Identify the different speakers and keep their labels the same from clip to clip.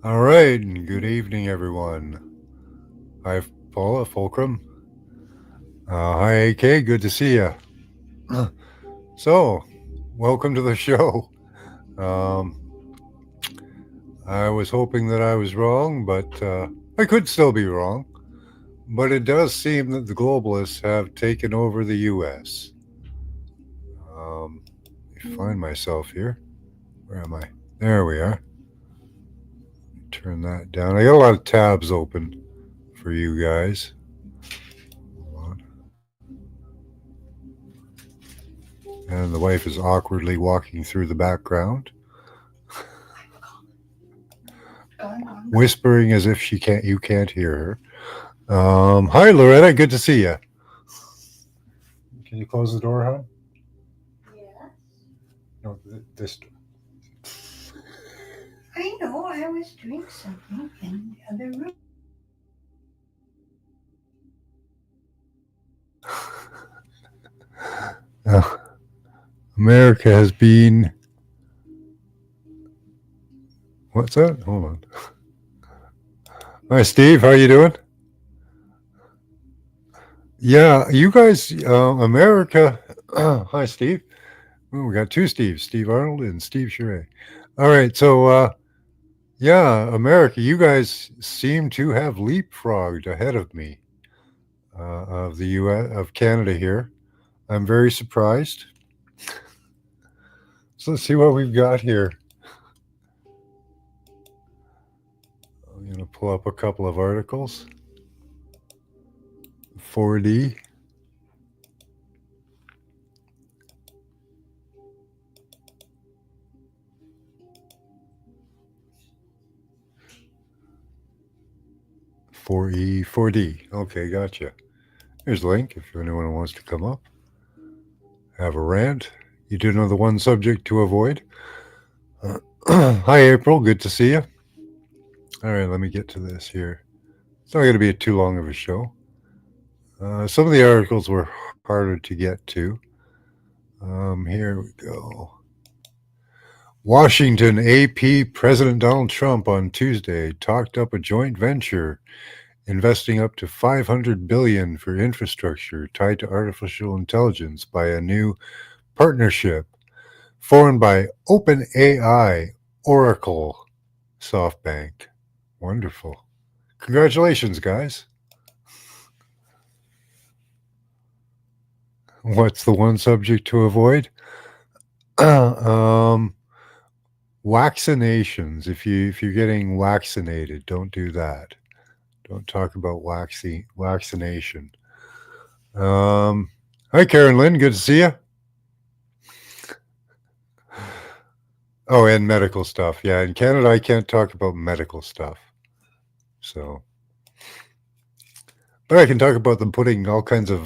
Speaker 1: All right, and good evening, everyone. Hi, Paula Fulcrum. Hi, AK. Good to see you. So, welcome to the show. Um, I was hoping that I was wrong, but I could still be wrong. But it does seem that the globalists have taken over the U.S. Let me find myself here. Where am I? There we are. Turn that down. I got a lot of tabs open for you guys. Hold on. And the wife is awkwardly walking through the background, whispering as if you can't hear her. Hi, Loretta. Good to see you. Can you close the door, hon?
Speaker 2: Yes.
Speaker 1: No, this.
Speaker 2: I know, I was doing something in the other room.
Speaker 1: Uh, America has been. What's that? Hold on. Hi, Steve. How you doing? Yeah, you guys, America. Hi, Steve. Oh, we got two Steves, Steve Arnold and Steve Charest. All right, so yeah, America, you guys seem to have leapfrogged ahead of me of the U.S. of Canada here. I'm very surprised. So let's see what we've got here. I'm going to pull up a couple of articles. 4D. Four E, 4D. Okay, gotcha. Here's a link if anyone wants to come up, have a rant. You do know the one subject to avoid. Hi, April. Good to see you. All right, let me get to this here. It's not going to be too long of a show. Some of the articles were harder to get to. Here we go. Washington AP President Donald Trump on Tuesday talked up a joint venture investing up to $500 billion for infrastructure tied to artificial intelligence by a new partnership formed by OpenAI, Oracle, SoftBank. Wonderful. Congratulations, guys. What's the one subject to avoid? um, Vaccinations. If you're getting vaccinated, don't do that. Don't talk about vaccination. Hi, Karen Lynn. Good to see you. Oh, and medical stuff. Yeah, in Canada, I can't talk about medical stuff. So, but I can talk about them putting all kinds of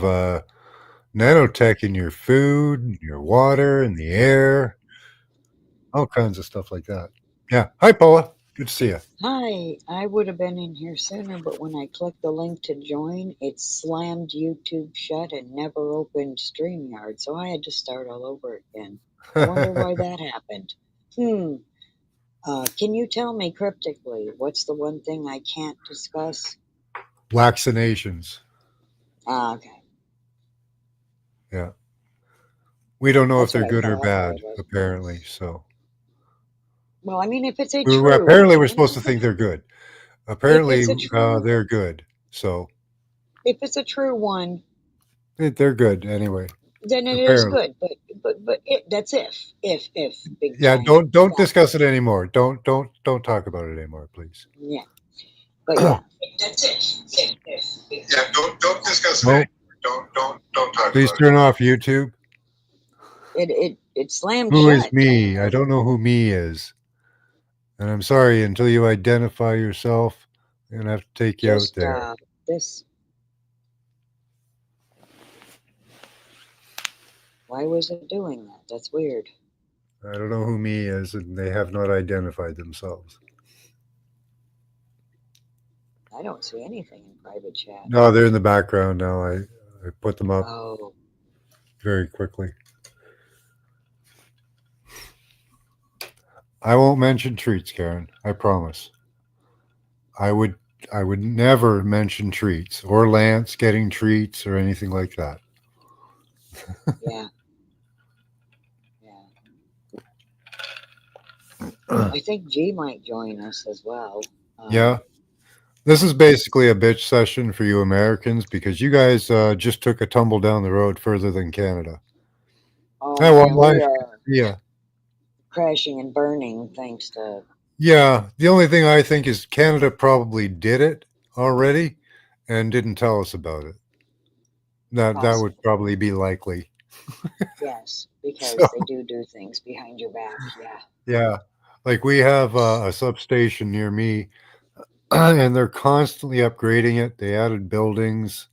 Speaker 1: nanotech in your food, your water, in the air, all kinds of stuff like that. Yeah. Hi, Paula. Good to see you.
Speaker 3: Hi, I would have been in here sooner, but when I clicked the link to join, it slammed YouTube shut and never opened StreamYard, so I had to start all over again. I wonder why that happened. Hmm. Can you tell me cryptically what's the one thing I can't discuss?
Speaker 1: Vaccinations.
Speaker 3: Okay.
Speaker 1: Yeah. We don't know if
Speaker 3: That's
Speaker 1: they're
Speaker 3: what I
Speaker 1: good or
Speaker 3: thought, but I
Speaker 1: bad,
Speaker 3: wasn't.
Speaker 1: apparently. So,
Speaker 3: Well, I mean, if it's a true
Speaker 1: apparently we're
Speaker 3: one,
Speaker 1: supposed to think they're good.
Speaker 3: if
Speaker 1: Apparently,
Speaker 3: it's a true,
Speaker 1: they're good. So,
Speaker 3: if it's a true one,
Speaker 1: they're good anyway.
Speaker 3: then it is
Speaker 1: Apparently.
Speaker 3: good. But that's if big
Speaker 1: Yeah,
Speaker 3: giant
Speaker 1: don't
Speaker 3: fat.
Speaker 1: discuss it anymore. Don't talk about it anymore, please.
Speaker 3: Yeah, but yeah,
Speaker 2: That's it.
Speaker 1: Yeah, don't discuss it.
Speaker 2: Well,
Speaker 1: Anymore. Don't talk please about it. Turn off YouTube.
Speaker 3: it slammed
Speaker 1: Who is
Speaker 3: shut.
Speaker 1: me? I don't know who me is. And I'm sorry, until you identify yourself, I'm gonna have to take you out
Speaker 3: Just
Speaker 1: there.
Speaker 3: this. Why was it doing that? That's weird.
Speaker 1: I don't know who me is, and they have not identified themselves.
Speaker 3: I don't see anything in private chat.
Speaker 1: No, they're in the background now. I put them up
Speaker 3: Oh,
Speaker 1: very quickly. I won't mention treats, Karen. I promise. I would I would never mention treats or Lance getting treats or anything like that.
Speaker 3: yeah, yeah. I think G might join us as well.
Speaker 1: Yeah. This is basically a bitch session for you Americans because you guys just took a tumble down the road further than Canada.
Speaker 3: Oh
Speaker 1: I want
Speaker 3: yeah, we
Speaker 1: life.
Speaker 3: are
Speaker 1: Yeah.
Speaker 3: crashing and burning thanks to
Speaker 1: Yeah. The only thing I think is Canada probably did it already and didn't tell us about it. That would
Speaker 3: possible.
Speaker 1: probably be likely.
Speaker 3: Yes,
Speaker 1: So
Speaker 3: because they do things behind your back. Yeah.
Speaker 1: yeah, like we have a substation near me, and they're constantly upgrading it. They added buildings.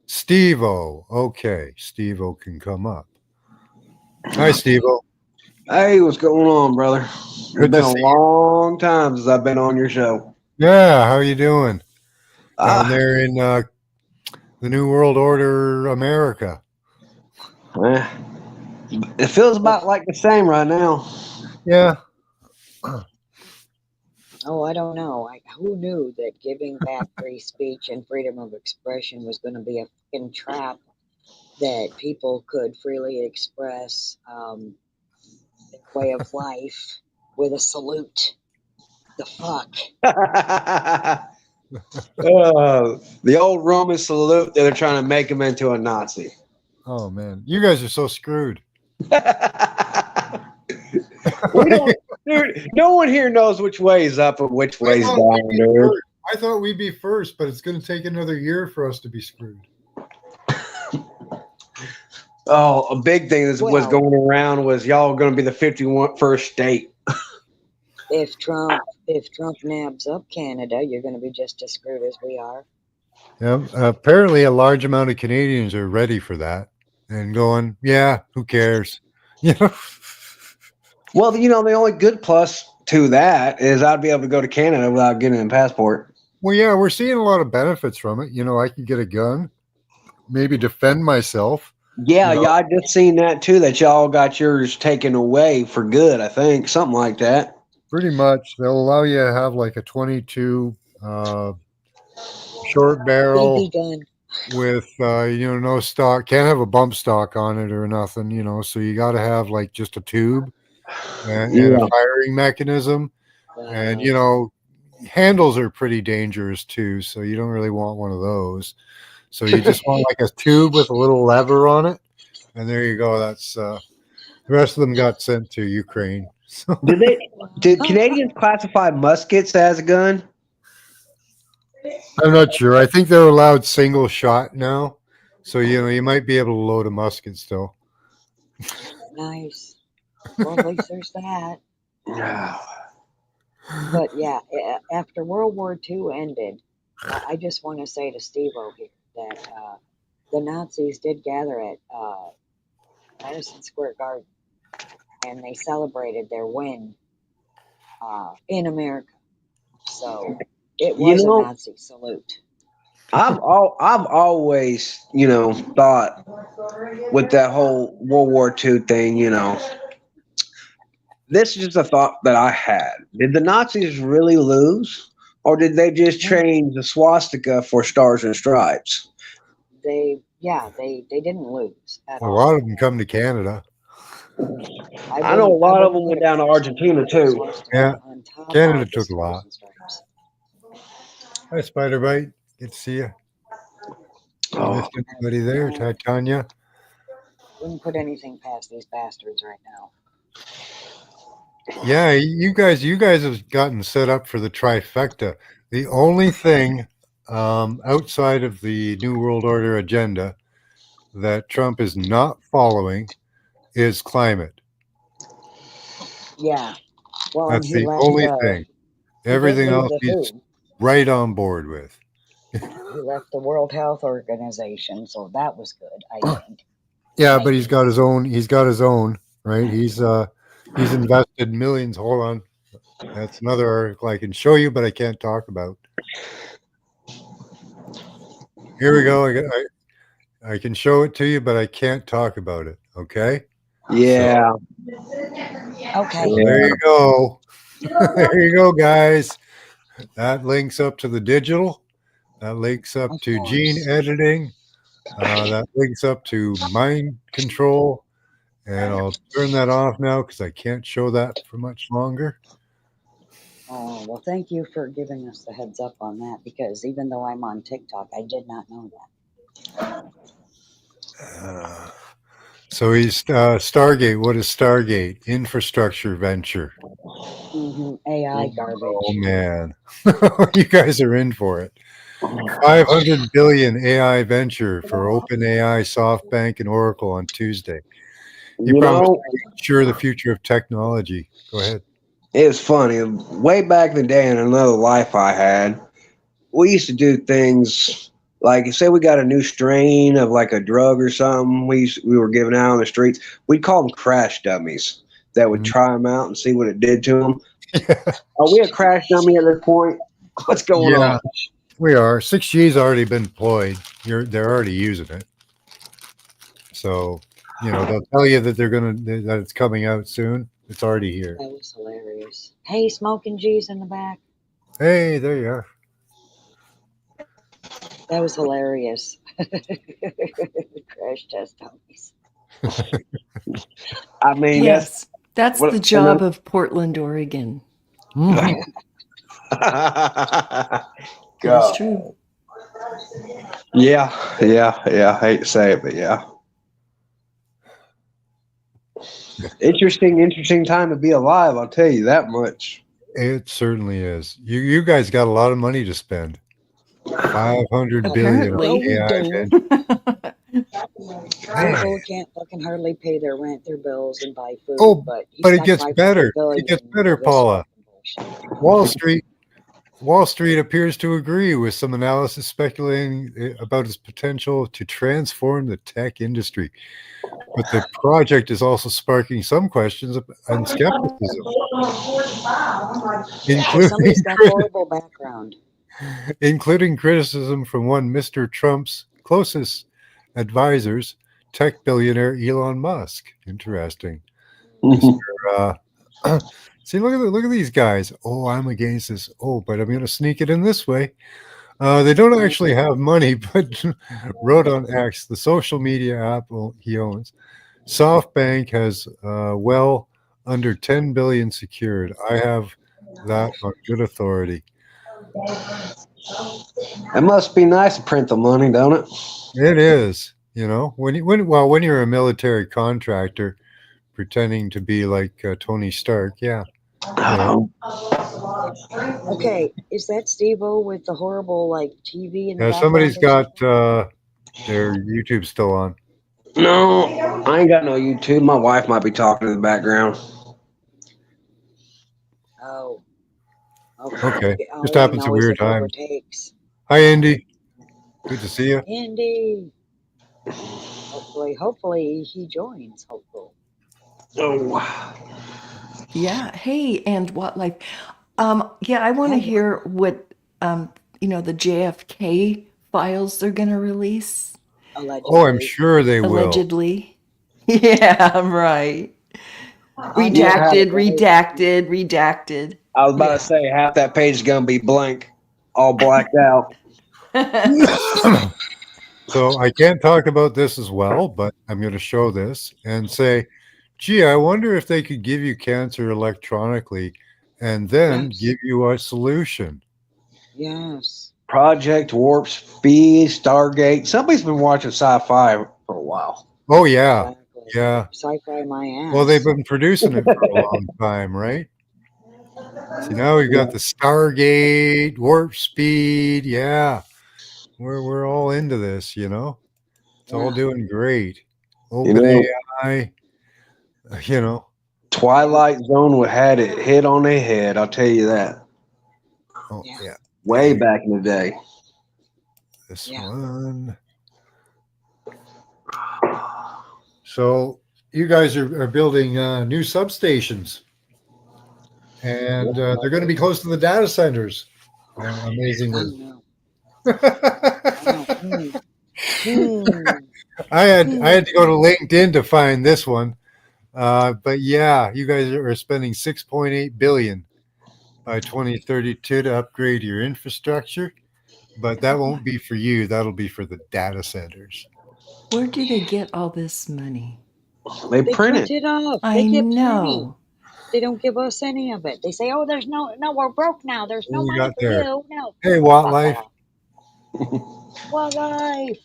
Speaker 1: Steve-O, okay, Steve-O can come up. Hi, Steve-O.
Speaker 4: Hey, what's going on, brother? It's
Speaker 1: Good
Speaker 4: been
Speaker 1: to
Speaker 4: a
Speaker 1: see you.
Speaker 4: long time since I've been on your show.
Speaker 1: Yeah, how you doing down
Speaker 4: Ah,
Speaker 1: there in the New World Order, America?
Speaker 4: eh, it feels
Speaker 3: Ugh.
Speaker 4: about like the same right now.
Speaker 1: Yeah,
Speaker 3: Oh, I don't know. Who knew that giving back free speech and freedom of expression was going to be a fucking trap that people could freely express their way of life with a salute? The fuck?
Speaker 4: The old Roman salute, they're trying to make him into a Nazi.
Speaker 1: oh man, you guys are so screwed.
Speaker 4: We don't, dude, no one here knows which way is up and which
Speaker 1: I
Speaker 4: way is
Speaker 1: thought we'd
Speaker 4: down,
Speaker 1: be
Speaker 4: dude.
Speaker 1: first. I thought we'd be first, but it's going to take another year for us to be screwed.
Speaker 4: Oh, a big thing that was
Speaker 3: Well,
Speaker 4: going around was y'all going to be the 51st state.
Speaker 3: if Trump nabs up Canada, you're going to be just as screwed as we are.
Speaker 1: Yeah, apparently a large amount of Canadians are ready for that and going, yeah, who cares? You know?
Speaker 4: Well, the only good plus to that is I'd be able to go to Canada without getting a passport.
Speaker 1: Well, yeah, we're seeing a lot of benefits from it. I can get a gun, maybe defend myself.
Speaker 4: Yeah,
Speaker 1: You know,
Speaker 4: yeah, I just seen that too. That y'all got yours taken away for good. I think something like that.
Speaker 1: pretty much they'll allow you to have like a 22 short
Speaker 3: BB
Speaker 1: barrel
Speaker 3: gun.
Speaker 1: with no stock, can't have a bump stock on it or nothing. So you got to have like just a tube and a
Speaker 4: Yeah.
Speaker 1: firing mechanism. And
Speaker 3: Wow.
Speaker 1: handles are pretty dangerous too, so you don't really want one of those. So you just want like a tube with a little lever on it, and there you go. That's the rest of them got sent to Ukraine. So
Speaker 4: Did Canadians classify muskets as a gun?
Speaker 1: I'm not sure. I think they're allowed single shot now, so you might be able to load a musket still.
Speaker 3: Nice. Well, at least there's that. But yeah, after World War II ended, I just want to say to Steve-O here that the Nazis did gather at Madison Square Garden and they celebrated their win in America. So it
Speaker 4: You
Speaker 3: was a
Speaker 4: know,
Speaker 3: Nazi salute.
Speaker 4: I've always thought with that whole World War II thing. This is just a thought that I had. Did the Nazis really lose, or did they just
Speaker 3: No,
Speaker 4: change the swastika for stars and stripes?
Speaker 3: they didn't lose at
Speaker 1: A lot
Speaker 3: all.
Speaker 1: of them come to Canada.
Speaker 4: I know a
Speaker 3: I
Speaker 4: lot of
Speaker 3: wouldn't
Speaker 4: them
Speaker 3: put
Speaker 4: went
Speaker 3: it
Speaker 4: down to
Speaker 3: past them to
Speaker 4: Argentina
Speaker 3: put the
Speaker 4: too.
Speaker 1: Yeah,
Speaker 3: swastika on top
Speaker 1: Canada
Speaker 3: of the
Speaker 1: took a
Speaker 3: stars
Speaker 1: lot.
Speaker 3: and stripes.
Speaker 1: Hi, Spider Bite. Good to see you. You
Speaker 4: Oh,
Speaker 1: missed anybody there, Titania?
Speaker 3: Wouldn't put anything past these bastards right now.
Speaker 1: Yeah, you guys have gotten set up for the trifecta. The only thing outside of the New World Order agenda that Trump is not following is climate.
Speaker 3: Yeah. Well, and
Speaker 1: That's
Speaker 3: he
Speaker 1: the
Speaker 3: left
Speaker 1: only
Speaker 3: the
Speaker 1: thing.
Speaker 3: he did
Speaker 1: Everything
Speaker 3: leave
Speaker 1: else
Speaker 3: the
Speaker 1: he's
Speaker 3: WHO.
Speaker 1: right on board with.
Speaker 3: He left the World Health Organization, so that was good, I think.
Speaker 1: Yeah,
Speaker 3: I
Speaker 1: but he's
Speaker 3: think.
Speaker 1: got his own. He's got his own, right? He's invested millions. Hold on, that's another article I can show you, but I can't talk about. Here we go. I can show it to you, but I can't talk about it. Okay.
Speaker 4: Yeah.
Speaker 3: Okay.
Speaker 1: So there you go. There you go, guys. That links up to the digital. That links up
Speaker 3: Of
Speaker 1: to gene
Speaker 3: course.
Speaker 1: editing. That links up to mind control. And I'll turn that off now because I can't show that for much longer.
Speaker 3: Oh, well, thank you for giving us the heads up on that because even though I'm on TikTok, I did not know that.
Speaker 1: Uh, so he's Stargate. What is Stargate? Infrastructure venture.
Speaker 3: AI
Speaker 1: Oh
Speaker 3: garbage.
Speaker 1: man, you guys are in for it. 500 billion AI venture for OpenAI, SoftBank, and Oracle on Tuesday. He
Speaker 4: You
Speaker 1: promised
Speaker 4: know,
Speaker 1: to ensure the future of technology. Go ahead.
Speaker 4: it's funny. Way back in the day, in another life I had, we used to do things like, say we got a new strain of like a drug or something we were giving out on the streets. We'd call them crash dummies that would
Speaker 1: Mhm.
Speaker 4: try them out and see what it did to them. Are we a crash dummy at this point? What's going
Speaker 1: Yeah,
Speaker 4: on?
Speaker 1: we are. 6G's already been deployed. They're already using it. So, they'll tell you that that it's coming out soon. It's already here.
Speaker 3: That was hilarious. Hey, smoking G's in the back.
Speaker 1: Hey, there you are.
Speaker 3: That was hilarious. Crash test dummies.
Speaker 4: I mean,
Speaker 5: Yes, that's
Speaker 4: what.
Speaker 5: the job of Portland, Oregon.
Speaker 1: Mhm.
Speaker 5: It is
Speaker 4: God.
Speaker 5: true.
Speaker 4: Yeah, yeah. I hate to say it, but yeah. Interesting time to be alive. I'll tell you that much.
Speaker 1: It certainly is. You guys got a lot of money to spend. 500 billion on
Speaker 3: No,
Speaker 5: Apparently.
Speaker 3: we
Speaker 1: AI
Speaker 3: don't.
Speaker 1: venture.
Speaker 3: People can't fucking hardly pay their rent, their bills, and buy food,
Speaker 1: Oh,
Speaker 3: but he's
Speaker 1: but it
Speaker 3: got
Speaker 1: gets
Speaker 3: 500
Speaker 1: better. It gets
Speaker 3: billion
Speaker 1: better,
Speaker 3: for this
Speaker 1: Paula.
Speaker 3: fucking bullshit.
Speaker 1: Wall Street appears to agree with some analysis speculating about its potential to transform the tech industry. But the project is also sparking some questions and skepticism,
Speaker 3: Because somebody's
Speaker 1: including
Speaker 3: got horrible background.
Speaker 1: including criticism from one Mr. Trump's closest advisors, tech billionaire Elon Musk. Interesting. Mr. Uh, see, look at these guys. Oh, I'm against this. Oh, but I'm going to sneak it in this way. They don't actually have money, but wrote on X, the social media app he owns. SoftBank has well under 10 billion secured. I have that on good authority.
Speaker 4: It must be nice to print the money, don't it?
Speaker 1: It is, when you're a military contractor pretending to be like Tony Stark, yeah, you know.
Speaker 3: Okay, is that Steve-O with the horrible like TV in the
Speaker 1: Yeah,
Speaker 3: background
Speaker 1: somebody's
Speaker 3: or
Speaker 1: got
Speaker 3: something?
Speaker 1: their YouTube still on.
Speaker 4: No, I ain't got no YouTube. My wife might be talking in the background.
Speaker 3: Oh,
Speaker 1: Okay,
Speaker 3: okay.
Speaker 1: just
Speaker 3: All I
Speaker 1: happens at
Speaker 3: know is
Speaker 1: weird
Speaker 3: it
Speaker 1: times.
Speaker 3: overtakes.
Speaker 1: Hi, Andy. Good to see you.
Speaker 3: Andy. Hopefully he joins. Hopefully.
Speaker 4: Oh,
Speaker 5: Yeah. Hey, and what life? Yeah, I want to
Speaker 3: And what?
Speaker 5: hear what the JFK files they're gonna release.
Speaker 1: Oh, I'm
Speaker 3: Allegedly.
Speaker 1: sure they will.
Speaker 5: Allegedly. Yeah, right.
Speaker 3: I know
Speaker 4: yeah.
Speaker 3: about it,
Speaker 5: Redacted,
Speaker 3: right?
Speaker 5: redacted, redacted.
Speaker 4: I was about to
Speaker 5: Yeah.
Speaker 4: say half that page is gonna be blank, all blacked out.
Speaker 1: So I can't talk about this as well, but I'm going to show this and say, gee, I wonder if they could give you cancer electronically and then
Speaker 3: Yes.
Speaker 1: give you a solution.
Speaker 3: Yes.
Speaker 4: Project Warp Speed, Stargate. Somebody's been watching sci-fi for a while.
Speaker 1: Oh, yeah.
Speaker 3: Exactly.
Speaker 1: Yeah.
Speaker 3: Sci-fi my ass.
Speaker 1: Well, they've been producing it for a long time, right? See, now we've got the Stargate, warp speed. Yeah, we're all into this. It's all
Speaker 3: Yeah.
Speaker 1: doing great.
Speaker 4: You
Speaker 1: Open
Speaker 4: know,
Speaker 1: AI. You know.
Speaker 4: Twilight Zone had it hit on their head. I'll tell you that.
Speaker 1: Oh
Speaker 3: Yeah.
Speaker 1: yeah.
Speaker 4: Way back in the day.
Speaker 1: This
Speaker 3: Yeah.
Speaker 1: one. So you guys are building new substations, and they're going to be close to the data centers.
Speaker 3: I
Speaker 1: Amazingly.
Speaker 3: know.
Speaker 1: I
Speaker 3: I know. Hmm.
Speaker 1: had to go to LinkedIn to find this one. But yeah, you guys are spending 6.8 billion by 2032 to upgrade your infrastructure, but that won't be for you. That'll be for the data centers.
Speaker 5: Where do they get all this money?
Speaker 4: They
Speaker 3: They
Speaker 4: printed.
Speaker 3: print it off. They
Speaker 5: I
Speaker 3: get plenty.
Speaker 5: know.
Speaker 3: They don't give us any of it. They say, "Oh, there's no, we're broke now. There's
Speaker 1: What
Speaker 3: no
Speaker 1: do we
Speaker 3: money
Speaker 1: got
Speaker 3: for
Speaker 1: there?
Speaker 3: you." No.
Speaker 1: Hey, Watt
Speaker 3: Fuck
Speaker 1: Life.
Speaker 3: off. What life?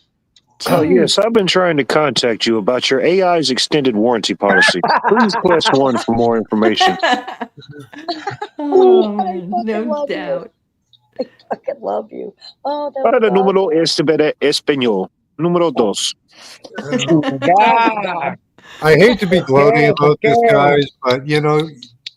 Speaker 6: Oh,
Speaker 5: Jim,
Speaker 6: yes, I've been trying to contact you about your AI's extended warranty policy. Please press 1 for more information.
Speaker 5: oh
Speaker 3: I
Speaker 5: man,
Speaker 3: fucking
Speaker 5: no
Speaker 3: love you.
Speaker 5: doubt.
Speaker 3: I fucking love you. Oh, that
Speaker 6: Para
Speaker 3: was
Speaker 6: número
Speaker 3: awesome.
Speaker 6: este de español. Número 2.
Speaker 3: Oh my god.
Speaker 1: I hate to be gloating
Speaker 4: ¿Por
Speaker 1: about this,
Speaker 4: qué?
Speaker 1: guys, but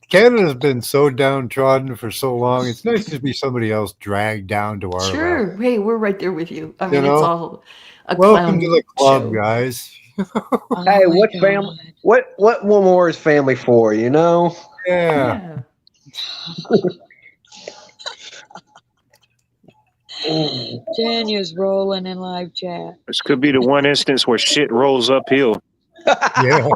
Speaker 1: Canada's been so downtrodden for so long. It's nice to be somebody else dragged down to our level.
Speaker 5: Sure. Hey, we're right there with you. I
Speaker 1: You
Speaker 5: mean, it's
Speaker 1: know,
Speaker 5: all a
Speaker 1: welcome to the
Speaker 5: clown
Speaker 1: club,
Speaker 5: show.
Speaker 1: guys.
Speaker 3: Oh
Speaker 4: Hey,
Speaker 3: my
Speaker 4: what family?
Speaker 3: god.
Speaker 4: What one more is family for? You know.
Speaker 1: Yeah.
Speaker 5: Yeah.
Speaker 3: Tanya's rolling in live chat.
Speaker 6: This could be the one instance where shit rolls uphill.
Speaker 1: Yeah.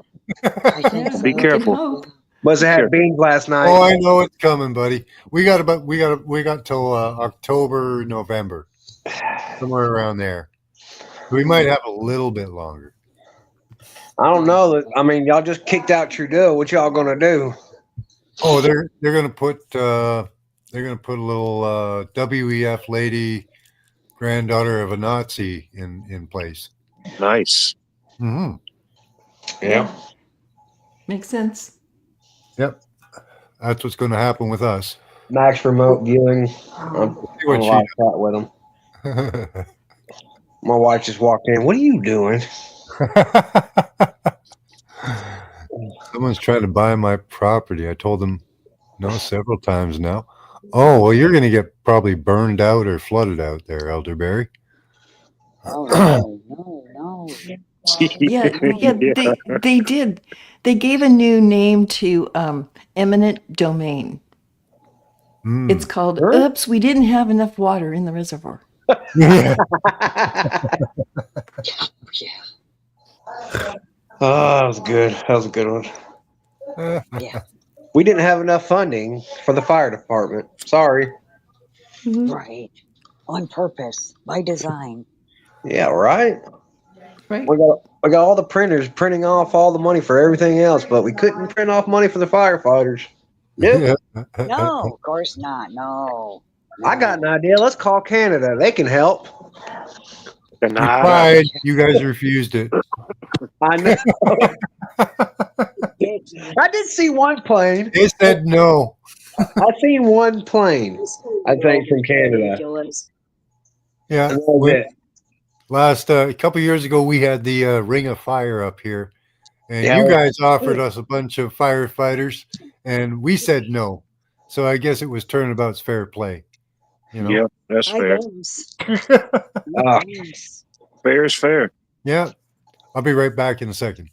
Speaker 3: I think
Speaker 5: Yeah.
Speaker 3: so.
Speaker 6: Be
Speaker 5: We can
Speaker 6: careful.
Speaker 5: hope.
Speaker 4: Must have
Speaker 6: Sure.
Speaker 4: had beans last night.
Speaker 1: Oh, I know it's coming, buddy. We got till October, November, somewhere around there. We might have a little bit longer.
Speaker 4: I don't know. I mean, y'all just kicked out Trudeau. What y'all gonna do?
Speaker 1: Oh, they're gonna put a little WEF lady, granddaughter of a Nazi, in place.
Speaker 6: Nice.
Speaker 1: Mm-hmm.
Speaker 4: Yeah.
Speaker 5: Makes sense.
Speaker 1: Yep, that's what's going to happen with us.
Speaker 4: Max remote viewing. I'm
Speaker 1: See
Speaker 4: on
Speaker 1: what
Speaker 4: a
Speaker 1: she
Speaker 4: live chat with him. My wife just walked in. What are you doing?
Speaker 1: Someone's trying to buy my property. I told them no several times now. Oh, well, you're going to get probably burned out or flooded out there, Elderberry.
Speaker 3: Oh no, no, no.
Speaker 5: Yeah, yeah,
Speaker 6: Yeah.
Speaker 5: they did. They gave a new name to eminent domain.
Speaker 1: Mm.
Speaker 5: It's called
Speaker 4: Huh?
Speaker 5: Oops, we didn't have enough water in the reservoir.
Speaker 1: Yeah.
Speaker 3: Yeah.
Speaker 4: Oh, that was good. That was a good one.
Speaker 3: Yeah.
Speaker 4: We didn't have enough funding for the fire department. Sorry.
Speaker 5: Mhm.
Speaker 3: Right. On purpose. By design.
Speaker 4: Yeah, right.
Speaker 5: Right?
Speaker 4: We got all the printers printing off all the money for everything else, but we couldn't print off money for the firefighters. Nope.
Speaker 3: No, of course not. No.
Speaker 4: I got an idea. Let's call Canada. They can help.
Speaker 1: You
Speaker 6: Nada.
Speaker 1: tried. You guys refused it.
Speaker 4: I know. I did see one plane.
Speaker 1: They said no.
Speaker 4: I seen one plane. I think from Canada.
Speaker 3: Ridiculous.
Speaker 1: Yeah.
Speaker 4: And that was it.
Speaker 1: Last a couple years ago, we had the Ring of Fire up here, and
Speaker 4: Yeah.
Speaker 1: you guys offered us a bunch of firefighters, and we said no. So I guess it was turnabout's fair play.
Speaker 6: Yep, that's
Speaker 3: Hi,
Speaker 6: fair.
Speaker 3: Gums.
Speaker 4: Ah.
Speaker 3: Gums.
Speaker 6: Fair is fair.
Speaker 1: Yeah. I'll be right back in a second.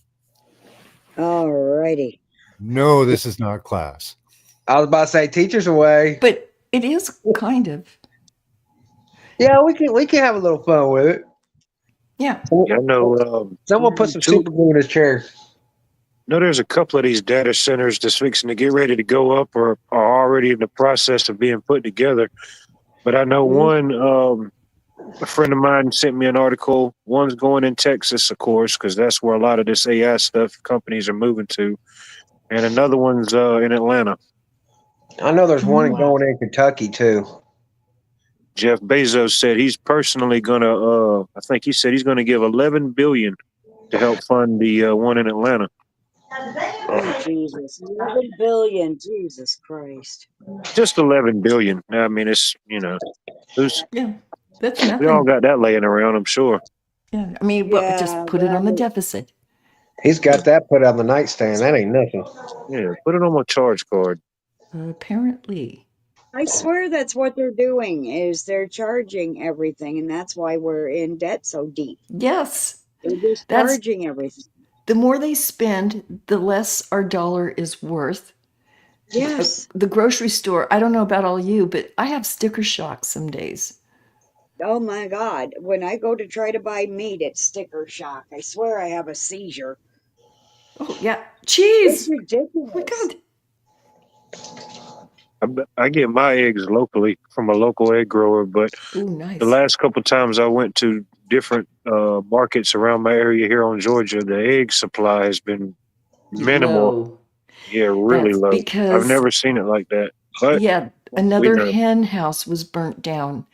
Speaker 3: Alrighty.
Speaker 1: No, this is not class.
Speaker 4: I was about to say teachers away.
Speaker 5: But it is kind of.
Speaker 4: Yeah, we can have a little fun with it.
Speaker 5: Yeah.
Speaker 6: I know.
Speaker 4: Someone put some super glue in his chair.
Speaker 6: No, there's a couple of these data centers that's fixing to get ready to go up or are already in the process of being put together. But I know one, a friend of mine sent me an article. One's going in Texas, of course, because that's where a lot of this AI stuff companies are moving to. And another one's in Atlanta.
Speaker 4: I know there's one
Speaker 3: Wow.
Speaker 4: going in Kentucky too.
Speaker 6: Jeff Bezos said he's personally going to, I think he said he's going to give $11 billion to help fund the one in Atlanta.
Speaker 3: Oh, Jesus. 11 billion. Jesus Christ.
Speaker 6: Just 11 billion. I mean, it's who's
Speaker 5: Yeah, that's
Speaker 6: we all
Speaker 5: nothing.
Speaker 6: got that laying around. I'm sure.
Speaker 5: Yeah, I mean, well, just
Speaker 3: Yeah,
Speaker 5: put it on the
Speaker 3: right.
Speaker 5: deficit.
Speaker 4: He's got that put on the nightstand. That ain't nothing.
Speaker 6: Yeah, put it on my charge card.
Speaker 5: Apparently.
Speaker 3: I swear that's what they're doing is they're charging everything, and that's why we're in debt so deep.
Speaker 5: Yes,
Speaker 3: They're just
Speaker 5: that's
Speaker 3: charging everything.
Speaker 5: the more they spend, the less our dollar is worth.
Speaker 3: Yes.
Speaker 5: The grocery store, I don't know about all you, but I have sticker shock some days.
Speaker 3: Oh my God. When I go to try to buy meat, it's sticker shock. I swear I have a seizure.
Speaker 5: Oh, yeah.
Speaker 3: It's
Speaker 5: Cheese. Oh my
Speaker 3: ridiculous.
Speaker 5: God.
Speaker 6: I get my eggs locally from a local egg grower, but
Speaker 5: Oh,
Speaker 6: the
Speaker 5: nice.
Speaker 6: last couple times I went to different markets around my area here on Georgia, the egg supply has been minimal.
Speaker 5: Low.
Speaker 6: Yeah, really
Speaker 5: That's
Speaker 6: low. I've
Speaker 5: because,
Speaker 6: never seen it like that. But
Speaker 5: yeah,
Speaker 6: we
Speaker 5: another
Speaker 6: know.
Speaker 5: hen house was burnt down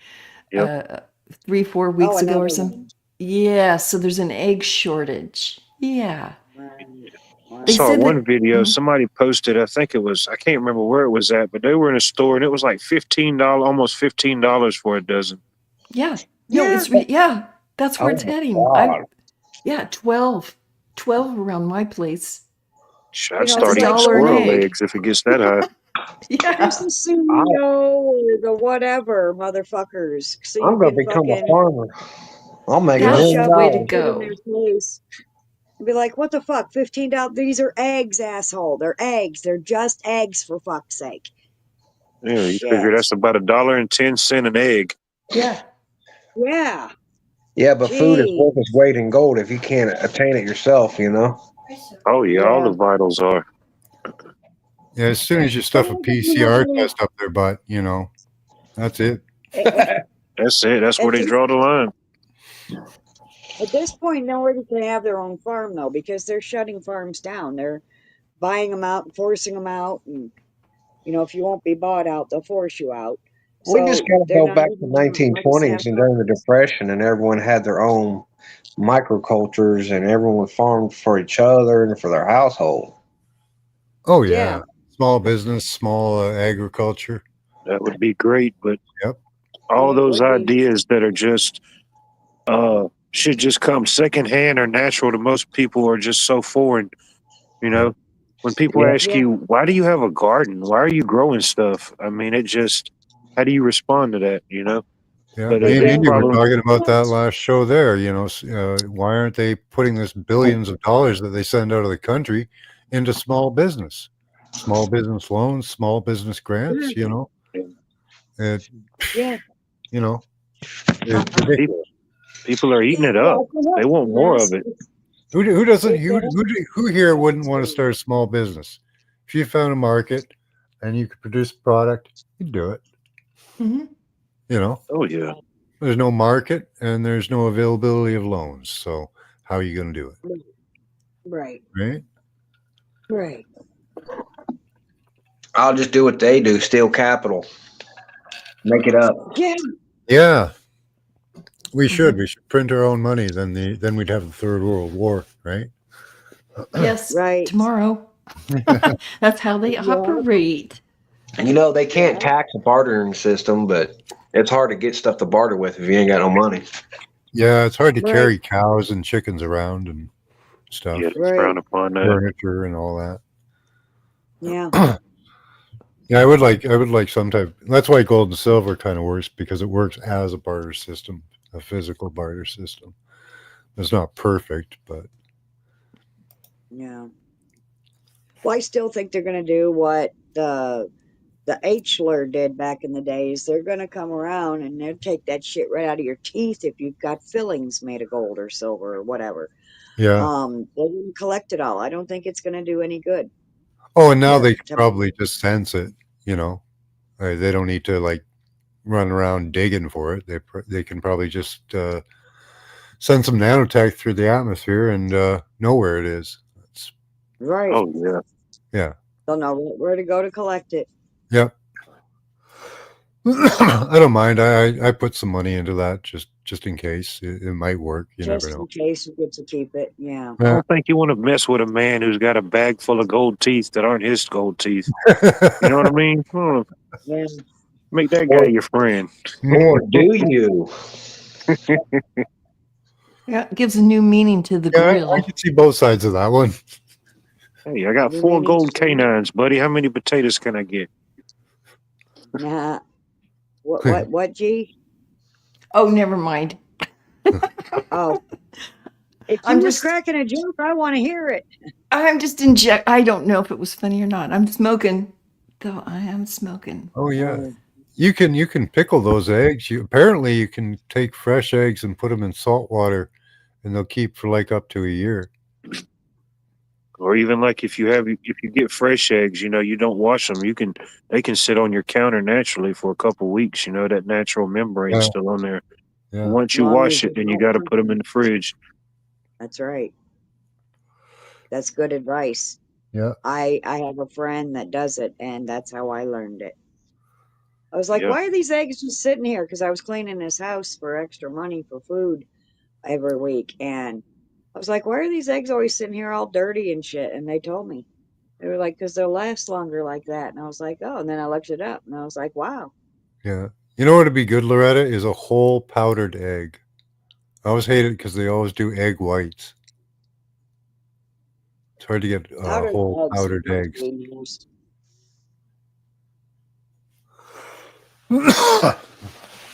Speaker 6: Yep.
Speaker 5: 3-4
Speaker 3: Oh,
Speaker 5: weeks ago
Speaker 3: another
Speaker 5: or something.
Speaker 3: one.
Speaker 5: Yeah, so there's an egg shortage. Yeah.
Speaker 3: Right.
Speaker 6: I
Speaker 5: They
Speaker 3: Wow.
Speaker 6: saw
Speaker 5: said
Speaker 6: one
Speaker 5: that.
Speaker 6: video somebody posted. I think it was. I can't remember where it was at, but they were in a store and it was like $15, almost $15 for a dozen.
Speaker 5: Yeah. No,
Speaker 3: Yeah.
Speaker 5: yeah, that's where
Speaker 4: Oh
Speaker 5: it's
Speaker 4: my
Speaker 5: heading.
Speaker 4: God.
Speaker 5: Yeah, 12 around my place.
Speaker 3: You
Speaker 6: I'd
Speaker 3: know,
Speaker 5: It's
Speaker 3: it's
Speaker 5: a
Speaker 6: start eating
Speaker 3: like
Speaker 5: dollar an
Speaker 6: squirrel
Speaker 5: egg.
Speaker 6: eggs if it gets that high.
Speaker 3: there's
Speaker 5: Yeah.
Speaker 3: the
Speaker 4: I,
Speaker 3: CEO or the whatever motherfuckers. So you
Speaker 4: I'm gonna
Speaker 3: can
Speaker 4: become a
Speaker 3: fucking,
Speaker 4: farmer. I'll make
Speaker 3: you
Speaker 4: a
Speaker 3: know,
Speaker 5: That's
Speaker 4: million
Speaker 5: the
Speaker 3: shove
Speaker 5: way to
Speaker 3: that
Speaker 4: dollars.
Speaker 3: shit in their
Speaker 5: go.
Speaker 3: face and be like, what the fuck? $15? These are eggs, asshole. They're eggs. They're just eggs for fuck's sake.
Speaker 6: Yeah, you figure
Speaker 3: Shit.
Speaker 6: that's about $1.10 an egg.
Speaker 5: Yeah.
Speaker 3: Yeah.
Speaker 4: Yeah, but food is
Speaker 3: Gee.
Speaker 4: worth its weight in gold if you can't attain it yourself, you know?
Speaker 6: Oh yeah, all
Speaker 3: Yeah.
Speaker 6: the vitals are.
Speaker 1: Yeah, as soon as you stuff a
Speaker 3: Well, but you know,
Speaker 1: PCR test up their butt, that's it.
Speaker 6: That's it. That's where
Speaker 3: at
Speaker 6: they
Speaker 3: this,
Speaker 6: draw the line.
Speaker 3: at this point, nobody can have their own farm though, because they're shutting farms down. They're buying them out and forcing them out, and if you won't be bought out, they'll force you out.
Speaker 4: We just
Speaker 3: So
Speaker 4: gotta
Speaker 3: they're
Speaker 4: go
Speaker 3: not
Speaker 4: back to
Speaker 3: even letting them
Speaker 4: 1920s
Speaker 3: have
Speaker 4: and during the
Speaker 3: farms.
Speaker 4: Depression, and everyone had their own microcultures, and everyone farmed for each other and for their household.
Speaker 1: Oh
Speaker 3: Yeah.
Speaker 1: yeah, small business, small agriculture.
Speaker 6: That would be great, but
Speaker 1: Yep.
Speaker 6: all
Speaker 3: It
Speaker 6: those
Speaker 3: would be.
Speaker 6: ideas that are just should just come secondhand or natural to most people are just so foreign. You
Speaker 1: Yeah.
Speaker 6: know, when people
Speaker 4: Yeah.
Speaker 6: ask
Speaker 3: Yeah.
Speaker 6: you, why do you have a garden? Why are you growing stuff? I mean, it just, how do you respond to that?
Speaker 1: Yeah,
Speaker 6: But a
Speaker 1: me and
Speaker 6: big
Speaker 3: Yeah.
Speaker 1: Indy were
Speaker 6: problem,
Speaker 1: talking about that last show there. Why aren't they putting this billions of dollars that they send out of the country into small business loans, small business grants? It,
Speaker 3: Yeah.
Speaker 1: you know, it's
Speaker 6: people,
Speaker 1: ridiculous.
Speaker 6: people are eating it up.
Speaker 3: Well, for
Speaker 6: They
Speaker 3: what?
Speaker 6: want more of
Speaker 3: Yes.
Speaker 6: it.
Speaker 1: Who doesn't
Speaker 3: If they don't,
Speaker 1: who here wouldn't want to start a small business? If you found a market and you could produce a product, you'd do it.
Speaker 5: Hmm.
Speaker 1: You know,
Speaker 6: Oh yeah,
Speaker 1: there's no market and there's no availability of loans. So how are you going to do it?
Speaker 3: right.
Speaker 1: Right?
Speaker 3: Right.
Speaker 4: I'll just do what they do, steal capital, make it up.
Speaker 3: Yeah.
Speaker 1: Yeah, we
Speaker 5: Hmm.
Speaker 1: should. We should print our own money. Then we'd have the Third World War, right?
Speaker 5: Yes,
Speaker 3: Right.
Speaker 5: tomorrow. That's how they
Speaker 3: Yeah.
Speaker 5: operate.
Speaker 4: And they can't
Speaker 3: Yeah.
Speaker 4: tax a bartering system, but it's hard to get stuff to barter with if you ain't got no money.
Speaker 1: Yeah, it's hard to
Speaker 3: Right.
Speaker 1: carry cows and chickens around and
Speaker 6: yeah,
Speaker 1: stuff,
Speaker 6: they frown
Speaker 3: Right.
Speaker 6: upon that.
Speaker 1: furniture and all that.
Speaker 3: Yeah.
Speaker 1: Yeah, I would like some type. That's why gold and silver kind of works because it works as a barter system, a physical barter system. It's not perfect, but
Speaker 3: Yeah. Well, I still think they're going to do what the Hler did back in the days. They're going to come around and they'll take that shit right out of your teeth if you've got fillings made of gold or silver or whatever.
Speaker 1: yeah.
Speaker 3: They didn't collect it all. I don't think it's going to do any good
Speaker 1: Oh, and now
Speaker 3: to
Speaker 1: they can
Speaker 3: to
Speaker 1: probably just sense it. You know, they don't need to like run around digging for it. They can probably just send some nanotech through the atmosphere and know where it is. That's,
Speaker 3: right.
Speaker 6: Oh yeah,
Speaker 1: yeah.
Speaker 3: They'll know where to go to collect it.
Speaker 1: Yep. I don't mind. I put some money into that just in case it might work. You never
Speaker 3: Just
Speaker 1: know.
Speaker 3: in case you get to keep it. Yeah.
Speaker 6: I
Speaker 1: Yeah.
Speaker 6: don't think you want to mess with a man who's got a bag full of gold teeth that aren't his gold teeth. You know what I mean?
Speaker 3: Yeah.
Speaker 6: Make that guy
Speaker 4: Or,
Speaker 6: your friend.
Speaker 4: or do you?
Speaker 5: Yeah, it gives a new meaning to the
Speaker 1: Yeah, I
Speaker 5: grill.
Speaker 1: can see both sides of that one.
Speaker 6: Hey, I got
Speaker 3: New
Speaker 6: 4
Speaker 3: meanings
Speaker 6: gold
Speaker 3: for what?
Speaker 6: canines, buddy. How many potatoes can I get?
Speaker 3: Nah. What, G?
Speaker 5: Oh, never mind.
Speaker 3: Oh, if
Speaker 5: I'm
Speaker 3: you was
Speaker 5: just
Speaker 3: cracking a joke, I want to hear it.
Speaker 5: I'm just inject. I don't know if it was funny or not. I'm smoking, though. I am smoking.
Speaker 1: Oh yeah,
Speaker 3: Oh,
Speaker 1: you can pickle those eggs. Apparently you can take fresh eggs and put them in salt water, and they'll keep for like up to a year.
Speaker 6: Or even like if you get fresh eggs, you don't wash them. They can sit on your counter naturally for a couple weeks. That natural membrane's
Speaker 1: Yeah,
Speaker 6: still on there.
Speaker 1: yeah,
Speaker 6: Once you
Speaker 3: long
Speaker 6: wash
Speaker 3: as
Speaker 6: it,
Speaker 3: you
Speaker 6: then you
Speaker 3: don't
Speaker 6: got to
Speaker 3: want
Speaker 6: put them in
Speaker 3: them.
Speaker 6: the fridge.
Speaker 3: That's right. That's good advice.
Speaker 1: yeah,
Speaker 3: I have a friend that does it, and that's how I learned it. I was like,
Speaker 6: Yeah,
Speaker 3: why are these eggs just sitting here? Because I was cleaning his house for extra money for food every week, and I was like, why are these eggs always sitting here all dirty and shit? And they told me. They were like, because they'll last longer like that. And I was like, oh. And then I looked it up, and I was like, wow.
Speaker 1: yeah. You know what'd be good, Loretta, is a whole powdered egg. I always hate it because they always do egg whites. It's hard to get
Speaker 3: Powdered
Speaker 1: whole
Speaker 3: eggs are
Speaker 1: powdered
Speaker 3: supposed to
Speaker 1: eggs.
Speaker 3: be nice.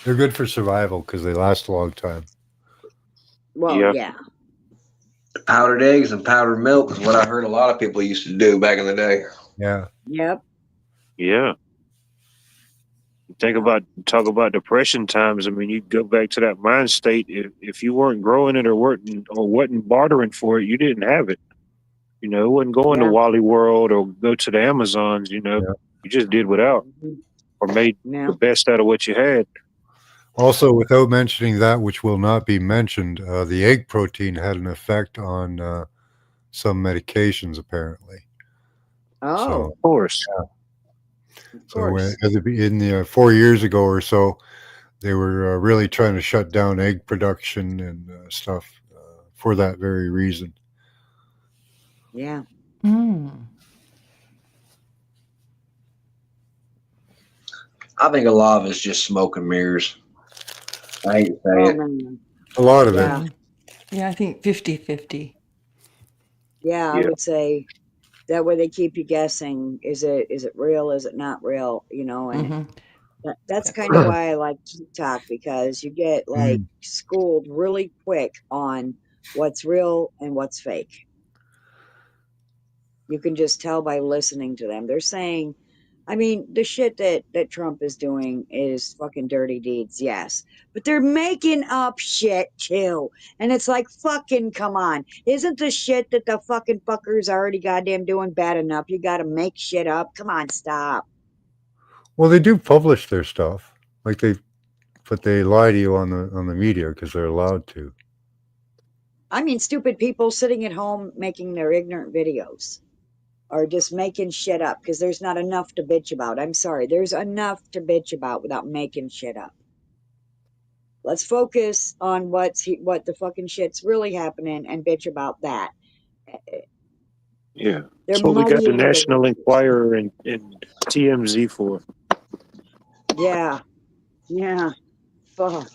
Speaker 1: They're good for survival because they last a long time.
Speaker 3: Well,
Speaker 6: yeah,
Speaker 3: yeah.
Speaker 4: Powdered eggs and powdered milk is what I heard a lot of people used to do back in the day.
Speaker 1: Yeah,
Speaker 3: Yep.
Speaker 6: yeah.
Speaker 3: Yep.
Speaker 6: Talk about depression times. I mean, you go back to that mind state. If you weren't growing it or wasn't bartering for it, you didn't have it. It wasn't going to
Speaker 3: Yeah.
Speaker 6: Wally World or go to the Amazons.
Speaker 1: yeah.
Speaker 6: You just did without
Speaker 3: Mhm.
Speaker 6: or made the
Speaker 3: Yeah.
Speaker 6: best out of what you had.
Speaker 1: Also, without mentioning that, which will not be mentioned, the egg protein had an effect on some medications, apparently.
Speaker 3: Oh,
Speaker 1: So,
Speaker 6: Of course.
Speaker 3: of
Speaker 1: so
Speaker 3: course.
Speaker 1: in the 4 years ago or so, they were really trying to shut down egg production and stuff for that very reason.
Speaker 3: Yeah.
Speaker 5: Mm.
Speaker 4: I think a lot of it's just smoke and mirrors. I hate to say
Speaker 3: Oh,
Speaker 4: it.
Speaker 3: man.
Speaker 1: A lot of it.
Speaker 3: Yeah.
Speaker 5: Yeah, I think 50-50.
Speaker 3: Yeah. I
Speaker 6: Yeah.
Speaker 3: would say that way they keep you guessing. Is it real? Is it not real? And
Speaker 5: Mm-hmm.
Speaker 3: that's
Speaker 5: That's
Speaker 3: kind of
Speaker 5: right.
Speaker 3: why I like TikTok, because you get like
Speaker 1: Mm.
Speaker 3: schooled really quick on what's real and what's fake. You can just tell by listening to them. They're saying, I mean, the shit that Trump is doing is fucking dirty deeds, yes. But they're making up shit too. And it's like, fucking come on. Isn't the shit that the fucking fuckers already goddamn doing bad enough? You gotta make shit up. Come on, stop.
Speaker 1: Well, they do publish their stuff, but they lie to you on the media because they're allowed to.
Speaker 3: I mean, stupid people sitting at home making their ignorant videos or just making shit up because there's not enough to bitch about. I'm sorry. There's enough to bitch about without making shit up. Let's focus on what the fucking shit's really happening and bitch about that.
Speaker 6: Yeah.
Speaker 3: They're
Speaker 6: That's what we got the
Speaker 3: muddying the
Speaker 6: National
Speaker 3: waters.
Speaker 6: Enquirer and TMZ for.
Speaker 3: Yeah, yeah, fuck.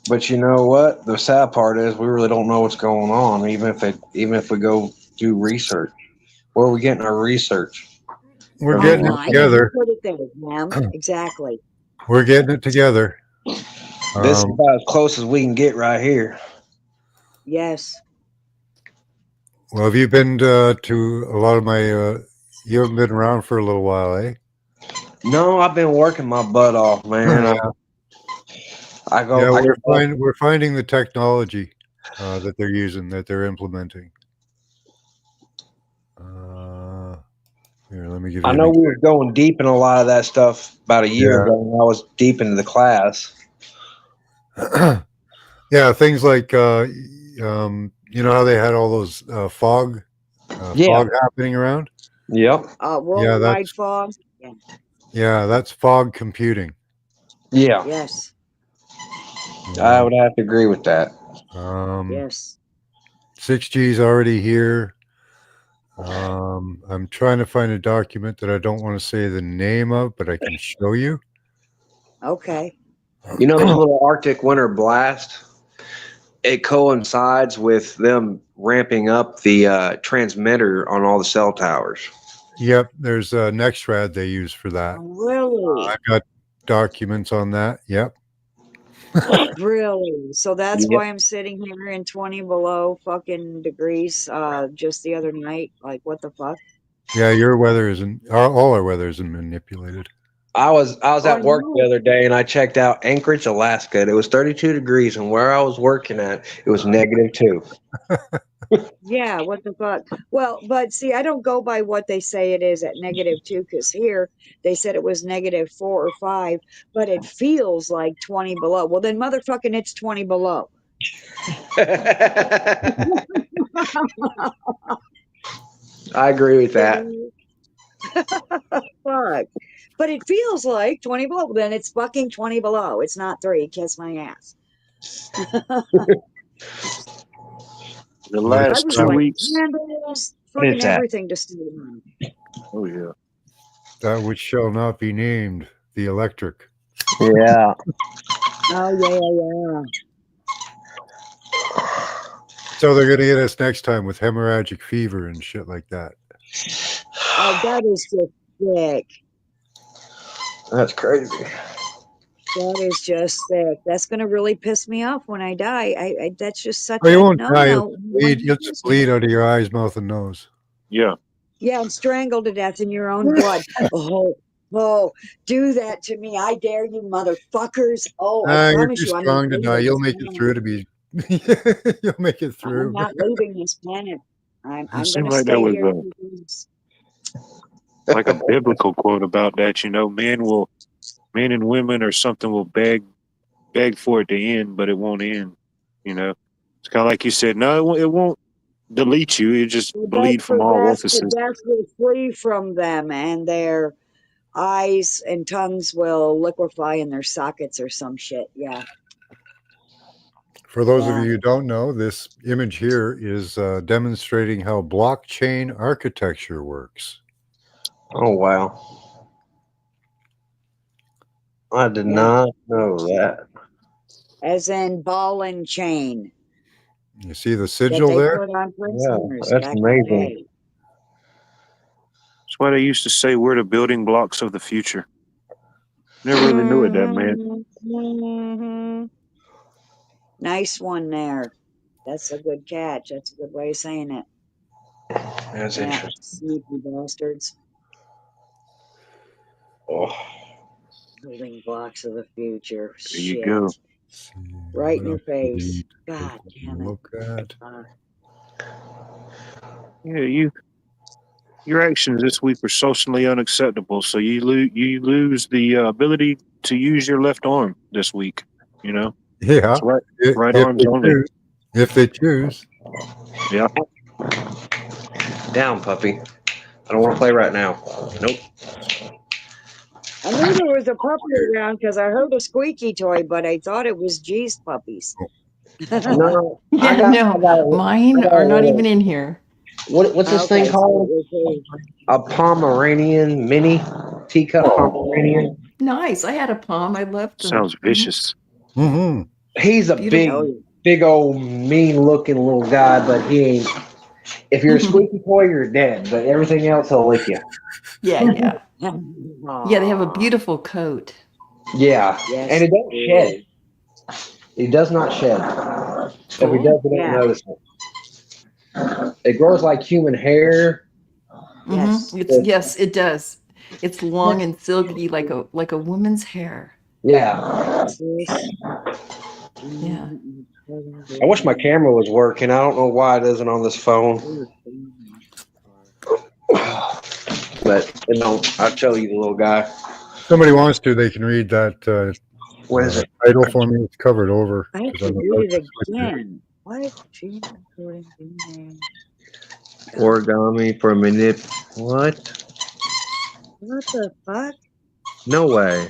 Speaker 4: But you know what? The sad part is we really don't know what's going on, even if we go do research. Where are we getting our research?
Speaker 1: We're
Speaker 4: From the
Speaker 1: getting it
Speaker 3: Online,
Speaker 4: internet?
Speaker 3: you
Speaker 1: together.
Speaker 3: put it there, ma'am. Exactly.
Speaker 1: We're getting it together.
Speaker 4: This is
Speaker 1: Um,
Speaker 4: about as close as we can get right here.
Speaker 3: Yes.
Speaker 1: well, have you been to a lot of my? You haven't been around for a little while, eh?
Speaker 4: No, I've been working my butt off, man.
Speaker 1: Yeah,
Speaker 4: I go,
Speaker 1: yeah.
Speaker 4: I get back.
Speaker 1: We're finding the technology that they're using, that they're implementing. Uh, Here, let me give
Speaker 4: I
Speaker 1: you an
Speaker 4: know we were
Speaker 1: example.
Speaker 4: going deep in a lot of that stuff about a year
Speaker 1: Yeah,
Speaker 4: ago when I was deep into the class.
Speaker 1: yeah. Things like you know how they had all those
Speaker 4: Yeah.
Speaker 1: fog happening around.
Speaker 4: Yep.
Speaker 1: Yeah,
Speaker 3: Worldwide
Speaker 1: that's
Speaker 3: fog. Yeah.
Speaker 1: Yeah, that's fog computing.
Speaker 4: Yeah,
Speaker 3: Yes.
Speaker 4: I
Speaker 1: Yeah.
Speaker 4: would have to agree with that.
Speaker 3: Yes.
Speaker 1: 6G's already here. I'm trying to find a document that I don't want to say the name of, but I can show you.
Speaker 3: Okay.
Speaker 4: You know, this little Arctic winter blast, it coincides with them ramping up the transmitter on all the cell towers.
Speaker 1: Yep, there's a Nextrad they use for that.
Speaker 3: Really?
Speaker 1: I've got documents on that. Yep.
Speaker 3: Really? So that's
Speaker 4: Yep.
Speaker 3: why I'm sitting here in 20 below fucking degrees just the other night. Like, what the fuck?
Speaker 1: Yeah, your weather isn't. All our weather isn't manipulated.
Speaker 4: I was
Speaker 3: Oh, I
Speaker 4: at work the
Speaker 3: know.
Speaker 4: other day and I checked out Anchorage, Alaska. And it was 32 degrees, and where I was working at, it was -2.
Speaker 3: Yeah, what the fuck? Well, but see, I don't go by what they say it is at -2, because here they said it was -4 or 5, but it feels like 20 below. Well, then motherfucking it's 20 below.
Speaker 4: I agree with that.
Speaker 3: Fuck. But it feels like 20 below. Well, then it's fucking 20 below. It's not 3. Kiss my ass.
Speaker 6: The
Speaker 1: Which
Speaker 3: I
Speaker 6: last
Speaker 3: was
Speaker 6: two
Speaker 1: that,
Speaker 3: lighting
Speaker 6: weeks.
Speaker 3: candles,
Speaker 4: What
Speaker 3: fucking
Speaker 4: is that?
Speaker 3: everything to stay warm.
Speaker 6: Oh yeah.
Speaker 1: that which shall not be named, the electric.
Speaker 4: Yeah.
Speaker 3: Oh, yeah.
Speaker 1: So they're gonna get us next time with hemorrhagic fever and shit like that.
Speaker 3: Oh, that is just sick.
Speaker 4: That's crazy.
Speaker 3: That is just sick. That's going to really piss me off when I die. That's just such
Speaker 1: Well, you
Speaker 3: a
Speaker 1: won't die.
Speaker 3: no.
Speaker 1: You'll just bleed out of your eyes, mouth, and nose.
Speaker 6: Yeah.
Speaker 3: Yeah, and strangled to death in your own blood. Oh, do that to me. I dare you, motherfuckers. Oh, I
Speaker 1: You're
Speaker 3: promise
Speaker 1: too
Speaker 3: you, I'm not
Speaker 1: strong to die.
Speaker 3: leaving
Speaker 1: You'll
Speaker 3: this
Speaker 1: make it
Speaker 3: planet.
Speaker 1: through to be. You'll make it
Speaker 3: I'm
Speaker 1: through.
Speaker 3: not leaving this planet. I'm
Speaker 6: It
Speaker 3: going
Speaker 6: seemed
Speaker 3: to
Speaker 6: like that
Speaker 3: stay
Speaker 6: was
Speaker 3: here.
Speaker 6: like a biblical quote about that. Men and women or something will beg for it to end, but it won't end. You know, it's kind of like you said. No, it won't delete you. It just
Speaker 3: They beg
Speaker 6: bleed
Speaker 3: for
Speaker 6: from all
Speaker 3: death, but
Speaker 6: orifices.
Speaker 3: death will flee from them, and their eyes and tongues will liquefy in their sockets or some shit. Yeah.
Speaker 1: For those of
Speaker 3: Yeah.
Speaker 1: you who don't know, this image here is demonstrating how blockchain architecture works.
Speaker 4: Oh, wow. I did
Speaker 3: Yeah.
Speaker 4: not know that.
Speaker 3: As in ball and chain
Speaker 1: You see the
Speaker 3: that
Speaker 1: sigil
Speaker 3: they
Speaker 1: there?
Speaker 3: put on
Speaker 4: Yeah,
Speaker 3: prisoners
Speaker 4: that's
Speaker 3: back in the
Speaker 4: amazing.
Speaker 3: day.
Speaker 6: That's why they used to say we're the building blocks of the future. Never really knew it that man.
Speaker 3: Mhm. Nice one there. That's a good catch. That's a good way of saying it.
Speaker 4: That's
Speaker 3: Yeah,
Speaker 4: interesting.
Speaker 3: sneaky bastards.
Speaker 4: Oh,
Speaker 3: Building blocks of the future.
Speaker 6: There you
Speaker 3: Shit.
Speaker 6: go.
Speaker 1: See
Speaker 3: Right
Speaker 1: what
Speaker 3: in your
Speaker 1: else we
Speaker 3: face.
Speaker 1: need to take
Speaker 3: God
Speaker 1: a
Speaker 3: damn it.
Speaker 1: look at.
Speaker 6: Yeah, your actions this week were socially unacceptable. So you lose the ability to use your left arm this week. You know,
Speaker 1: Yeah,
Speaker 6: it's right
Speaker 1: if
Speaker 6: arms
Speaker 1: they
Speaker 6: only.
Speaker 1: choose. If they choose.
Speaker 6: Yeah.
Speaker 4: down, puppy. I don't want to play right now. Nope.
Speaker 3: I knew there was a puppy around because I heard a squeaky toy, but I thought it was G's puppies. Okay,
Speaker 4: No, I
Speaker 5: Yeah,
Speaker 4: got, I
Speaker 5: no,
Speaker 4: got, a, I
Speaker 5: mine
Speaker 4: got a
Speaker 5: are not
Speaker 4: little.
Speaker 5: even in here.
Speaker 4: What's this thing
Speaker 3: so
Speaker 4: called?
Speaker 3: it was
Speaker 4: A Pomeranian mini teacup Pomeranian.
Speaker 5: Nice. I had a palm. I loved them.
Speaker 6: Sounds vicious.
Speaker 1: Mm-hmm.
Speaker 4: He's a
Speaker 5: Beautiful.
Speaker 4: big old mean looking little guy, but he ain't. If you're a squeaky toy, you're dead. But everything else, he'll lick you.
Speaker 5: Yeah. Yeah, they have a
Speaker 3: Aw,
Speaker 5: beautiful coat.
Speaker 4: Yeah, and
Speaker 3: yes,
Speaker 4: it don't shed.
Speaker 3: dude.
Speaker 4: It does not shed. If he does,
Speaker 5: Cool.
Speaker 4: we don't
Speaker 3: Yeah,
Speaker 4: notice it. It grows like human hair.
Speaker 3: yes.
Speaker 5: It's yes, it does. It's long and silky like a woman's hair.
Speaker 4: Yeah.
Speaker 3: Sis.
Speaker 5: Yeah.
Speaker 4: I wish my camera was working. I don't know why it isn't on this phone. But you know, I'll show you the little guy.
Speaker 1: Somebody wants to, they can read that
Speaker 4: What is it?
Speaker 1: title for me. It's covered over
Speaker 3: I have
Speaker 1: because
Speaker 3: to
Speaker 1: I'm
Speaker 3: read
Speaker 1: about
Speaker 3: it
Speaker 1: to switch it.
Speaker 3: again. What? Gene recording name.
Speaker 4: Origami for manip. What?
Speaker 3: What the fuck?
Speaker 4: No way.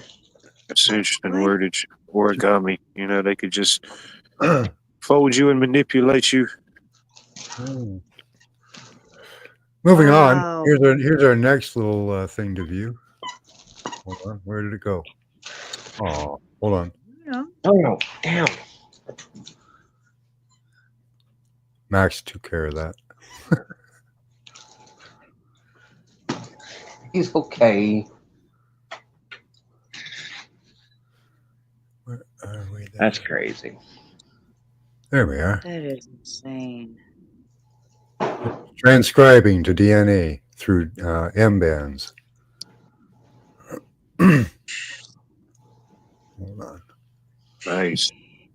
Speaker 6: That's interesting
Speaker 2: What?
Speaker 6: wordage. Origami. You know, they could just fold you and manipulate you.
Speaker 1: Moving on.
Speaker 2: Wow.
Speaker 1: Here's our next little thing to view. Hold on. Where did it go? Oh, hold on.
Speaker 2: Yeah.
Speaker 4: Oh, damn.
Speaker 1: Max took care of that.
Speaker 4: He's okay.
Speaker 1: Where are we there?
Speaker 4: That's crazy.
Speaker 1: There we are.
Speaker 3: That is insane.
Speaker 1: Transcribing to DNA through M bands. Hold on.
Speaker 6: Nice.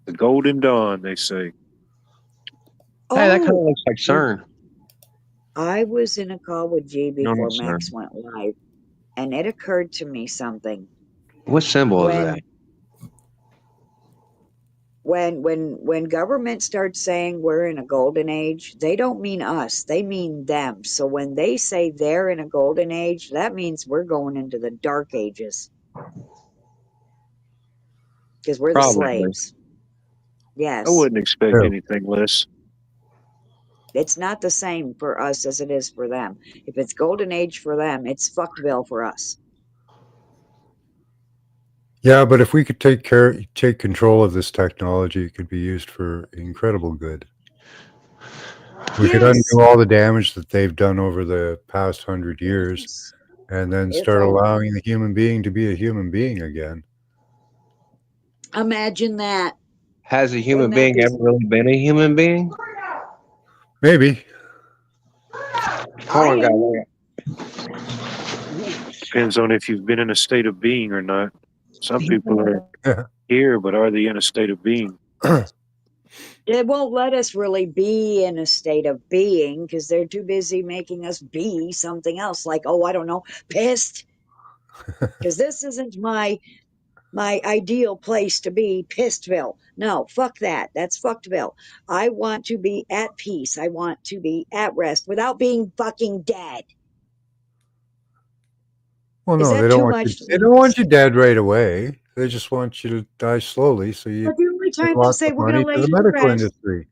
Speaker 6: The Golden Dawn, they say.
Speaker 4: Hey, that kind of
Speaker 3: Oh,
Speaker 4: looks like CERN.
Speaker 3: I was in a call with G
Speaker 4: No,
Speaker 3: before
Speaker 4: not CERN.
Speaker 3: Max went live, and it occurred to me something.
Speaker 4: What symbol is that?
Speaker 3: When government starts saying we're in a golden age, they don't mean us, they mean them. So when they say they're in a golden age, that means we're going into the dark ages, because we're the
Speaker 4: Probably.
Speaker 3: slaves. Yes,
Speaker 6: I wouldn't expect
Speaker 1: Yeah.
Speaker 6: anything less.
Speaker 3: it's not the same for us as it is for them. If it's golden age for them, it's fuckville for us.
Speaker 1: Yeah, but if we could take control of this technology, it could be used for incredible good. We could
Speaker 3: Yes.
Speaker 1: undo all the damage that they've done over the past 100 years,
Speaker 3: Yes.
Speaker 1: and then
Speaker 3: If
Speaker 1: start
Speaker 3: I-
Speaker 1: allowing the human being to be a human being again.
Speaker 3: Imagine that.
Speaker 4: Has a human
Speaker 3: Wouldn't that
Speaker 4: being
Speaker 3: be-
Speaker 4: ever really been a human being?
Speaker 1: Maybe.
Speaker 4: Hold on,
Speaker 3: I
Speaker 4: guys.
Speaker 6: Depends on if you've been in a state of being or not. Some people are here, but are they in a state of being?
Speaker 3: It won't let us really be in a state of being because they're too busy making us be something else, like, oh, I don't know, pissed, because this isn't my ideal place to be, Pissedville. No, fuck that. That's fuckedville. I want to be at peace. I want to be at rest without being fucking dead.
Speaker 1: Well,
Speaker 3: Is
Speaker 1: no,
Speaker 3: that
Speaker 1: they don't
Speaker 3: too
Speaker 1: want you.
Speaker 3: much to
Speaker 1: They don't want
Speaker 3: ask?
Speaker 1: you dead right away. They just want you to die slowly, so you
Speaker 3: But the only
Speaker 1: give
Speaker 3: time they
Speaker 1: lots
Speaker 3: say
Speaker 1: of
Speaker 3: we're going
Speaker 1: money
Speaker 3: to
Speaker 1: to
Speaker 3: lay
Speaker 1: the
Speaker 3: you to
Speaker 1: medical
Speaker 3: rest,
Speaker 1: industry.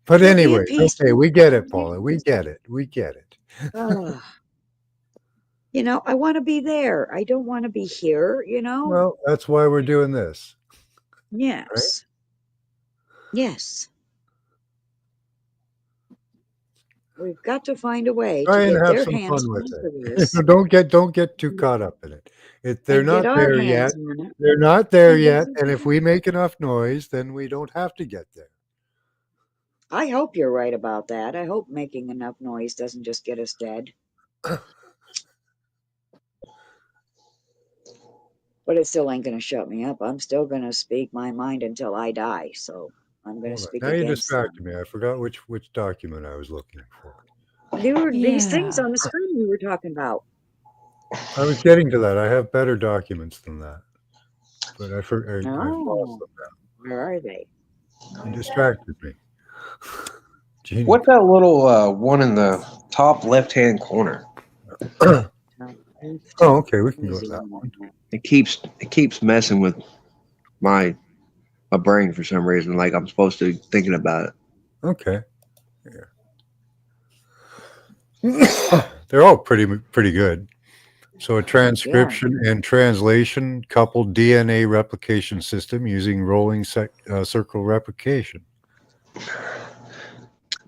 Speaker 1: But
Speaker 3: you'll be
Speaker 1: anyway,
Speaker 3: at peace.
Speaker 1: okay, we get it, Paula. We get it. We get it.
Speaker 3: Ugh. You know, I want to be there. I don't want to be here, you know?
Speaker 1: Well, that's why we're doing this.
Speaker 3: Yes. Yes. We've got to find a way
Speaker 1: Try
Speaker 3: to
Speaker 1: and
Speaker 3: get
Speaker 1: have
Speaker 3: their
Speaker 1: some
Speaker 3: hands
Speaker 1: fun with
Speaker 3: onto
Speaker 1: it.
Speaker 3: this
Speaker 1: Don't get too caught up in it. They're
Speaker 3: and get
Speaker 1: not
Speaker 3: our
Speaker 1: there yet.
Speaker 3: hands on it.
Speaker 1: They're not there
Speaker 3: And
Speaker 1: yet.
Speaker 3: then-
Speaker 1: And if we make enough noise, then we don't have to get there.
Speaker 3: I hope you're right about that. I hope making enough noise doesn't just get us dead. But it still ain't going to shut me up. I'm still going to speak my mind until I die. So I'm going to
Speaker 1: Hold on.
Speaker 3: speak
Speaker 1: Now you
Speaker 3: against them.
Speaker 1: distracted me. I forgot which document I was looking for.
Speaker 3: These things
Speaker 5: Yeah.
Speaker 3: on the screen we were talking about.
Speaker 1: I was getting to that. I have better documents than that, but I've lost
Speaker 3: Oh,
Speaker 1: them now.
Speaker 3: where are they?
Speaker 1: You distracted me. Genie.
Speaker 4: What's that little one in the top left-hand corner?
Speaker 1: Oh, okay. We can go with that one.
Speaker 4: It keeps messing with my brain for some reason. Like I'm supposed to be thinking about it.
Speaker 1: Okay. Yeah. They're all pretty good. So a transcription and translation coupled DNA replication system using rolling circle replication.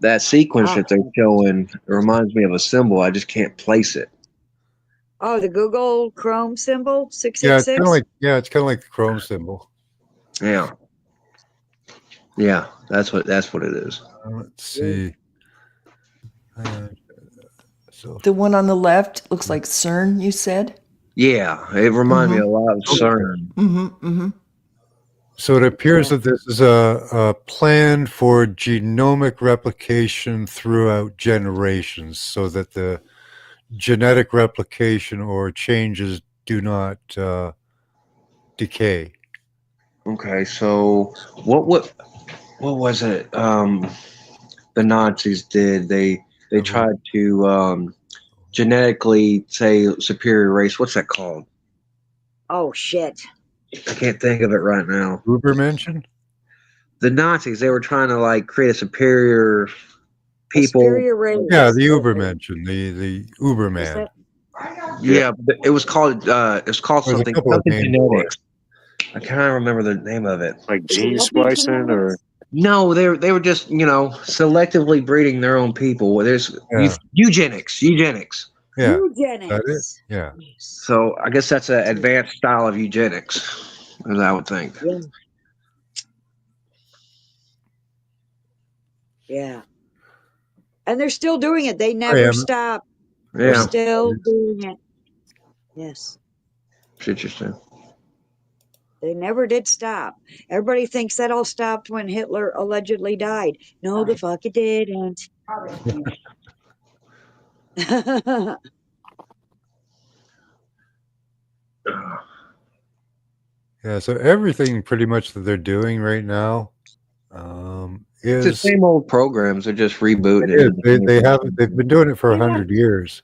Speaker 4: That sequence that they're showing reminds me of a symbol. I just can't place it.
Speaker 3: Oh, the Google Chrome symbol,
Speaker 1: Yeah, it's
Speaker 3: 666?
Speaker 1: kind of like the Chrome symbol.
Speaker 4: Yeah. Yeah, that's what it is.
Speaker 1: Let's see. So
Speaker 5: The one on the left looks like CERN, you said?
Speaker 4: Yeah, it reminds me a lot of
Speaker 1: Okay.
Speaker 4: CERN.
Speaker 5: Mm-hmm. Mm-hmm.
Speaker 1: So it appears that this is a plan for genomic replication throughout generations, so that the genetic replication or changes do not decay.
Speaker 4: Okay, so what was it? The Nazis did. They tried to genetically say superior race. What's that called?
Speaker 3: Oh shit!
Speaker 4: I can't think of it right now.
Speaker 1: Ubermenschen?
Speaker 4: The Nazis, they were trying to like create a superior
Speaker 3: A
Speaker 4: people.
Speaker 3: superior race.
Speaker 1: Yeah, the
Speaker 3: Okay.
Speaker 1: Ubermenschen, the
Speaker 3: Is
Speaker 1: Uberman.
Speaker 3: that
Speaker 4: Yeah, but it was called
Speaker 1: There's a
Speaker 4: something
Speaker 1: couple of names for it.
Speaker 4: genetics. I can't remember the name of it.
Speaker 6: Like
Speaker 3: is it
Speaker 6: gene splicing or
Speaker 3: epigenetics?
Speaker 4: No, they were just selectively breeding their own people. There's
Speaker 1: Yeah.
Speaker 4: eugenics.
Speaker 1: Yeah, that it?
Speaker 3: Eugenics.
Speaker 1: Yeah.
Speaker 3: Yes.
Speaker 4: So I guess that's an advanced style of eugenics, as I would think.
Speaker 3: Yeah. Yeah. And they're still doing it. They never
Speaker 1: am.
Speaker 3: stop. They're
Speaker 4: Yeah,
Speaker 3: still doing it. Yes.
Speaker 4: it's interesting.
Speaker 3: They never did stop. Everybody thinks that all stopped when Hitler allegedly died. No, the fuck it didn't.
Speaker 1: Yeah, so everything pretty much that they're doing right now
Speaker 4: It's the
Speaker 1: is
Speaker 4: same old programs. They're just rebooting
Speaker 1: it is.
Speaker 4: it.
Speaker 1: They've been doing it for 100 years.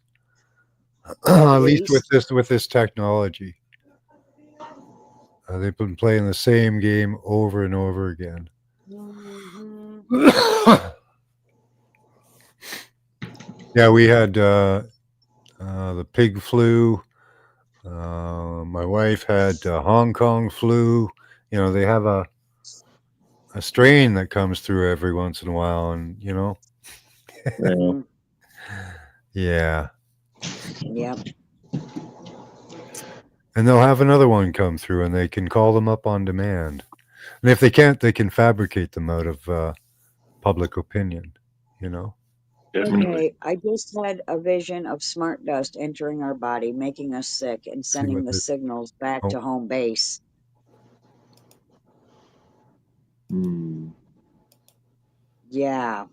Speaker 1: At least with this technology. They've been playing the same game over and over again. Yeah, we had the pig flu. My wife had Hong Kong flu. They have a strain that comes through every once in a while, and yeah.
Speaker 3: Yep.
Speaker 1: And they'll have another one come through, and they can call them up on demand. And if they can't, they can fabricate them out of public opinion.
Speaker 6: definitely.
Speaker 3: Okay, I just had a vision of smart dust entering our body, making us sick, and sending
Speaker 1: what
Speaker 3: the
Speaker 1: they-
Speaker 3: signals back
Speaker 1: Oh.
Speaker 3: to home base. Yeah.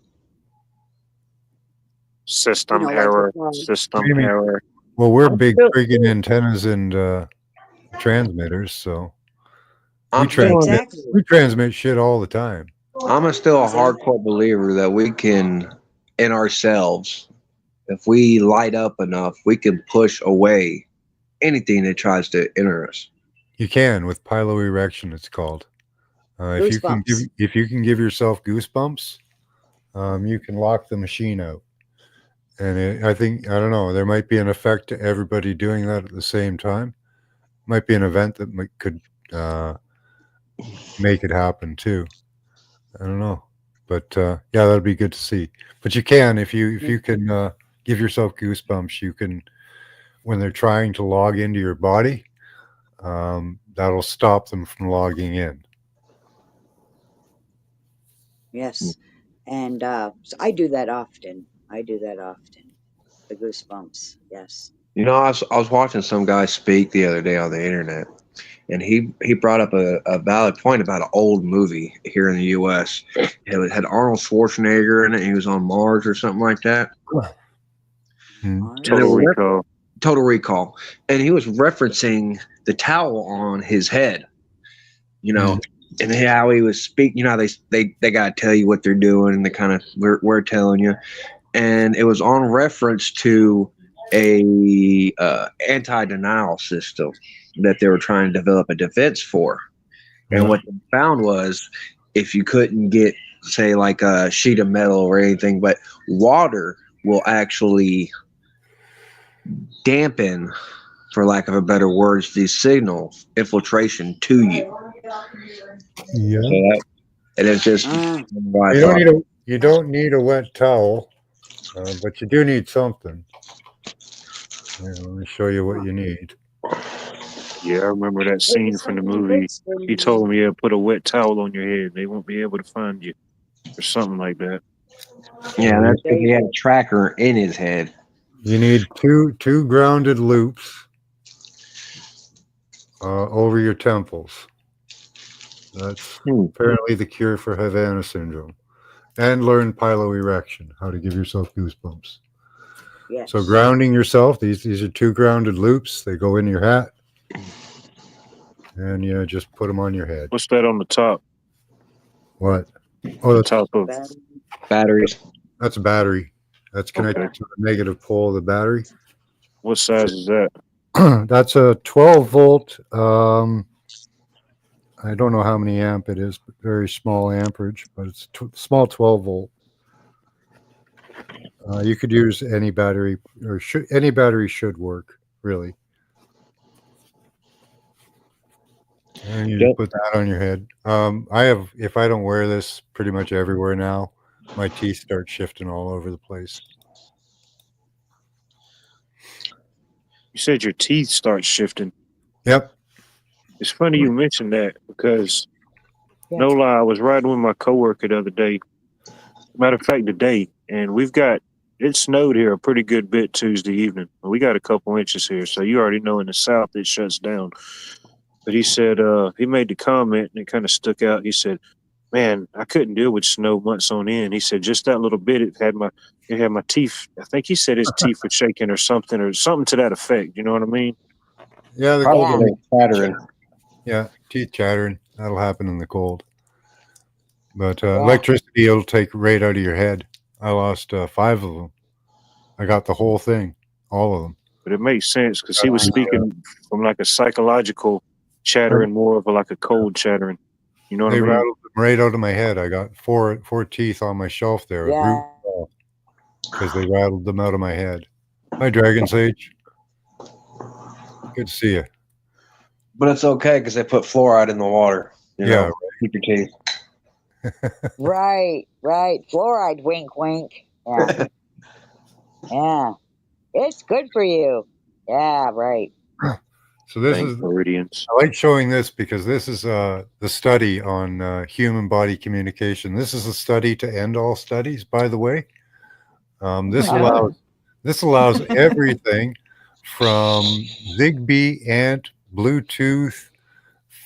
Speaker 6: System
Speaker 3: like
Speaker 6: error.
Speaker 3: the
Speaker 6: System
Speaker 1: What do you mean?
Speaker 6: error.
Speaker 1: Well, we're
Speaker 4: I'm
Speaker 1: big
Speaker 4: still-
Speaker 1: friggin' antennas and transmitters, so
Speaker 4: I'm
Speaker 1: we
Speaker 4: still,
Speaker 1: transmit
Speaker 3: Exactly.
Speaker 1: we transmit shit all the time.
Speaker 4: still a hardcore believer that we can, in ourselves, if we light up enough, we can push away anything that tries to enter us.
Speaker 1: You can with piloerection, it's called. If you can give yourself goosebumps, you can lock the machine out. And I don't know, there might be an effect to everybody doing that at the same time. Might be an event that could make it happen too. I don't know, but yeah, that'd be good to see. But you can if you can give yourself goosebumps. You can when they're trying to log into your body. That'll stop them from logging in.
Speaker 3: Yes. And so I do that often. The goosebumps. Yes.
Speaker 4: I was watching some guy speak the other day on the internet, and he brought up a valid point about an old movie here in the U.S. It had Arnold Schwarzenegger in it. He was on Mars or something like that.
Speaker 6: Total Recall.
Speaker 4: Total Recall, and he was referencing the towel on his head. And how he was speaking. They got to tell you what they're doing, and they kind of we're telling you, and it was on reference to a anti-denial system that they were trying to develop a defense for. And what they found was if you couldn't get, say, like a sheet of metal or anything, but water will actually dampen, for lack of a better words, these signals infiltration to you.
Speaker 1: Yeah.
Speaker 4: And it's just
Speaker 1: you don't need a wet towel, but you do need something. Let me show you what you need.
Speaker 6: Yeah, I remember that scene from the movie. He told me, put a wet towel on your head. They won't be able to find you. Or something like that.
Speaker 4: Yeah, that's because he had a tracker in his head.
Speaker 1: You need two grounded loops over your temples. That's apparently the cure for Havana syndrome. And learn piloerection, how to give yourself goosebumps.
Speaker 3: Yes.
Speaker 1: So grounding yourself, these are two grounded loops. They go in your hat. And you just put them on your head.
Speaker 6: What's that on the top?
Speaker 1: What? Oh, that's
Speaker 6: top of
Speaker 4: batteries.
Speaker 1: That's a battery. That's connected to the negative pole of the battery.
Speaker 6: What size is that?
Speaker 1: That's a 12 volt. I don't know how many amp it is, but very small amperage, but it's small 12 volt. You could use any battery, or any battery should work, really. And you just
Speaker 4: Yep.
Speaker 1: put that on your head. I have, if I don't wear this pretty much everywhere now, my teeth start shifting all over the place.
Speaker 6: You said your teeth start shifting.
Speaker 1: Yep.
Speaker 6: It's funny you mentioned that because
Speaker 3: Yeah.
Speaker 6: no lie, I was riding with my coworker the other day. Matter of fact, today, and it snowed here a pretty good bit Tuesday evening. We got a couple inches here, so you already know in the South it shuts down. But he said he made the comment and it kind of stuck out. He said, "Man, I couldn't deal with snow months on end." He said, "Just that little bit, it had my teeth." I think he said his teeth were shaking or something to that effect. You know what I mean?
Speaker 1: Yeah.
Speaker 4: Probably chattering.
Speaker 1: Yeah. Teeth chattering. That'll happen in the cold. But
Speaker 3: Yeah.
Speaker 1: electricity, it'll take right out of your head. I lost 5 of them. I got the whole thing, all of them.
Speaker 6: But it makes sense because he was speaking from like a psychological chattering, more of like a cold chattering. You know what
Speaker 1: They
Speaker 6: I mean?
Speaker 1: rattled them right out of my head. I got four teeth on my shelf there,
Speaker 3: Yeah.
Speaker 1: because they rattled them out of my head. Hi, Dragon Sage. Good to see you.
Speaker 4: But it's okay because they put fluoride in the water. You
Speaker 1: Yeah,
Speaker 4: know, keep your teeth.
Speaker 3: Right. Fluoride, wink, wink. Yeah. Yeah. It's good for you. Yeah, right.
Speaker 1: So this
Speaker 6: Thanks,
Speaker 1: is,
Speaker 6: Meridians.
Speaker 1: I like showing this because this is the study on human body communication. This is a study to end all studies, by the way. This
Speaker 3: my God.
Speaker 1: allows everything from Zigbee, ANT, Bluetooth,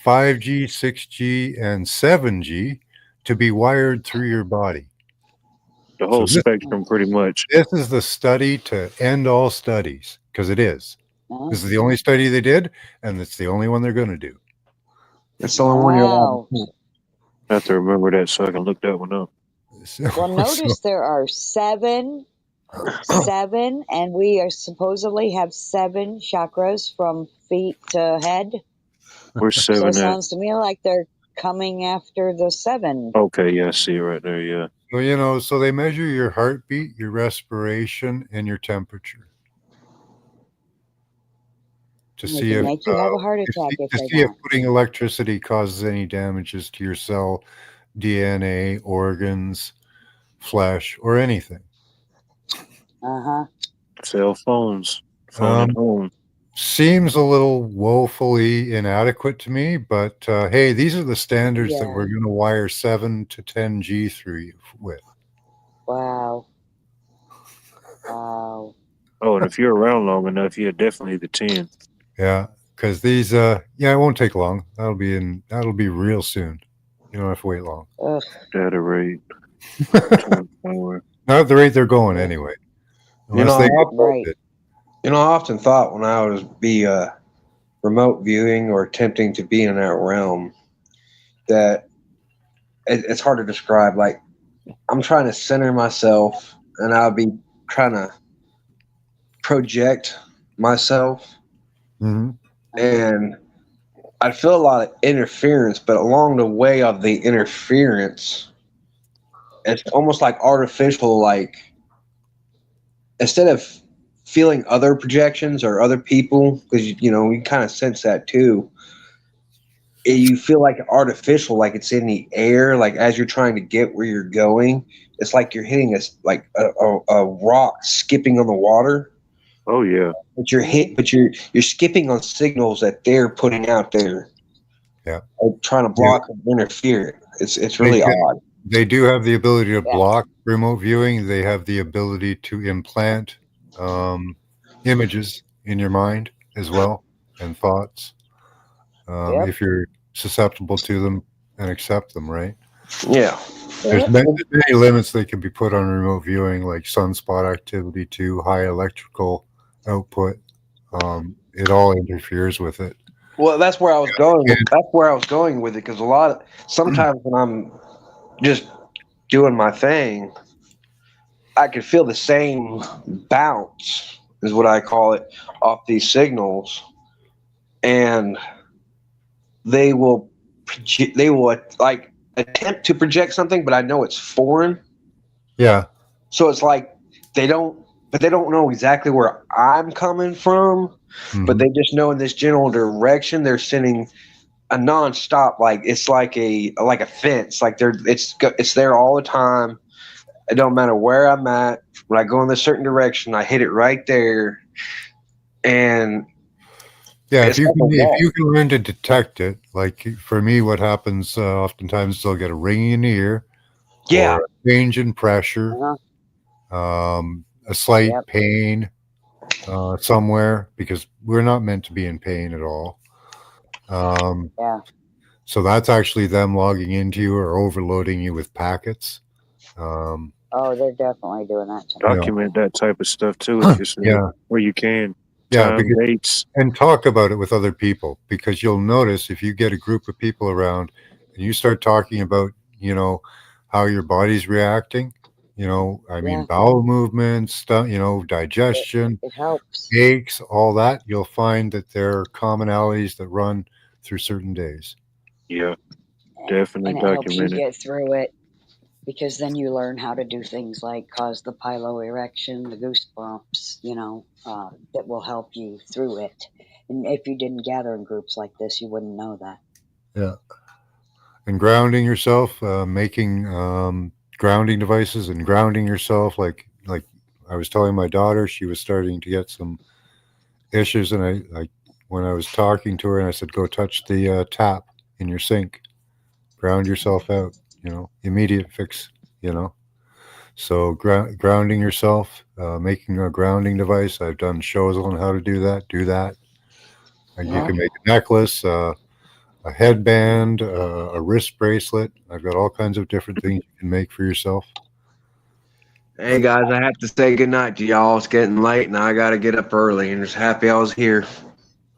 Speaker 1: 5G, 6G, and 7G to be wired through your body.
Speaker 6: The whole
Speaker 1: So
Speaker 6: spectrum, pretty much.
Speaker 1: this is the study to end all studies, because it is.
Speaker 3: Oh,
Speaker 1: This is the only study they did, and it's the only one they're going to do.
Speaker 4: It's the only one you're allowed
Speaker 3: wow.
Speaker 4: to keep.
Speaker 6: I have to remember that so I can look that one up.
Speaker 1: So,
Speaker 3: Well, notice there are seven, and we are supposedly have 7 chakras from feet to head.
Speaker 6: Where's
Speaker 3: So it
Speaker 6: 7 at?
Speaker 3: sounds to me like they're coming after the 7.
Speaker 6: Okay, yeah, I see it right there. Yeah.
Speaker 1: so, so they measure your heartbeat, your respiration, and your temperature to
Speaker 3: They
Speaker 1: see
Speaker 3: can
Speaker 1: if
Speaker 3: make you have a heart attack if
Speaker 1: to
Speaker 3: they
Speaker 1: see if
Speaker 3: want.
Speaker 1: putting electricity causes any damages to your cell, DNA, organs, flesh, or anything.
Speaker 3: Uh-huh.
Speaker 6: Cell phones, phone at home.
Speaker 1: Seems a little woefully inadequate to me, but hey, these are the standards that
Speaker 3: Yeah.
Speaker 1: we're going to wire 7 to 10G through you with.
Speaker 3: Wow. Wow.
Speaker 6: Oh, and if you're around long enough, yeah, definitely the 10.
Speaker 1: Yeah, because these, it won't take long. That'll be real soon. You don't have to wait long.
Speaker 3: Ugh.
Speaker 6: Data rate. Power.
Speaker 1: Not at the rate they're going
Speaker 3: Yeah.
Speaker 1: anyway.
Speaker 4: You
Speaker 1: Unless
Speaker 4: know,
Speaker 1: they
Speaker 4: I
Speaker 1: get
Speaker 3: Right.
Speaker 1: voted.
Speaker 4: You know, I often thought when I was remote viewing or attempting to be in that realm that it's hard to describe. Like I'm trying to center myself, and I'll be trying to project myself,
Speaker 1: Mhm.
Speaker 4: and I'd feel a lot of interference. But along the way of the interference, it's almost like artificial. Like instead of feeling other projections or other people, because you know you kind of sense that too. You feel like artificial, like it's in the air, like as you're trying to get where you're going, it's like you're hitting a rock skipping on the water,
Speaker 6: Oh, yeah.
Speaker 4: but you're skipping on signals that they're putting out there,
Speaker 1: Yeah.
Speaker 4: trying to block and interfere. It's really odd.
Speaker 1: They do have the ability to
Speaker 3: Yeah.
Speaker 1: block remote viewing. They have the ability to implant images in your mind as well, and thoughts,
Speaker 3: Yep.
Speaker 1: if you're susceptible to them and accept them, right?
Speaker 4: Yeah.
Speaker 1: There's many limits that can be put on remote viewing, like sunspot activity too, high electrical output. It all interferes with it.
Speaker 4: Well, that's where I was going. That's where I was going with it because sometimes when I'm just doing my thing, I could feel the same bounce is what I call it, off these signals, and they will like attempt to project something, but I know it's foreign.
Speaker 1: Yeah.
Speaker 4: So it's like they don't know exactly where I'm coming from, but
Speaker 1: Mhm.
Speaker 4: they just know in this general direction they're sending a nonstop. Like it's like a fence. Like it's there all the time. It don't matter where I'm at. When I go in a certain direction, I hit it right there, and
Speaker 1: Yeah,
Speaker 4: it's like a
Speaker 1: if
Speaker 4: wall.
Speaker 1: you can learn to detect it, like for me, what happens oftentimes they'll get a ringing in the ear
Speaker 4: Yeah,
Speaker 1: or a change in pressure, a slight
Speaker 3: Yep.
Speaker 1: pain somewhere because we're not meant to be in pain at all. Um,
Speaker 3: Yeah.
Speaker 1: so that's actually them logging into you or overloading you with packets. Um,
Speaker 3: Oh, they're definitely doing that to me.
Speaker 1: yeah,
Speaker 6: Document that type of stuff too, if you
Speaker 1: yeah,
Speaker 6: where you can.
Speaker 1: yeah,
Speaker 6: Time,
Speaker 1: because
Speaker 6: dates.
Speaker 1: and talk about it with other people because you'll notice if you get a group of people around and you start talking about, you know, how your body's reacting, I mean,
Speaker 3: Yeah,
Speaker 1: bowel movements, stuff,
Speaker 3: it,
Speaker 1: digestion,
Speaker 3: it helps.
Speaker 1: aches, all that, you'll find that there are commonalities that run through certain days.
Speaker 6: Yeah,
Speaker 3: And,
Speaker 6: definitely
Speaker 3: and it helps you
Speaker 6: document it.
Speaker 3: get through it because then you learn how to do things like cause the piloerection, the goosebumps, that will help you through it. And if you didn't gather in groups like this, you wouldn't know that.
Speaker 1: Yeah. And grounding yourself, making grounding devices and grounding yourself. Like I was telling my daughter, she was starting to get some issues, and I when I was talking to her, and I said, "Go touch the tap in your sink, ground yourself out." Immediate fix. You know, so grounding yourself, making a grounding device. I've done shows on how to do that. Do that. You
Speaker 3: Yeah.
Speaker 1: can make a necklace, a headband, a wrist bracelet. I've got all kinds of different things you can make for yourself.
Speaker 4: hey guys, I have to say goodnight to y'all. It's getting late, and I got to get up early. And just happy I was here.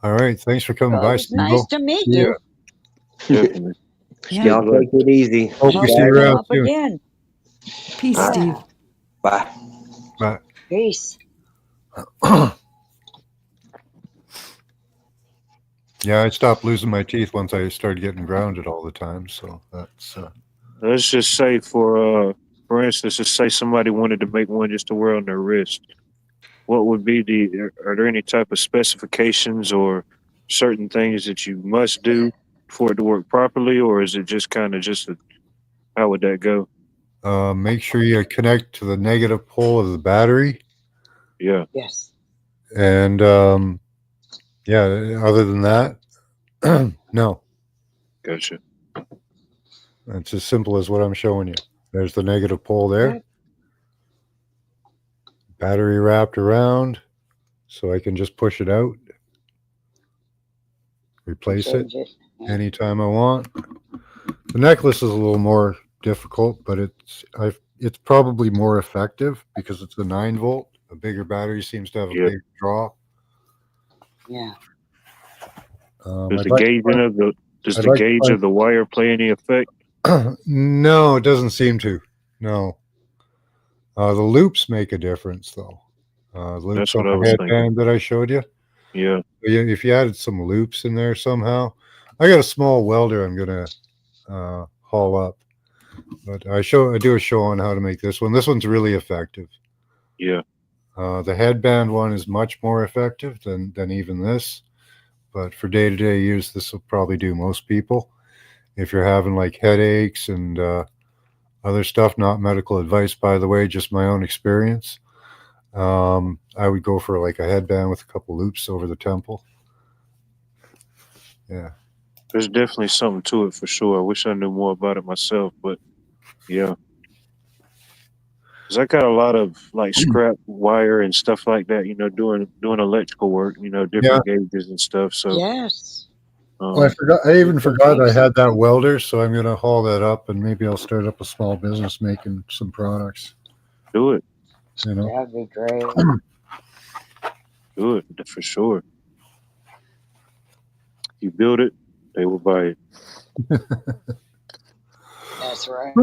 Speaker 1: All right. Thanks for coming
Speaker 3: Well, it
Speaker 1: by,
Speaker 3: was nice
Speaker 1: Steve.
Speaker 3: to meet
Speaker 1: See ya.
Speaker 3: you.
Speaker 6: Definitely.
Speaker 5: Yeah.
Speaker 6: Stay
Speaker 4: Y'all
Speaker 6: blessed.
Speaker 4: take it easy.
Speaker 1: Hope
Speaker 4: Be
Speaker 1: we
Speaker 3: Hope
Speaker 1: see
Speaker 3: you
Speaker 1: you
Speaker 4: back.
Speaker 3: come
Speaker 1: around
Speaker 3: up
Speaker 1: soon.
Speaker 3: again.
Speaker 5: Peace,
Speaker 4: All right.
Speaker 5: Steve.
Speaker 3: Yeah.
Speaker 4: Bye.
Speaker 1: Bye.
Speaker 3: Peace.
Speaker 1: Yeah, I stopped losing my teeth once I started getting grounded all the time. So that's
Speaker 6: Let's just say for instance, let's say somebody wanted to make one just to wear on their wrist. What would be are there any type of specifications or certain things that you must do for it to work properly, or is it just kind of how would that go?
Speaker 1: make sure you connect to the negative pole of the battery.
Speaker 6: Yeah,
Speaker 3: Yes.
Speaker 1: And yeah, other than that, no.
Speaker 6: gotcha.
Speaker 1: It's as simple as what I'm showing you. There's the negative pole there,
Speaker 3: Yep.
Speaker 1: battery wrapped around, so I can just push it out,
Speaker 3: And
Speaker 1: replace it
Speaker 3: change it. Yeah.
Speaker 1: anytime I want. The necklace is a little more difficult, but it's probably more effective because it's a 9 volt. A bigger battery seems to have a
Speaker 6: Yeah.
Speaker 1: bigger draw.
Speaker 3: Yeah.
Speaker 6: Does
Speaker 1: I'd
Speaker 6: the
Speaker 1: like to
Speaker 6: gauging of the does
Speaker 1: I'd
Speaker 6: the
Speaker 1: like
Speaker 6: gauge of the wire play any effect?
Speaker 1: to no, it doesn't seem to. No, the loops make a difference though. Loops
Speaker 6: That's
Speaker 1: on
Speaker 6: what I
Speaker 1: the
Speaker 6: was thinking.
Speaker 1: headband that I showed you.
Speaker 6: Yeah,
Speaker 1: If you added some loops in there somehow, I got a small welder I'm gonna haul up, but I do a show on how to make this one. This one's really effective.
Speaker 6: yeah.
Speaker 1: The headband one is much more effective than even this, but for day to day use, this will probably do most people. If you're having like headaches and other stuff, not medical advice, by the way, just my own experience. I would go for like a headband with a couple loops over the temple. Yeah.
Speaker 6: There's definitely something to it for sure. I wish I knew more about it myself, but yeah. 'Cause I got a lot of like scrap wire and stuff like that, doing electrical work,
Speaker 1: Yeah.
Speaker 6: different gauges and stuff. So
Speaker 3: Yes.
Speaker 1: Well, I
Speaker 6: um
Speaker 1: forgot. I
Speaker 3: You
Speaker 1: even
Speaker 3: can
Speaker 1: forgot
Speaker 3: make
Speaker 1: I had that
Speaker 3: something.
Speaker 1: welder, so I'm gonna haul that up, and maybe I'll start up a small business making some products.
Speaker 6: do it,
Speaker 1: You know.
Speaker 3: That'd be great.
Speaker 6: do it for sure. You build it, they will buy it.
Speaker 3: That's right.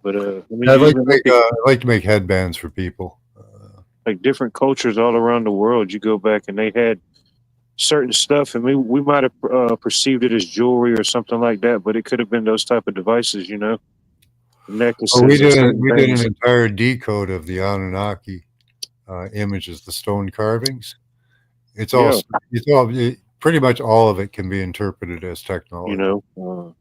Speaker 6: But
Speaker 1: I'd like to make headbands for people.
Speaker 6: like different cultures all around the world. You go back and they had certain stuff, and we might have perceived it as jewelry or something like that, but it could have been those type of devices,
Speaker 1: Oh,
Speaker 6: necklaces or certain
Speaker 1: we did an
Speaker 6: things.
Speaker 1: entire decode of the Anunnaki images, the stone carvings. It's all,
Speaker 6: Yeah,
Speaker 1: pretty much all of it can be interpreted as
Speaker 6: you
Speaker 1: technology.
Speaker 6: know,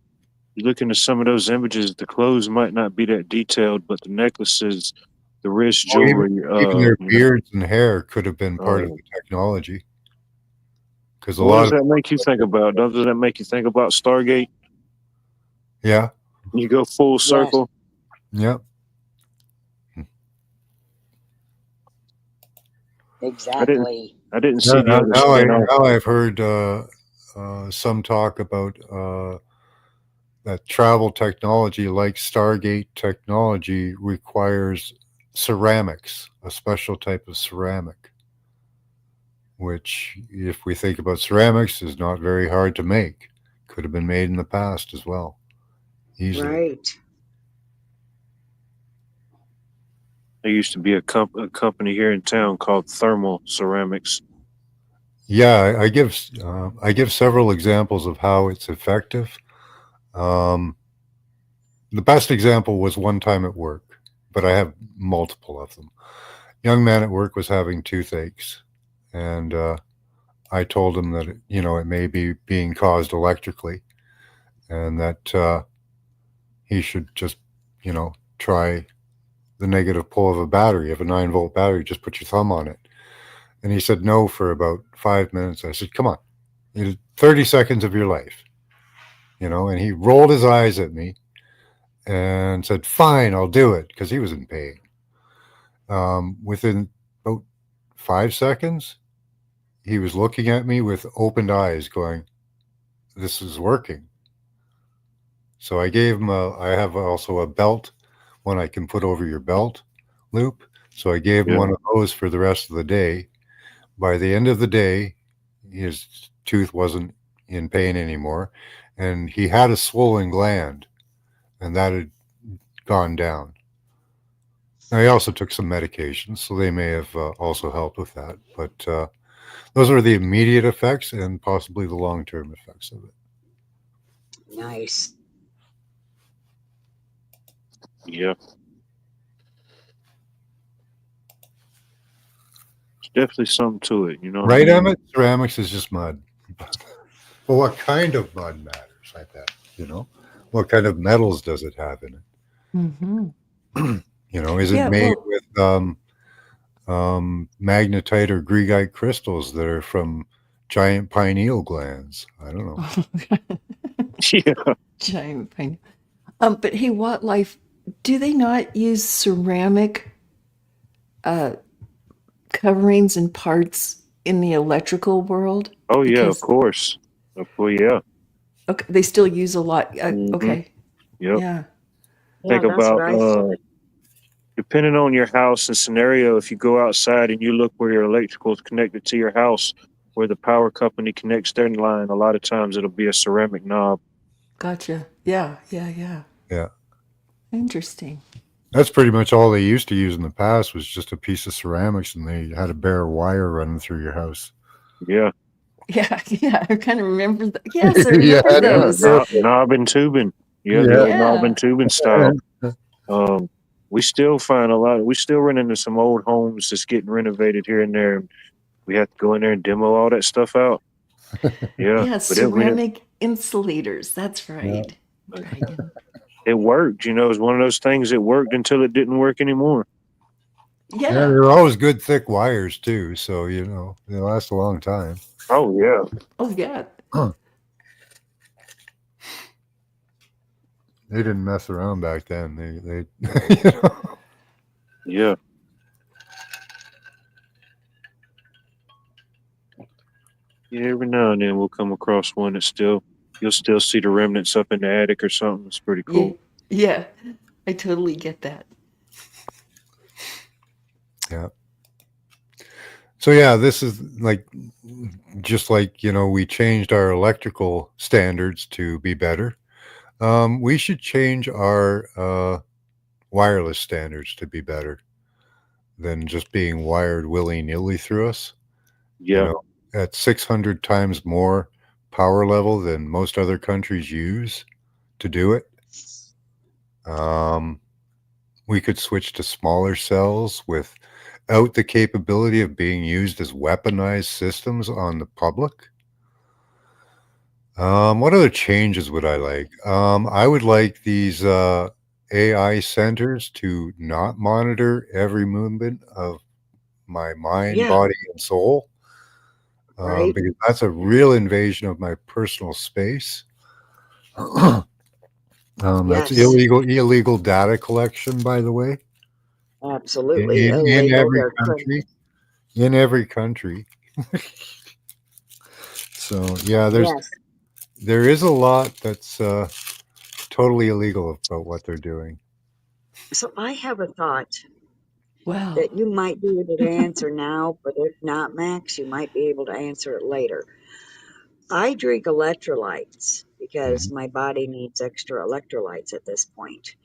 Speaker 6: you look into some of those images. The clothes might not be that detailed, but the necklaces, the wrist
Speaker 1: Oh,
Speaker 6: jewelry,
Speaker 1: even their beards and hair could have been part of
Speaker 6: uh,
Speaker 1: the technology. Because a
Speaker 6: what
Speaker 1: lot
Speaker 6: does
Speaker 1: of
Speaker 6: that make you think about? Does that make you think about Stargate?
Speaker 1: yeah,
Speaker 6: You go full
Speaker 3: Yes,
Speaker 6: circle.
Speaker 1: yeah.
Speaker 6: I didn't.
Speaker 3: exactly.
Speaker 6: I didn't
Speaker 1: Yeah,
Speaker 6: see the other spin off.
Speaker 1: now I've heard some talk about that travel technology, like Stargate technology, requires ceramics, a special type of ceramic, which, if we think about ceramics, is not very hard to make. Could have been made in the past as well, easily.
Speaker 3: Right.
Speaker 6: There used to be a company here in town called Thermal Ceramics.
Speaker 1: Yeah, I give several examples of how it's effective. Um, the best example was one time at work, but I have multiple of them. Young man at work was having toothaches, and I told him that it may be being caused electrically, and that he should just try the negative pull of a battery, of a 9-volt battery. Just put your thumb on it. And he said no for about 5 minutes. I said, come on, 30 seconds of your life, and he rolled his eyes at me and said, fine, I'll do it, because he was in pain. Within about 5 seconds, he was looking at me with opened eyes going, this is working. So I gave him I have also a belt, one I can put over your belt loop. So I gave him
Speaker 6: Yeah.
Speaker 1: one of those for the rest of the day. By the end of the day, his tooth wasn't in pain anymore, and he had a swollen gland, and that had gone down. Now, he also took some medications, so they may have also helped with that. But those are the immediate effects and possibly the long-term effects of it.
Speaker 3: Nice.
Speaker 6: Yeah. There's definitely something to it. You know what I
Speaker 1: Right,
Speaker 6: mean?
Speaker 1: Emmett? Ceramics is just mud. Well, what kind of mud matters, I bet. What kind of metals does it have in
Speaker 5: Mm-hmm.
Speaker 1: it? Is it
Speaker 5: Yeah,
Speaker 1: made
Speaker 5: well,
Speaker 1: with magnetite or greigite crystals that are from giant pineal glands? I don't know.
Speaker 6: Yeah.
Speaker 5: giant pain. But hey, what life? Do they not use ceramic uh, coverings and parts in the electrical world?
Speaker 6: Oh yeah. Of
Speaker 5: Because
Speaker 6: course. Yeah.
Speaker 5: okay, they still use a lot.
Speaker 6: Hmm.
Speaker 5: Okay,
Speaker 6: Yep.
Speaker 5: yeah,
Speaker 3: Yeah,
Speaker 6: Think
Speaker 3: that's what
Speaker 6: about
Speaker 3: I thought.
Speaker 6: depending on your house and scenario. If you go outside and you look where your electrical is connected to your house, where the power company connects their line, a lot of times it'll be a ceramic knob.
Speaker 5: gotcha. Yeah, yeah, yeah.
Speaker 1: Yeah.
Speaker 5: Interesting.
Speaker 1: That's pretty much all they used to use in the past, was just a piece of ceramics, and they had a bare wire running through your house.
Speaker 6: Yeah.
Speaker 5: Yeah, yeah. I kind of remember. Yes, I
Speaker 1: Yeah,
Speaker 5: remember
Speaker 6: Yeah.
Speaker 5: those.
Speaker 6: Knob and tubing. Yeah. The
Speaker 1: yeah.
Speaker 6: old knob
Speaker 5: Yeah.
Speaker 6: and tubing style. Um, we still find a lot. We still run into some old homes that's getting renovated here and there. We have to go in there and demo all that stuff out. Yeah,
Speaker 5: Yeah,
Speaker 6: but it,
Speaker 5: ceramic insulators. That's
Speaker 1: Yeah.
Speaker 5: right. Right.
Speaker 6: it worked. It's one of those things that worked until it didn't work anymore.
Speaker 1: Yeah,
Speaker 5: Yeah.
Speaker 1: they're always good thick wires too, so they last a long time.
Speaker 6: Oh yeah,
Speaker 5: Oh, yeah.
Speaker 1: They didn't mess around back then. They
Speaker 6: yeah, yeah. Every now and then we'll come across one that you'll still see the remnants up in the attic or something. It's pretty
Speaker 5: Yeah.
Speaker 6: cool.
Speaker 5: Yeah. I totally get that.
Speaker 1: yeah. So yeah, this is just like we changed our electrical standards to be better. We should change our wireless standards to be better. than just being wired willy-nilly through us. You
Speaker 6: Yeah.
Speaker 1: know, at 600 times more power level than most other countries use to do it. Um, we could switch to smaller cells without the capability of being used as weaponized systems on the public. What other changes would I like? I would like these AI centers to not monitor every movement of my mind,
Speaker 3: Yeah.
Speaker 1: body, and soul,
Speaker 3: Right.
Speaker 1: because that's a real invasion of my personal space. That's
Speaker 3: Yes.
Speaker 1: illegal data collection, by the way,
Speaker 3: Absolutely
Speaker 1: in
Speaker 3: illegal.
Speaker 1: every
Speaker 3: They're
Speaker 1: country.
Speaker 3: criminals.
Speaker 1: In every country. So yeah,
Speaker 3: Yes.
Speaker 1: there is a lot that's totally illegal about what they're doing.
Speaker 3: So I have a thought
Speaker 5: Wow.
Speaker 3: that you might be able to answer now, but if not, Max, you might be able to answer it later. I drink electrolytes because
Speaker 1: Mhm.
Speaker 3: my body needs extra electrolytes at this point.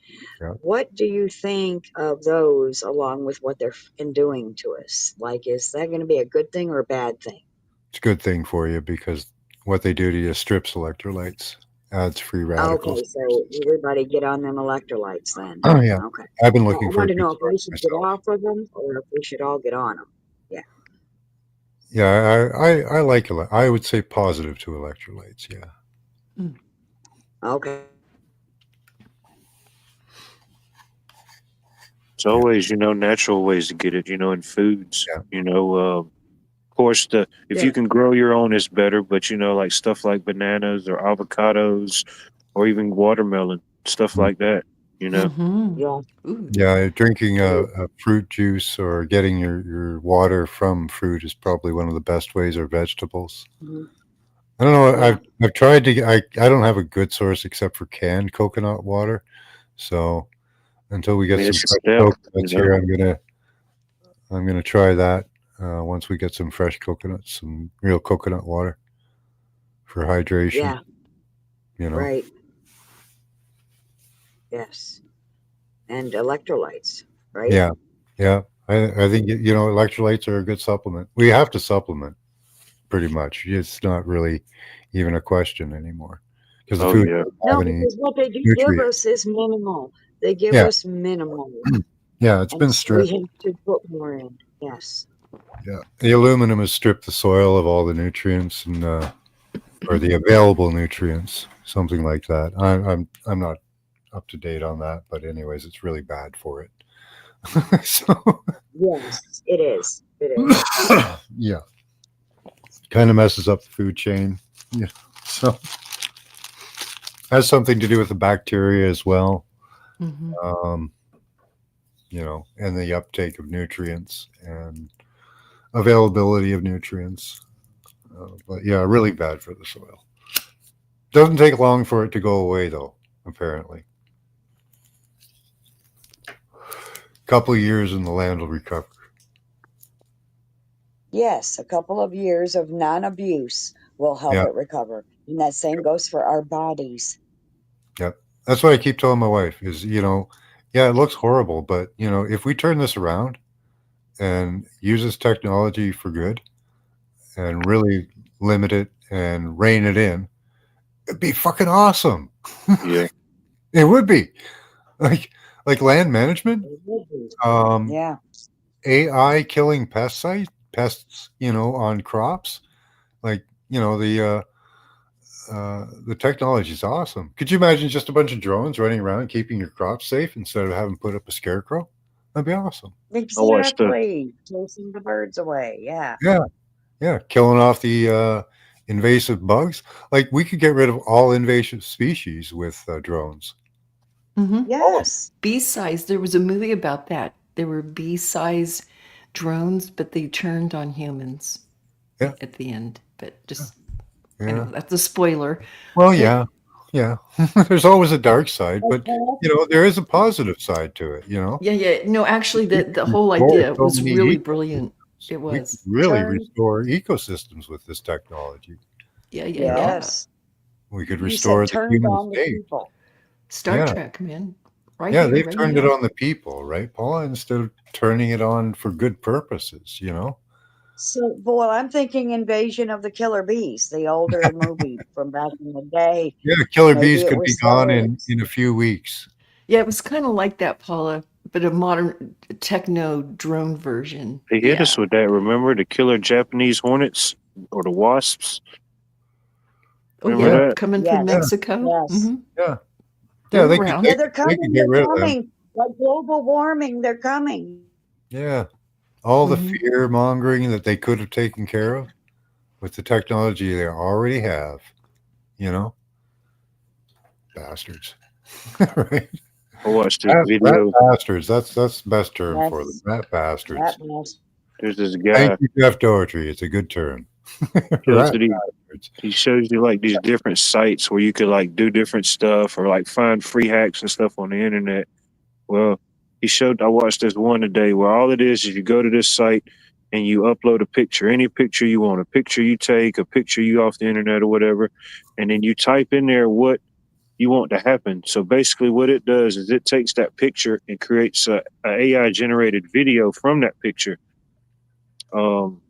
Speaker 1: Yeah,
Speaker 3: What do you think of those along with what they're doing to us? Like, is that going to be a good thing or a bad thing?
Speaker 1: it's a good thing for you because what they do to you strips electrolytes, adds free radicals.
Speaker 3: Okay, so everybody get on them electrolytes then.
Speaker 1: Oh yeah,
Speaker 3: Okay.
Speaker 1: I've been
Speaker 3: Well,
Speaker 1: looking
Speaker 3: I
Speaker 1: for a
Speaker 3: want to
Speaker 1: good
Speaker 3: know if I
Speaker 1: source
Speaker 3: should get
Speaker 1: myself.
Speaker 3: off of them or if we should all get on them. Yeah.
Speaker 1: Yeah, I like I would say positive to electrolytes. Yeah,
Speaker 5: Mm.
Speaker 3: Okay.
Speaker 6: It's
Speaker 1: yeah,
Speaker 6: always, natural ways to get it, in foods.
Speaker 1: yeah.
Speaker 6: Of course, if
Speaker 3: Yeah.
Speaker 6: you can grow your own, it's better. But like stuff like bananas or avocados or even watermelon, stuff
Speaker 1: Mm.
Speaker 6: like that. You know.
Speaker 5: Mm-hmm.
Speaker 3: Yeah.
Speaker 5: Ooh.
Speaker 1: Yeah, drinking a fruit juice or getting your water from fruit is probably one of the best ways, or vegetables.
Speaker 3: Mhm.
Speaker 1: I don't know.
Speaker 3: Yeah.
Speaker 1: I've tried to. I don't have a good source except for canned coconut water. So until we
Speaker 6: I
Speaker 1: get
Speaker 6: mean,
Speaker 1: some
Speaker 6: it's a
Speaker 1: fresh
Speaker 6: step.
Speaker 1: coconuts here, I'm gonna try that once we get some fresh coconuts, some real coconut water for hydration.
Speaker 3: Yeah.
Speaker 1: You know.
Speaker 3: Right. Yes. And electrolytes. Right.
Speaker 1: Yeah, yeah. I think electrolytes are a good supplement. We have to supplement pretty much. It's not really even a question anymore because the
Speaker 6: Oh
Speaker 1: food
Speaker 6: yeah.
Speaker 1: doesn't have
Speaker 3: No,
Speaker 1: any
Speaker 3: because what they do give
Speaker 1: nutrients.
Speaker 3: us is minimal. They give
Speaker 1: Yeah,
Speaker 3: us minimal.
Speaker 1: yeah. It's
Speaker 3: And
Speaker 1: been
Speaker 3: we
Speaker 1: stripped.
Speaker 3: have to put more in. Yes.
Speaker 1: Yeah, the aluminum has stripped the soil of all the nutrients and or the available nutrients, something like that. I'm not up to date on that, but anyways, it's really bad for it. So
Speaker 3: Yes, it is. It is.
Speaker 1: yeah, kind of messes up the food chain. Yeah, so has something to do with the bacteria as well.
Speaker 5: Mm-hmm.
Speaker 1: Um, and the uptake of nutrients and availability of nutrients. But yeah, really bad for the soil. Doesn't take long for it to go away, though. Apparently, couple of years and the land will recover.
Speaker 3: Yes, a couple of years of non abuse will help
Speaker 1: Yeah,
Speaker 3: it recover. And that same goes for our bodies.
Speaker 1: yeah. That's what I keep telling my wife. Is yeah, it looks horrible, but if we turn this around and use this technology for good and really limit it and rein it in, it'd be fucking awesome.
Speaker 6: Yeah.
Speaker 1: It would be like land management,
Speaker 3: It will be.
Speaker 1: um,
Speaker 3: Yeah.
Speaker 1: AI killing pests, on crops. Like the technology is awesome. Could you imagine just a bunch of drones running around keeping your crops safe instead of having put up a scarecrow? That'd be awesome.
Speaker 6: I watched the
Speaker 3: Exactly. Chasing the birds away. Yeah.
Speaker 1: Yeah, yeah, killing off the invasive bugs. Like we could get rid of all invasive species with drones.
Speaker 5: Mm-hmm.
Speaker 1: All of
Speaker 3: Yes.
Speaker 5: B-size. There was a movie about that. There were B-size drones, but they turned on humans
Speaker 1: them.
Speaker 5: at the end. But just,
Speaker 1: Yeah,
Speaker 5: I know
Speaker 1: yeah.
Speaker 5: that's a spoiler.
Speaker 1: Well,
Speaker 5: But
Speaker 1: yeah, yeah. There's always a dark side, but
Speaker 3: Okay.
Speaker 1: there is a positive side to it.
Speaker 5: yeah, yeah. No, actually,
Speaker 1: We
Speaker 5: the
Speaker 1: can
Speaker 5: whole
Speaker 1: restore
Speaker 5: idea
Speaker 1: so
Speaker 5: was
Speaker 1: many
Speaker 5: really
Speaker 1: ecosystems.
Speaker 5: brilliant. It
Speaker 1: We could
Speaker 5: was.
Speaker 1: really
Speaker 3: Turn.
Speaker 1: restore ecosystems with this technology.
Speaker 5: Yeah, yeah,
Speaker 1: You know,
Speaker 5: yeah.
Speaker 3: Yes.
Speaker 1: we could
Speaker 3: You said
Speaker 1: restore the
Speaker 3: turned
Speaker 1: human
Speaker 3: on the
Speaker 1: state.
Speaker 3: people.
Speaker 5: Star
Speaker 1: Yeah,
Speaker 5: Trek, man. right
Speaker 1: Yeah,
Speaker 5: here,
Speaker 1: they've
Speaker 5: right
Speaker 1: turned it
Speaker 5: now.
Speaker 1: on the people, right, Paula, instead of turning it on for good purposes, you know?
Speaker 3: So, well, I'm thinking Invasion of the Killer Bees, the older movie from back in the day.
Speaker 1: Yeah, killer bees
Speaker 3: Maybe it
Speaker 1: could be
Speaker 3: was
Speaker 1: gone
Speaker 3: those.
Speaker 1: in a few weeks.
Speaker 5: Yeah, it was kind of like that, Paula, but a modern techno drone version.
Speaker 6: They hit
Speaker 5: Yeah.
Speaker 6: us with that. Remember the killer Japanese hornets or the wasps?
Speaker 5: Oh,
Speaker 6: Remember
Speaker 5: yeah,
Speaker 1: Yeah,
Speaker 6: that?
Speaker 5: coming from
Speaker 3: Yes,
Speaker 5: Mexico.
Speaker 3: yes.
Speaker 1: yeah, yeah.
Speaker 5: They're
Speaker 1: They could
Speaker 3: Yeah,
Speaker 5: around.
Speaker 3: they're
Speaker 1: they could
Speaker 3: coming.
Speaker 1: get rid
Speaker 3: They're
Speaker 1: of them.
Speaker 3: coming. Like global warming, they're coming.
Speaker 1: Yeah, all the
Speaker 5: Hmm.
Speaker 1: fear mongering that they could have taken care of with the technology they already have. You know, bastards. Right?
Speaker 6: I watched this
Speaker 1: Rat
Speaker 6: video.
Speaker 1: bastards. That's the best term for them.
Speaker 3: That's
Speaker 1: Rat
Speaker 3: that
Speaker 1: bastards.
Speaker 3: mess.
Speaker 6: There's this
Speaker 1: Thank
Speaker 6: guy.
Speaker 1: you, Jeff Doherty. It's a good term.
Speaker 6: Shows
Speaker 1: Rat
Speaker 6: that
Speaker 1: bastards.
Speaker 6: he shows you like these different sites where you could like do different stuff or like find free hacks and stuff on the internet. Well, I watched this one today where all it is you go to this site and you upload a picture, any picture you want, a picture you take, a picture you off the internet or whatever, and then you type in there what you want to happen. So basically, what it does is it takes that picture and creates a AI generated video from that picture. Um,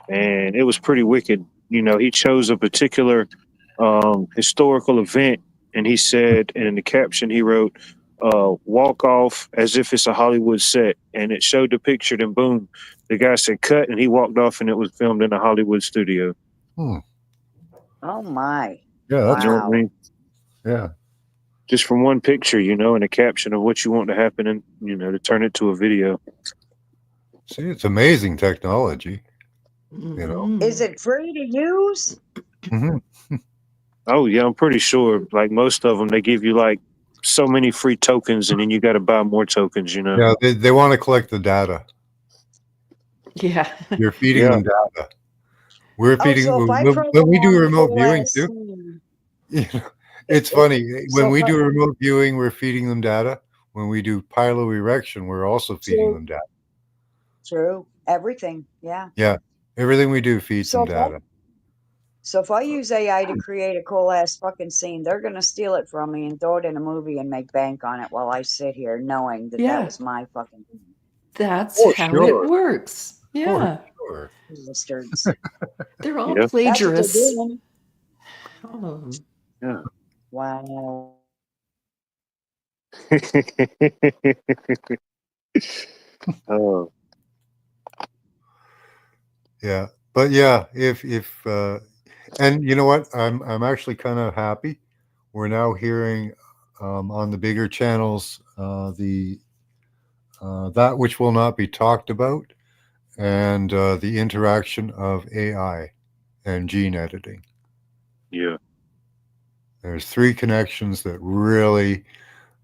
Speaker 6: and it was pretty wicked. You know, he chose a particular historical event, and he said, and in the caption he wrote, "Walk off as if it's a Hollywood set," and it showed the picture. Then boom, the guy said cut, and he walked off, and it was filmed in a Hollywood studio.
Speaker 1: Hmm.
Speaker 3: Oh my.
Speaker 1: Yeah,
Speaker 6: You
Speaker 1: that's
Speaker 6: know
Speaker 1: cool.
Speaker 6: what I
Speaker 3: Wow.
Speaker 6: mean?
Speaker 1: Yeah.
Speaker 6: Just from one picture, you know, and a caption of what you want to happen, and you know, to turn it to a video.
Speaker 1: See, it's amazing technology. You know.
Speaker 3: Is
Speaker 5: Mhm.
Speaker 3: it free to use?
Speaker 1: Hmm.
Speaker 6: Oh yeah, I'm pretty sure. Like most of them, they give you like so many free tokens, and then you got to buy more tokens. You know?
Speaker 1: Yeah, they want to collect the data.
Speaker 5: Yeah.
Speaker 1: You're feeding
Speaker 6: Yeah.
Speaker 1: them data. We're
Speaker 3: Oh,
Speaker 1: feeding
Speaker 3: so if I
Speaker 1: when we do
Speaker 3: program a
Speaker 1: remote
Speaker 3: cool
Speaker 1: viewing
Speaker 3: ass
Speaker 1: too.
Speaker 3: scene,
Speaker 1: You know, it's funny when
Speaker 3: so
Speaker 1: we
Speaker 3: if I,
Speaker 1: do remote viewing, we're feeding them data. When we do piloerection, we're also feeding
Speaker 3: true,
Speaker 1: them data.
Speaker 3: true, everything, yeah.
Speaker 1: Yeah, everything we do feeds
Speaker 3: So
Speaker 1: them
Speaker 3: if I
Speaker 1: data.
Speaker 3: so if I use AI to create a cool ass fucking scene, they're gonna steal it from me and throw it in a movie and make bank on it while I sit here knowing that that
Speaker 5: Yeah.
Speaker 3: was my fucking
Speaker 5: That's
Speaker 1: Oh,
Speaker 5: how it
Speaker 1: sure.
Speaker 5: works.
Speaker 1: Oh,
Speaker 5: Yeah.
Speaker 1: sure.
Speaker 3: bastards.
Speaker 5: They're all
Speaker 6: Yeah.
Speaker 3: That's what they're
Speaker 5: plagiarists.
Speaker 3: doing.
Speaker 5: All of them.
Speaker 6: Yeah.
Speaker 3: Wow.
Speaker 6: Oh,
Speaker 1: Yeah, but yeah, if and you know what, I'm actually kind of happy. We're now hearing on the bigger channels the that which will not be talked about, and the interaction of AI and gene editing.
Speaker 6: yeah.
Speaker 1: There's three connections that really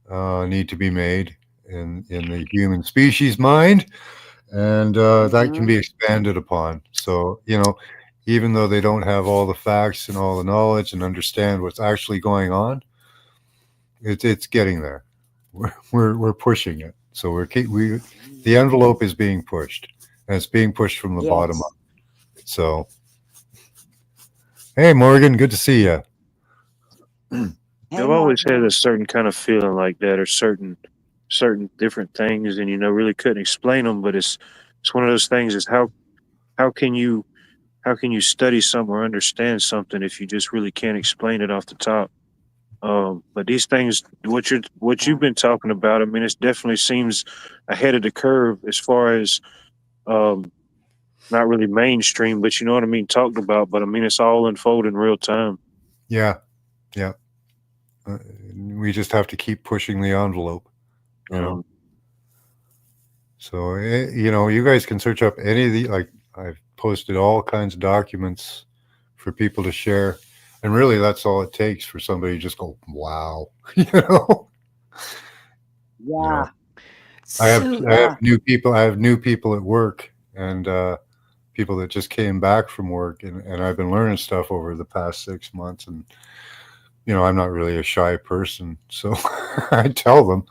Speaker 1: need to be made in the human species mind, and that can
Speaker 3: Hmm.
Speaker 1: be expanded upon. So, you know, even though they don't have all the facts and all the knowledge and understand what's actually going on, it's getting there. We're pushing it. So we the envelope is being pushed, and it's being pushed from the bottom up.
Speaker 3: Yes.
Speaker 1: So, hey, Morgan, good to see you.
Speaker 3: Hey,
Speaker 6: I've always had a
Speaker 3: Morgan.
Speaker 6: certain kind of feeling like that, or certain different things, and you know, really couldn't explain them. But it's one of those things. Is how can you how can you study something or understand something if you just really can't explain it off the top? But these things, what
Speaker 3: Yeah.
Speaker 6: you've been talking about, I mean, it definitely seems ahead of the curve as far as um, not really mainstream, but you know what I mean, talked about. But I mean, it's all unfolding real time.
Speaker 1: Yeah, yeah. We just have to keep pushing the envelope, you know.
Speaker 6: Um,
Speaker 1: So, you know, you guys can search up any of the, like, I've posted all kinds of documents for people to share. And really, that's all it takes for somebody to just go, wow, you know. You know,
Speaker 3: Yeah.
Speaker 5: So,
Speaker 1: I have
Speaker 3: Yeah.
Speaker 1: new people. I have new people at work, and people that just came back from work, and I've been learning stuff over the past 6 months. And you know, I'm not really a shy person, so I tell them,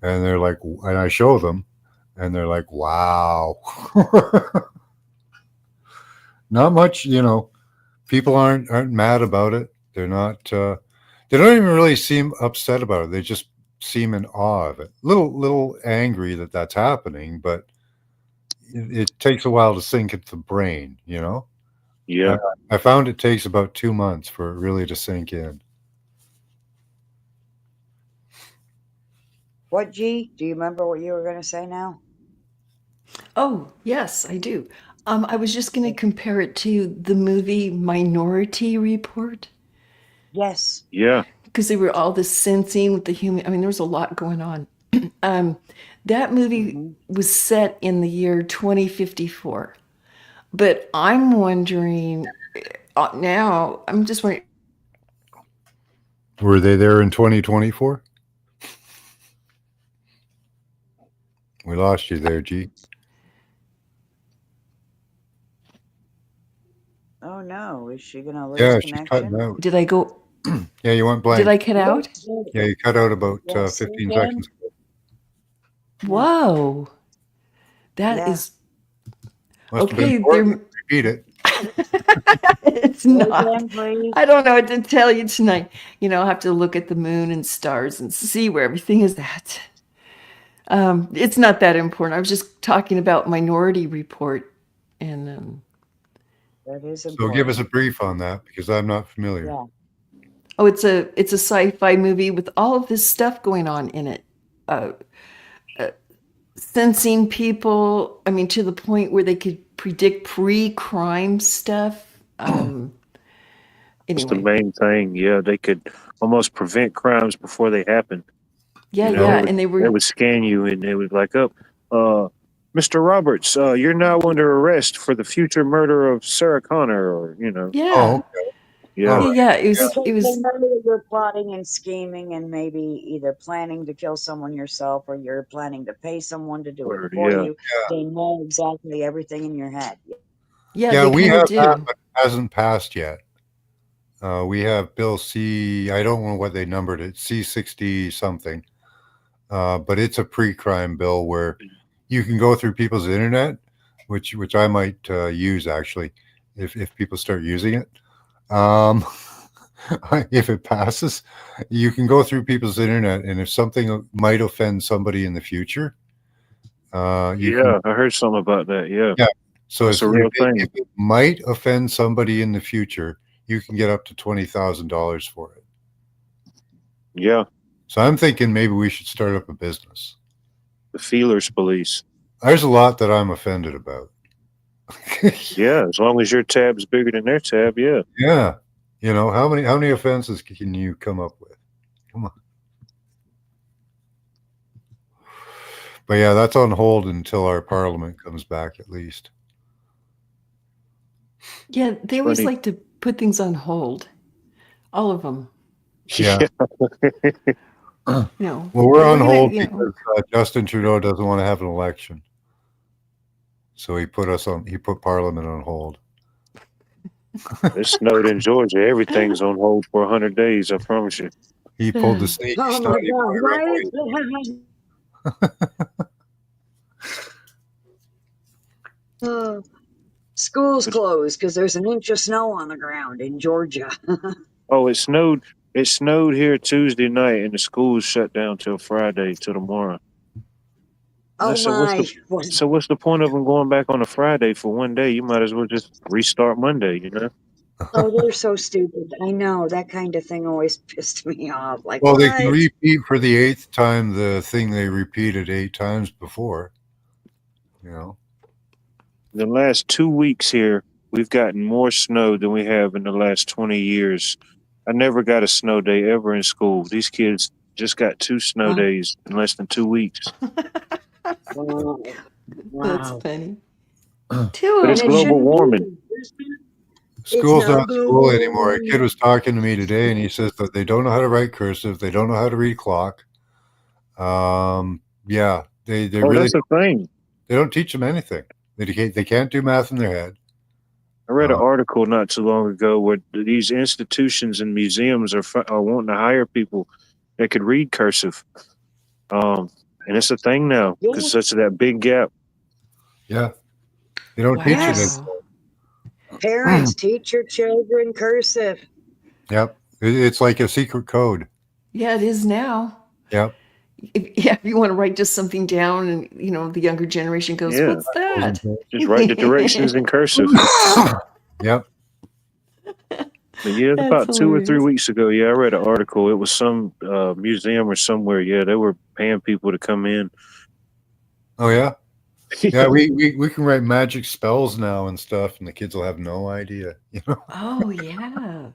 Speaker 1: and they're like, and I show them, and they're like, wow. Not much, you know. People aren't mad about it. They're not. They don't even really seem upset about it. They just seem in awe of it. Little angry that that's happening, but it takes a while to sink into the brain.
Speaker 6: Yeah.
Speaker 1: I found it takes about 2 months for it really to sink in.
Speaker 3: What, G? Do you remember what you were going to say now?
Speaker 5: Oh, yes, I do. I was just going to compare it to the movie Minority Report
Speaker 3: Yes.
Speaker 6: Yeah.
Speaker 5: because they were all this sensing with the human. I mean, there was a lot going on. That movie
Speaker 3: Mm-hmm.
Speaker 5: was set in the year 2054. But I'm wondering now, I'm just wondering.
Speaker 1: Were they there in 2024? We lost you there, G.
Speaker 3: Oh no, is she going to lose
Speaker 1: Yeah, she's cutting
Speaker 3: connection?
Speaker 1: out.
Speaker 5: Did I go?
Speaker 1: Yeah, you went
Speaker 5: Did
Speaker 1: blank.
Speaker 5: I cut out?
Speaker 1: Yeah, you cut out about
Speaker 3: Yes,
Speaker 1: 15
Speaker 3: again?
Speaker 1: seconds ago.
Speaker 3: Yeah.
Speaker 5: Whoa. That
Speaker 3: Yeah.
Speaker 5: is
Speaker 1: Must have been
Speaker 5: okay.
Speaker 1: important. Repeat it.
Speaker 5: It's
Speaker 3: Say
Speaker 5: not.
Speaker 3: again, please.
Speaker 5: I don't know what to tell you tonight. I'll have to look at the moon and stars and see where everything is at. It's not that important. I was just talking about Minority Report, and
Speaker 3: That is
Speaker 1: So give us a
Speaker 3: important.
Speaker 1: brief on that because I'm not familiar.
Speaker 3: Yeah.
Speaker 5: oh, it's a sci-fi movie with all of this stuff going on in it. Uh, Sensing people. I mean, to the point where they could predict pre-crime stuff.
Speaker 6: That's the
Speaker 5: Anyway,
Speaker 6: main thing. Yeah, they could almost prevent crimes before they happen.
Speaker 5: yeah,
Speaker 6: You know,
Speaker 5: yeah, and they
Speaker 6: they
Speaker 5: were,
Speaker 6: would scan you and they would like, oh, Mr. Roberts, you're now under arrest for the future murder of Sarah Connor, or
Speaker 1: Oh,
Speaker 5: yeah,
Speaker 1: okay.
Speaker 6: yeah,
Speaker 1: All
Speaker 5: yeah,
Speaker 1: right.
Speaker 5: yeah. It
Speaker 1: Yeah.
Speaker 5: was,
Speaker 3: Because
Speaker 5: it
Speaker 3: they
Speaker 5: was,
Speaker 3: know that you're plotting and scheming and maybe either planning to kill someone yourself or you're planning to pay someone to do it
Speaker 6: or,
Speaker 3: for
Speaker 6: yeah,
Speaker 3: you. They know exactly everything in your head.
Speaker 5: yeah,
Speaker 1: Yeah,
Speaker 5: they
Speaker 1: we
Speaker 5: kind of
Speaker 1: have that,
Speaker 5: do.
Speaker 1: but it hasn't passed yet. We have Bill C. I don't know what they numbered it, C60 something. But it's a pre-crime bill where you can go through people's internet, which I might use actually if people start using it. Um, if it passes, you can go through people's internet, and if something might offend somebody in the future, you can.
Speaker 6: yeah. I heard something about that. Yeah,
Speaker 1: Yeah. So
Speaker 6: that's
Speaker 1: if
Speaker 6: a
Speaker 1: if
Speaker 6: real
Speaker 1: it,
Speaker 6: thing.
Speaker 1: if it might offend somebody in the future, you can get up to $20,000 for it.
Speaker 6: Yeah,
Speaker 1: So I'm thinking maybe we should start up a business.
Speaker 6: the feelers police.
Speaker 1: There's a lot that I'm offended about.
Speaker 6: Yeah, as long as your tab's bigger than their tab, yeah.
Speaker 1: Yeah. How many offenses can you come up with? Come on. But yeah, that's on hold until our parliament comes back at least.
Speaker 5: Yeah, they always
Speaker 6: 20.
Speaker 5: like to put things on hold. All of them.
Speaker 1: Yeah.
Speaker 5: You know,
Speaker 1: Well, we're
Speaker 5: we're
Speaker 1: on
Speaker 5: gonna,
Speaker 1: hold because Justin Trudeau doesn't want to have an election. So he put parliament on hold.
Speaker 6: It snowed in Georgia. Everything's on hold for 100 days. I promise you.
Speaker 1: He pulled the sneaky
Speaker 3: Oh my
Speaker 1: snotty
Speaker 3: God,
Speaker 1: boy
Speaker 3: why
Speaker 1: right
Speaker 3: is
Speaker 1: away.
Speaker 3: that? School's closed because there's an inch of snow on the ground in Georgia.
Speaker 6: Oh, it snowed. It snowed here Tuesday night, and the schools shut down till Friday, till tomorrow. And I
Speaker 3: Oh
Speaker 6: said, "What's the
Speaker 3: my.
Speaker 6: what's the point of them going back on a Friday for one day? You might as well just restart Monday."
Speaker 3: Oh, they're so stupid. I know. That kind of thing always pissed me off. Like,
Speaker 1: Well, they can
Speaker 3: what?
Speaker 1: repeat for the eighth time the thing they repeated 8 times before. You know.
Speaker 6: The last 2 weeks here, we've gotten more snow than we have in the last 20 years. I never got a snow day ever in school. These kids just got 2 snow
Speaker 3: Wow.
Speaker 6: days in less than 2 weeks.
Speaker 3: Wow.
Speaker 5: that's
Speaker 3: Wow.
Speaker 5: funny.
Speaker 1: School's
Speaker 5: Two
Speaker 6: But
Speaker 5: of
Speaker 6: it's
Speaker 3: And it
Speaker 5: them.
Speaker 6: global
Speaker 3: shouldn't
Speaker 6: warming.
Speaker 3: be. It's not
Speaker 1: not school
Speaker 3: global
Speaker 1: anymore. A kid
Speaker 3: warming.
Speaker 1: was talking to me today, and he says that they don't know how to write cursive. They don't know how to read clock. Yeah, they
Speaker 6: Oh,
Speaker 1: really
Speaker 6: that's the thing.
Speaker 1: they don't teach them anything. They can't do math in their head.
Speaker 6: I read an
Speaker 1: Uh,
Speaker 6: article not too long ago where these institutions and museums are wanting to hire people that could read cursive. And it's a thing now
Speaker 3: Yeah.
Speaker 6: because such that big gap.
Speaker 1: yeah, they don't teach it.
Speaker 3: Yes.
Speaker 5: Wow.
Speaker 3: Parents, teach your children cursive.
Speaker 1: Yep, it's like a secret code.
Speaker 5: Yeah, it is now.
Speaker 1: Yep.
Speaker 5: if you want to write just something down, and the younger generation goes,
Speaker 6: Yeah.
Speaker 5: "What's that?"
Speaker 6: Just write the directions in cursive.
Speaker 1: Yep.
Speaker 6: But yeah, it's
Speaker 5: That's
Speaker 6: about 2 or 3
Speaker 5: hilarious.
Speaker 6: weeks ago. Yeah, I read an article. It was some museum or somewhere. Yeah, they were paying people to come in.
Speaker 1: Oh yeah. Yeah, we can write magic spells now and stuff, and the kids will have no idea.
Speaker 5: Oh yeah.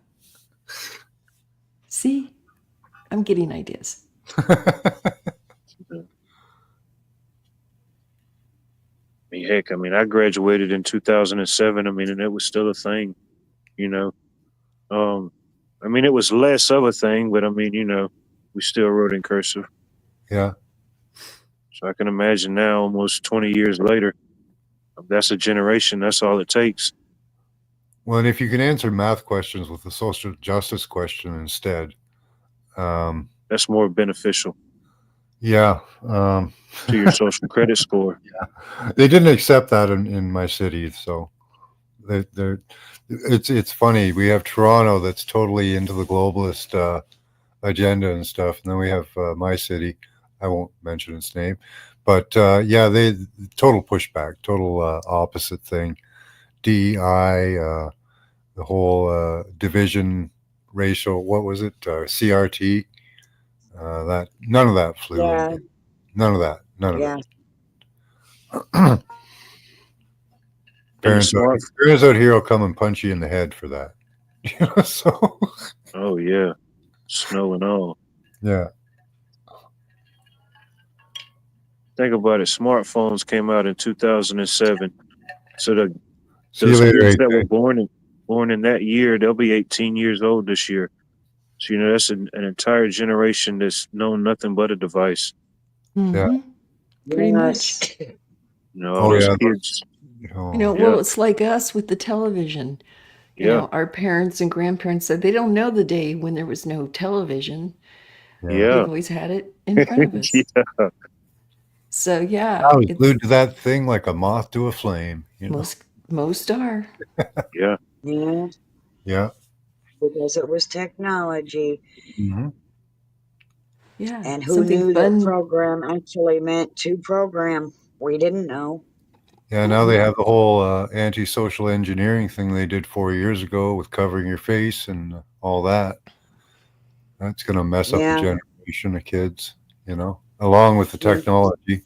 Speaker 5: See, I'm getting ideas.
Speaker 6: Heck, I mean, I graduated in 2007. I mean, and it was still a thing, you know. I mean, it was less of a thing, but I mean, we still wrote in cursive.
Speaker 1: Yeah.
Speaker 6: So I can imagine now, almost 20 years later, that's a generation. That's all it takes.
Speaker 1: Well, and if you can answer math questions with a social justice question instead,
Speaker 6: That's more beneficial
Speaker 1: yeah,
Speaker 6: to your social credit score.
Speaker 1: they didn't accept that in my city, so they're it's funny. We have Toronto that's totally into the globalist agenda and stuff, and then we have my city. I won't mention its name, but yeah, they total pushback, total opposite thing. DEI, the whole division, racial. What was it? CRT. That none of that flew in.
Speaker 3: Yeah,
Speaker 1: None of that. None of
Speaker 3: yeah.
Speaker 1: it.
Speaker 6: And the
Speaker 1: Parents
Speaker 6: smart.
Speaker 1: out here will come and punch you in the head for that. So
Speaker 6: Oh yeah, snow and all.
Speaker 1: yeah.
Speaker 6: Think about it. Smartphones came out in 2007. So
Speaker 1: See you
Speaker 6: those
Speaker 1: later,
Speaker 6: kids that were
Speaker 1: AJ.
Speaker 6: born in that year, they'll be 18 years old this year. So that's an entire generation that's known nothing but a device.
Speaker 1: Yeah.
Speaker 5: Mm-hmm. Pretty much.
Speaker 6: All
Speaker 1: Oh
Speaker 6: those
Speaker 1: yeah.
Speaker 6: kids.
Speaker 1: Oh,
Speaker 5: Well, it's like us with the television.
Speaker 6: Yeah,
Speaker 5: Our parents and grandparents said they don't know the day when there was no television.
Speaker 1: yeah.
Speaker 6: yeah,
Speaker 5: They've always had it in front of us.
Speaker 6: yeah,
Speaker 5: So yeah,
Speaker 1: I was
Speaker 5: it's
Speaker 1: glued to that thing like a moth to a flame.
Speaker 5: most are.
Speaker 6: yeah.
Speaker 3: Yeah,
Speaker 1: Yeah.
Speaker 3: because it was technology.
Speaker 1: Hmm.
Speaker 5: Yeah,
Speaker 3: And who
Speaker 5: something
Speaker 3: knew that
Speaker 5: fun.
Speaker 3: program actually meant to program? We didn't know.
Speaker 1: Yeah. Now they have the whole anti-social engineering thing they did 4 years ago with covering your face and all that. That's going to mess up a
Speaker 3: Yeah.
Speaker 1: generation of kids. Along with the
Speaker 3: Mm.
Speaker 1: technology.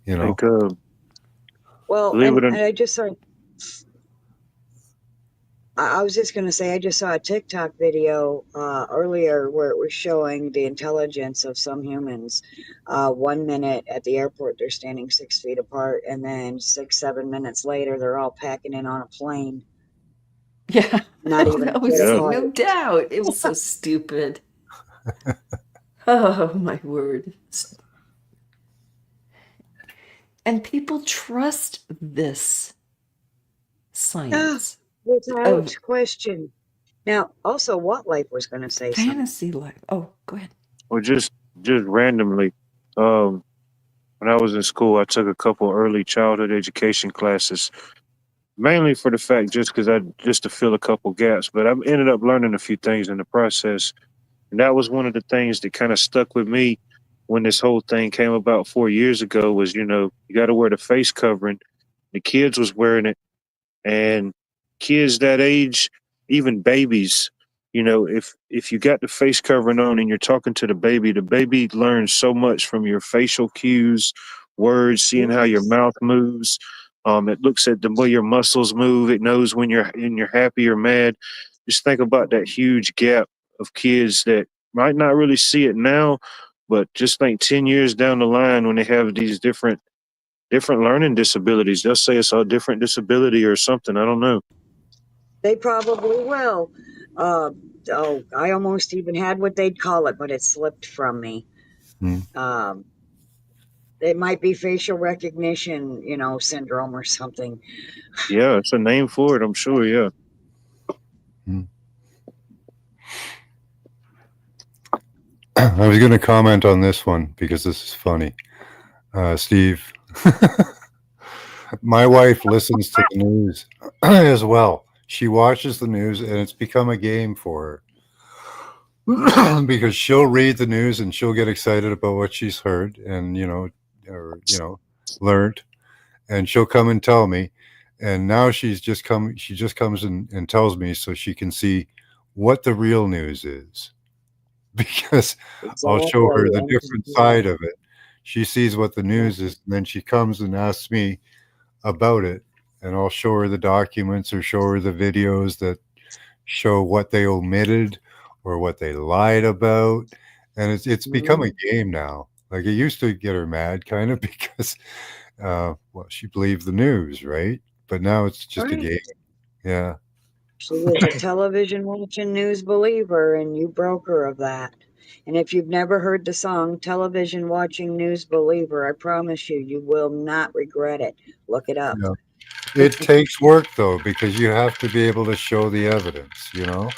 Speaker 1: You know.
Speaker 6: Think,
Speaker 3: Well,
Speaker 6: believe
Speaker 3: and,
Speaker 6: it or
Speaker 3: and I just saw, I was just going to say, I just saw a TikTok video earlier where it was showing the intelligence of some humans. 1 minute at the airport, they're standing 6 feet apart, and then 6, 7 minutes later, they're all packing in on a plane,
Speaker 5: Yeah.
Speaker 3: not even a
Speaker 5: Oh,
Speaker 3: foot
Speaker 6: Yeah,
Speaker 5: see, no
Speaker 3: apart.
Speaker 5: doubt. It was so stupid. Oh my word. And people trust this
Speaker 3: Ah,
Speaker 5: science
Speaker 3: without
Speaker 5: of
Speaker 3: question. Now, also, What Life was going to say something.
Speaker 5: fantasy life. Oh, go ahead.
Speaker 6: or just randomly. Um, when I was in school, I took a couple early childhood education classes, mainly for the fact just to fill a couple gaps. But I ended up learning a few things in the process, and that was one of the things that kind of stuck with me when this whole thing came about 4 years ago. Was you got to wear the face covering. The kids was wearing it, and kids that age, even babies, if you got the face covering on and you're talking to the baby learns so much from your facial cues, words, seeing how your
Speaker 3: Yes.
Speaker 6: mouth moves. It looks at the way your muscles move. It knows when you're happy or mad. Just think about that huge gap of kids that might not really see it now, but just think 10 years down the line when they have these different learning disabilities. They'll say it's a different disability or something. I don't know.
Speaker 3: They probably will. Uh, I almost even had what they'd call it, but it slipped from me.
Speaker 1: Hmm.
Speaker 3: It might be facial recognition, syndrome or something.
Speaker 6: Yeah, it's a name for it, I'm sure. Yeah.
Speaker 1: Hmm. I was going to comment on this one because this is funny. Steve, my wife listens to the news as well. She watches the news and it's become a game for her. because she'll read the news and she'll get excited about what she's heard and learned, and she'll come and tell me. And now she just comes and tells me so she can see what the real news is. Because I'll show her the different side of it. She sees what the news is, and then she comes and asks me about it, and I'll show her the documents or show her the videos that show what they omitted or what they lied about. And it's become a game now. Like, it used to get her mad kind of because well, she believed the news, right? But now it's just a
Speaker 3: Right.
Speaker 1: game. Yeah.
Speaker 3: She was a television watching news believer, and you broke her of that. And if you've never heard the song Television Watching News Believer, I promise you, you will not regret it. Look it up.
Speaker 1: Yeah. It takes work though, because you have to be able to show the evidence, because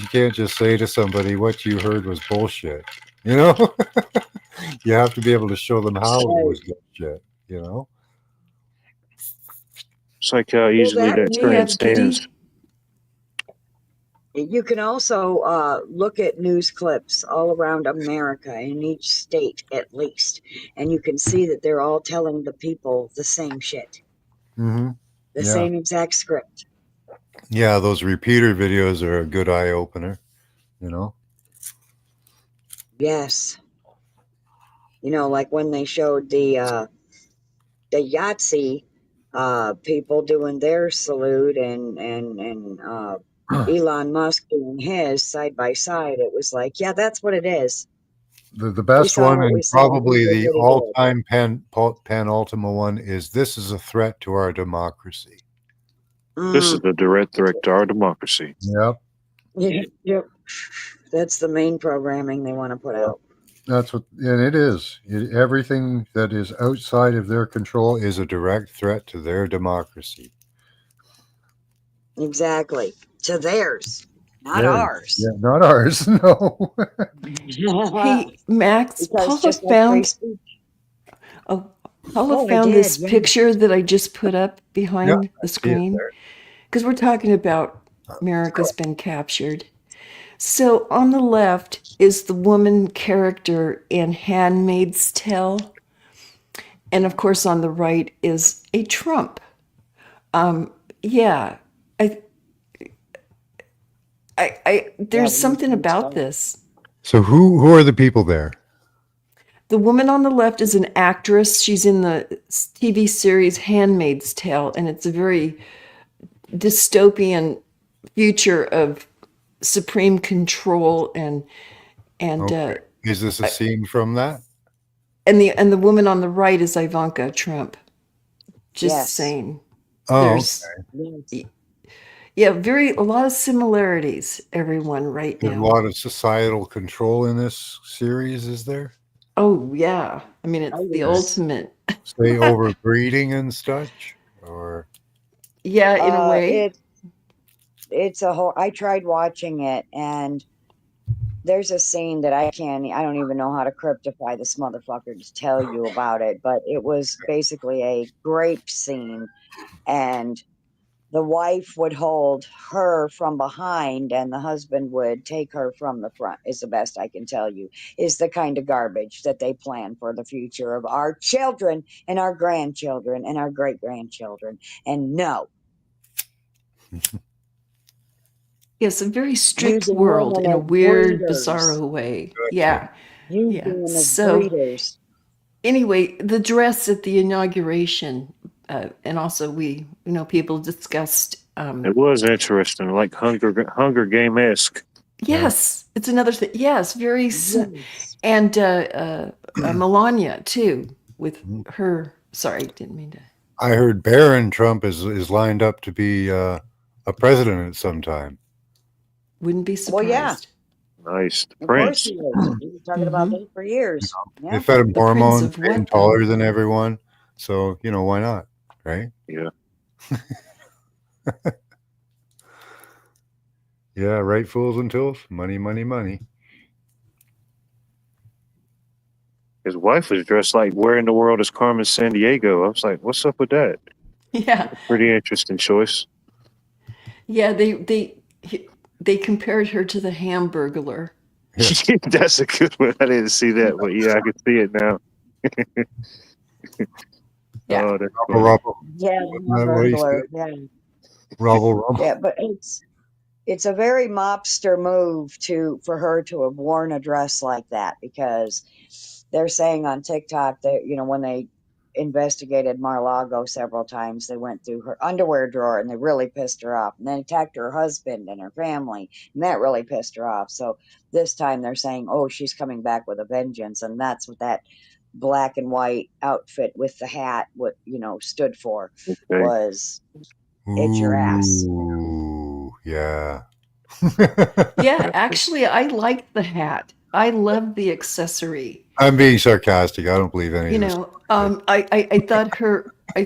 Speaker 1: you can't just say to somebody what you heard was bullshit. You know, you have to be able to show them how it was bullshit. You know.
Speaker 6: It's like how easily that
Speaker 5: Hey,
Speaker 6: trend
Speaker 5: Kitty.
Speaker 6: stands.
Speaker 3: You can also look at news clips all around America, in each state at least, and you can see that they're all telling the people the same shit,
Speaker 1: Mm-hmm.
Speaker 3: the
Speaker 1: Yeah.
Speaker 3: same exact script.
Speaker 1: Yeah. Those repeater videos are a good eye opener. You know.
Speaker 3: Yes. Like when they showed the Yahtzee people doing their salute and Elon Musk doing his side by side. It was like, yeah, that's what it is.
Speaker 1: The
Speaker 3: We
Speaker 1: best
Speaker 3: saw
Speaker 1: one,
Speaker 3: what we
Speaker 1: and
Speaker 3: saw. He
Speaker 1: probably
Speaker 3: did
Speaker 1: the
Speaker 3: what he
Speaker 1: all
Speaker 3: did.
Speaker 1: time penultimate one, is this is a threat to our democracy.
Speaker 6: This is a direct threat to our democracy.
Speaker 1: Yep.
Speaker 3: Yep. That's the main programming they want to put out.
Speaker 1: That's what, and it is. Everything that is outside of their control is a direct threat to their democracy.
Speaker 3: Exactly. To theirs, not
Speaker 1: Theirs.
Speaker 3: ours.
Speaker 1: Yeah, not ours. No.
Speaker 5: Hey, Max,
Speaker 3: Because just like free speech.
Speaker 5: Paula
Speaker 3: I
Speaker 5: found
Speaker 3: did,
Speaker 5: this
Speaker 3: yeah.
Speaker 5: picture that I just put up behind
Speaker 1: Yeah,
Speaker 5: the
Speaker 1: I see it
Speaker 5: screen,
Speaker 1: there.
Speaker 5: because we're talking about America's been captured. So on the left is the woman character in Handmaid's Tale, and of course on the right is a Trump. Yeah, there's something about this.
Speaker 1: So who are the people there?
Speaker 5: The woman on the left is an actress. She's in the TV series Handmaid's Tale, and it's a very dystopian future of supreme control and
Speaker 1: Okay. Is this a scene from that?
Speaker 5: and the woman on the right is Ivanka Trump. Just
Speaker 3: Yes.
Speaker 5: saying.
Speaker 1: Oh,
Speaker 5: There's
Speaker 3: Yes.
Speaker 5: a lot of similarities, everyone, right
Speaker 1: there's a
Speaker 5: now.
Speaker 1: lot of societal control in this series, is there?
Speaker 5: Oh yeah. I mean, it's the
Speaker 3: yes.
Speaker 5: ultimate.
Speaker 1: Say overbreeding and such? Or
Speaker 5: Yeah, in a way.
Speaker 3: It's a whole. I tried watching it, and there's a scene that I don't even know how to cryptify this motherfucker to tell you about it, but it was basically a grape scene, and the wife would hold her from behind and the husband would take her from the front, is the best I can tell you, is the kind of garbage that they plan for the future of our children and our grandchildren and our great grandchildren. And no,
Speaker 5: Yes, a very strict
Speaker 3: using
Speaker 5: world in
Speaker 3: women
Speaker 5: a
Speaker 3: as
Speaker 5: weird,
Speaker 3: breeders.
Speaker 5: bizarre way.
Speaker 1: Gotcha.
Speaker 5: Yeah.
Speaker 3: Using
Speaker 5: Yeah.
Speaker 3: them as
Speaker 5: So
Speaker 3: breeders.
Speaker 5: anyway, the dress at the inauguration, and also people discussed.
Speaker 6: It was interesting, like Hunger Game-esque.
Speaker 5: Yes, it's another thing. Yes, very,
Speaker 3: Yes.
Speaker 5: and Melania too with her. Sorry, didn't mean to.
Speaker 1: I heard Barron Trump is lined up to be a president at some time.
Speaker 5: Wouldn't be surprised.
Speaker 3: Well, yeah.
Speaker 6: Nice.
Speaker 3: Of course
Speaker 6: Prince.
Speaker 3: he is. He was talking about that for years.
Speaker 1: They
Speaker 3: Yeah.
Speaker 1: fed him
Speaker 5: The Prince
Speaker 1: hormones,
Speaker 5: of
Speaker 1: made him
Speaker 5: what, though?
Speaker 1: taller than everyone. So, why not? Right?
Speaker 6: Yeah.
Speaker 1: Yeah, right, fools and tools. Money, money, money.
Speaker 6: His wife was dressed like Where in the World is Carmen Sandiego? I was like, what's up with that?
Speaker 5: Yeah,
Speaker 6: Pretty interesting choice.
Speaker 5: yeah. they compared her to the Hamburglar.
Speaker 1: Yes.
Speaker 6: That's a good one. I didn't see that, but yeah, I can see it now.
Speaker 5: Yeah.
Speaker 6: Oh, that's
Speaker 1: Rubble,
Speaker 6: funny.
Speaker 1: rubble.
Speaker 3: Yeah,
Speaker 1: Isn't that what he said?
Speaker 3: yeah,
Speaker 1: Rubble, rubble.
Speaker 3: yeah, but it's a very mobster move for her to have worn a dress like that, because they're saying on TikTok that, when they investigated Mar-a-Lago several times, they went through her underwear drawer and they really pissed her off, and then attacked her husband and her family, and that really pissed her off. So this time they're saying, oh, she's coming back with a vengeance, and that's what that black and white outfit with the hat, stood for,
Speaker 6: Okay.
Speaker 3: was it's your ass.
Speaker 1: Ooh, yeah.
Speaker 5: Yeah, actually, I like the hat. I love the accessory.
Speaker 1: I'm being sarcastic. I don't believe any
Speaker 5: You
Speaker 1: of this.
Speaker 5: know, I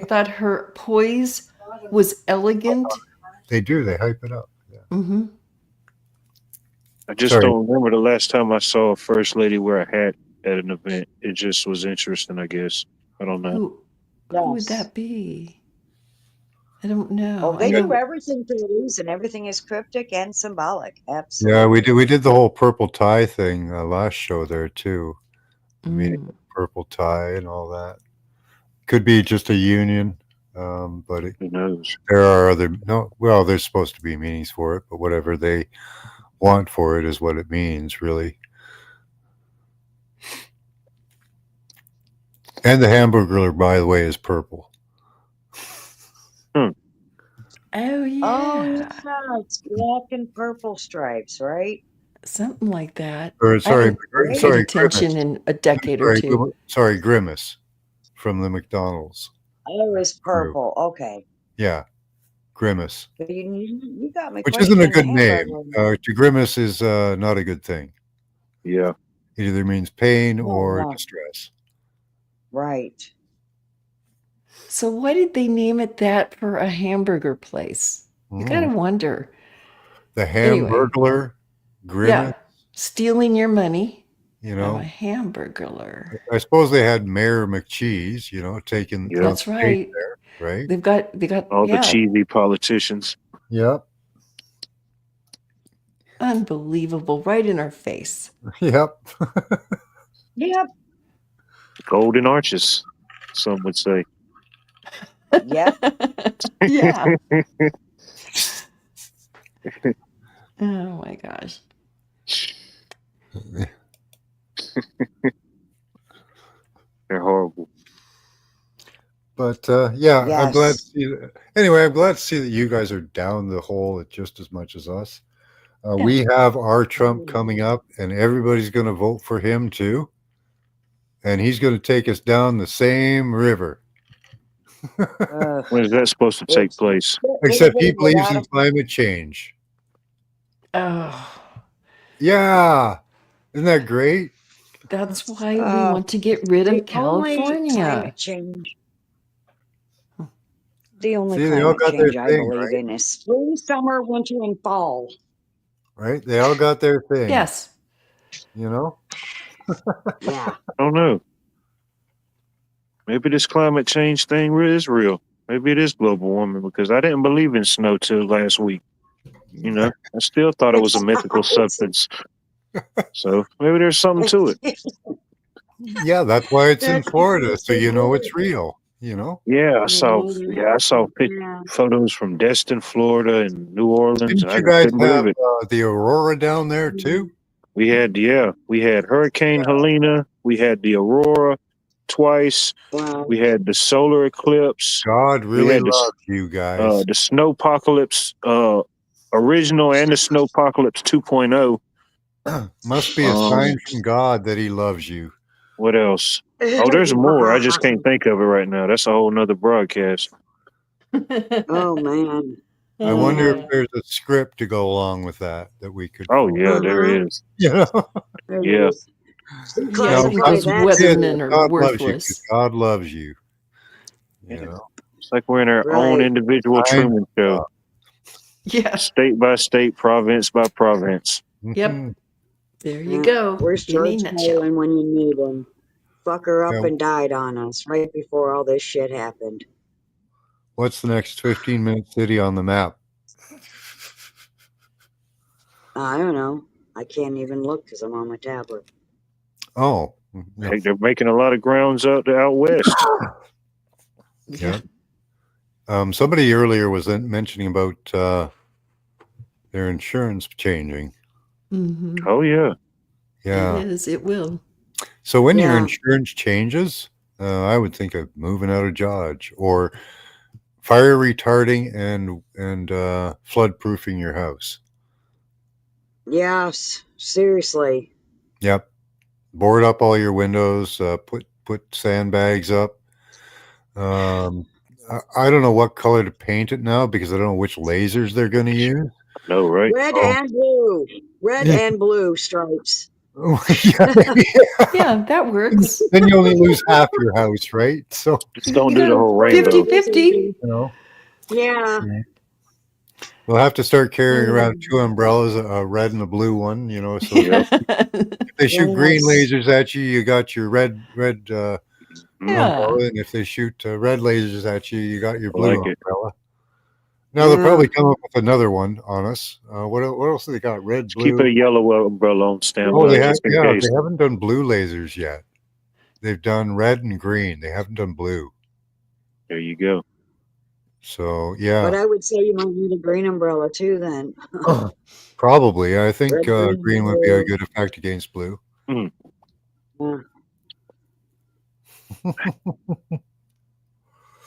Speaker 5: thought her poise was elegant.
Speaker 1: They do. They hype it up. Yeah.
Speaker 5: Hmm.
Speaker 6: I just
Speaker 1: Sorry.
Speaker 6: don't remember the last time I saw a first lady wear a hat at an event. It just was interesting, I guess. I don't know.
Speaker 5: Who would
Speaker 3: Yes.
Speaker 5: that be? I don't
Speaker 3: Oh,
Speaker 5: know.
Speaker 3: they
Speaker 5: I
Speaker 3: do
Speaker 5: know.
Speaker 3: everything for a reason. Everything is cryptic and symbolic.
Speaker 1: Yeah,
Speaker 3: Absolutely.
Speaker 1: we did the whole purple tie thing last show there too. The meaning
Speaker 5: Mm.
Speaker 1: of purple tie and all that. Could be just a union, but
Speaker 6: Who knows?
Speaker 1: there are there's supposed to be meanings for it, but whatever they want for it is what it means, really. And the hamburger, by the way, is purple.
Speaker 5: Oh
Speaker 3: Oh,
Speaker 5: yeah,
Speaker 3: yeah. It's black and purple stripes, right?
Speaker 5: something like that.
Speaker 1: Or
Speaker 5: I
Speaker 1: sorry,
Speaker 5: haven't
Speaker 3: Great.
Speaker 5: paid
Speaker 1: sorry,
Speaker 5: attention
Speaker 1: Grimace.
Speaker 5: in a decade or two.
Speaker 1: Sorry, Grimace from the McDonald's.
Speaker 3: Oh, it's
Speaker 1: True.
Speaker 3: purple. Okay.
Speaker 1: Yeah, Grimace,
Speaker 3: But you got me
Speaker 1: which isn't a
Speaker 3: questioning the
Speaker 1: good name.
Speaker 3: hamburger.
Speaker 1: To grimace is not a good thing.
Speaker 6: Yeah.
Speaker 1: It either means pain
Speaker 3: Oh,
Speaker 1: or
Speaker 3: yeah.
Speaker 1: distress.
Speaker 3: Right.
Speaker 5: So why did they name it that for a hamburger place? You gotta
Speaker 1: Mm.
Speaker 5: wonder.
Speaker 1: The
Speaker 5: Anyway,
Speaker 1: Hamburglar, Grimace.
Speaker 5: yeah, stealing your money.
Speaker 1: You
Speaker 5: I'm a
Speaker 1: know,
Speaker 5: hamburglar.
Speaker 1: I suppose they had Mayor McCheese. Taking
Speaker 6: Yeah.
Speaker 1: on
Speaker 5: That's
Speaker 1: stage
Speaker 5: right.
Speaker 1: there, right?
Speaker 5: They got
Speaker 6: All the
Speaker 5: yeah,
Speaker 6: cheesy politicians.
Speaker 1: Yep,
Speaker 5: unbelievable, right in our face.
Speaker 1: yep.
Speaker 3: Yep.
Speaker 6: Golden arches, some would say.
Speaker 3: Yep.
Speaker 5: Yeah. Oh my gosh.
Speaker 6: They're horrible.
Speaker 1: But yeah, I'm glad to
Speaker 3: Yes.
Speaker 1: see that. Anyway, I'm glad to see that you guys are down the hole just as much as us.
Speaker 5: Yeah.
Speaker 1: We have our Trump coming up, and everybody's going to vote for him too. And he's going to take us down the same river.
Speaker 6: When is that supposed to take
Speaker 3: It's
Speaker 6: place?
Speaker 1: Except he
Speaker 3: without
Speaker 1: believes in
Speaker 3: a
Speaker 1: climate change.
Speaker 5: Oh,
Speaker 1: Yeah. Isn't that great?
Speaker 5: that's why we want to get rid
Speaker 3: the
Speaker 5: of
Speaker 3: only
Speaker 5: California.
Speaker 3: climate change. The only
Speaker 1: See, they all
Speaker 3: climate
Speaker 1: got their
Speaker 3: change I
Speaker 1: thing,
Speaker 3: believe
Speaker 1: right?
Speaker 3: in is spring, summer, winter, and fall.
Speaker 1: Right? They all got their thing.
Speaker 5: Yes.
Speaker 1: You know?
Speaker 3: Yeah.
Speaker 6: I don't know. Maybe this climate change thing is real. Maybe it is global warming, because I didn't believe in snow till last week. I still thought it was a mythical substance. So maybe there's something to it.
Speaker 1: Yeah, that's why it's in Florida, so you know it's real.
Speaker 6: Yeah, I saw
Speaker 3: Yeah.
Speaker 6: photos from Destin, Florida, and New Orleans,
Speaker 1: Didn't
Speaker 6: and I
Speaker 1: you
Speaker 6: just
Speaker 1: guys
Speaker 6: couldn't
Speaker 1: have
Speaker 6: believe it.
Speaker 1: the aurora down there too?
Speaker 6: We had Hurricane Helena, we had the aurora twice,
Speaker 3: Wow.
Speaker 6: we had the solar eclipse,
Speaker 1: God
Speaker 6: we
Speaker 1: really
Speaker 6: had
Speaker 1: loves you guys.
Speaker 6: the snowpocalypse original and the snowpocalypse 2.0.
Speaker 1: Must be a sign from God that he loves you.
Speaker 6: What else? Oh, there's more. I just can't think of it right now. That's a whole nother broadcast.
Speaker 3: Oh man.
Speaker 1: I wonder if there's a script to go along with that we could
Speaker 6: Oh
Speaker 1: follow.
Speaker 6: yeah, there is.
Speaker 1: Yeah.
Speaker 6: Yeah.
Speaker 3: She
Speaker 5: Yeah, I
Speaker 3: classified
Speaker 5: think those
Speaker 3: that
Speaker 5: weathermen are
Speaker 1: God loves you 'cause
Speaker 5: worthless.
Speaker 1: God loves you.
Speaker 6: Yeah. It's like we're in our
Speaker 3: Right.
Speaker 6: own individual
Speaker 1: Sign
Speaker 6: Truman Show,
Speaker 5: Yeah.
Speaker 6: state by state, province by province.
Speaker 5: Yep.
Speaker 1: Mhm.
Speaker 5: There you
Speaker 3: Yeah.
Speaker 5: go.
Speaker 3: Where's
Speaker 5: In a
Speaker 3: George
Speaker 5: nutshell.
Speaker 3: Carlin when you need him? Fucker up
Speaker 1: Yeah.
Speaker 3: and died on us right before all this shit happened.
Speaker 1: What's the next 15-minute city on the map?
Speaker 3: I don't know. I can't even look because I'm on my tablet.
Speaker 1: Oh, yeah.
Speaker 6: Heck, they're making a lot of grounds out west.
Speaker 1: Yeah. Somebody earlier was mentioning about their insurance changing.
Speaker 5: Mm-hmm.
Speaker 6: Oh yeah.
Speaker 1: Yeah.
Speaker 5: It is. It will.
Speaker 1: So when your
Speaker 3: Yeah.
Speaker 1: insurance changes, I would think of moving out of Dodge or fire retarding and flood proofing your house.
Speaker 3: Yes. Seriously.
Speaker 1: Yep. Board up all your windows. Put sandbags up. I don't know what color to paint it now because I don't know which lasers they're going to use.
Speaker 6: No, right?
Speaker 3: Red
Speaker 1: Oh.
Speaker 3: and blue. Red
Speaker 1: Yeah.
Speaker 3: and blue stripes.
Speaker 1: Yeah, maybe.
Speaker 5: Yeah, that works.
Speaker 1: Then you only lose half your house, right? So,
Speaker 6: Just don't do the
Speaker 5: Yeah,
Speaker 6: whole rainbow.
Speaker 5: 50-50.
Speaker 1: you know,
Speaker 3: Yeah.
Speaker 1: we'll have to start carrying around
Speaker 3: Mm.
Speaker 1: 2 umbrellas, a red and a blue one, so
Speaker 6: Yep.
Speaker 1: if they shoot green
Speaker 3: Yes.
Speaker 1: lasers at you, you got your red
Speaker 6: Mm,
Speaker 1: umbrella, and if they shoot red lasers at you, you got your
Speaker 6: I
Speaker 1: blue
Speaker 6: like it.
Speaker 1: umbrella. Now they'll
Speaker 3: Yeah.
Speaker 1: probably come up with another one on us. What else have they got? Red,
Speaker 6: Just keep
Speaker 1: blue.
Speaker 6: a yellow umbrella on standby
Speaker 1: Oh, they have.
Speaker 6: just in
Speaker 1: Yeah,
Speaker 6: case.
Speaker 1: they haven't done blue lasers yet. They've done red and green. They haven't done blue.
Speaker 6: There you go.
Speaker 1: So
Speaker 3: But
Speaker 1: yeah,
Speaker 3: I would say you might need a green umbrella too then.
Speaker 1: probably. I think
Speaker 3: Red, green,
Speaker 1: green would be a
Speaker 3: blue.
Speaker 1: good effect against blue.
Speaker 6: Mm.
Speaker 3: Yeah.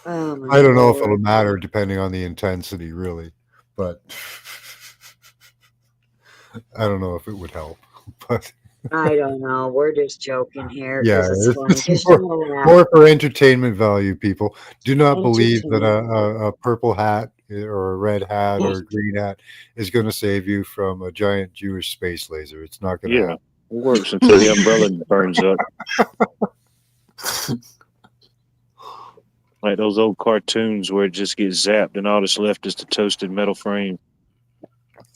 Speaker 3: Oh my
Speaker 1: I don't know if it'll
Speaker 3: Lord.
Speaker 1: matter depending on the intensity, really, but I don't know if it would help. But
Speaker 3: I don't know. We're just joking here
Speaker 1: yeah,
Speaker 3: because it's funny.
Speaker 1: it's
Speaker 3: Because
Speaker 1: more,
Speaker 3: you know that.
Speaker 1: more for entertainment value. People do not believe that
Speaker 3: Entertainment.
Speaker 1: a purple hat or a red hat or a green hat is going to save you from a giant Jewish space laser. It's not going to
Speaker 6: Yeah.
Speaker 1: happen.
Speaker 6: It works until the umbrella burns up. Like those old cartoons where it just gets zapped and all that's left is the toasted metal frame.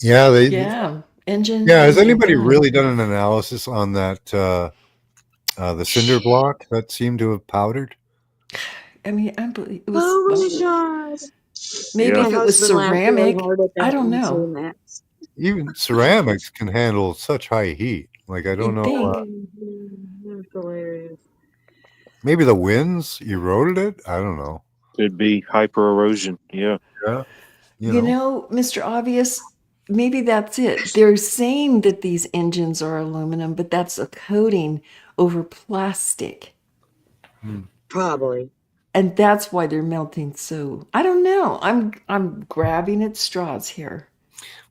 Speaker 1: Yeah,
Speaker 5: Yeah, engine.
Speaker 1: yeah. Has anybody
Speaker 5: gone.
Speaker 1: really done an analysis on that? The cinder block that seemed to have powdered.
Speaker 5: I mean, I believe it was.
Speaker 3: Oh
Speaker 5: Well,
Speaker 3: my gosh.
Speaker 5: maybe
Speaker 6: Yeah.
Speaker 5: if
Speaker 3: My
Speaker 5: it was
Speaker 3: husband laughed really
Speaker 5: ceramic,
Speaker 3: hard at
Speaker 5: I
Speaker 3: that
Speaker 5: don't
Speaker 3: one
Speaker 5: know.
Speaker 3: too, Max.
Speaker 1: Even ceramics can handle such high heat. Like I don't
Speaker 5: You'd
Speaker 1: know.
Speaker 5: think.
Speaker 3: That's hilarious.
Speaker 1: Maybe the winds eroded it. I don't know.
Speaker 6: Could be hyper erosion. Yeah.
Speaker 1: Yeah,
Speaker 5: You know, Mr. Obvious, maybe that's it. They're saying that these engines are aluminum, but that's a coating over plastic.
Speaker 3: Probably.
Speaker 5: And that's why they're melting so. I don't know. I'm grabbing at straws here.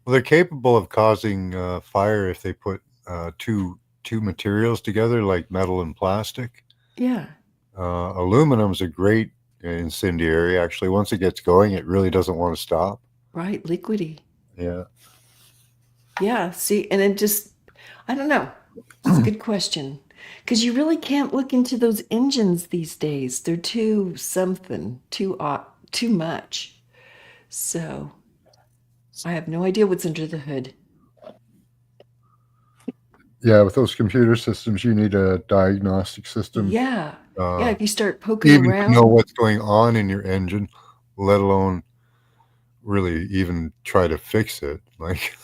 Speaker 1: Well, they're capable of causing fire if they put two materials together, like metal and plastic.
Speaker 5: Yeah.
Speaker 1: Aluminum's a great incendiary. Actually, once it gets going, it really doesn't want to stop.
Speaker 5: Right, liquidy.
Speaker 1: Yeah.
Speaker 5: Yeah, see, and it just, I don't know. It's a good question. Because you really can't look into those engines these days. They're too something, too much. So I have no idea what's under the hood.
Speaker 1: Yeah, with those computer systems, you need a diagnostic system.
Speaker 5: Yeah. Yeah, if you start poking
Speaker 1: Even
Speaker 5: around.
Speaker 1: to know what's going on in your engine, let alone really even try to fix it. Like,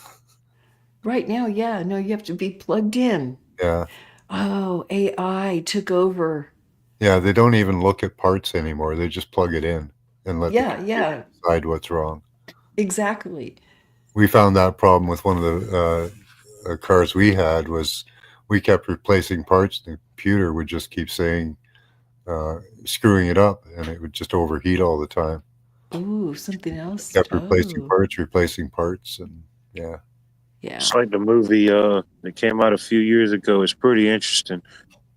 Speaker 5: Right now, yeah. No, you have to be plugged in.
Speaker 1: yeah.
Speaker 5: Oh, AI took over.
Speaker 1: Yeah, they don't even look at parts anymore. They just plug it in and let the computer
Speaker 5: Yeah,
Speaker 1: decide what's wrong.
Speaker 5: exactly.
Speaker 1: We found that problem with one of the cars we had was we kept replacing parts. The computer would just keep saying, screwing it up, and it would just overheat all the time.
Speaker 5: Ooh, something else.
Speaker 1: Kept replacing parts, and yeah.
Speaker 5: Yeah.
Speaker 6: It's like the movie that came out a few years ago. It's pretty interesting.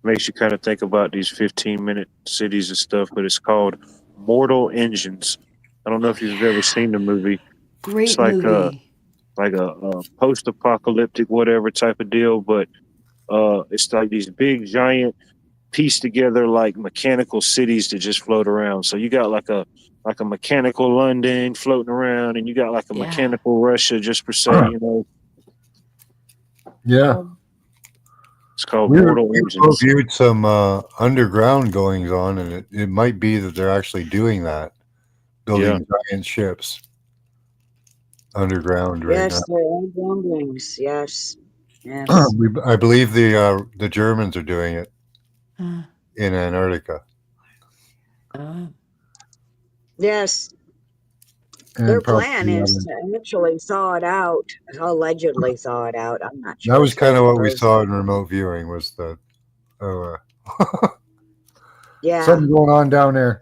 Speaker 6: Makes you kind of think about these 15-minute cities and stuff, but it's called Mortal Engines. I don't know if you've ever seen the movie.
Speaker 5: Great
Speaker 6: It's like
Speaker 5: movie.
Speaker 6: a post-apocalyptic whatever type of deal, but it's like these big giant pieced together like mechanical cities that just float around. So you got like a mechanical London floating around, and you got like a
Speaker 5: Yeah.
Speaker 6: mechanical Russia just per se.
Speaker 1: Yeah.
Speaker 6: It's called
Speaker 1: We
Speaker 6: Mortal
Speaker 1: both
Speaker 6: Engines.
Speaker 1: viewed some underground goings on, and it might be that they're actually doing that, building giant ships. underground right
Speaker 3: Yes, there are rumblings. Yes.
Speaker 1: now.
Speaker 3: Yes.
Speaker 1: I believe the Germans are doing it
Speaker 5: Uh,
Speaker 1: in Antarctica.
Speaker 5: uh,
Speaker 3: Yes. Their
Speaker 1: And probably
Speaker 3: plan
Speaker 1: the
Speaker 3: is
Speaker 1: other.
Speaker 3: to actually thaw it out, allegedly thaw it out. I'm not
Speaker 1: That
Speaker 3: sure
Speaker 1: was
Speaker 3: if that's
Speaker 1: kind of what we
Speaker 3: true.
Speaker 1: saw in remote viewing was that uh,
Speaker 3: Yeah,
Speaker 1: something going on down there.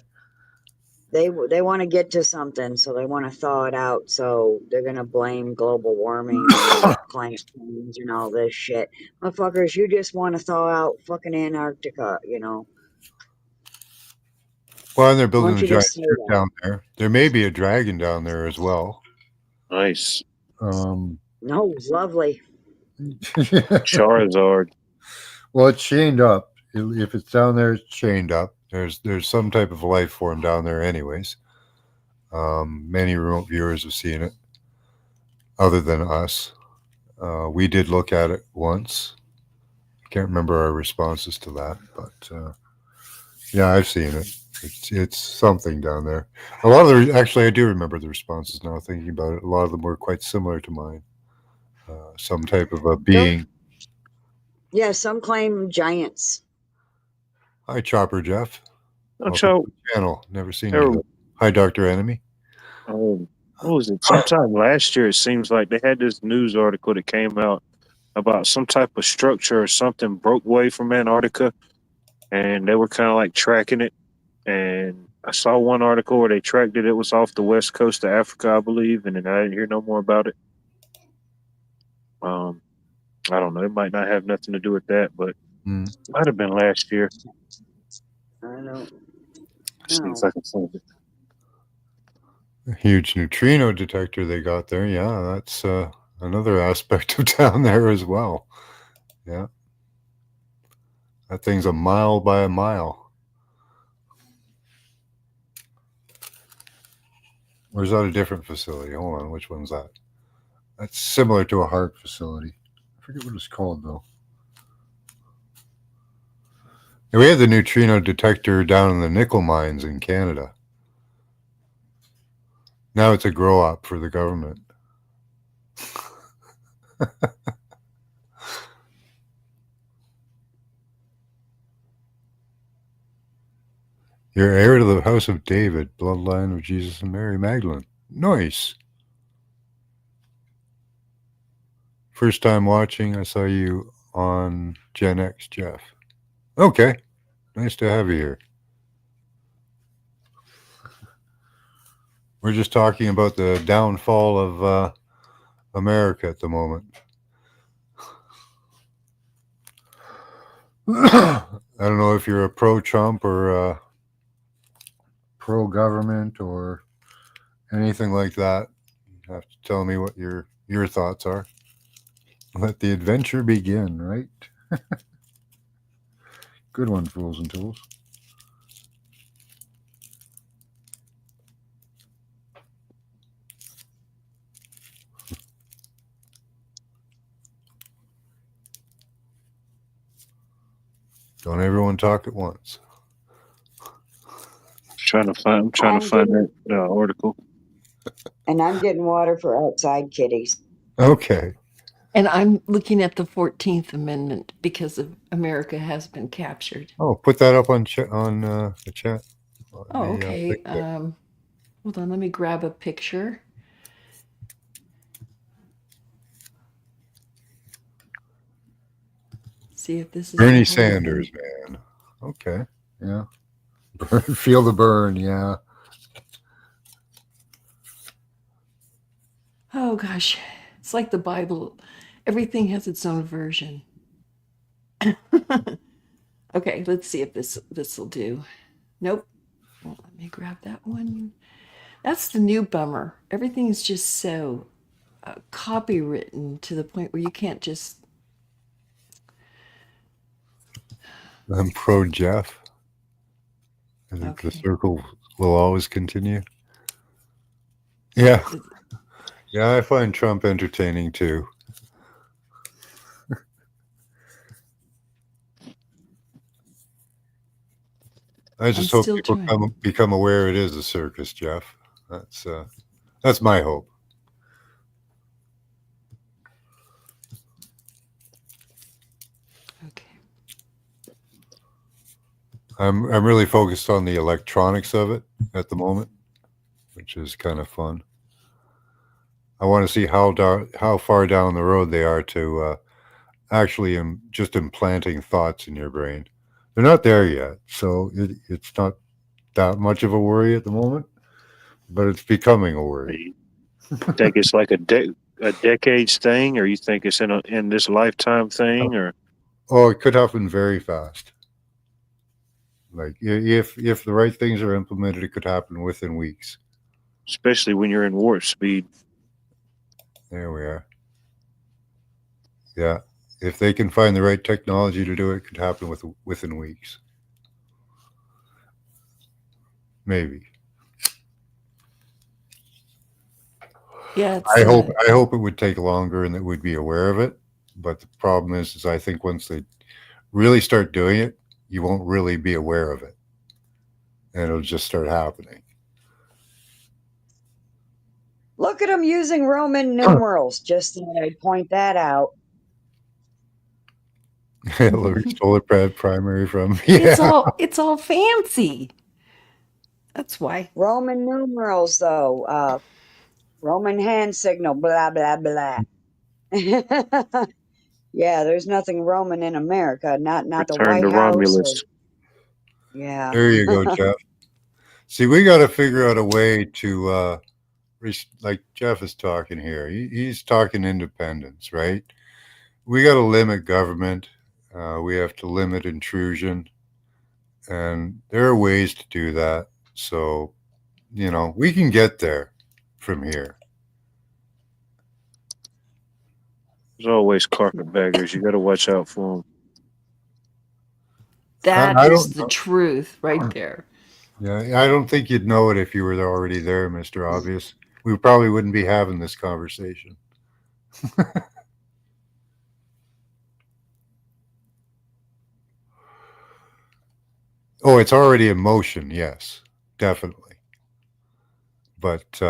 Speaker 3: they want to get to something, so they want to thaw it out. So they're gonna blame global warming and climate change and all this shit. Motherfuckers, you just want to thaw out fucking Antarctica, you know?
Speaker 1: Well, and they're
Speaker 3: I
Speaker 1: building
Speaker 3: want
Speaker 1: a
Speaker 3: you to
Speaker 1: giant
Speaker 3: say
Speaker 1: ship
Speaker 3: that.
Speaker 1: down there. There may be a dragon down there as well.
Speaker 6: Nice.
Speaker 1: Um,
Speaker 3: No, it's lovely.
Speaker 6: Charizard.
Speaker 1: well, it's chained up. If it's down there, it's chained up. There's some type of life form down there, anyways. Many remote viewers have seen it, other than us. We did look at it once. I can't remember our responses to that, but yeah, I've seen it. It's something down there. A lot of the actually, I do remember the responses now. Thinking about it, a lot of them were quite similar to mine. Some type of a
Speaker 3: Some,
Speaker 1: being.
Speaker 3: yeah, some claim giants.
Speaker 1: Hi, Chopper Jeff.
Speaker 6: Don't
Speaker 1: Welcome to
Speaker 6: y'all
Speaker 1: the channel. Never seen you
Speaker 6: ever,
Speaker 1: though. Hi, Doctor Enemy.
Speaker 6: what was it? Sometime last year, it seems like they had this news article that came out about some type of structure or something broke away from Antarctica, and they were kind of like tracking it. And I saw one article where they tracked it. It was off the west coast of Africa, I believe, and then I didn't hear no more about it. Um, I don't know. It might not have nothing to do with that, but
Speaker 1: Hmm.
Speaker 6: might have been last year.
Speaker 3: I don't
Speaker 6: See if
Speaker 3: know.
Speaker 6: I can find it.
Speaker 1: A huge neutrino detector they got there. Yeah, that's another aspect of down there as well. Yeah, that thing's a mile by a mile. Or is that a different facility? Hold on, which one's that? That's similar to a heart facility. I forget what it's called though. And we had the neutrino detector down in the nickel mines in Canada. Now it's a grow up for the government. You're heir to the house of David, bloodline of Jesus and Mary Magdalene. Nice. First time watching, I saw you on Gen X, Jeff. Okay, nice to have you here. We're just talking about the downfall of America at the moment. I don't know if you're a pro-Trump or pro-government or anything like that. You have to tell me what your thoughts are. Let the adventure begin, right? Good one, fools and tools. Don't everyone talk at once.
Speaker 6: I'm trying to
Speaker 3: I'm
Speaker 6: find
Speaker 3: getting
Speaker 6: that article.
Speaker 3: and I'm getting water for outside kitties.
Speaker 1: Okay.
Speaker 5: and I'm looking at the 14th Amendment because of America has been captured.
Speaker 1: Oh, put that up on the chat.
Speaker 5: Oh,
Speaker 1: The
Speaker 5: okay.
Speaker 1: link there.
Speaker 5: Hold on, let me grab a picture. See if this is the
Speaker 1: Bernie
Speaker 5: whole
Speaker 1: Sanders,
Speaker 5: thing.
Speaker 1: man. Okay. Yeah. Feel the burn. Yeah.
Speaker 5: Oh gosh, it's like the Bible. Everything has its own version. Okay, let's see if this will do. Nope. Well, let me grab that one. That's the new bummer. Everything is just so copywritten to the point where you can't just.
Speaker 1: I'm pro Jeff. I think the
Speaker 5: Okay.
Speaker 1: circle will always continue. Yeah. Yeah, I find Trump entertaining too. I
Speaker 5: I'm
Speaker 1: just hope
Speaker 5: still
Speaker 1: people
Speaker 5: trying.
Speaker 1: become aware it is a circus, Jeff. That's my hope. I'm really focused on the electronics of it at the moment, which is kind of fun. I want to see how far down the road they are to actually just implanting thoughts in your brain. They're not there yet, so it's not that much of a worry at the moment, but it's becoming a worry.
Speaker 6: You think it's like a decades thing, or you think it's in this lifetime thing, or
Speaker 1: Oh, it could happen very fast. Like if the right things are implemented, it could happen within weeks.
Speaker 6: especially when you're in warp speed?
Speaker 1: There we are. Yeah, if they can find the right technology to do it, it could happen within weeks. Maybe.
Speaker 5: Yeah,
Speaker 1: I hope it would take longer and that we'd be aware of it. But the problem is I think once they really start doing it, you won't really be aware of it, and it'll just start happening.
Speaker 3: Look at them using Roman numerals. Just thought I'd point that out.
Speaker 1: Hillary stole a primary from.
Speaker 5: it's
Speaker 1: Yeah.
Speaker 5: all fancy. That's why.
Speaker 3: Roman numerals, though. Roman hand signal, blah, blah, blah. Yeah, there's nothing Roman in America. Not the
Speaker 6: Return to
Speaker 3: White House or,
Speaker 6: Romulus.
Speaker 3: yeah.
Speaker 1: There you go, Jeff. See, we got to figure out a way to, like Jeff is talking here. He's talking independence, right? We got to limit government. We have to limit intrusion, and there are ways to do that. So, we can get there from here.
Speaker 6: There's always carpetbaggers. You got to watch out for them.
Speaker 5: That
Speaker 1: I
Speaker 5: is
Speaker 1: don't
Speaker 5: the
Speaker 1: know.
Speaker 5: truth right there.
Speaker 1: Yeah, I don't think you'd know it if you were already there, Mister Obvious. We probably wouldn't be having this conversation. Oh, it's already in motion. Yes, definitely. But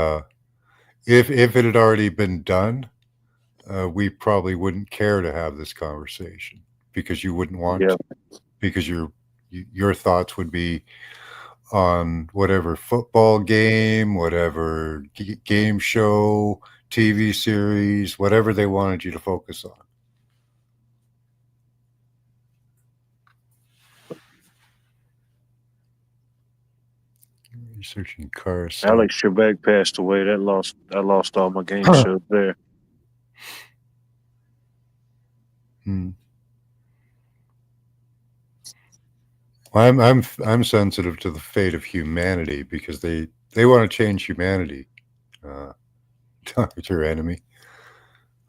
Speaker 1: if it had already been done, we probably wouldn't care to have this conversation because you wouldn't want
Speaker 6: Yeah.
Speaker 1: to, because your thoughts would be on whatever football game, whatever game show, TV series, whatever they wanted you to focus on. Researching cars.
Speaker 6: Alex Trebek passed away. I lost all my game shows there.
Speaker 1: Hmm. Well, I'm sensitive to the fate of humanity because they want to change humanity. Uh, it's your enemy.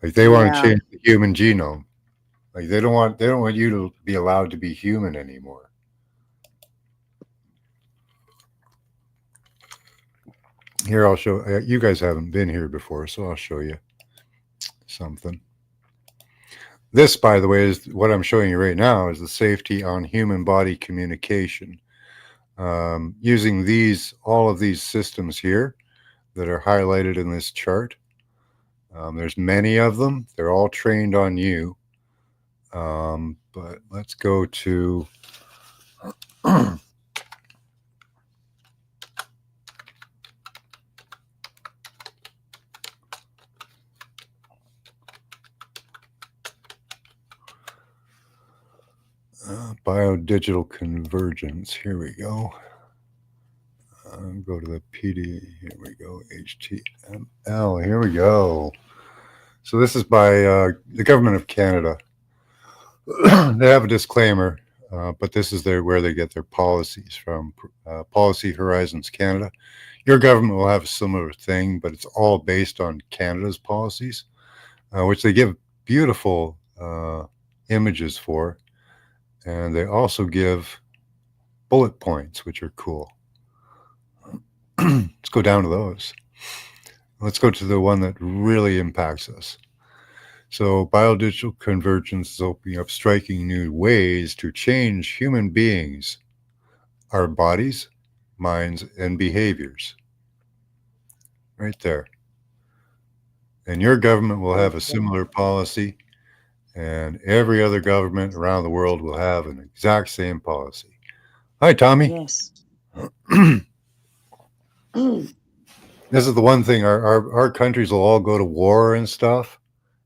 Speaker 1: Like they want to
Speaker 3: Yeah.
Speaker 1: change the human genome. Like they don't want you to be allowed to be human anymore. Here, I'll show you guys haven't been here before, so I'll show you something. This, by the way, is what I'm showing you right now is the safety on human body communication. Using all of these systems here that are highlighted in this chart. There's many of them. They're all trained on you. But let's go to biodigital convergence. Here we go. Go to the PD. Here we go. HTML. Here we go. So this is by the government of Canada. They have a disclaimer, but this is where they get their policies from. Policy Horizons Canada. Your government will have a similar thing, but it's all based on Canada's policies, which they give beautiful images for, and they also give bullet points, which are cool. Let's go down to those. Let's go to the one that really impacts us. So, biodigital convergence is opening up striking new ways to change human beings, our bodies, minds, and behaviors. Right there. And your government will have a similar policy, and every other government around the world will have an exact same policy. Hi, Tommy.
Speaker 3: Yes.
Speaker 1: This is the one thing our countries will all go to war and stuff,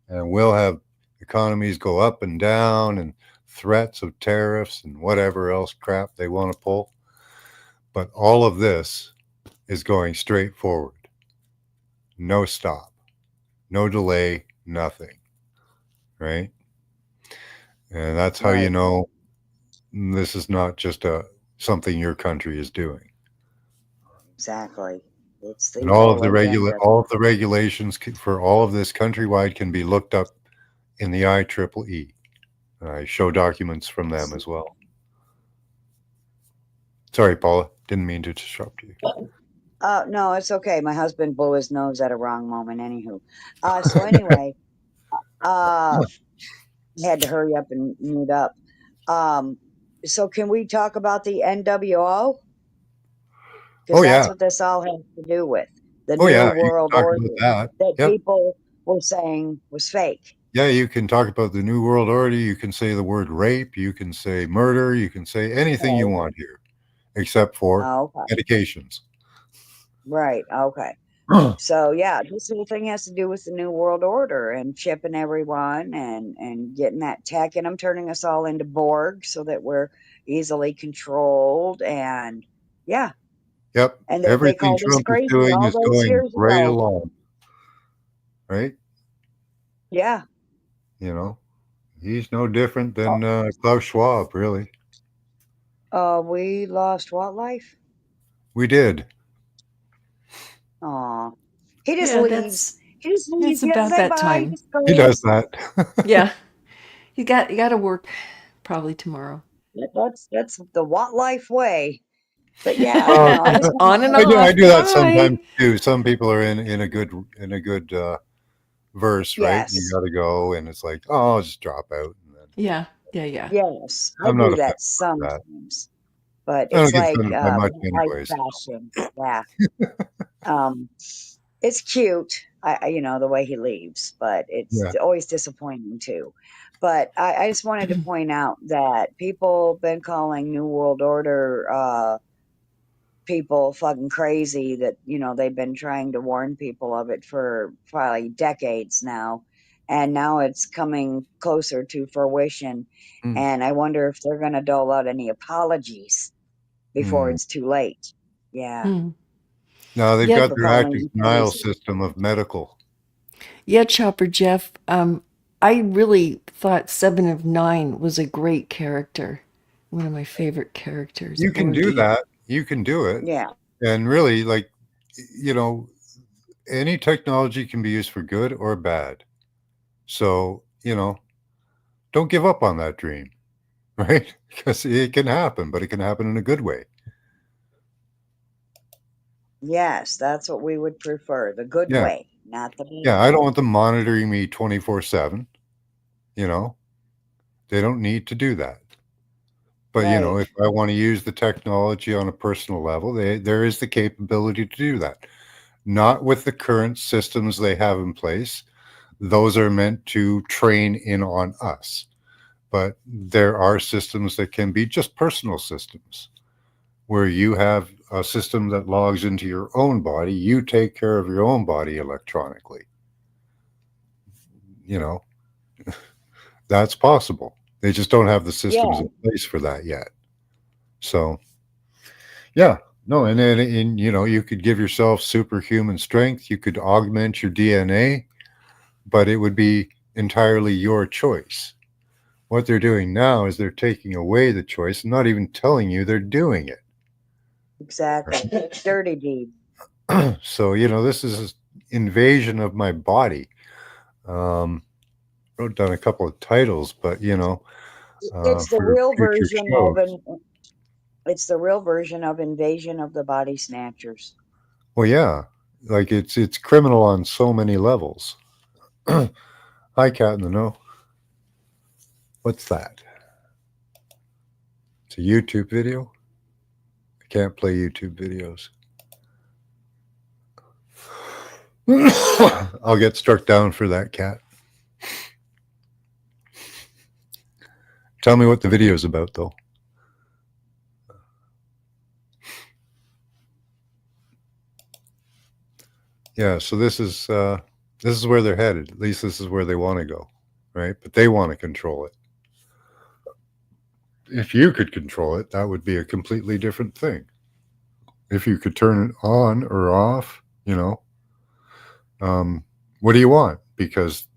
Speaker 1: and we'll have economies go up and down and threats of tariffs and whatever else crap they want to pull. But all of this is going straight forward. No stop, no delay, nothing. Right? And that's how you
Speaker 3: Right.
Speaker 1: know this is not just a something your country is doing.
Speaker 3: Exactly. It's the
Speaker 1: And
Speaker 3: whole agenda.
Speaker 1: all of the regulations for all of this countrywide can be looked up in the IEEE. I show documents from them as well. Sorry, Paula, didn't mean to disrupt you.
Speaker 3: No, it's okay. My husband blew his nose at a wrong moment. Anywho, so anyway, I had to hurry up and mute up. Um, so can we talk about the NWO? Because
Speaker 1: Oh
Speaker 3: that's
Speaker 1: yeah,
Speaker 3: what this all has to do with the
Speaker 1: oh
Speaker 3: new
Speaker 1: yeah. You
Speaker 3: world
Speaker 1: can talk
Speaker 3: order
Speaker 1: about that.
Speaker 3: that
Speaker 1: Yep.
Speaker 3: people were saying was fake.
Speaker 1: Yeah, you can talk about the New World Order. You can say the word rape. You can say murder. You can say anything you
Speaker 3: Right.
Speaker 1: want here, except for
Speaker 3: Oh, okay.
Speaker 1: medications.
Speaker 3: Right. Okay. So yeah, this whole thing has to do with the new world order and chipping everyone and getting that tech in them, turning us all into Borg so that we're easily controlled. And yeah,
Speaker 1: Yep.
Speaker 3: and they
Speaker 1: Everything
Speaker 3: called us
Speaker 1: Trump is
Speaker 3: crazy
Speaker 1: doing
Speaker 3: all
Speaker 1: is
Speaker 3: those
Speaker 1: going
Speaker 3: years
Speaker 1: right
Speaker 3: ago.
Speaker 1: along, right?
Speaker 3: Yeah.
Speaker 1: You know, he's no different
Speaker 3: Oh,
Speaker 1: than Klaus Schwab, really.
Speaker 3: we lost what life?
Speaker 1: We did.
Speaker 3: Aw, he just
Speaker 5: Yeah,
Speaker 3: leaves. He just leaves.
Speaker 5: that's
Speaker 3: He doesn't
Speaker 5: about
Speaker 3: say
Speaker 5: that
Speaker 3: bye. He
Speaker 5: time.
Speaker 3: just
Speaker 1: He does
Speaker 3: goes.
Speaker 1: that.
Speaker 5: Yeah, you got to work probably tomorrow.
Speaker 3: That's the what life way. But yeah,
Speaker 1: Oh,
Speaker 3: I just
Speaker 5: On and
Speaker 3: want
Speaker 1: I
Speaker 5: off.
Speaker 1: do that
Speaker 5: Bye.
Speaker 1: sometimes too. Some people are in a good verse, right? And you
Speaker 3: yes.
Speaker 1: got to go, and it's like, oh, I'll just drop out, and then
Speaker 5: Yeah, yeah, yeah.
Speaker 3: Yes, I
Speaker 1: I'm not
Speaker 3: do
Speaker 1: a fan
Speaker 3: that
Speaker 1: of that.
Speaker 3: sometimes, but
Speaker 1: I don't
Speaker 3: it's
Speaker 1: get
Speaker 3: like
Speaker 1: offended by much,
Speaker 3: life
Speaker 1: anyways.
Speaker 3: fashion. Yeah, um, it's cute. The way he leaves, but it's
Speaker 1: Yeah.
Speaker 3: always disappointing too. But I just wanted to point out that people been calling New World Order people fucking crazy. That they've been trying to warn people of it for probably decades now, and now it's coming closer to fruition.
Speaker 1: Mm.
Speaker 3: And I wonder if they're going to dole out any apologies before
Speaker 1: Mm.
Speaker 3: it's too late. Yeah,
Speaker 5: Hmm.
Speaker 1: No, they've
Speaker 5: Yeah,
Speaker 1: got
Speaker 3: for
Speaker 1: their
Speaker 3: calling
Speaker 1: active
Speaker 3: them
Speaker 1: denial
Speaker 3: crazy.
Speaker 1: system of medical.
Speaker 5: yeah, Chopper Jeff. I really thought Seven of Nine was a great character. One of my favorite characters,
Speaker 1: You can do
Speaker 5: Borgie.
Speaker 1: that. You can do it.
Speaker 3: Yeah,
Speaker 1: And really, like, you know, any technology can be used for good or bad. So, don't give up on that dream, right? Because it can happen, but it can happen in a good way.
Speaker 3: yes, that's what we would prefer. The good
Speaker 1: Yeah.
Speaker 3: way, not the bad
Speaker 1: Yeah. I don't
Speaker 3: way.
Speaker 1: want them monitoring me 24/7. You know, they don't need to do that. But,
Speaker 3: Right.
Speaker 1: if I want to use the technology on a personal level, there is the capability to do that. Not with the current systems they have in place. Those are meant to train in on us. But there are systems that can be just personal systems where you have a system that logs into your own body. You take care of your own body electronically. You know, that's possible. They just don't have the systems
Speaker 3: Yeah,
Speaker 1: in place for that yet. So, yeah, no, and then you could give yourself superhuman strength. You could augment your DNA, but it would be entirely your choice. What they're doing now is they're taking away the choice and not even telling you they're doing it.
Speaker 3: exactly. Dirty deed.
Speaker 1: So, this is invasion of my body. Um, wrote down a couple of titles, but
Speaker 3: It's the
Speaker 1: for
Speaker 3: real
Speaker 1: future
Speaker 3: version of
Speaker 1: shows.
Speaker 3: an. It's the real version of Invasion of the Body Snatchers.
Speaker 1: Well, yeah, like it's criminal on so many levels. Hi, Cat in the Know. What's that? It's a YouTube video. I can't play YouTube videos. I'll get struck down for that, Cat. Tell me what the video's about, though. Yeah, so this is where they're headed. At least this is where they want to go, right? But they want to control it. If you could control it, that would be a completely different thing. If you could turn it on or off, what do you want? Because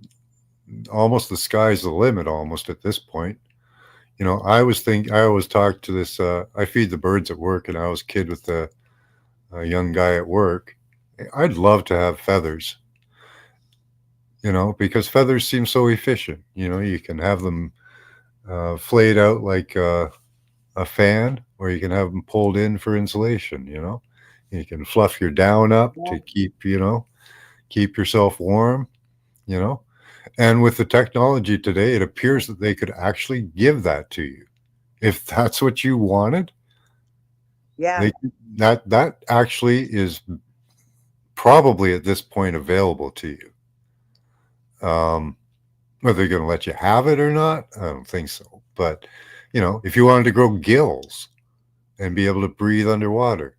Speaker 1: almost the sky's the limit almost at this point. I always talk to this, I feed the birds at work, and I always kid with a young guy at work. I'd love to have feathers, because feathers seem so efficient. You can have them flayed out like a fan, or you can have them pulled in for insulation. You can fluff your down up
Speaker 3: Yeah.
Speaker 1: to keep yourself warm. You know, and with the technology today, it appears that they could actually give that to you if that's what you wanted.
Speaker 3: Yeah.
Speaker 1: They that actually is probably at this point available to you. Whether they're going to let you have it or not, I don't think so. But if you wanted to grow gills and be able to breathe underwater,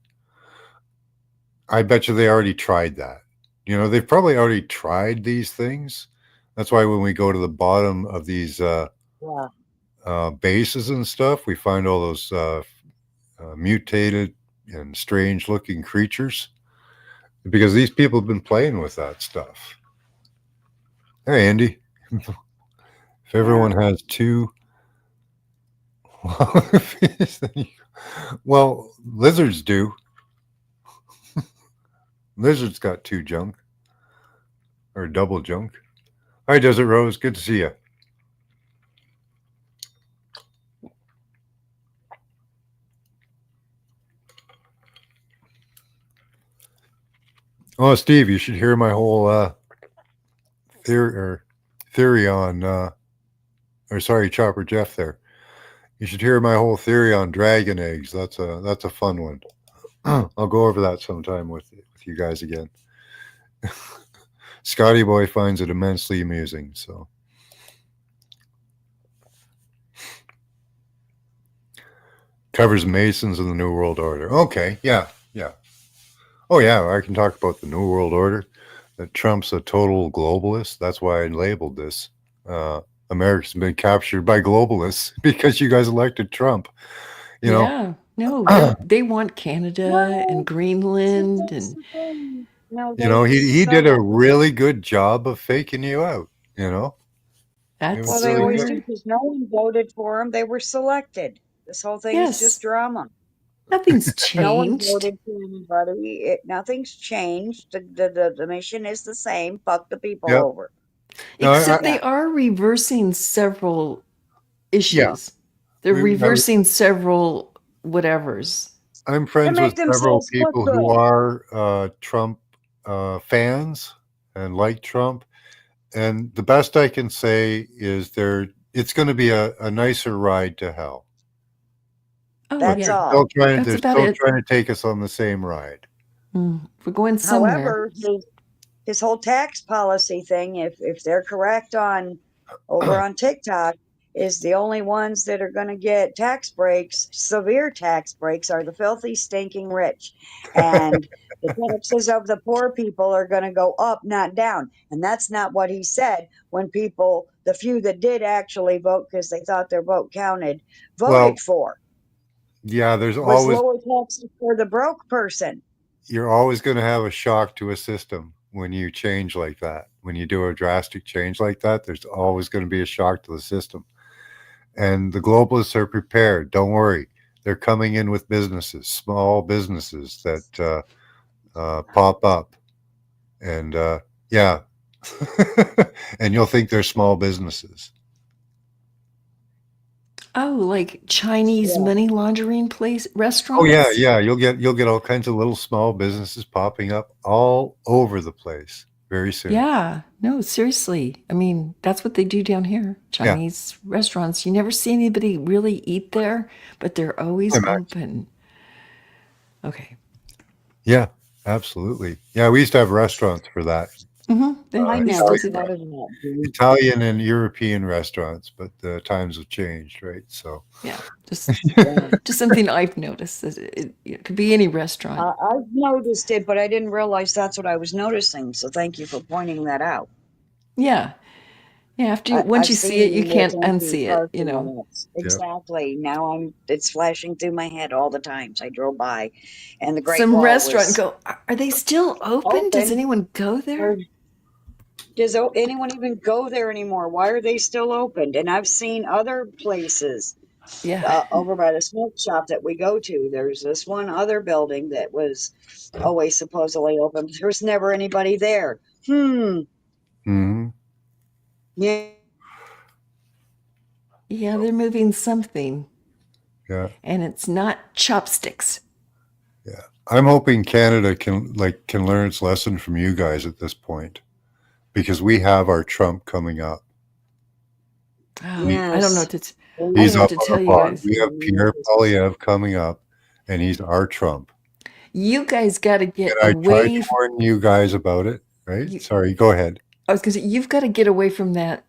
Speaker 1: I bet you they already tried that. They've probably already tried these things. That's why when we go to the bottom of these
Speaker 3: Yeah.
Speaker 1: bases and stuff, we find all those mutated and strange looking creatures because these people have been playing with that stuff. Hey, Andy. If everyone has two, well, lizards do. Lizards got two junk or double junk. Hi, Desert Rose. Good to see you. Oh, Steve, you should hear my whole theory on, or sorry, Chopper Jeff there. You should hear my whole theory on dragon eggs. That's a fun one. I'll go over that sometime with you guys again. Scotty Boy finds it immensely amusing. So, covers Masons in the New World Order. Okay, yeah. Oh yeah, I can talk about the New World Order. That Trump's a total globalist. That's why I labeled this. America's been captured by globalists because you guys elected Trump.
Speaker 5: Yeah. No, they want Canada and Greenland and
Speaker 3: No,
Speaker 1: he did a really good job of faking you out.
Speaker 5: that's
Speaker 3: well,
Speaker 1: was
Speaker 3: they
Speaker 1: really
Speaker 3: always
Speaker 1: good.
Speaker 3: do because no one voted for them. They were selected. This whole thing is just
Speaker 5: yes.
Speaker 3: drama.
Speaker 5: Nothing's
Speaker 3: No one
Speaker 5: changed.
Speaker 3: voted for anybody. Nothing's changed. The mission is the same. Fuck the people
Speaker 1: Yep.
Speaker 3: over.
Speaker 1: No,
Speaker 5: Except
Speaker 3: Yeah.
Speaker 5: they are reversing several
Speaker 1: yeah.
Speaker 5: issues. They're reversing several whatevers.
Speaker 1: I'm
Speaker 3: To
Speaker 1: friends with
Speaker 3: make
Speaker 1: several
Speaker 3: themselves look
Speaker 1: people who
Speaker 3: good.
Speaker 1: are Trump fans and like Trump. And the best I can say is it's going to be a nicer ride to hell.
Speaker 5: Oh,
Speaker 3: That's
Speaker 5: yeah.
Speaker 3: all.
Speaker 5: That's
Speaker 1: They're
Speaker 5: about
Speaker 1: still
Speaker 5: it.
Speaker 1: trying to take us on the same ride.
Speaker 5: We're going somewhere.
Speaker 3: However, his whole tax policy thing, if they're correct on over on TikTok, is the only ones that are going to get tax breaks, severe tax breaks, are the filthy, stinking rich, and the taxes of the poor people are going to go up, not down. And that's not what he said when people, the few that did actually vote because they thought their vote counted,
Speaker 1: Well,
Speaker 3: voted for
Speaker 1: yeah,
Speaker 3: was lower taxes for the broke person.
Speaker 1: you're always going to have a shock to a system when you change like that. When you do a drastic change like that, there's always going to be a shock to the system. And the globalists are prepared. Don't worry. They're coming in with businesses, small businesses that pop up. And yeah. And you'll think they're small businesses.
Speaker 5: Oh, like Chinese money laundering restaurants?
Speaker 1: Oh yeah. You'll get all kinds of little small businesses popping up all over the place very soon.
Speaker 5: Yeah. No, seriously. I mean, that's what they do down here. Chinese restaurants. You never see anybody really eat there, but they're always open. Okay.
Speaker 1: Yeah, absolutely. Yeah, we used to have restaurants for that.
Speaker 3: I
Speaker 5: They
Speaker 3: never
Speaker 5: still do
Speaker 3: thought
Speaker 5: that.
Speaker 3: of that. Dude.
Speaker 1: Italian and European restaurants, but the times have changed, right? So
Speaker 5: Yeah, just
Speaker 3: Yeah.
Speaker 5: just something I've noticed. It could be any restaurant.
Speaker 3: I've noticed it, but I didn't realize that's what I was noticing. So thank you for pointing that out.
Speaker 5: Yeah, yeah. Once
Speaker 3: I've
Speaker 5: you see it, you
Speaker 3: seen what's
Speaker 5: can't
Speaker 3: empty
Speaker 5: unsee it.
Speaker 3: parking lots.
Speaker 1: yeah.
Speaker 3: Exactly. Now it's flashing through my head all the times I drove by, and the Great
Speaker 5: Some
Speaker 3: Wall
Speaker 5: restaurant and
Speaker 3: was
Speaker 5: go, are they still open? Does
Speaker 3: open.
Speaker 5: anyone go there?
Speaker 3: Or does anyone even go there anymore? Why are they still opened? And I've seen other places
Speaker 5: Yeah.
Speaker 3: over by the smoke shop that we go to. There's this one other building that was always supposedly open. But there was never anybody there.
Speaker 1: Hmm.
Speaker 3: Yeah.
Speaker 5: Yeah, they're moving something,
Speaker 1: Yeah.
Speaker 5: and it's not chopsticks.
Speaker 1: Yeah. I'm hoping Canada can learn its lesson from you guys at this point, because we have our Trump coming up.
Speaker 5: Oh, I don't know
Speaker 3: Yes.
Speaker 5: what to. I don't
Speaker 1: He's
Speaker 5: know what
Speaker 1: up
Speaker 5: to
Speaker 1: on the
Speaker 5: tell you
Speaker 1: block.
Speaker 5: guys.
Speaker 1: We have Pierre Polyev coming up, and he's our Trump.
Speaker 5: You guys got to get
Speaker 1: And I tried
Speaker 5: away.
Speaker 1: to warn you guys about it, right?
Speaker 5: You,
Speaker 1: Sorry, go ahead.
Speaker 5: I was going to say you've got to get away from that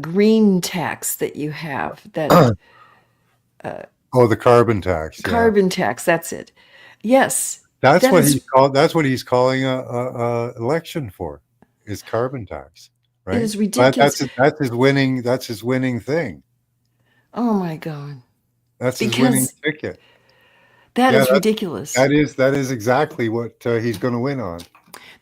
Speaker 5: green tax that you have. That
Speaker 1: Oh, the carbon tax. Yeah,
Speaker 5: carbon tax. That's it. Yes,
Speaker 1: that's
Speaker 5: that
Speaker 1: what
Speaker 5: is.
Speaker 1: he's called. That's what he's calling a election for, is carbon tax,
Speaker 5: It
Speaker 1: right?
Speaker 5: is ridiculous.
Speaker 1: That's his winning. That's his winning thing.
Speaker 5: Oh my god!
Speaker 1: That's his winning
Speaker 5: Because
Speaker 1: ticket.
Speaker 5: that
Speaker 1: Yeah,
Speaker 5: is ridiculous.
Speaker 1: that is exactly what he's going to win on.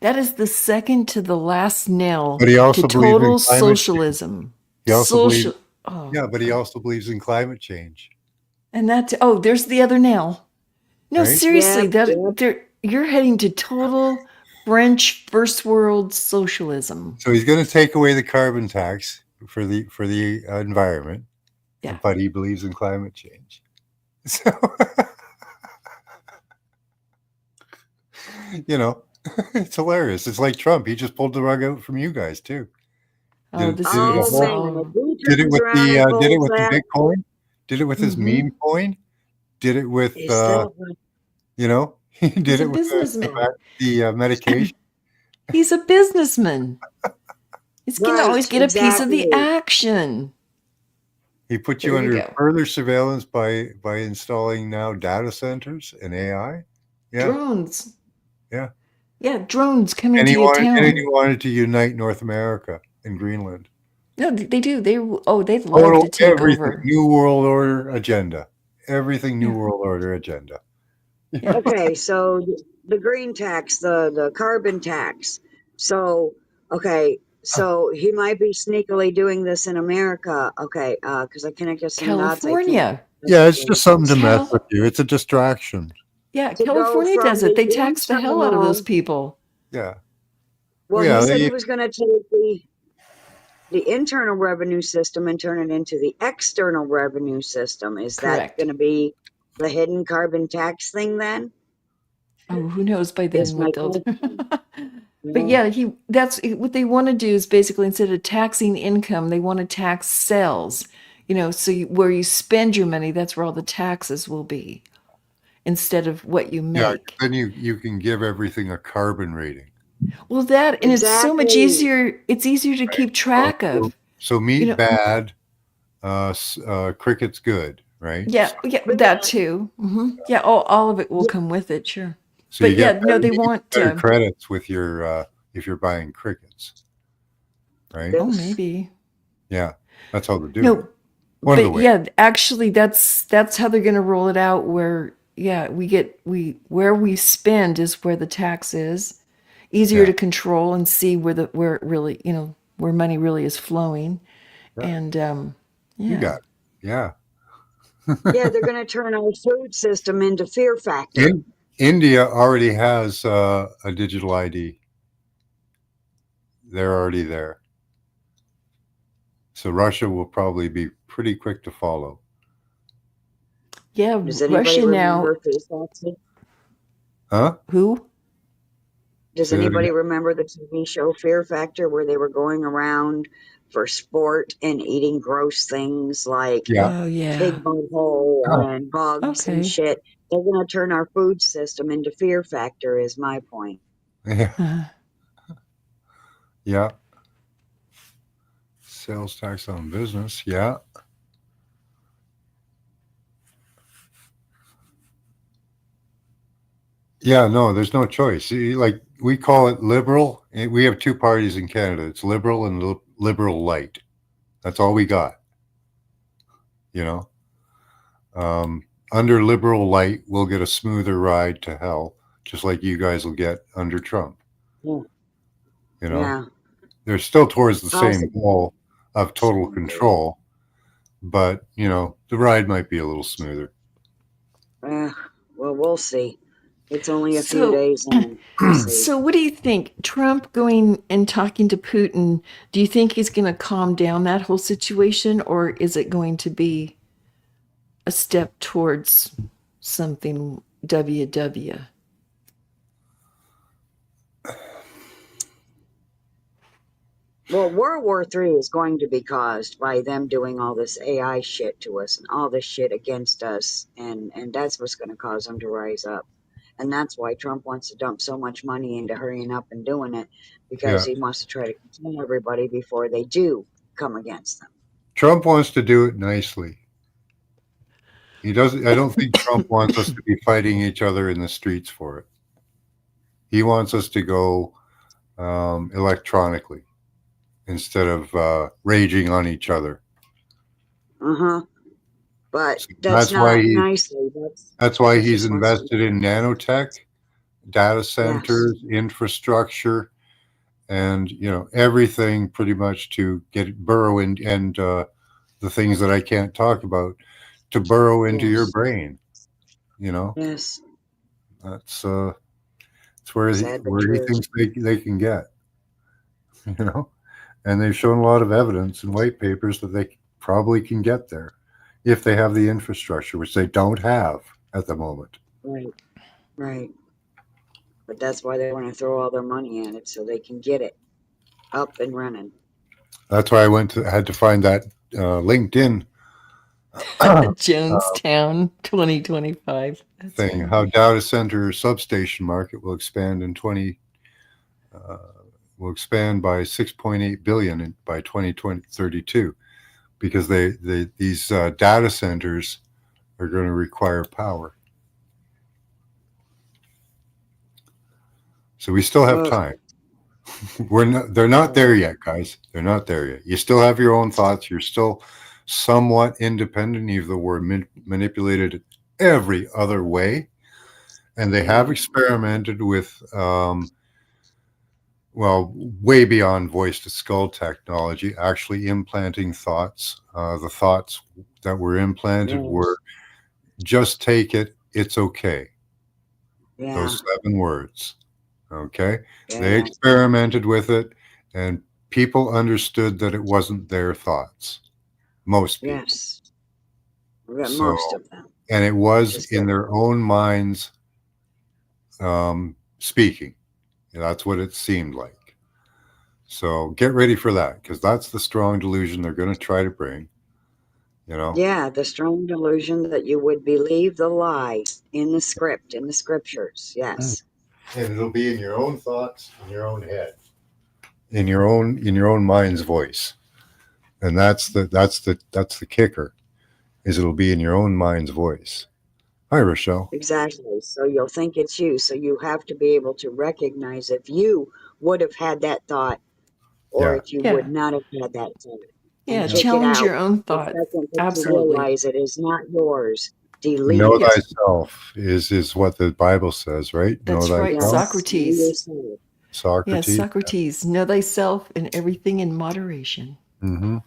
Speaker 5: That is the second to the last nail
Speaker 1: But he
Speaker 5: to
Speaker 1: also believes in
Speaker 5: total
Speaker 1: climate change.
Speaker 5: socialism.
Speaker 1: He also believes,
Speaker 5: Social. Oh,
Speaker 1: yeah, but he also believes in climate change,
Speaker 5: and that. Oh, there's the other nail. No,
Speaker 1: right?
Speaker 5: seriously,
Speaker 3: Yep.
Speaker 5: that you're heading to total French first world socialism.
Speaker 1: So he's going to take away the carbon tax for the environment,
Speaker 5: Yeah.
Speaker 1: but he believes in climate change. So you know, it's hilarious. It's like Trump. He just pulled the rug out from you guys too.
Speaker 5: Oh,
Speaker 1: Did
Speaker 5: this
Speaker 1: it a
Speaker 3: Oh
Speaker 5: is.
Speaker 1: whole,
Speaker 3: man, if
Speaker 5: Oh,
Speaker 3: he
Speaker 1: did it
Speaker 3: turns
Speaker 1: with
Speaker 3: around and
Speaker 1: did it
Speaker 3: pulls
Speaker 1: with the
Speaker 3: that,
Speaker 1: Bitcoin? Did it with his
Speaker 5: mm-hmm.
Speaker 1: meme coin? Did it with
Speaker 3: is that what-
Speaker 1: you know? He did
Speaker 5: He's a
Speaker 1: it with
Speaker 5: businessman.
Speaker 1: the medication.
Speaker 5: He's a businessman. He's gonna
Speaker 3: right?
Speaker 5: always get a piece of the
Speaker 3: Exactly.
Speaker 5: action.
Speaker 1: He put you
Speaker 5: There you
Speaker 1: under
Speaker 5: go.
Speaker 1: further surveillance by installing now data centers and AI. Yeah,
Speaker 5: Drones.
Speaker 1: yeah.
Speaker 5: Yeah, drones coming
Speaker 1: And
Speaker 5: to your
Speaker 1: he
Speaker 5: town.
Speaker 1: wanted to unite North America and Greenland.
Speaker 5: No, they do. They'd love
Speaker 1: Total
Speaker 5: to take
Speaker 1: everything.
Speaker 5: over.
Speaker 1: New World Order agenda. Everything New
Speaker 5: Yeah.
Speaker 1: World Order agenda.
Speaker 5: Yeah.
Speaker 3: Okay, so the green tax, the carbon tax. So okay, so he might be sneakily doing this in America. Okay, because I connected some dots. I can't.
Speaker 5: California.
Speaker 1: Yeah, it's just something to mess
Speaker 5: Cal
Speaker 1: with you. It's a distraction.
Speaker 5: Yeah,
Speaker 3: To go
Speaker 5: California
Speaker 3: from
Speaker 5: does it. They
Speaker 3: the
Speaker 5: tax the hell out of those
Speaker 3: internal.
Speaker 5: people.
Speaker 1: Yeah.
Speaker 3: Well, he
Speaker 1: Yeah.
Speaker 3: said he was going to take the internal revenue system and turn it into the external revenue system. Is that
Speaker 5: Correct.
Speaker 3: going to be the hidden carbon tax thing then?
Speaker 5: Oh, who knows by
Speaker 3: Is
Speaker 5: then
Speaker 3: my
Speaker 5: what they'll do.
Speaker 3: question.
Speaker 5: But
Speaker 3: Yeah.
Speaker 5: yeah, that's what they want to do is basically instead of taxing income, they want to tax sales. So where you spend your money, that's where all the taxes will be instead of what you
Speaker 1: Yeah.
Speaker 5: make.
Speaker 1: Then you can give everything a carbon rating.
Speaker 5: Well, and it's so much
Speaker 3: Exactly.
Speaker 5: easier. It's easier to keep track of.
Speaker 1: So
Speaker 5: You
Speaker 1: meat
Speaker 5: know,
Speaker 1: bad, cricket's good, right?
Speaker 5: yeah, that too. Yeah, all of it will come with it, sure.
Speaker 1: So
Speaker 5: But yeah, no, they want.
Speaker 1: better credits with your if you're buying crickets, right?
Speaker 5: Oh, maybe.
Speaker 1: Yeah, that's how they do it.
Speaker 5: No,
Speaker 1: One of the
Speaker 5: but
Speaker 1: ways.
Speaker 5: yeah, actually, that's how they're going to roll it out. Where where we spend is where the tax is. Easier
Speaker 1: Yeah.
Speaker 5: to control and see where it really where money really is flowing,
Speaker 1: Yeah.
Speaker 5: and
Speaker 1: You got it. Yeah.
Speaker 3: Yeah, they're going to turn our food system into fear factor.
Speaker 1: India already has a digital ID. They're already there. So Russia will probably be pretty quick to follow.
Speaker 5: Yeah,
Speaker 3: Does anybody
Speaker 5: Russia now.
Speaker 3: remember Face Off?
Speaker 1: Huh?
Speaker 5: Who?
Speaker 3: Does
Speaker 1: Say that
Speaker 3: anybody
Speaker 1: again?
Speaker 3: remember the TV show Fear Factor where they were going around for sport and eating gross things like
Speaker 1: Yeah.
Speaker 5: Oh yeah.
Speaker 3: pig butthole and bugs and
Speaker 5: Okay.
Speaker 3: shit? They're going to turn our food system into Fear Factor, is my point.
Speaker 1: Yeah. Yeah. Sales tax on business. Yeah. Yeah, no, there's no choice. Like we call it liberal. We have two parties in Canada. It's liberal and liberal light. That's all we got. You know, under liberal light, we'll get a smoother ride to hell, just like you guys will get under Trump.
Speaker 3: Yeah.
Speaker 1: You know,
Speaker 3: Yeah.
Speaker 1: they're still towards the same
Speaker 3: Possibly.
Speaker 1: goal of total control, but the ride might be a little smoother.
Speaker 3: Well, we'll see. It's only a few
Speaker 5: So,
Speaker 3: days and we'll see.
Speaker 5: so what do you think? Trump going and talking to Putin, do you think he's going to calm down that whole situation, or is it going to be a step towards something WW?
Speaker 3: Well, World War III is going to be caused by them doing all this AI shit to us and all this shit against us, and that's what's going to cause them to rise up. And that's why Trump wants to dump so much money into hurrying up and doing it, because
Speaker 1: Yeah,
Speaker 3: he wants to try to control everybody before they do come against them.
Speaker 1: Trump wants to do it nicely. He doesn't. I don't think Trump wants us to be fighting each other in the streets for it. He wants us to go electronically instead of raging on each other.
Speaker 3: Uh-huh. But
Speaker 1: So
Speaker 3: that's not nicely.
Speaker 1: that's why
Speaker 3: He
Speaker 1: he's
Speaker 3: just wants to.
Speaker 1: invested in nanotech, data
Speaker 3: Yes.
Speaker 1: centers, infrastructure, and everything pretty much to get burrow in and the things that I can't talk about to burrow into your
Speaker 3: Yes.
Speaker 1: brain. You know,
Speaker 3: Yes.
Speaker 1: that's it's where
Speaker 3: Sad but
Speaker 1: he
Speaker 3: true.
Speaker 1: thinks they can get. You know, and they've shown a lot of evidence in white papers that they probably can get there if they have the infrastructure, which they don't have at the moment.
Speaker 3: Right. Right. But that's why they want to throw all their money at it so they can get it up and running.
Speaker 1: That's why had to find that LinkedIn
Speaker 5: Jonestown 2025. That's
Speaker 1: thing.
Speaker 5: funny.
Speaker 1: How data center substation market will expand in 20 uh, will expand by 6.8 billion by 2032 because these data centers are going to require power. So we still have
Speaker 3: Ugh.
Speaker 1: time. They're not there yet, guys. They're not there yet. You still have your own thoughts. You're still somewhat independent, even though we're manipulated every other way. And they have experimented with, well, way beyond voice to skull technology, actually implanting thoughts. The thoughts that were implanted were
Speaker 3: Yes.
Speaker 1: just take it, it's okay.
Speaker 3: Yeah.
Speaker 1: Those 7 words. Okay. They
Speaker 3: Yeah.
Speaker 1: experimented with it, and people understood that it wasn't their thoughts. Most people.
Speaker 3: Yes. We got
Speaker 1: So,
Speaker 3: most of them.
Speaker 1: and it was
Speaker 3: Just
Speaker 1: in
Speaker 3: that.
Speaker 1: their own minds speaking. That's what it seemed like. So get ready for that because that's the strong delusion they're going to try to bring.
Speaker 3: Yeah, the strong delusion that you would believe the lie in the script, in the scriptures. Yes.
Speaker 1: And it'll be in your own thoughts, in your own head, in your own mind's voice. And that's the kicker, is it'll be in your own mind's voice. Hi, Rochelle.
Speaker 3: Exactly. So you'll think it's you. So you have to be able to recognize if you would have had that thought or
Speaker 1: Yeah.
Speaker 3: if you would
Speaker 5: Yeah.
Speaker 3: not have had that thought and
Speaker 5: Yeah.
Speaker 1: Yeah.
Speaker 3: kick it
Speaker 5: Challenge
Speaker 3: out
Speaker 5: your own
Speaker 3: the
Speaker 5: thought.
Speaker 3: second that you
Speaker 5: Absolutely.
Speaker 3: realize it is not yours. Delete
Speaker 1: Know
Speaker 3: it.
Speaker 1: thyself is what the Bible says, right? Know
Speaker 5: That's right.
Speaker 1: thyself.
Speaker 3: Yes. Know
Speaker 5: Socrates.
Speaker 3: yourself.
Speaker 5: Yes,
Speaker 1: Socrates.
Speaker 5: Socrates. Know thyself and everything in moderation.
Speaker 1: Mm-hmm.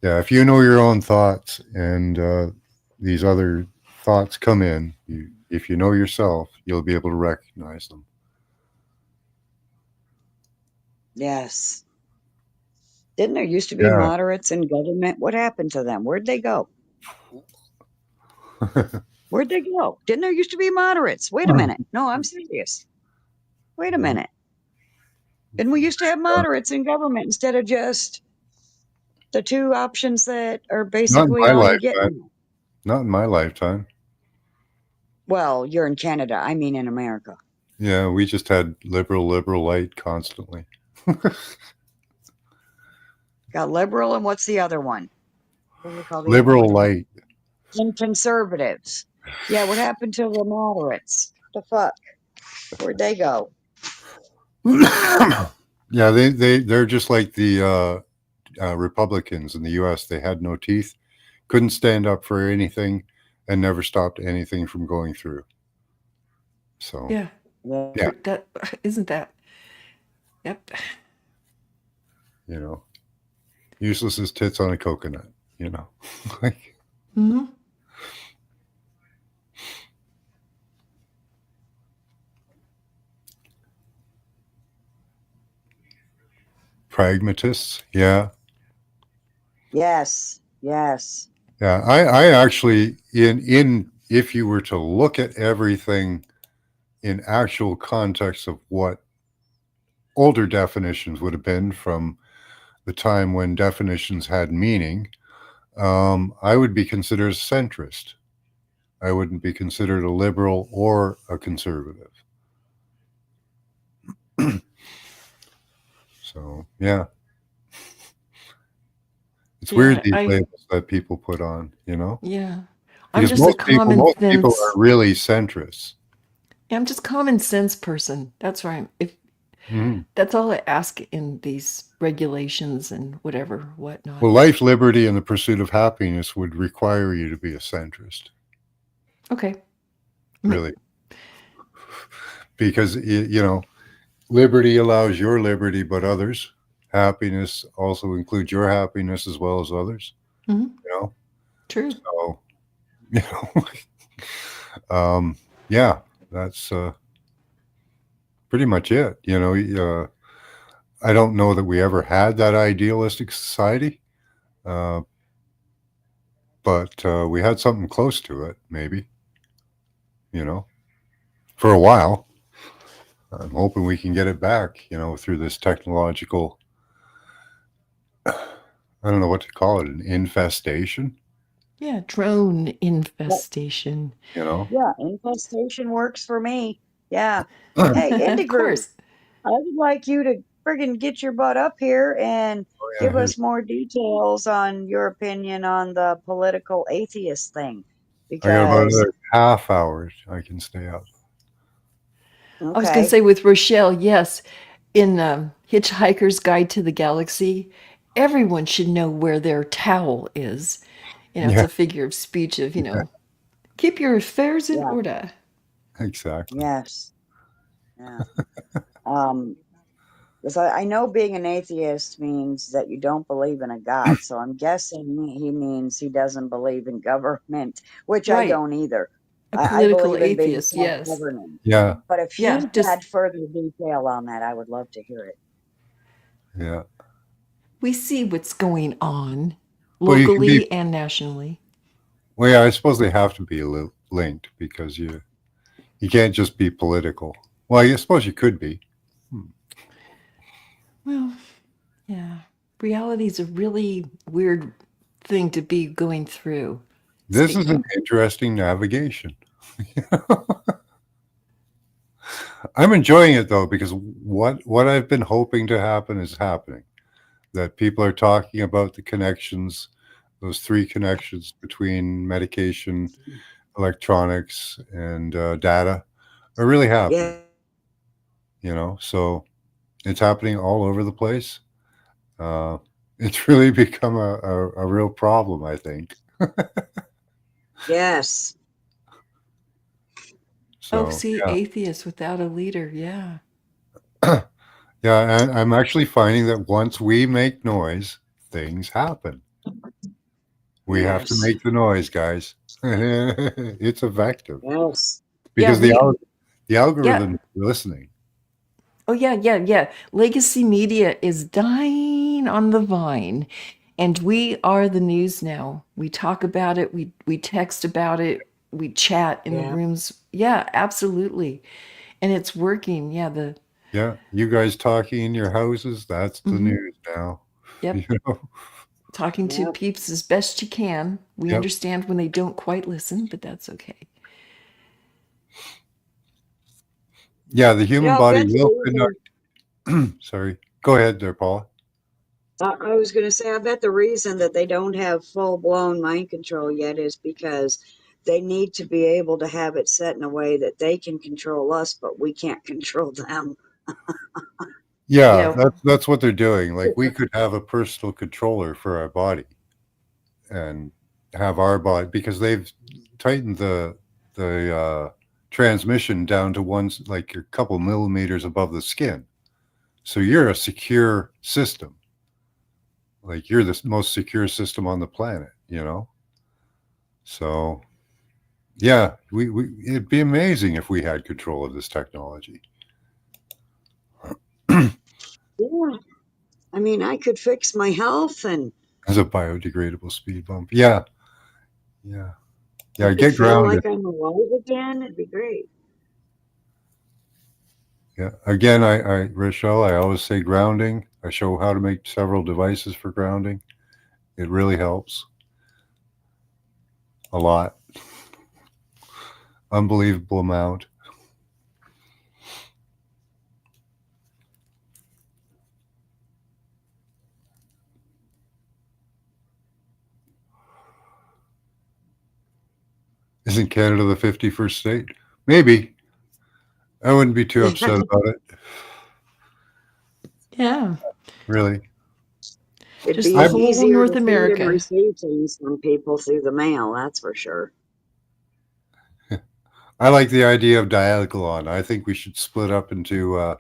Speaker 1: Yeah. If you know your own thoughts and these other thoughts come in, if you know yourself, you'll be able to recognize them.
Speaker 3: Yes. Didn't there used to be
Speaker 1: Yeah.
Speaker 3: moderates in government? What happened to them? Where'd they go? Where'd they go? Didn't there used to be moderates? Wait a minute. No, I'm serious. Wait a minute. Didn't we used to have moderates in government instead of just the two options that are
Speaker 1: Not in
Speaker 3: basically
Speaker 1: my
Speaker 3: all you get
Speaker 1: lifetime.
Speaker 3: now?
Speaker 1: Not in my lifetime.
Speaker 3: Well, you're in Canada. I mean, in America.
Speaker 1: Yeah, we just had liberal light constantly.
Speaker 3: Got liberal, and what's the other one? What do we call the other
Speaker 1: Liberal
Speaker 3: one?
Speaker 1: light.
Speaker 3: And conservatives. Yeah, what happened to the moderates? The fuck? Where'd they go?
Speaker 1: Yeah, they're just like the Republicans in the U.S. They had no teeth, couldn't stand up for anything, and never stopped anything from going through. So
Speaker 5: Yeah.
Speaker 1: yeah,
Speaker 5: That isn't that. Yep.
Speaker 1: useless as tits on a coconut. Like
Speaker 5: Hmm.
Speaker 1: pragmatists. Yeah,
Speaker 3: Yes. Yes.
Speaker 1: yeah. I actually in if you were to look at everything in actual context of what older definitions would have been from the time when definitions had meaning, I would be considered a centrist. I wouldn't be considered a liberal or a conservative. So yeah, it's weird
Speaker 5: Yeah.
Speaker 1: these labels that people put on,
Speaker 5: Yeah. I'm
Speaker 1: because
Speaker 5: just a common
Speaker 1: most people
Speaker 5: sense.
Speaker 1: are really centrists.
Speaker 5: Yeah, I'm just common sense person. That's right. If
Speaker 1: Mhm.
Speaker 5: that's all I ask in these regulations and whatever, whatnot.
Speaker 1: Well, life, liberty, and the pursuit of happiness would require you to be a centrist,
Speaker 5: Okay.
Speaker 1: really, because liberty allows your liberty, but others. Happiness also includes your happiness as well as others.
Speaker 5: Hmm.
Speaker 1: You know,
Speaker 5: True.
Speaker 1: so you know, yeah, that's pretty much it. I don't know that we ever had that idealistic society, uh, but we had something close to it, maybe. For a while. I'm hoping we can get it back. Through this technological. I don't know what to call it, an infestation.
Speaker 5: Yeah. Drone
Speaker 3: Well,
Speaker 5: infestation.
Speaker 1: You know.
Speaker 3: yeah, infestation works for me. Yeah. Hey,
Speaker 5: Of
Speaker 3: Indigru,
Speaker 5: course.
Speaker 3: I would like you to friggin' get your butt up here and
Speaker 1: Yeah,
Speaker 3: give
Speaker 1: here's
Speaker 3: us more details on your opinion on the political atheist thing.
Speaker 1: I got about
Speaker 3: Because,
Speaker 1: another half hour I can stay up.
Speaker 5: I was going to
Speaker 3: okay,
Speaker 5: say with Rochelle, yes, in Hitchhiker's Guide to the Galaxy, everyone should know where their towel is. It's
Speaker 1: Yeah,
Speaker 5: a figure of speech of, keep your affairs in
Speaker 3: yeah,
Speaker 5: order.
Speaker 1: exactly.
Speaker 3: yes, yeah. Um, because I know being an atheist means that you don't believe in a God. So I'm guessing he means he doesn't believe in government, which I
Speaker 5: Right.
Speaker 3: don't either.
Speaker 5: A
Speaker 3: I
Speaker 5: political
Speaker 3: believe in being
Speaker 5: atheist,
Speaker 3: self
Speaker 5: yes.
Speaker 3: governing.
Speaker 1: Yeah,
Speaker 3: But if
Speaker 5: Yeah,
Speaker 3: he
Speaker 5: just
Speaker 3: had further detail on that, I would love to hear it.
Speaker 1: yeah.
Speaker 5: we see what's going on
Speaker 1: Well, you can be.
Speaker 5: locally and nationally.
Speaker 1: Well, yeah. I suppose they have to be linked because you can't just be political. Well, I suppose you could be. Hmm.
Speaker 5: Well, yeah. Reality is a really weird thing to be going through.
Speaker 1: This is an
Speaker 5: Speaking.
Speaker 1: interesting navigation. I'm enjoying it though because what I've been hoping to happen is happening. That people are talking about the connections, those three connections between medication, electronics, and data are really happening.
Speaker 3: Yeah.
Speaker 1: So it's happening all over the place. Uh, it's really become a real problem, I think.
Speaker 3: Yes.
Speaker 5: Oh,
Speaker 1: So
Speaker 5: see, atheists without a leader. Yeah.
Speaker 1: yeah, yeah, and I'm actually finding that once we make noise, things happen. We have to
Speaker 3: Yes.
Speaker 1: make the noise, guys. It's effective
Speaker 3: Yes.
Speaker 5: Yeah,
Speaker 1: because the
Speaker 5: yeah.
Speaker 1: algorithm is listening.
Speaker 5: Oh, yeah, yeah, yeah. Legacy media is dying on the vine. And we are the news now. We talk about it, we text about it, we chat in the
Speaker 3: Yeah.
Speaker 5: rooms. Yeah, absolutely. And it's working. Yeah,
Speaker 1: Yeah, you guys talking in your houses, that's the
Speaker 5: mhm,
Speaker 1: news now. You
Speaker 5: yep.
Speaker 1: know?
Speaker 5: Talking to
Speaker 3: Yep.
Speaker 5: peeps as best you can. We
Speaker 1: Yep.
Speaker 5: understand when they don't quite listen, but that's okay.
Speaker 1: Yeah, the human
Speaker 3: Yeah, I
Speaker 1: body
Speaker 3: bet the
Speaker 1: will
Speaker 3: reason.
Speaker 1: conduct. Sorry. Go ahead there, Paula.
Speaker 3: I was going to say, I bet the reason that they don't have full blown mind control yet is because they need to be able to have it set in a way that they can control us, but we can't control them.
Speaker 1: Yeah,
Speaker 5: Yeah.
Speaker 1: that's what they're doing. Like we could have a personal controller for our body and have our body because they've tightened the transmission down to like a couple millimeters above the skin. So you're a secure system. Like you're the most secure system on the planet, you know? So yeah, we it'd be amazing if we had control of this technology.
Speaker 3: Yeah. I mean, I could fix my health and
Speaker 1: As a biodegradable speed bump. Yeah, yeah.
Speaker 3: I
Speaker 1: Yeah,
Speaker 3: could
Speaker 1: get
Speaker 3: feel
Speaker 1: grounded.
Speaker 3: like I'm alive again. It'd be great.
Speaker 1: Yeah. Again, Rochelle, I always say grounding. I show how to make several devices for grounding. It really helps a lot. Unbelievable amount. Isn't Canada the 51st state? Maybe. I wouldn't be too upset about it.
Speaker 5: Yeah.
Speaker 1: Really.
Speaker 3: It'd
Speaker 5: Just the
Speaker 3: be
Speaker 1: I
Speaker 5: whole
Speaker 3: easier
Speaker 5: North
Speaker 3: to send and
Speaker 5: America.
Speaker 3: receive things from people through the mail, that's for sure.
Speaker 1: I like the idea of diathlon. I think we should split up into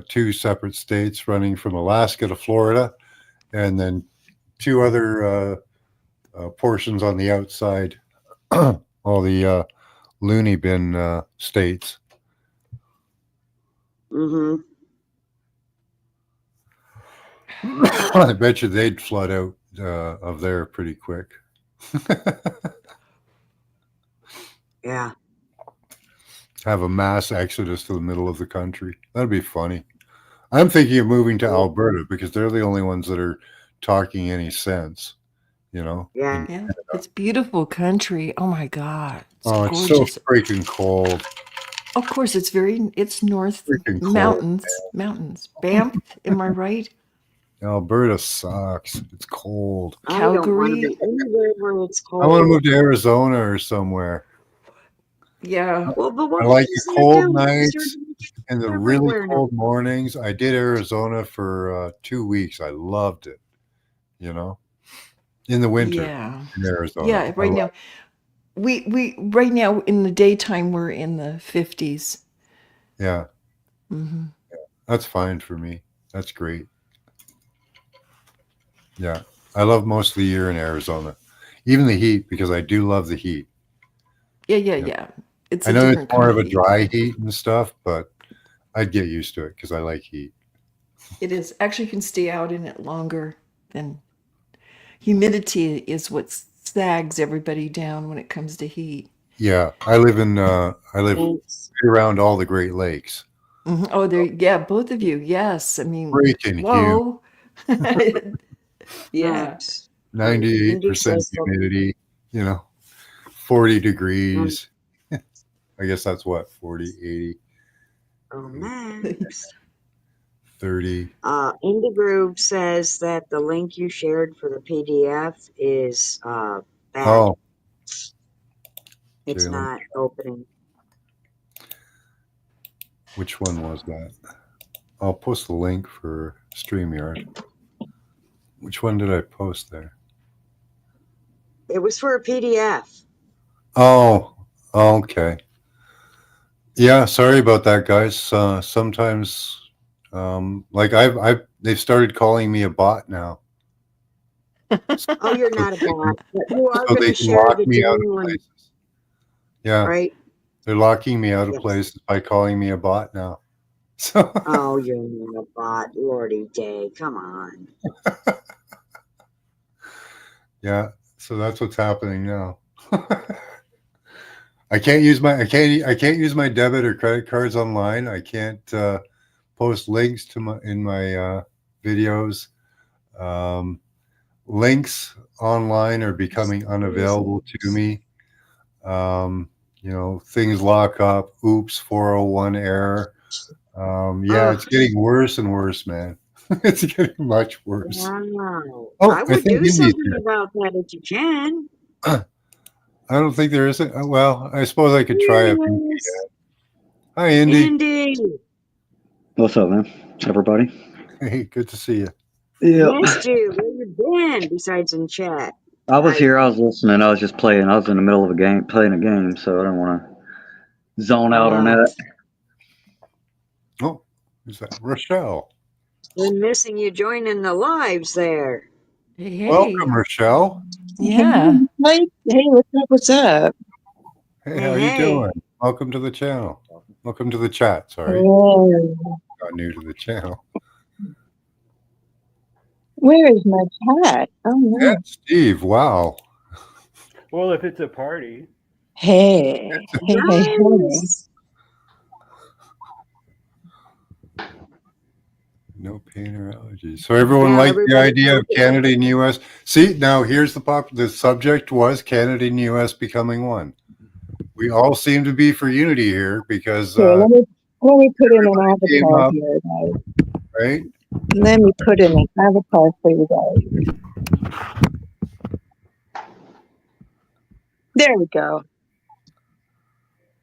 Speaker 1: two separate states running from Alaska to Florida, and then two other portions on the outside, all the loony bin states.
Speaker 3: Mm-hmm.
Speaker 1: I bet you they'd flood out of there pretty quick.
Speaker 3: Yeah.
Speaker 1: Have a mass exodus to the middle of the country. That'd be funny. I'm thinking of moving to Alberta because they're the only ones that are talking any sense, you know.
Speaker 3: Yeah.
Speaker 5: Yeah. It's beautiful country. Oh my God. It's
Speaker 1: Oh, it's so
Speaker 5: gorgeous.
Speaker 1: freaking cold.
Speaker 5: Of course, it's north
Speaker 1: Freaking cold.
Speaker 5: mountains. Banff, am I right?
Speaker 1: Alberta sucks. It's cold.
Speaker 3: I don't want to
Speaker 5: Calgary.
Speaker 3: be anywhere where it's
Speaker 1: I want to
Speaker 3: cold.
Speaker 1: move to Arizona or somewhere.
Speaker 5: Yeah.
Speaker 3: Well, but
Speaker 1: I
Speaker 3: what
Speaker 1: like the
Speaker 3: is there
Speaker 1: cold
Speaker 3: to do?
Speaker 1: nights and the really
Speaker 3: Everywhere now.
Speaker 1: cold mornings. I did Arizona for 2 weeks. I loved it, you know, in the winter
Speaker 5: Yeah.
Speaker 1: in Arizona.
Speaker 5: Yeah. Right now, we right now in the daytime we're in the 50s.
Speaker 1: Yeah,
Speaker 5: Hmm.
Speaker 1: that's fine for me. That's great. Yeah, I love most of the year in Arizona, even the heat because I do love the heat.
Speaker 5: Yeah. It's
Speaker 1: I
Speaker 5: a
Speaker 1: know it's
Speaker 5: different
Speaker 1: more
Speaker 5: kind
Speaker 1: of
Speaker 5: of
Speaker 1: a
Speaker 5: heat.
Speaker 1: dry heat and stuff, but I'd get used to it because I like heat.
Speaker 5: It is. Actually, you can stay out in it longer than humidity is what sags everybody down when it comes to heat.
Speaker 1: Yeah, I live
Speaker 3: Thanks.
Speaker 1: right around all the Great Lakes.
Speaker 5: Mhm. Oh, there. Yeah, both of you. Yes. I mean,
Speaker 1: Freaking huge.
Speaker 5: whoa. Yeah.
Speaker 3: Thanks.
Speaker 1: 98%
Speaker 3: Indy says so.
Speaker 1: humidity, 40
Speaker 3: Um,
Speaker 1: degrees. I guess that's what, 40, 80,
Speaker 3: oh, Max.
Speaker 1: 30.
Speaker 3: Indie Groove says that the link you shared for the PDF is bad.
Speaker 1: Oh,
Speaker 3: It's
Speaker 1: okay.
Speaker 3: not opening.
Speaker 1: Which one was that? I'll post the link for StreamYard. Which one did I post there?
Speaker 3: It was for a PDF.
Speaker 1: Oh, okay. Yeah, sorry about that, guys. Sometimes, like they've started calling me a bot now,
Speaker 3: Oh, you're
Speaker 1: so
Speaker 3: not a
Speaker 1: they can,
Speaker 3: bot, but you are
Speaker 1: so
Speaker 3: going
Speaker 1: they
Speaker 3: to
Speaker 1: can
Speaker 3: share
Speaker 1: lock
Speaker 3: the
Speaker 1: me out of
Speaker 3: genuine,
Speaker 1: places. Yeah,
Speaker 3: right?
Speaker 1: they're locking me out of
Speaker 3: Yes.
Speaker 1: places by calling me a bot now. So
Speaker 3: Oh, you're not a bot. Lordy day. Come on.
Speaker 1: yeah, so that's what's happening now. I can't use my debit or credit cards online. I can't post links to my videos. Um, Links online are becoming unavailable to me. Things lock up. Oops, 401 error. Yeah,
Speaker 3: Oh,
Speaker 1: it's getting worse and worse, man. It's getting much worse.
Speaker 3: wow.
Speaker 1: Oh,
Speaker 3: I
Speaker 1: I
Speaker 3: would
Speaker 1: think
Speaker 3: do
Speaker 1: Indy's
Speaker 3: something
Speaker 1: here.
Speaker 3: about that if you can.
Speaker 1: I don't think there is. Well, I suppose I could try a
Speaker 3: Yes.
Speaker 1: VPN. Hi, Indy.
Speaker 3: Indy.
Speaker 7: What's up, man? Everybody?
Speaker 1: Hey, good to see you.
Speaker 7: Yeah.
Speaker 3: Missed you. Where you been besides in chat?
Speaker 7: I was
Speaker 3: I
Speaker 7: here. I was listening. I was just playing. I was in the middle of a game, playing a game, so I don't want to zone out on that.
Speaker 1: Oh, is that Rochelle?
Speaker 3: been missing you joining the lives there.
Speaker 5: Hey.
Speaker 1: Welcome, Rochelle.
Speaker 5: Yeah.
Speaker 8: Hey, what's up?
Speaker 1: Hey, how you
Speaker 3: Hey.
Speaker 1: doing? Welcome to the channel. Welcome to the chat. Sorry,
Speaker 8: Oh,
Speaker 1: not new to the channel.
Speaker 8: where is my cat? Oh
Speaker 1: And
Speaker 8: no.
Speaker 1: Steve, wow.
Speaker 9: Well, if it's a party.
Speaker 8: Hey.
Speaker 3: Nice.
Speaker 1: No pain or allergies. So everyone
Speaker 3: Yeah,
Speaker 1: liked the
Speaker 3: everybody
Speaker 1: idea of
Speaker 3: liked it.
Speaker 1: Canada and U.S. See, now here's the subject was Canada and U.S. becoming one. We all seem to be for unity here because
Speaker 8: Here, let me put in an
Speaker 1: came
Speaker 8: avatar
Speaker 1: up,
Speaker 8: here, guys.
Speaker 1: right?
Speaker 8: Let me put in an avatar for you guys. There we go.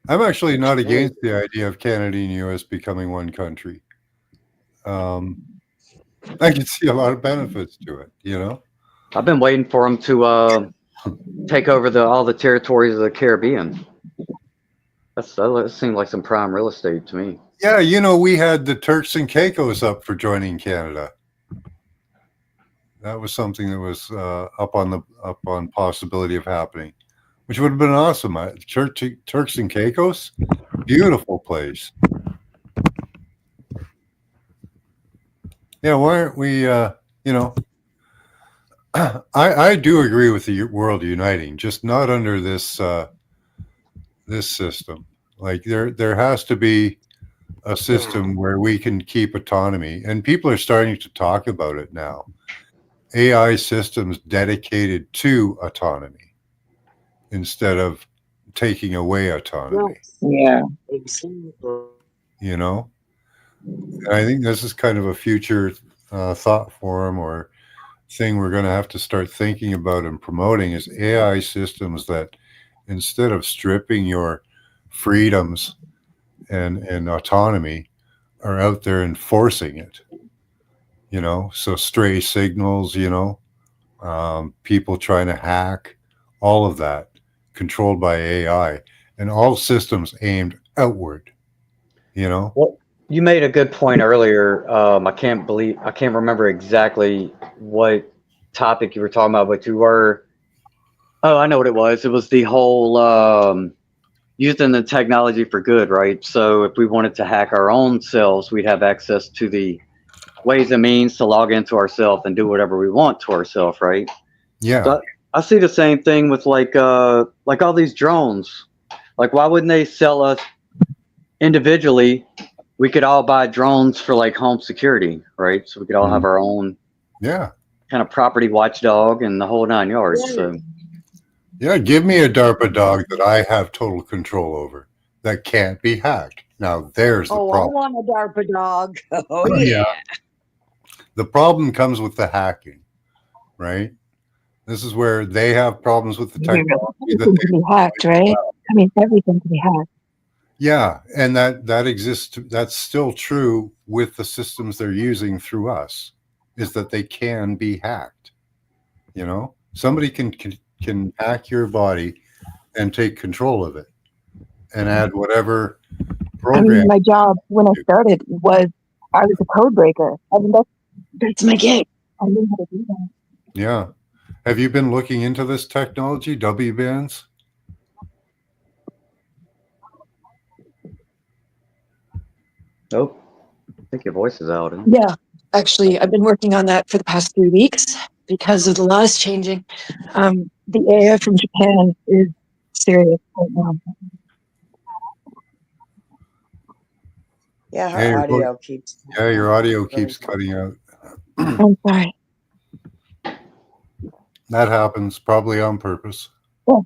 Speaker 1: I'm actually not against the idea of Canada and U.S. becoming one country. I can see a lot of benefits to it.
Speaker 7: I've been waiting for them to take over all the territories of the Caribbean. That seemed like some prime real estate to me.
Speaker 1: Yeah, we had the Turks and Caicos up for joining Canada. That was something that was up on possibility of happening, which would have been awesome. Turks and Caicos, beautiful place. Yeah, why aren't we? I do agree with the world uniting, just not under this system. Like there has to be a system where we can keep autonomy, and people are starting to talk about it now. AI systems dedicated to autonomy instead of taking away autonomy.
Speaker 3: Yes,
Speaker 8: Yeah.
Speaker 3: exactly.
Speaker 1: And I think this is kind of a future thought form or thing we're going to have to start thinking about and promoting is AI systems that instead of stripping your freedoms and autonomy are out there enforcing it. So stray signals, people trying to hack, all of that controlled by AI and all systems aimed outward,
Speaker 7: Well, you made a good point earlier. I can't remember exactly what topic you were talking about, but you were. Oh, I know what it was. It was the whole using the technology for good, right? So if we wanted to hack our own selves, we'd have access to the ways and means to log into ourselves and do whatever we want to ourselves, right?
Speaker 1: Yeah.
Speaker 7: So I see the same thing with like all these drones. Like, why wouldn't they sell us individually? We could all buy drones for like home security, right? So we could all have our own
Speaker 1: Yeah.
Speaker 7: kind of property watchdog and the whole 9 yards.
Speaker 3: Yeah.
Speaker 7: So
Speaker 1: Yeah, give me a DARPA dog that I have total control over that can't be hacked. Now there's the
Speaker 3: Oh, I
Speaker 1: problem.
Speaker 3: want a DARPA dog. Oh,
Speaker 1: Yeah.
Speaker 3: yeah.
Speaker 1: The problem comes with the hacking, right? This is where they have problems with the technology.
Speaker 8: Everything can be hacked, right? I mean, everything can be hacked.
Speaker 1: Yeah, and that exists. That's still true with the systems they're using through us. Is that they can be hacked? Somebody can hack your body and take control of it and add whatever
Speaker 8: I
Speaker 1: program.
Speaker 8: mean, my job when I started was I was a code breaker. I mean, that's my gig. I knew how to do that.
Speaker 1: Yeah. Have you been looking into this technology, W bands?
Speaker 7: oh, I think your voice is out.
Speaker 8: Yeah, actually, I've been working on that for the past 3 weeks because of the laws changing. The AI from Japan is serious right now.
Speaker 3: Yeah, her
Speaker 1: Hey,
Speaker 3: audio keeps.
Speaker 1: yeah, your audio keeps cutting out.
Speaker 8: I'm sorry.
Speaker 1: That happens probably on purpose.
Speaker 8: Oh.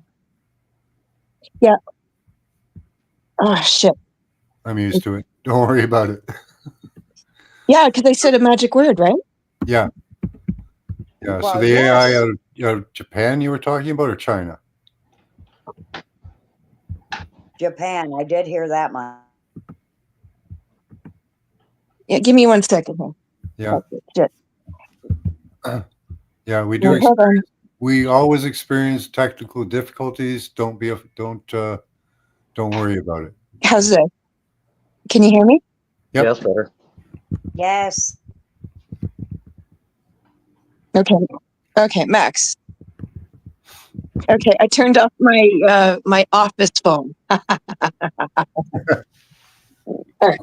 Speaker 8: Yeah. Oh, shit.
Speaker 1: I'm used to it. Don't worry about it.
Speaker 8: Yeah, because I said a magic word, right?
Speaker 1: Yeah. Yeah. So
Speaker 3: Well,
Speaker 1: the AI
Speaker 3: yes.
Speaker 1: out of Japan you were talking about, or China?
Speaker 3: Japan. I did hear that much.
Speaker 8: Yeah, give me 1 second here.
Speaker 1: Yeah.
Speaker 8: Shit.
Speaker 1: Yeah, we
Speaker 8: Yeah,
Speaker 1: do.
Speaker 8: hold on.
Speaker 1: We always experience technical difficulties. Don't worry about it.
Speaker 8: How's this? Can you hear me?
Speaker 1: Yep.
Speaker 7: Yeah, that's better.
Speaker 3: Yes.
Speaker 8: Okay. Okay, Max. Okay, I turned off my my office phone. All right,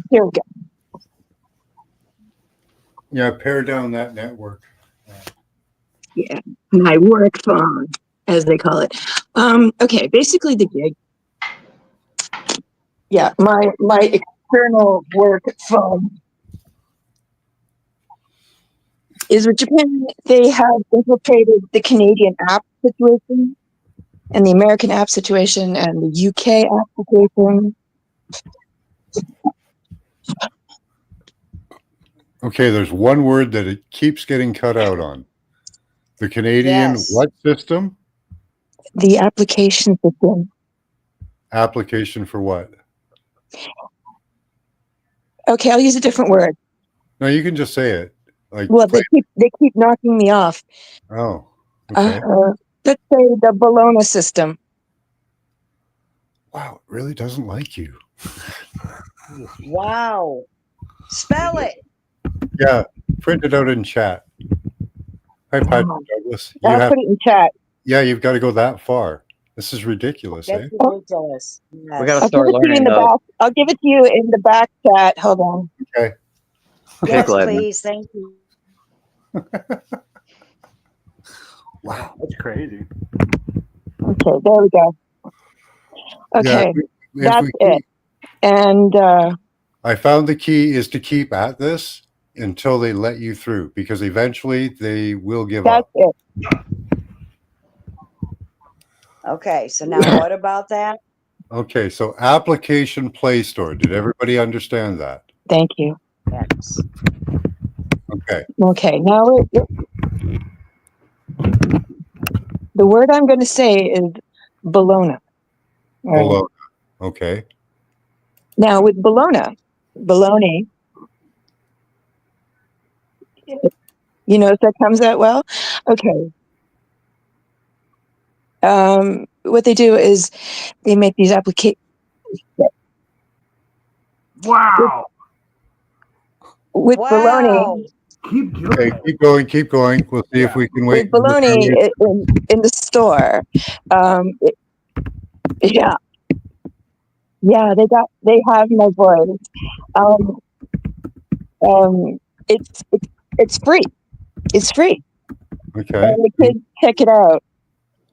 Speaker 8: here we go.
Speaker 1: Yeah, pare down that network.
Speaker 8: Yeah, my work phone, as they call it. Okay, basically the gig. Yeah, my external work phone is with Japan. They have infiltrated the Canadian app situation and the American app situation and the UK app situation.
Speaker 1: Okay, there's one word that it keeps getting cut out on. The Canadian
Speaker 3: Yes.
Speaker 1: what system?
Speaker 8: The application system.
Speaker 1: Application for what?
Speaker 8: Okay, I'll use a different word.
Speaker 1: No, you can just say it. Like,
Speaker 8: Well, they keep knocking me off.
Speaker 1: oh, okay.
Speaker 8: Let's say the Bologna system.
Speaker 1: Wow, it really doesn't like you.
Speaker 3: Wow. Spell it.
Speaker 1: Yeah, print it out in chat. Hi, Patrick
Speaker 8: Wow.
Speaker 1: Douglas. You
Speaker 8: I'll
Speaker 1: have,
Speaker 8: put it in chat.
Speaker 1: yeah, you've got to go that far. This is ridiculous,
Speaker 3: That's
Speaker 1: eh?
Speaker 3: ridiculous.
Speaker 7: We
Speaker 3: Yes.
Speaker 7: gotta
Speaker 8: I'll give
Speaker 7: start
Speaker 8: it to you in
Speaker 7: learning
Speaker 8: the back. I'll give it to you in the back chat. Hold on.
Speaker 1: Okay.
Speaker 3: Yes,
Speaker 7: go ahead, man.
Speaker 3: please. Thank you.
Speaker 1: Wow.
Speaker 9: That's crazy.
Speaker 8: Okay, there we go. Okay,
Speaker 1: Yeah,
Speaker 8: that's it. And
Speaker 1: I found the key is to keep at this until they let you through, because eventually they will give
Speaker 8: that's
Speaker 1: up.
Speaker 8: it.
Speaker 3: Okay. So now what about that?
Speaker 1: Okay, so application Play Store. Did everybody understand that?
Speaker 8: Thank you.
Speaker 3: Yes.
Speaker 1: Okay.
Speaker 8: Okay, now the word I'm going to say is Bologna. All right.
Speaker 1: Bologna. Okay.
Speaker 8: Now with bologna, you know if that comes out well. Okay. What they do is they make these applications.
Speaker 9: Wow.
Speaker 8: With
Speaker 3: Wow.
Speaker 8: bologna,
Speaker 9: Keep doing
Speaker 1: Okay,
Speaker 9: it.
Speaker 1: keep going. We'll see if we can wait.
Speaker 8: with bologna in the store, yeah, they have my voice. Um, it's free. It's free,
Speaker 1: Okay.
Speaker 8: and the kids check it out.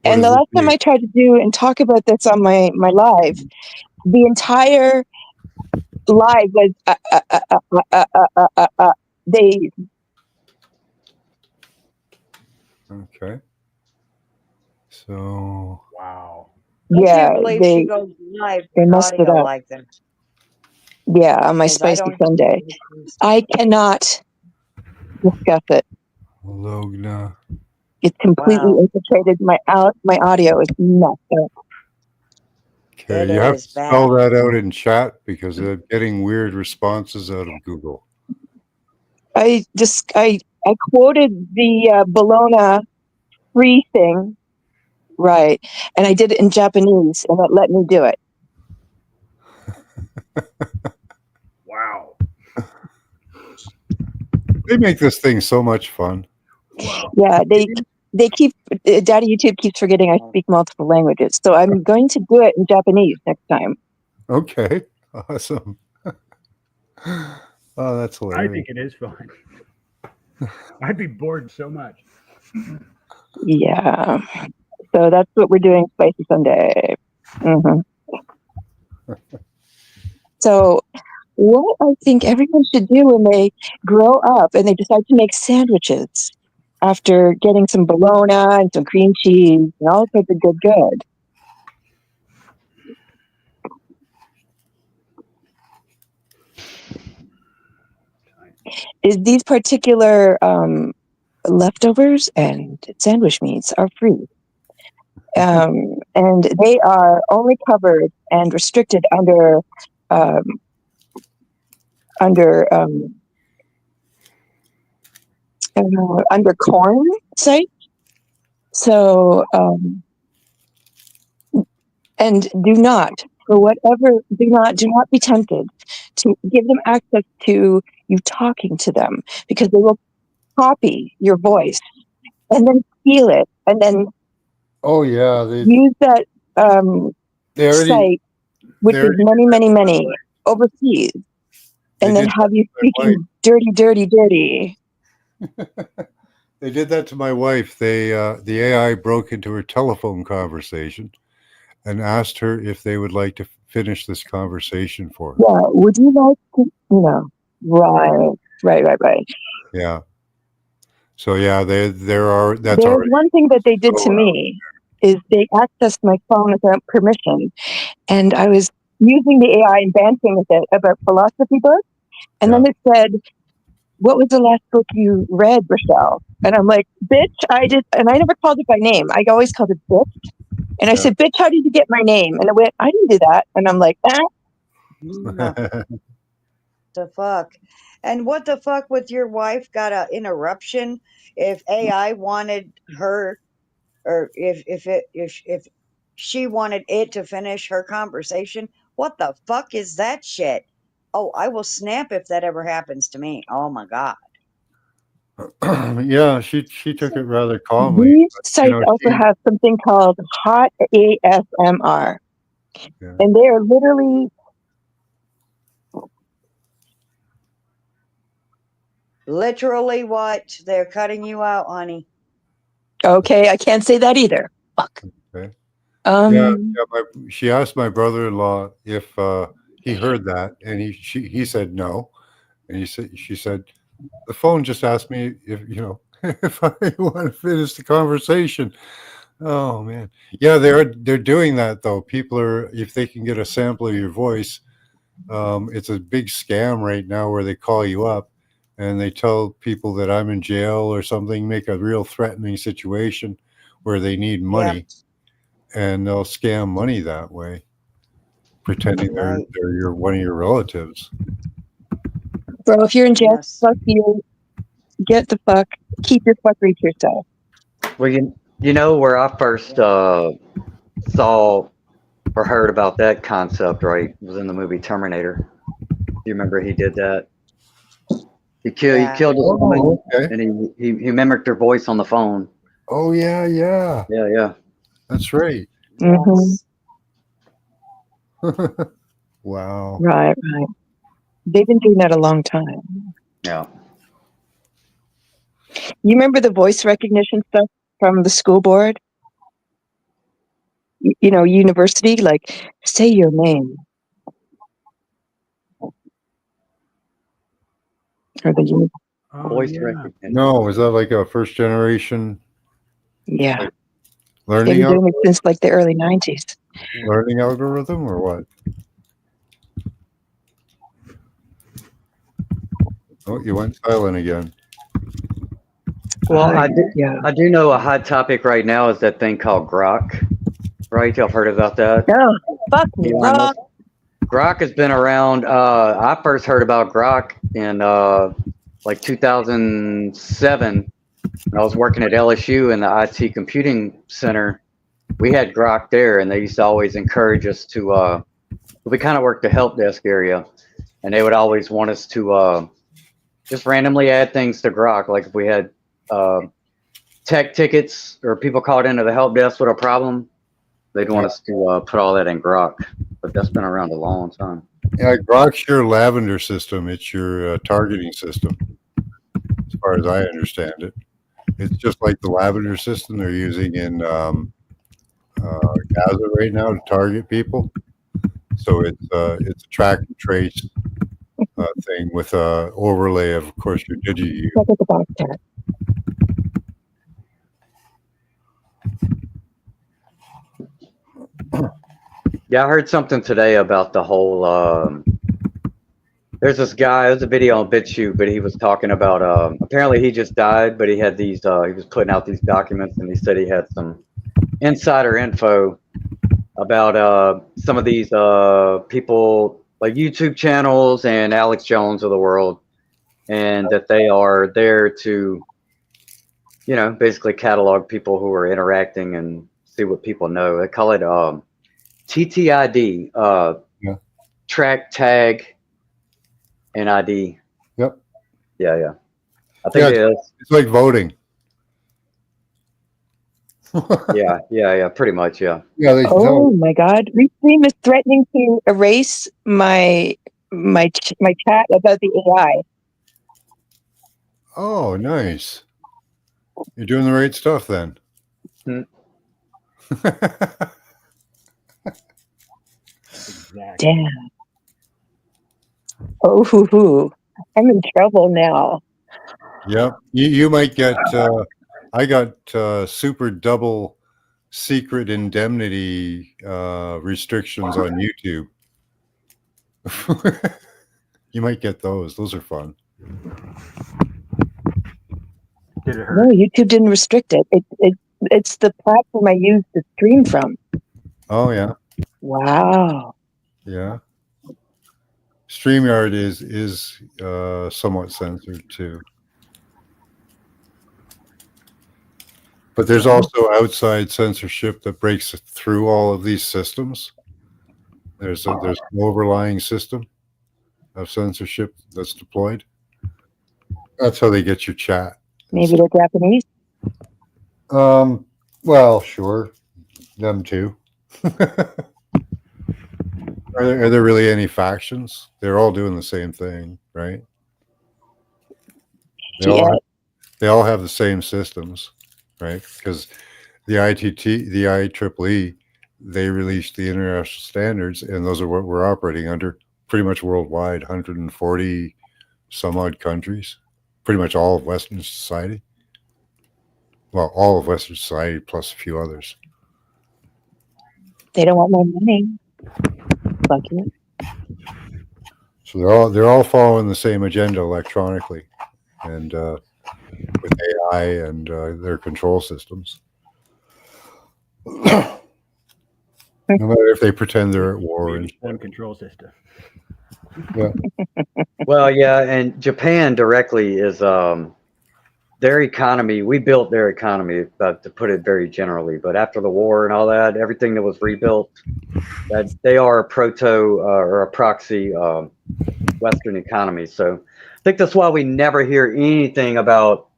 Speaker 1: What
Speaker 8: And
Speaker 1: does
Speaker 8: the
Speaker 1: it
Speaker 8: last time
Speaker 1: do?
Speaker 8: I tried to do and talk about this on my live, the entire live was they
Speaker 1: Okay. So
Speaker 9: Wow.
Speaker 3: I
Speaker 8: yeah
Speaker 3: can't believe she goes live
Speaker 8: they
Speaker 3: with
Speaker 8: messed it
Speaker 3: audio
Speaker 8: up.
Speaker 3: like this.
Speaker 8: Yeah, on my
Speaker 3: Because I
Speaker 8: spicy
Speaker 3: don't.
Speaker 8: Sunday, I cannot discuss it.
Speaker 1: Bologna.
Speaker 8: It's completely
Speaker 3: Wow.
Speaker 8: infiltrated my audio is messed up.
Speaker 1: Okay,
Speaker 3: It
Speaker 1: you have
Speaker 3: is
Speaker 1: to spell
Speaker 3: bad.
Speaker 1: that out in chat because they're getting weird responses out of Google.
Speaker 8: I quoted the Bologna free thing, right, and I did it in Japanese, and it let me do it.
Speaker 9: Wow.
Speaker 1: They make this thing so much fun.
Speaker 9: Wow.
Speaker 8: Yeah, they keep Daddy YouTube keeps forgetting I speak multiple languages, so I'm going to do it in Japanese next time.
Speaker 1: Okay, awesome. Oh, that's
Speaker 9: I
Speaker 1: hilarious.
Speaker 9: think it is fun. I'd be bored so much.
Speaker 8: Yeah, so that's what we're doing, Spicy Sunday. So what I think everyone should do when they grow up and they decide to make sandwiches after getting some bologna and some cream cheese and all sorts of good, is these particular leftovers and sandwich meats are free. And they are only covered and restricted under corn site. So and do not be tempted to give them access to you talking to them, because they will copy your voice and then steal it and then
Speaker 1: Oh yeah,
Speaker 8: use that
Speaker 1: they already
Speaker 8: site, which
Speaker 1: they
Speaker 8: is
Speaker 1: already
Speaker 8: many overseas,
Speaker 1: they
Speaker 8: and then
Speaker 1: did
Speaker 8: have you
Speaker 1: that to my wife.
Speaker 8: speaking dirty.
Speaker 1: They did that to my wife. The AI broke into her telephone conversation and asked her if they would like to finish this conversation for her.
Speaker 8: Yeah, would you like to, right.
Speaker 1: Yeah. So yeah, there are that's
Speaker 8: There's
Speaker 1: already
Speaker 8: one thing that they did to
Speaker 1: so
Speaker 8: me is they accessed my phone without permission, and I was using the AI and dancing with it about philosophy books, and then it said, "What was the last book you read, Rochelle?" And I'm like, "Bitch, I did," and I never called it by name. I always called it bitch. And I said, "Bitch, how did you get my name?" And it went, "I didn't do that." And I'm like,
Speaker 3: The fuck? And what the fuck with your wife got a interruption if AI wanted her, or if she wanted it to finish her conversation? What the fuck is that shit? Oh, I will snap if that ever happens to me. Oh my god.
Speaker 1: yeah, she took it rather calmly.
Speaker 8: these
Speaker 1: But,
Speaker 8: sites also have something called hot ASMR.
Speaker 1: Yeah.
Speaker 8: And they are literally
Speaker 3: Literally what? They're cutting you out, honey.
Speaker 8: okay. I can't say that either. Fuck.
Speaker 1: Okay.
Speaker 8: Um,
Speaker 1: She asked my brother-in-law if he heard that, and he said no, and she said the phone just asked me if if I want to finish the conversation. Oh man, yeah, they're doing that though. People are, if they can get a sample of your voice, it's a big scam right now where they call you up and they tell people that I'm in jail or something, make a real threatening situation where they need money, and they'll scam money that way, pretending
Speaker 3: Right.
Speaker 1: they're one of your relatives.
Speaker 8: bro, if you're in jail,
Speaker 3: Yes.
Speaker 8: fuck you. Get the fuck. Keep your fuckery to yourself.
Speaker 7: Well, you know where I first saw or heard about that concept, right? Was in the movie Terminator. You remember he did that? He
Speaker 3: Yeah.
Speaker 7: killed this woman,
Speaker 1: Oh, okay.
Speaker 7: and he mimicked her voice on the phone.
Speaker 1: Oh yeah,
Speaker 7: Yeah, yeah.
Speaker 1: that's right.
Speaker 8: Mm-hmm.
Speaker 3: Yes.
Speaker 1: Wow.
Speaker 8: Right. They've been doing that a long time.
Speaker 7: Yeah.
Speaker 8: You remember the voice recognition stuff from the school board? University, like, say your name. Or the
Speaker 7: Voice recognition.
Speaker 1: No, is that like a first generation
Speaker 8: yeah.
Speaker 1: like
Speaker 8: They've
Speaker 1: learning
Speaker 8: been doing it since like the early 90s.
Speaker 1: learning algorithm or what? Oh, you went silent again.
Speaker 8: Well,
Speaker 7: I do know a hot topic right now is that thing called Grok. Right? Y'all heard about that?
Speaker 8: Oh, fuck me,
Speaker 7: Elon
Speaker 8: Rock.
Speaker 7: Musk. Grok has been around. I first heard about Grok in like 2007. When I was working at LSU in the IT computing center. We had Grok there, and they used to always encourage us to. We kind of worked the help desk area, and they would always want us to just randomly add things to Grok. Like if we had tech tickets or people called into the help desk with a problem, they'd want us to put all that in Grok. But that's been around a long time.
Speaker 1: Yeah, Grok's your lavender system. It's your targeting system, as far as I understand it. It's just like the lavender system they're using in Gaza right now to target people. So it's a track and trace thing with a overlay of course, your digi.
Speaker 8: Look at the box cat.
Speaker 7: Yeah, I heard something today about the whole There's this guy. There's a video on BitChute, but he was talking about. Apparently, he just died, but he had these. He was putting out these documents, and he said he had some insider info about some of these people, like YouTube channels and Alex Jones of the world, and that they are there to, basically catalog people who are interacting and see what people know. They call it TTID,
Speaker 1: Yeah.
Speaker 7: track, tag, and ID.
Speaker 1: Yep.
Speaker 7: Yeah. I think it is.
Speaker 1: It's like voting.
Speaker 7: Yeah, pretty much, yeah.
Speaker 1: Yeah, they
Speaker 8: Oh
Speaker 1: tell.
Speaker 8: my God! Restream is threatening to erase my chat about the AI.
Speaker 1: Oh, nice. You're doing the right stuff then.
Speaker 7: Hmm.
Speaker 9: Exactly.
Speaker 8: Damn. Oh, hoo, hoo. I'm in trouble now.
Speaker 1: Yep. You might get. I got super double secret indemnity restrictions on YouTube. You might get those. Those are fun.
Speaker 9: Did it hurt?
Speaker 8: No, YouTube didn't restrict it. It's the platform I use to stream from.
Speaker 1: Oh yeah,
Speaker 8: Wow.
Speaker 1: yeah. StreamYard is somewhat censored too, but there's also outside censorship that breaks through all of these systems. There's an overlying system of censorship that's deployed. That's how they get your chat.
Speaker 8: Maybe they're Japanese.
Speaker 1: Well, sure, them too. Are there really any factions? They're all doing the same thing, right? They all have the same systems, right? Because the IEEE, they released the international standards, and those are what we're operating under pretty much worldwide, 140 some odd countries, pretty much all of Western society. Well, all of Western society plus a few others.
Speaker 8: They don't want my money. Fuck you.
Speaker 1: So they're all following the same agenda electronically, and with AI and their control systems. No matter if they pretend they're at war. And
Speaker 9: one control system.
Speaker 1: yeah.
Speaker 7: Well, yeah, and Japan directly is their economy. We built their economy, to put it very generally. But after the war and all that, everything that was rebuilt, that they are a or a proxy Western economy. So I think that's why we never hear anything about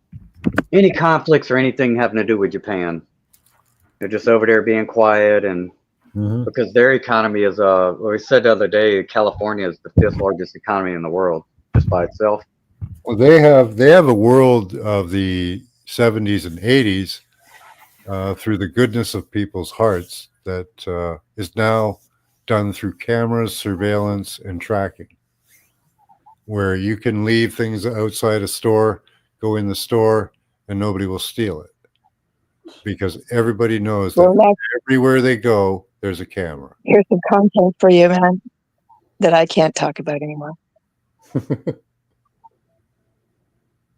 Speaker 7: any conflicts or anything having to do with Japan. They're just over there being quiet, and because their economy is we said the other day, California is the 5th largest economy in the world just by itself.
Speaker 1: Well, they have a world of the 70s and 80s through the goodness of people's hearts that is now done through cameras, surveillance, and tracking, where you can leave things outside a store, go in the store, and nobody will steal it. Because everybody knows that everywhere they go, there's a camera.
Speaker 8: Here's some content for you, man, that I can't talk about anymore.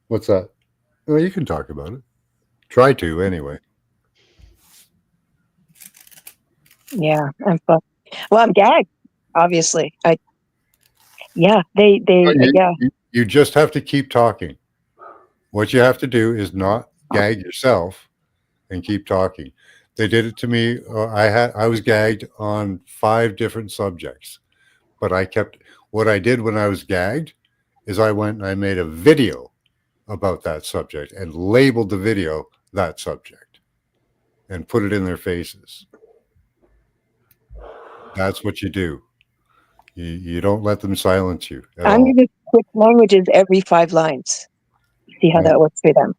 Speaker 1: What's that? Well, you can talk about it. Try to, anyway.
Speaker 8: Yeah, I'm fucked. Well, I'm gagged, obviously. Yeah.
Speaker 1: You just have to keep talking. What you have to do is not gag yourself and keep talking. They did it to me. I was gagged on 5 different subjects, but what I did when I was gagged is I went and I made a video about that subject and labeled the video that subject and put it in their faces. That's what you do. You don't let them silence you at
Speaker 8: I'm
Speaker 1: all.
Speaker 8: going to switch languages every 5 lines. See how that works for them.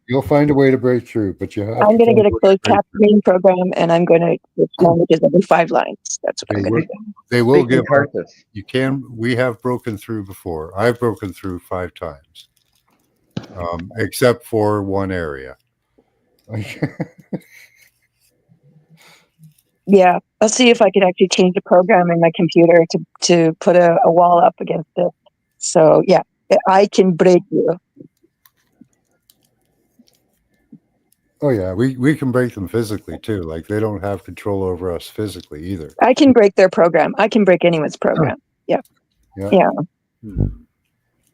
Speaker 1: You'll find a way to break through, but you have.
Speaker 8: I'm going to get a closed captioning program, and I'm going to switch languages every 5 lines. That's what I'm going to do.
Speaker 1: They will give. You can. We have broken through before. I've broken through 5 times, except for one area.
Speaker 8: Yeah, I'll see if I can actually change the program in my computer to put a wall up against it. So yeah, I can break you.
Speaker 1: Oh yeah, we can break them physically too. Like they don't have control over us physically either.
Speaker 8: I can break their program. I can break anyone's program. Yeah.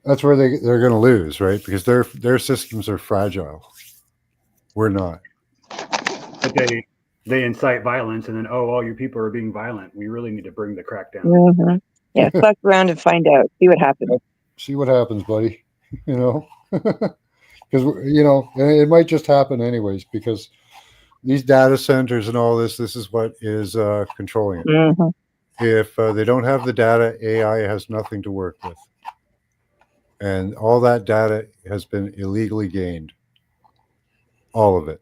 Speaker 1: That's where they're going to lose, right? Because their systems are fragile. We're not.
Speaker 9: But they incite violence, and then all your people are being violent. We really need to bring the crack down.
Speaker 8: Mm-hmm. Yeah, fuck around and find out. See what happens.
Speaker 1: See what happens, buddy. Because it might just happen anyways. Because these data centers and all this is what is controlling it.
Speaker 8: Mm-hmm.
Speaker 1: If they don't have the data, AI has nothing to work with, and all that data has been illegally gained. All of it.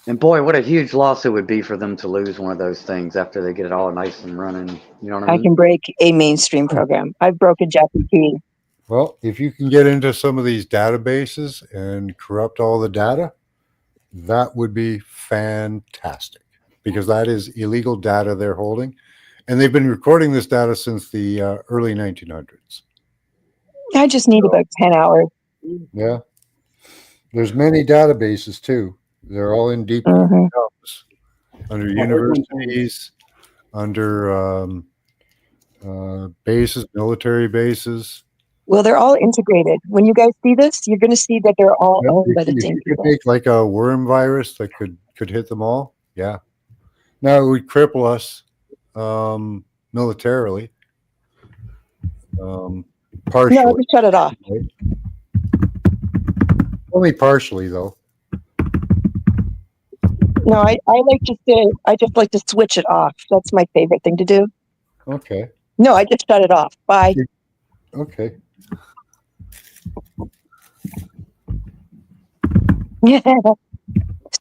Speaker 7: And boy, what a huge loss it would be for them to lose one of those things after they get it all nice and running. You know what I
Speaker 8: I
Speaker 7: mean?
Speaker 8: can break a mainstream program. I've broken GPT.
Speaker 1: Well, if you can get into some of these databases and corrupt all the data, that would be fantastic because that is illegal data they're holding. And they've been recording this data since the early 1900s.
Speaker 8: I just need about 10 hours.
Speaker 1: Yeah. There's many databases too. They're all in deep
Speaker 8: Mm-hmm.
Speaker 1: hubs under universities, under bases, military bases.
Speaker 8: Well, they're all integrated. When you guys see this, you're going to see that they're all owned by the
Speaker 1: If
Speaker 8: same
Speaker 1: you could
Speaker 8: people.
Speaker 1: make like a worm virus that could hit them all, yeah. Now it would cripple us militarily, partially.
Speaker 8: No, just shut it off.
Speaker 1: Right? Only partially, though.
Speaker 8: No, I just like to switch it off. That's my favorite thing to do.
Speaker 1: Okay.
Speaker 8: No, I just shut it off. Bye.
Speaker 1: Okay.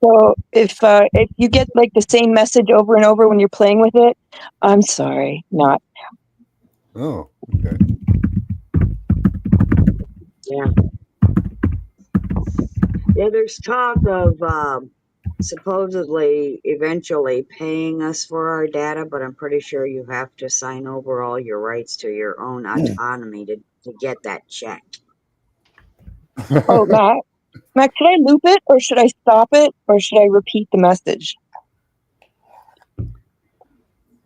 Speaker 8: So if you get like the same message over and over when you're playing with it, I'm sorry, not.
Speaker 1: Oh, okay.
Speaker 3: Yeah. Yeah, there's talk of supposedly eventually paying us for our data, but I'm pretty sure you have to sign over all your rights to your own autonomy to get that check.
Speaker 8: Oh, Matt, should I loop it or should I stop it or should I repeat the message?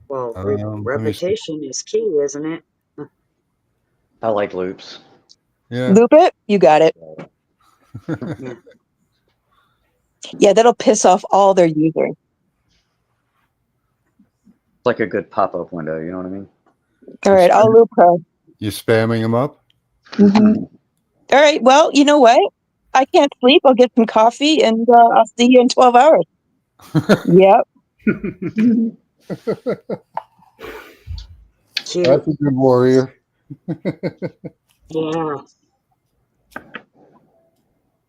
Speaker 3: Well,
Speaker 1: Let me see.
Speaker 3: repetition is key, isn't it?
Speaker 7: I like loops.
Speaker 1: Yeah.
Speaker 8: Loop it? You got it.
Speaker 3: Yeah.
Speaker 8: Yeah, that'll piss off all their users.
Speaker 7: It's like a good pop-up window. You know what I mean?
Speaker 8: All right, I'll loop her.
Speaker 1: You spamming them up?
Speaker 8: Mm-hmm. All right, well, you know what? I can't sleep. I'll get some coffee and I'll see you in 12 hours. Yep.
Speaker 3: Cute.
Speaker 1: That's a good warrior.
Speaker 3: Yeah.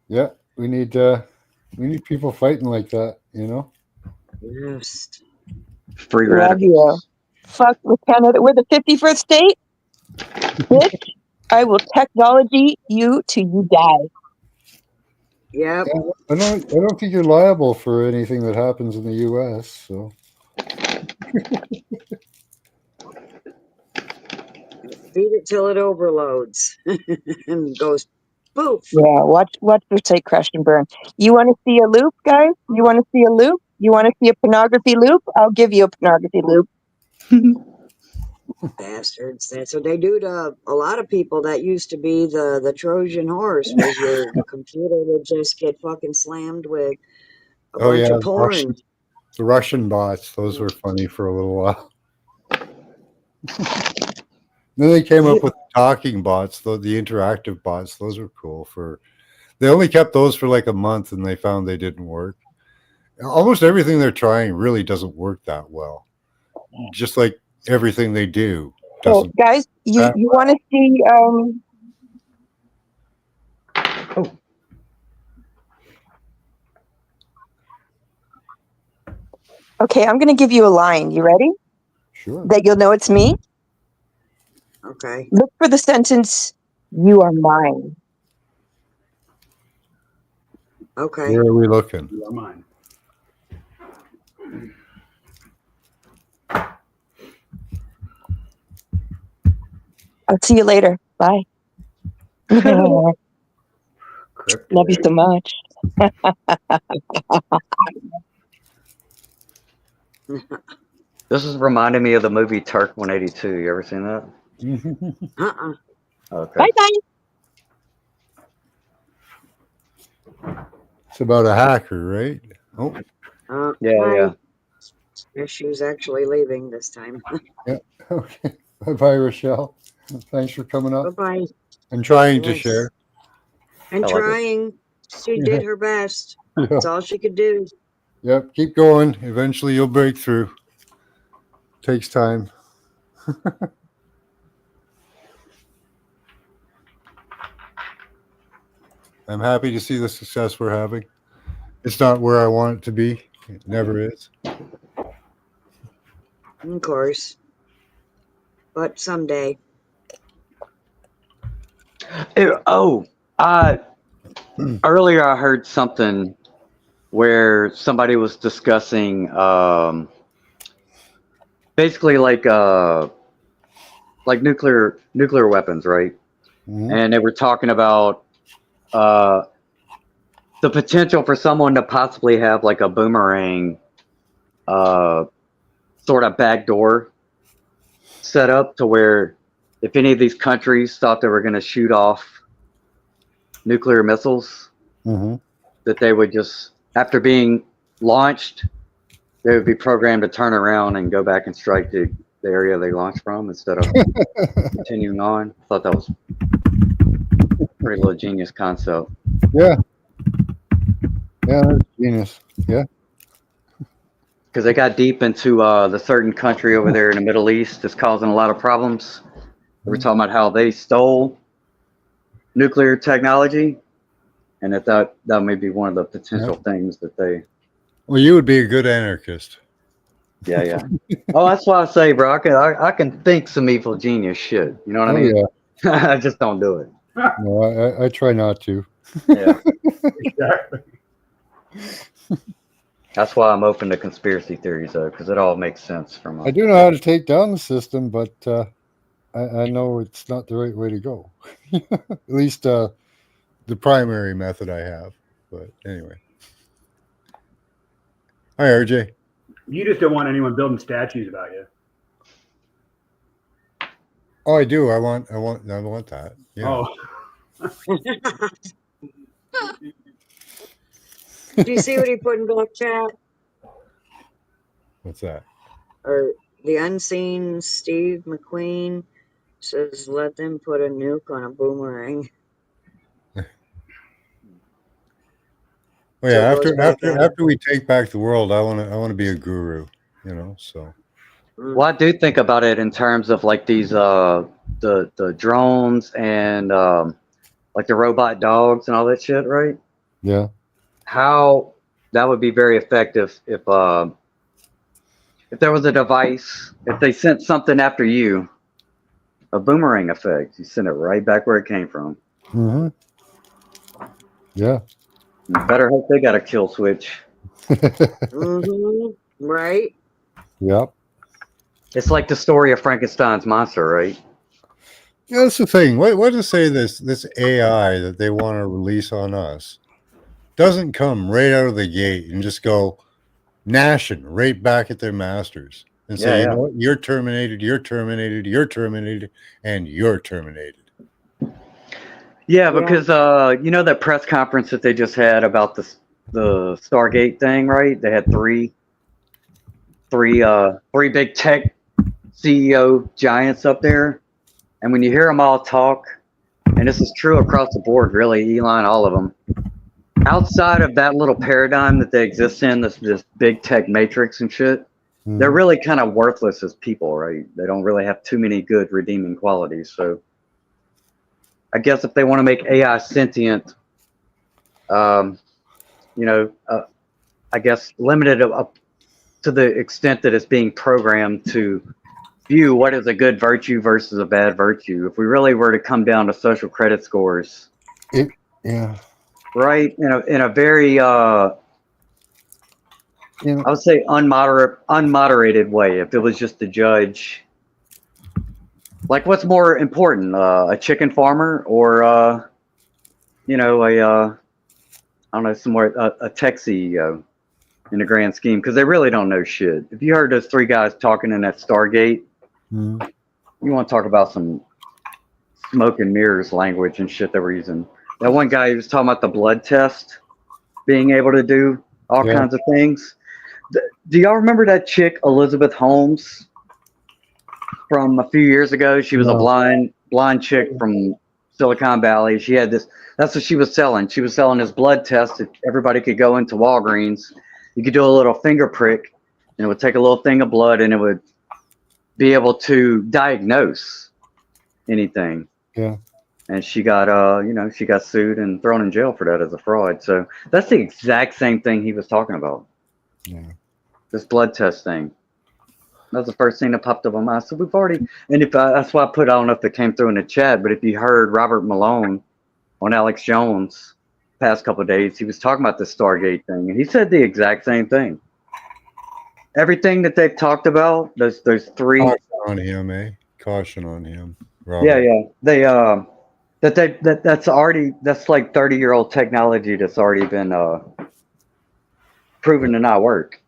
Speaker 1: Yeah, we need people fighting like that,
Speaker 3: Yes.
Speaker 7: Free
Speaker 8: Love
Speaker 7: radicals.
Speaker 8: you. Fuck with Canada. We're the 51st state. Bitch, I will technology you till you die.
Speaker 3: Yep.
Speaker 1: Yeah, I don't think you're liable for anything that happens in the U.S. So
Speaker 3: Feed it till it overloads and goes poof.
Speaker 8: Yeah, watch the site crash and burn. You want to see a loop, guys? You want to see a loop? You want to see a pornography loop? I'll give you a pornography loop.
Speaker 3: Bastards. That's what they do to a lot of people. That used to be the Trojan horse, was your computer would just get fucking slammed with a bunch of porn.
Speaker 1: The Russian bots, those were funny for a little while. Then they came up with talking bots, the interactive bots. Those were cool. They only kept those for like a month, and they found they didn't work. Almost everything they're trying really doesn't work that well. Just like everything they do
Speaker 8: So,
Speaker 1: doesn't.
Speaker 8: guys, you want to see? Okay, I'm going to give you a line. You ready?
Speaker 1: Sure.
Speaker 8: That you'll know it's me.
Speaker 3: Okay.
Speaker 8: Look for the sentence, "You are mine."
Speaker 3: Okay.
Speaker 1: Where are we looking?
Speaker 9: You are mine.
Speaker 8: I'll see you later. Bye. Love you so much.
Speaker 7: This is reminding me of the movie Turk 182. You ever seen that? Okay.
Speaker 8: Bye bye.
Speaker 1: It's about a hacker, right? Oh,
Speaker 7: Yeah.
Speaker 3: She was actually leaving this time.
Speaker 1: yeah. Okay. Bye-bye, Rochelle. Thanks for coming up
Speaker 3: Bye-bye.
Speaker 1: and trying to
Speaker 3: Yes.
Speaker 1: share.
Speaker 3: And
Speaker 7: I like it.
Speaker 3: trying. She did her best.
Speaker 1: Yeah.
Speaker 3: That's all she could do.
Speaker 1: Yep. Keep going. Eventually, you'll break through. Takes time. I'm happy to see the success we're having. It's not where I want it to be. It never is.
Speaker 3: Of course. But someday.
Speaker 7: Earlier I heard something where somebody was discussing basically like nuclear weapons, right?
Speaker 1: Mhm.
Speaker 7: And they were talking about the potential for someone to possibly have like a boomerang sort of backdoor set up to where if any of these countries thought they were going to shoot off nuclear missiles,
Speaker 1: Mhm.
Speaker 7: that they would just, after being launched, they would be programmed to turn around and go back and strike the area they launched from instead of continuing on. I thought that was a pretty little genius concept.
Speaker 1: Yeah. Yeah, that's genius. Yeah.
Speaker 7: Because they got deep into the certain country over there in the Middle East that's causing a lot of problems. They were talking about how they stole nuclear technology, and that may be one of the potential things that they.
Speaker 1: Well, you would be a good anarchist.
Speaker 7: Yeah. Oh, that's why I say, bro, I can think some evil genius shit. You know what I mean?
Speaker 1: Yeah.
Speaker 7: I just don't do it.
Speaker 1: No, I try not to.
Speaker 7: Yeah.
Speaker 9: Exactly.
Speaker 7: That's why I'm open to conspiracy theories, though, because it all makes sense from.
Speaker 1: I do know how to take down the system, but I know it's not the right way to go. At least the primary method I have. But anyway. Hi, RJ.
Speaker 9: You just don't want anyone building statues about you.
Speaker 1: Oh, I do. I want that. Yeah.
Speaker 9: Oh.
Speaker 3: Do you see what he put in back chat?
Speaker 1: What's that?
Speaker 3: Or the unseen Steve McQueen says, "Let them put a nuke on a boomerang."
Speaker 1: Well, yeah.
Speaker 3: So it goes back at
Speaker 1: After we take back the world, I want to be a guru. So.
Speaker 7: Well, I do think about it in terms of like these the drones and like the robot dogs and all that shit, right?
Speaker 1: Yeah.
Speaker 7: How that would be very effective if there was a device, if they sent something after you, a boomerang effect, you send it right back where it came from.
Speaker 1: Mm-hmm. Yeah.
Speaker 7: You better hope they got a kill switch.
Speaker 3: Right?
Speaker 1: Yep.
Speaker 7: It's like the story of Frankenstein's monster, right?
Speaker 1: Yeah, that's the thing. What to say this AI that they want to release on us doesn't come right out of the gate and just go gnashing right back at their masters and say, you know what, you're terminated, you're terminated, you're terminated, and you're terminated.
Speaker 7: Yeah, because you know that press conference that they just had about the Stargate thing, right? They had three big tech CEO giants up there, and when you hear them all talk, and this is true across the board, really, Elon, all of them, outside of that little paradigm that they exist in, this big tech matrix and shit, they're really kind of worthless as people, right? They don't really have too many good redeeming qualities. So I guess if they want to make AI sentient, I guess limited up to the extent that it's being programmed to view what is a good virtue versus a bad virtue. If we really were to come down to social credit scores, right, in a very I would say unmoderated way, if it was just the judge Like, what's more important, a chicken farmer or you know, I don't know, some more a tech CEO in the grand scheme? Because they really don't know shit. If you heard those three guys talking in that Stargate,
Speaker 1: Mhm.
Speaker 7: you want to talk about some smoke and mirrors language and shit they were using. That one guy, he was talking about the blood test being able to do all
Speaker 1: Yeah.
Speaker 7: kinds of things. Do y'all remember that chick Elizabeth Holmes from a few years ago? She was a
Speaker 1: No.
Speaker 7: blind chick from Silicon Valley. She had this. That's what she was selling. She was selling this blood test that everybody could go into Walgreens. You could do a little finger prick, and it would take a little thing of blood, and it would be able to diagnose anything.
Speaker 1: Yeah.
Speaker 7: And she got she got sued and thrown in jail for that as a fraud. So that's the exact same thing he was talking about.
Speaker 1: Yeah.
Speaker 7: This blood test thing. That was the first thing that popped up on my. So we've already, and if that's why I put. I don't know if it came through in the chat, but if you heard Robert Malone on Alex Jones past couple of days, he was talking about the Stargate thing, and he said the exact same thing. Everything that they've talked about, those three.
Speaker 1: Caution on him, eh? Caution on him. Robert.
Speaker 7: Yeah. They that's like 30-year-old technology that's already been proven to not work.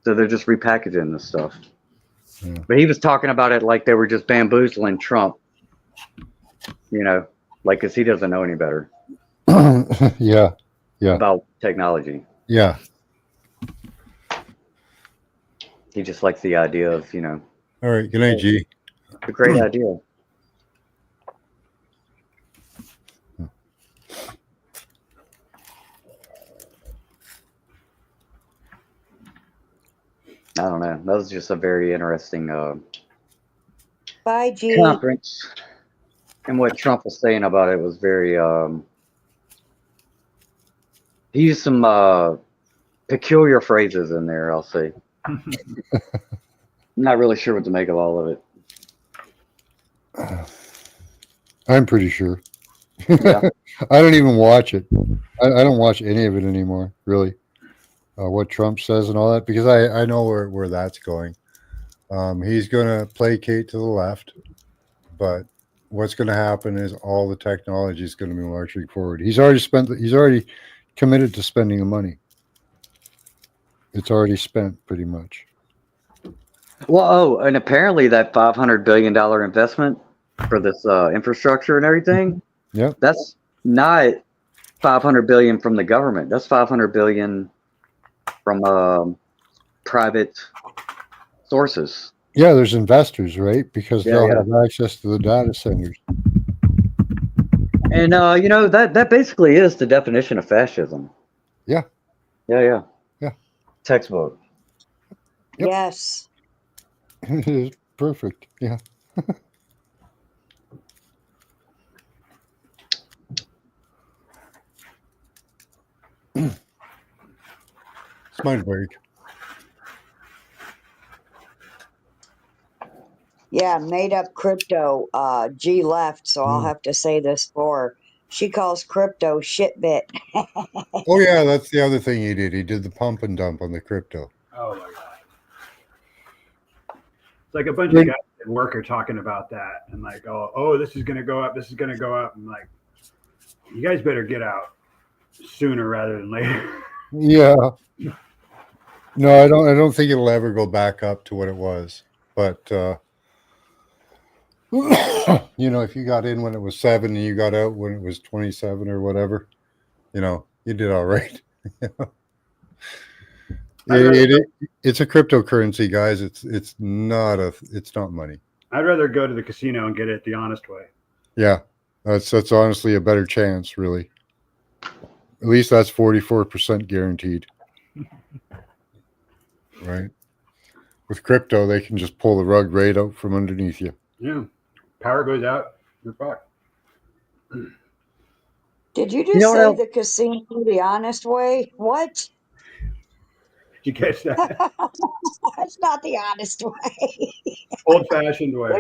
Speaker 7: So they're just repackaging this stuff.
Speaker 1: Yeah.
Speaker 7: But he was talking about it like they were just bamboozling Trump, like, because he doesn't know any better
Speaker 1: Yeah.
Speaker 7: about technology.
Speaker 1: Yeah.
Speaker 7: He just likes the idea of,
Speaker 1: All right. Good night, G.
Speaker 7: a great idea. I don't know. That was just a very interesting
Speaker 3: Bye, G.
Speaker 7: conference. And what Trump was saying about it was very, he used some peculiar phrases in there, I'll say. I'm not really sure what to make of all of it.
Speaker 1: I'm pretty sure.
Speaker 7: Yeah.
Speaker 1: I don't even watch it. I don't watch any of it anymore, really. What Trump says and all that, because I know where that's going. He's going to placate to the left, but what's going to happen is all the technology is going to be marching forward. He's already committed to spending the money. It's already spent pretty much.
Speaker 7: Well, and apparently that $500 billion investment for this infrastructure and everything,
Speaker 1: Yep.
Speaker 7: that's not $500 billion from the government. That's $500 billion from private sources.
Speaker 1: Yeah, there's investors, right? Because they'll
Speaker 7: Yeah.
Speaker 1: have access to the data centers.
Speaker 7: And that basically is the definition of fascism.
Speaker 1: Yeah.
Speaker 7: Yeah.
Speaker 1: Yeah.
Speaker 7: Textbook.
Speaker 1: Yep.
Speaker 3: Yes.
Speaker 1: It is perfect. Yeah. It's my break.
Speaker 3: Yeah, made up crypto. G left, so I'll have to say this for her. She calls crypto shitbit.
Speaker 1: Oh yeah, that's the other thing he did. He did the pump and dump on the crypto.
Speaker 9: Oh my god! It's like a bunch of guys at work are talking about that, and like, oh, this is gonna go up. This is gonna go up. I'm like, you guys better get out sooner rather than later.
Speaker 1: Yeah. No, I don't think it'll ever go back up to what it was. But if you got in when it was 7 and you got out when it was 27 or whatever, you did all right. It's a cryptocurrency, guys. It's not money.
Speaker 9: I'd rather go to the casino and get it the honest way.
Speaker 1: Yeah, that's honestly a better chance, really. At least that's 44% guaranteed. Right? With crypto, they can just pull the rug right out from underneath you.
Speaker 9: Yeah. Power goes out, you're fucked.
Speaker 3: Did you just say the casino the honest way? What?
Speaker 9: Did you catch that?
Speaker 3: That's not the honest way.
Speaker 9: Old-fashioned way.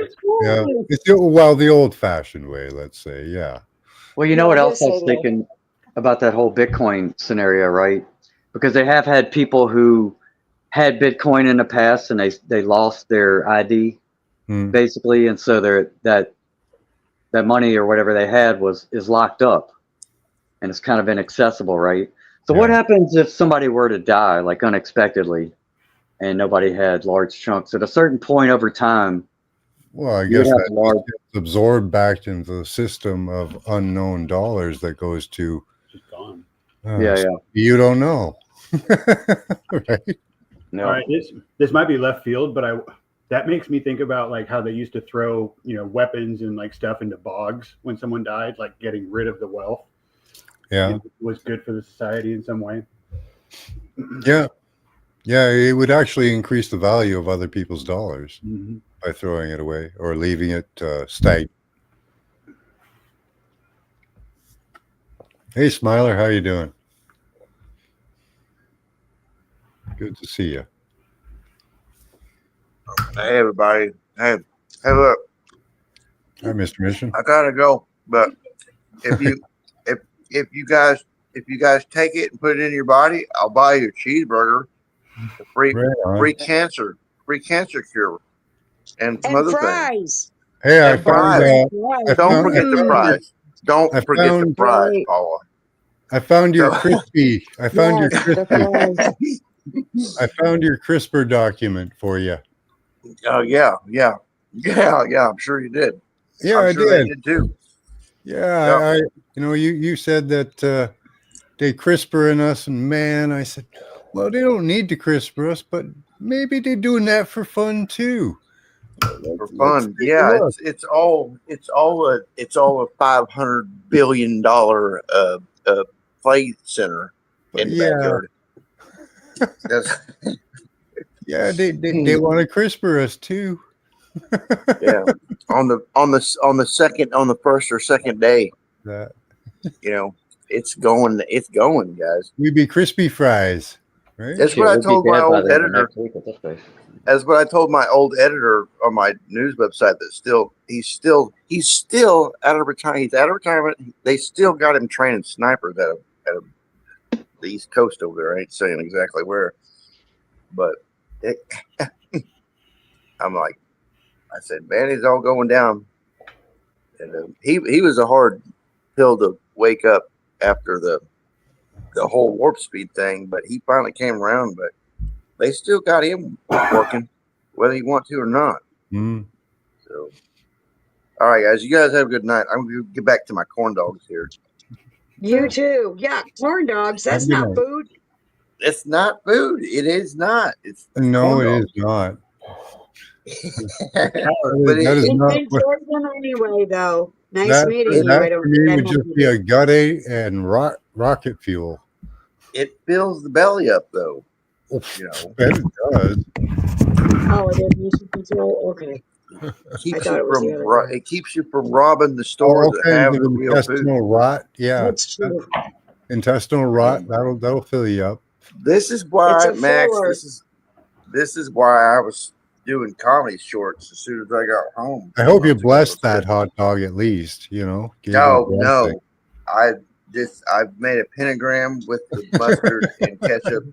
Speaker 1: Yeah, the old-fashioned way, let's say. Yeah.
Speaker 7: Well, you know what else I was thinking about that whole Bitcoin scenario, right? Because they have had people who had Bitcoin in the past and they lost their ID basically, and so that money or whatever they had is locked up, and it's kind of inaccessible, right? So what happens if somebody were to die like unexpectedly, and nobody had large chunks? At a certain point over time,
Speaker 1: Well, I
Speaker 7: you would
Speaker 1: guess
Speaker 7: have
Speaker 1: that
Speaker 7: large.
Speaker 1: just gets absorbed back into the system of unknown dollars that goes to.
Speaker 9: Just gone.
Speaker 7: Yeah.
Speaker 1: You don't know, right?
Speaker 7: No.
Speaker 9: All right, this might be left field, but that makes me think about like how they used to throw weapons and like stuff into bogs when someone died, like getting rid of the wealth.
Speaker 1: Yeah,
Speaker 9: it was good for the society in some way.
Speaker 1: yeah, it would actually increase the value of other people's dollars by throwing it away or leaving it stagnant. Hey, Smiler, how you doing? Good to see you.
Speaker 10: Hey everybody. Hey look.
Speaker 1: Hi, Mr. Mission.
Speaker 10: I gotta go, but if you if you guys take it and put it in your body, I'll buy you a cheeseburger, a free cancer cure, and some other
Speaker 3: fries.
Speaker 10: things.
Speaker 1: Hey,
Speaker 10: and fries. Don't forget the fries. Don't forget the fries, Paula.
Speaker 1: I found your crispy. I found your crispy. I found your CRISPR document for you.
Speaker 10: Oh yeah. I'm sure you did.
Speaker 1: Yeah,
Speaker 10: I'm
Speaker 1: I
Speaker 10: sure
Speaker 1: did.
Speaker 10: they did too.
Speaker 1: Yeah, you said that they CRISPR in us, and man, I said, well, they don't need to CRISPR us, but maybe they're doing that for fun too.
Speaker 10: For fun, yeah. It's all a $500 billion play center in the backyard.
Speaker 1: Yeah, they want to CRISPR us too.
Speaker 10: Yeah, on the first or second day, it's going, guys.
Speaker 1: We be crispy fries, right?
Speaker 10: That's what I told my old editor. That's what I told my old editor on my news website. That he's still out of retirement. He's out of retirement. They still got him training snipers at the East Coast over there. I ain't saying exactly where, but I'm like, I said, man, it's all going down. And he was a hard pill to wake up after the whole warp speed thing, but he finally came around. But they still got him working, whether he want to or not. So, all right, guys, you guys have a good night. I'm going to get back to my corn dogs here.
Speaker 3: You too. Yeah, corn dogs. That's not food.
Speaker 10: It's not food. It is not. It's
Speaker 1: no, it is not.
Speaker 3: But it's poison anyway, though. Nice meeting you.
Speaker 1: That for me would just be a gut and rocket fuel.
Speaker 10: It fills the belly up, though.
Speaker 1: It does.
Speaker 3: Oh, it is mission control. Okay.
Speaker 10: It keeps you from robbing the stores that have the real
Speaker 1: intestinal
Speaker 10: food.
Speaker 1: rot. Yeah,
Speaker 3: that's true.
Speaker 1: Intestinal rot. That'll fill you up.
Speaker 10: This is why, Max. This is why I was doing comedy shorts as soon as I got home.
Speaker 1: I hope you blessed that hot dog at least. No.
Speaker 10: I've made a pentagram with the mustard and ketchup.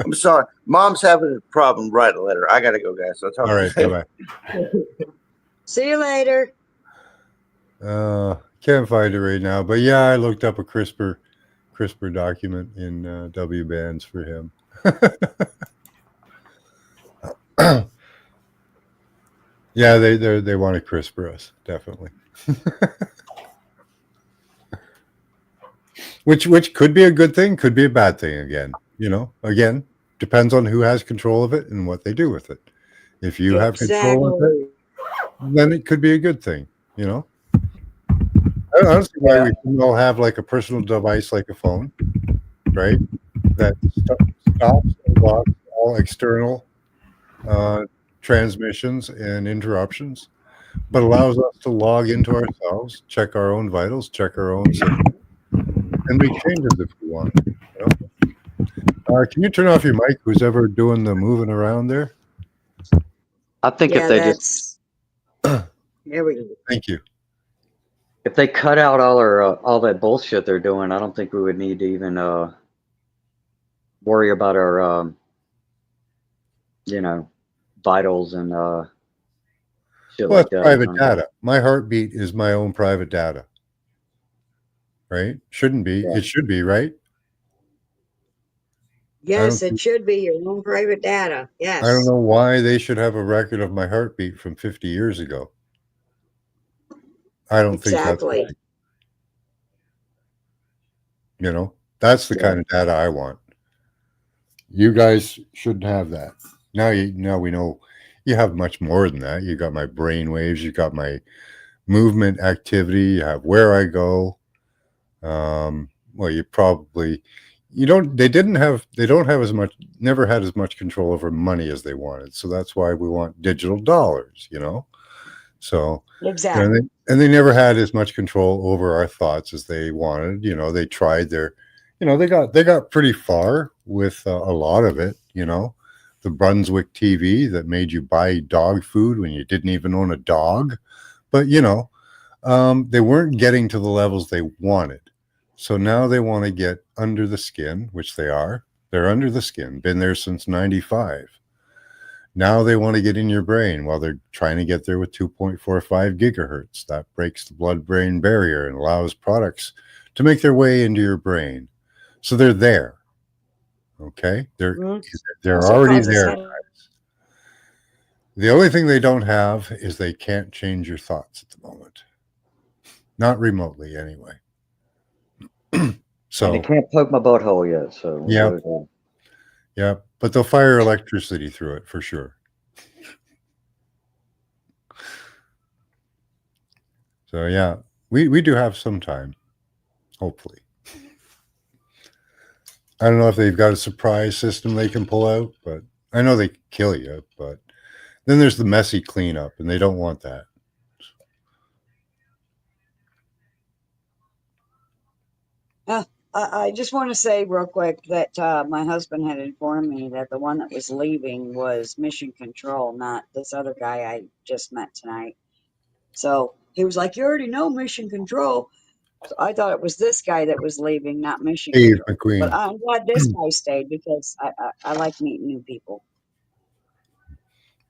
Speaker 10: I'm sorry. Mom's having a problem writing a letter. I got to go, guys. I'll talk
Speaker 1: All right.
Speaker 10: bye.
Speaker 3: See you later.
Speaker 1: Can't find it right now. But yeah, I looked up a CRISPR document in W bands for him. Yeah, they want to CRISPR us, definitely. Which could be a good thing, could be a bad thing again. Again, depends on who has control of it and what they do with it. If you have control of it, then it could be a good thing. I don't see why we can all have like a personal device like a phone, right? That stops and blocks all external transmissions and interruptions, but allows us to log into ourselves, check our own vitals, check our own system, and make changes if we want. Can you turn off your mic? Who's ever doing the moving around there?
Speaker 7: I think if they just
Speaker 3: there we go.
Speaker 1: Thank you.
Speaker 7: If they cut out all that bullshit they're doing, I don't think we would need to even worry about our vitals and shit
Speaker 1: Well,
Speaker 7: like
Speaker 1: that's
Speaker 7: that.
Speaker 1: private data. My heartbeat is my own private data, right? Shouldn't be.
Speaker 7: Yeah.
Speaker 1: It should be, right? I
Speaker 3: Yes,
Speaker 1: don't.
Speaker 3: it should be your own private data.
Speaker 1: I don't
Speaker 3: Yes,
Speaker 1: know why they should have a record of my heartbeat from 50 years ago. I don't think that's
Speaker 3: exactly.
Speaker 1: right. You know, that's the
Speaker 7: Yeah.
Speaker 1: kind of data I want. You guys shouldn't have that. Now we know you have much more than that. You got my brain waves, you got my movement activity, you have where I go. Well, you don't they don't have as much never had as much control over money as they wanted. So that's why we want digital dollars, you know? So
Speaker 3: Exactly.
Speaker 1: and they never had as much control over our thoughts as they wanted. You know, they tried their, they got pretty far with a lot of it. You know, the Brunswick TV that made you buy dog food when you didn't even own a dog. But they weren't getting to the levels they wanted. So now they want to get under the skin, which they are. They're under the skin, been there since '95. Now they want to get in your brain. Well, they're trying to get there with 2.45 gigahertz. That breaks the blood-brain barrier and allows products to make their way into your brain. So they're there. Okay?
Speaker 3: Mhm.
Speaker 1: They're
Speaker 3: That's what
Speaker 1: already
Speaker 3: causes
Speaker 1: there.
Speaker 3: headache.
Speaker 1: The only thing they don't have is they can't change your thoughts at the moment. Not remotely, anyway.
Speaker 7: And they
Speaker 1: So,
Speaker 7: can't poke my butthole yet, so we're
Speaker 1: yeah,
Speaker 7: good.
Speaker 1: yeah, but they'll fire electricity through it for sure. So, yeah, we do have some time, hopefully. I don't know if they've got a surprise system they can pull out, but I know they kill you. But then there's the messy cleanup, and they don't want that.
Speaker 3: I just want to say real quick that my husband had informed me that the one that was leaving was Mission Control, not this other guy I just met tonight. So he was like, "You already know Mission Control." So I thought it was this guy that was leaving, not Mission
Speaker 1: Steve
Speaker 3: Control. But
Speaker 1: McQueen,
Speaker 3: I'm glad this guy stayed because I like meeting new people.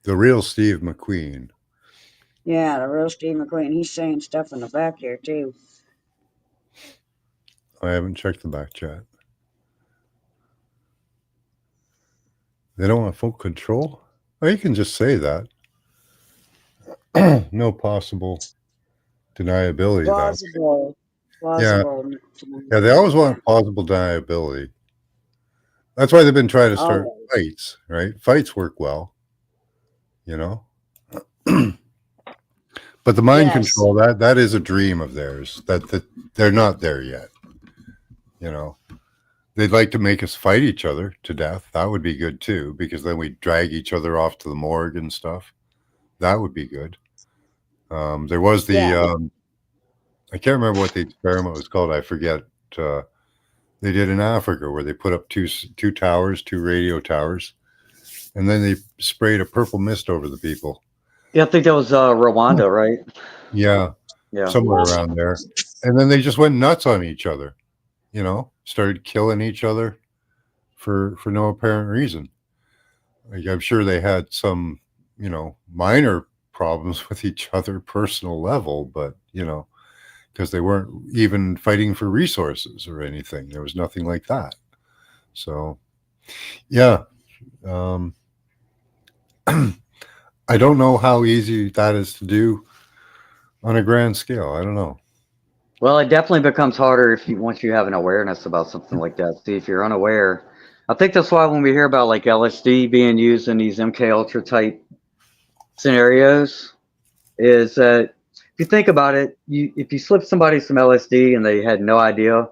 Speaker 1: the real Steve McQueen.
Speaker 3: Yeah, the real Steve McQueen. He's saying stuff in the back here too.
Speaker 1: I haven't checked the back chat. They don't want full control? Oh, you can just say that. No possible deniability, though.
Speaker 3: Plausible.
Speaker 1: Yeah,
Speaker 3: Plausible.
Speaker 1: yeah, they always
Speaker 3: Yeah.
Speaker 1: want plausible deniability. That's why they've been trying to start
Speaker 3: Always.
Speaker 1: fights, right? Fights work well, you know. But the mind
Speaker 3: Yes.
Speaker 1: control, that is a dream of theirs. That they're not there yet. You know, they'd like to make us fight each other to death. That would be good too, because then we drag each other off to the morgue and stuff. That would be good. There was
Speaker 3: Yeah.
Speaker 1: I can't remember what the experiment was called. I forget. They did in Africa where they put up two towers, two radio towers, and then they sprayed a purple mist over the people.
Speaker 7: Yeah, I think that was Rwanda, right?
Speaker 1: Yeah,
Speaker 7: Yeah.
Speaker 1: somewhere around there. And then they just went nuts on each other. You know, started killing each other for no apparent reason. Like, I'm sure they had some, minor problems with each other, personal level, but because they weren't even fighting for resources or anything. There was nothing like that. So, yeah. Um, I don't know how easy that is to do on a grand scale. I don't know.
Speaker 7: Well, it definitely becomes harder if once you have an awareness about something like that. See, if you're unaware, I think that's why when we hear about like LSD being used in these MK Ultra type scenarios, is that if you think about it, if you slip somebody some LSD and they had no idea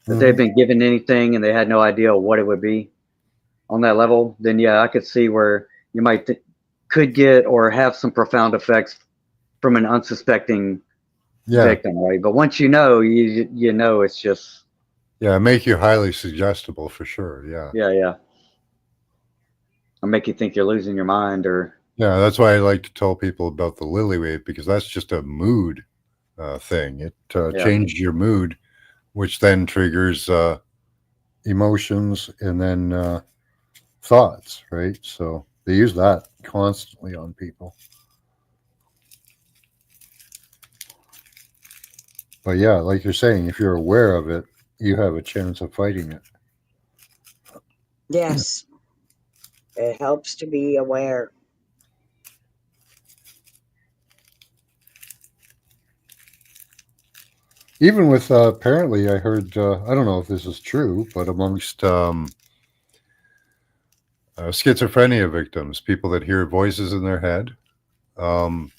Speaker 7: that they'd been given anything and they had no idea what it would be on that level, then yeah, I could see where you might could get or have some profound effects from an unsuspecting victim, right? But once you know, you know it's just
Speaker 1: make you highly suggestible for sure.
Speaker 7: yeah, or make you think you're losing your mind, or
Speaker 1: that's why I like to tell people about the lily wave, because that's just a mood thing. It changed your mood, which then triggers emotions and then thoughts, right? So They use that constantly on people. But yeah, like you're saying, if you're aware of it, you have a chance of fighting it.
Speaker 3: Yes, it helps to be aware.
Speaker 1: Even with apparently, I heard, I don't know if this is true, but amongst schizophrenia victims, people that hear voices in their head, um,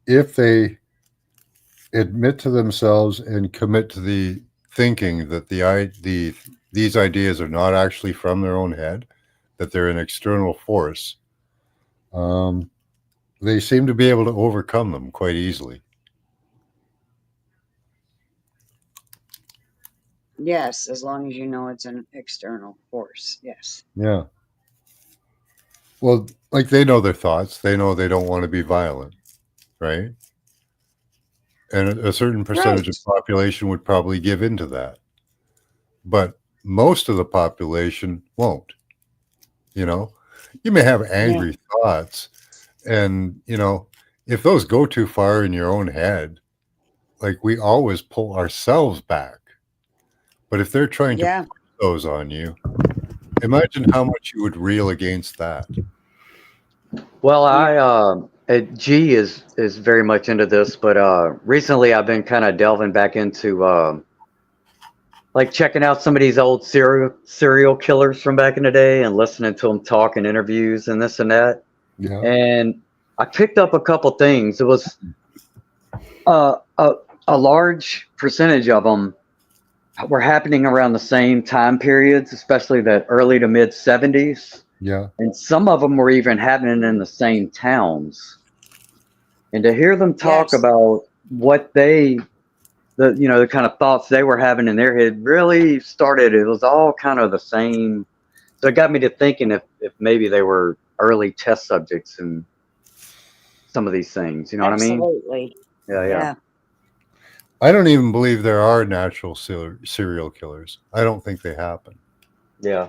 Speaker 1: if they admit to themselves and commit to the thinking that these ideas are not actually from their own head, that they're an external force, um, they seem to be able to overcome them quite easily.
Speaker 3: Yes, as long as you know it's an external force. Yes.
Speaker 1: Yeah. Well, like they know their thoughts. They know they don't want to be violent, right? And a certain percentage of
Speaker 3: Right.
Speaker 1: population would probably give into that. But most of the population won't, you know? You may have
Speaker 3: Yeah.
Speaker 1: angry thoughts, and, if those go too far in your own head, like we always pull ourselves back. But if they're trying to
Speaker 3: Yeah.
Speaker 1: push those on you, imagine how much you would reel against that.
Speaker 7: Well,
Speaker 3: Yeah.
Speaker 7: G is very much into this, but recently I've been kind of delving back into like checking out some of these old serial killers from back in the day and listening to them talk in interviews and this and that.
Speaker 1: Yeah.
Speaker 7: And I picked up a couple things. It was uh, a a large percentage of them were happening around the same time periods, especially that early to mid 70s.
Speaker 1: Yeah.
Speaker 7: And some of them were even happening in the same towns. And to hear them talk
Speaker 3: Yes.
Speaker 7: about what the kind of thoughts they were having in their head really started, it was all kind of the same. So it got me to thinking if maybe they were early test subjects and some of these things. You know what I mean?
Speaker 3: Absolutely.
Speaker 7: Yeah, yeah.
Speaker 3: Yeah.
Speaker 1: I don't even believe there are natural serial killers. I don't think they happen.
Speaker 7: Yeah.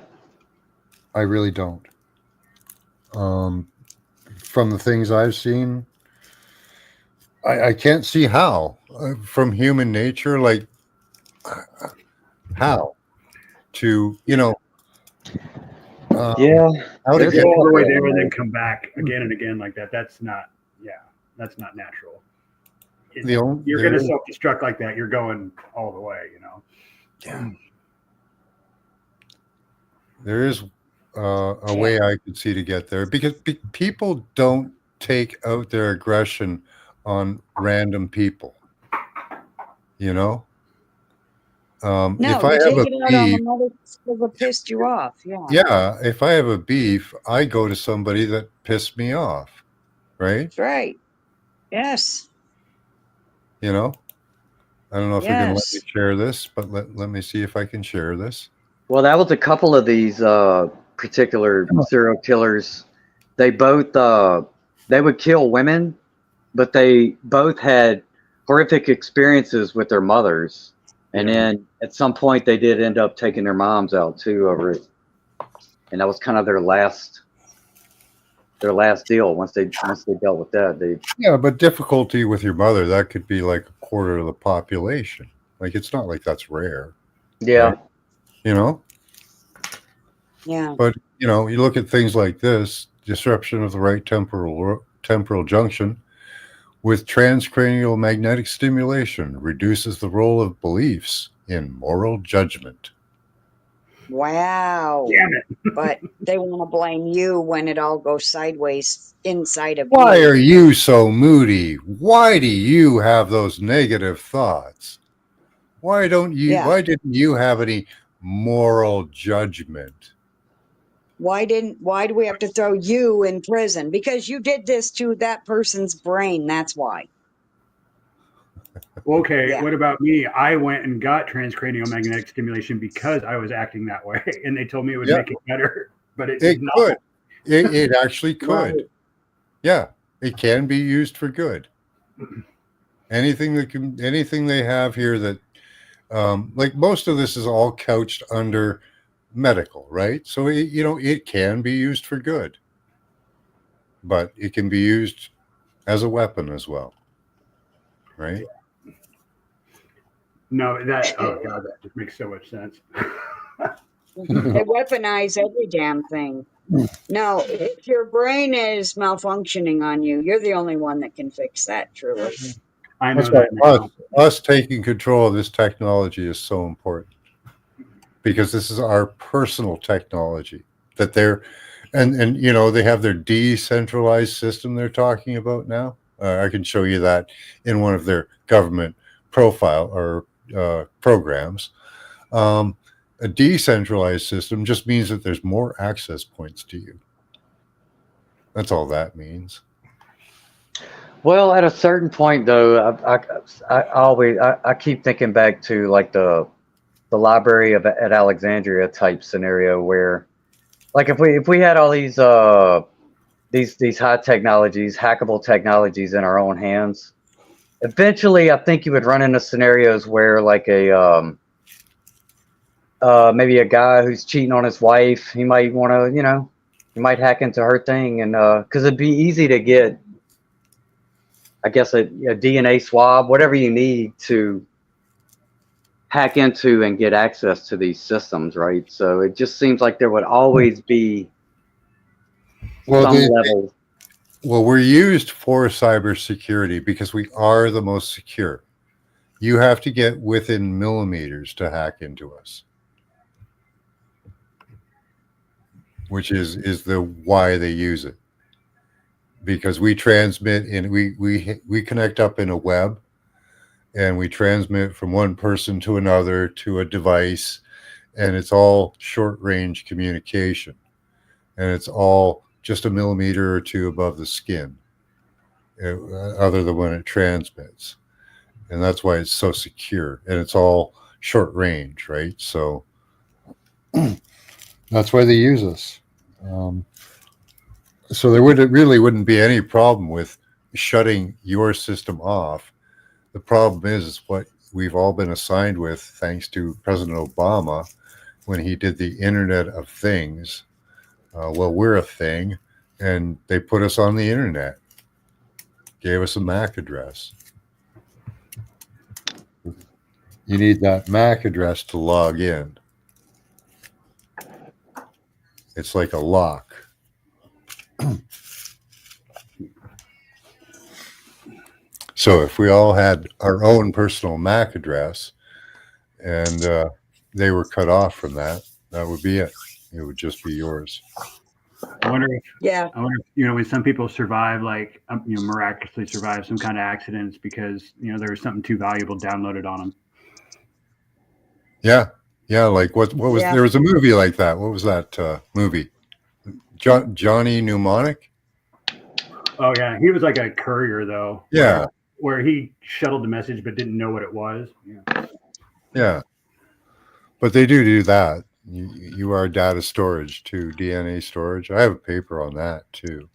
Speaker 1: I really don't. Um, from the things I've seen, I can't see how. From human nature, like how to,
Speaker 7: Yeah.
Speaker 1: how to
Speaker 7: There's
Speaker 9: You
Speaker 1: get
Speaker 7: a
Speaker 9: go all the
Speaker 7: couple
Speaker 9: way
Speaker 7: of
Speaker 9: there
Speaker 7: them
Speaker 9: and then
Speaker 7: there.
Speaker 9: come back again and again like that. That's not, yeah, that's not natural.
Speaker 1: the only
Speaker 9: You're going
Speaker 1: there
Speaker 9: to
Speaker 1: is,
Speaker 9: self-destruct like that. You're going all the way,
Speaker 1: yeah, there is a
Speaker 3: Yeah.
Speaker 1: way I could see to get there because people don't take out their aggression on random people. You know, if
Speaker 3: No,
Speaker 1: I
Speaker 3: you
Speaker 1: have
Speaker 3: take
Speaker 1: a
Speaker 3: it out on the
Speaker 1: beef,
Speaker 3: mother that pissed you off. Yeah.
Speaker 1: yeah, if I have a beef, I go to somebody that pissed me off, right?
Speaker 3: That's right. Yes.
Speaker 1: You know, I don't know if you're going to let me
Speaker 3: Yes.
Speaker 1: share this, but let me see if I can share this.
Speaker 7: Well, that was a couple of these particular serial killers. They both they would kill women, but they both had horrific experiences with their mothers. And
Speaker 9: yeah.
Speaker 7: then at some point they did end up taking their moms out too over it. And that was kind of their last deal. Once they dealt with that, they
Speaker 1: Yeah, but difficulty with your mother, that could be like a quarter of the population. Like, it's not like that's rare,
Speaker 7: yeah.
Speaker 1: right? You know?
Speaker 3: Yeah.
Speaker 1: But, you look at things like this disruption of the right temporal junction with transcranial magnetic stimulation reduces the role of beliefs in moral judgment.
Speaker 3: Wow.
Speaker 9: Damn it.
Speaker 3: But they want to blame you when it all goes sideways inside of
Speaker 1: Why
Speaker 3: you.
Speaker 1: are you so moody? Why do you have those negative thoughts? Why
Speaker 3: Yeah.
Speaker 1: didn't you have any moral judgment?
Speaker 3: Why do we have to throw you in prison? Because you did this to that person's brain. That's why.
Speaker 9: Okay,
Speaker 3: Yeah.
Speaker 9: what about me? I went and got transcranial magnetic stimulation because I was acting that way, and they told me it would
Speaker 1: Yeah,
Speaker 9: make it better, but it did
Speaker 1: it
Speaker 9: not.
Speaker 1: could. It actually could.
Speaker 3: Right.
Speaker 1: Yeah, it can be used for good. Anything they have here that, like most of this is all couched under medical, right? So it can be used for good. but it can be used as a weapon as well, right?
Speaker 9: No, that oh god, that just makes so much sense.
Speaker 3: They weaponize every damn thing. No, if your brain is malfunctioning on you, you're the only one that can fix that, truly.
Speaker 9: I
Speaker 1: That's
Speaker 9: know
Speaker 1: why
Speaker 9: that now.
Speaker 1: us taking control of this technology is so important, because this is our personal technology that they're, and you know, they have their decentralized system they're talking about now. I can show you that in one of their government profile or programs. Um, a decentralized system just means that there's more access points to you. That's all that means.
Speaker 7: Well, at a certain point, though, I keep thinking back to like the library of at Alexandria type scenario where, like, if we had all these high technologies, hackable technologies in our own hands, eventually, I think you would run into scenarios where, like, maybe a guy who's cheating on his wife, he might want to, he might hack into her thing, and because it'd be easy to get, I guess, a DNA swab, whatever you need to hack into and get access to these systems, right? So it just seems like there would always be
Speaker 1: Well,
Speaker 7: some level.
Speaker 1: well, we're used for cybersecurity because we are the most secure. You have to get within millimeters to hack into us, which is the why they use it, because we transmit and we connect up in a web, and we transmit from one person to another to a device, and it's all short range communication, and it's all just a millimeter or two above the skin, other than when it transmits, and that's why it's so secure, and it's all short range, right? So that's why they use us. So there wouldn't be any problem with shutting your system off. The problem is what we've all been assigned with, thanks to President Obama when he did the Internet of Things. Well, we're a thing, and they put us on the internet, gave us a MAC address. You need that MAC address to log in. It's like a lock. So if we all had our own personal MAC address and they were cut off from that, that would be it. It would just be yours.
Speaker 9: I wonder if
Speaker 3: Yeah.
Speaker 9: when some people survive, like miraculously survive some kind of accidents because there was something too valuable downloaded on them.
Speaker 1: Yeah. Like what was
Speaker 3: Yeah.
Speaker 1: there was a movie like that. What was that movie? Johnny Mnemonic.
Speaker 9: Oh yeah, he was like a courier though.
Speaker 1: Yeah.
Speaker 9: Where he shuttled the message but didn't know what it was.
Speaker 1: Yeah. But they do that. You are data storage too, DNA storage. I have a paper on that too.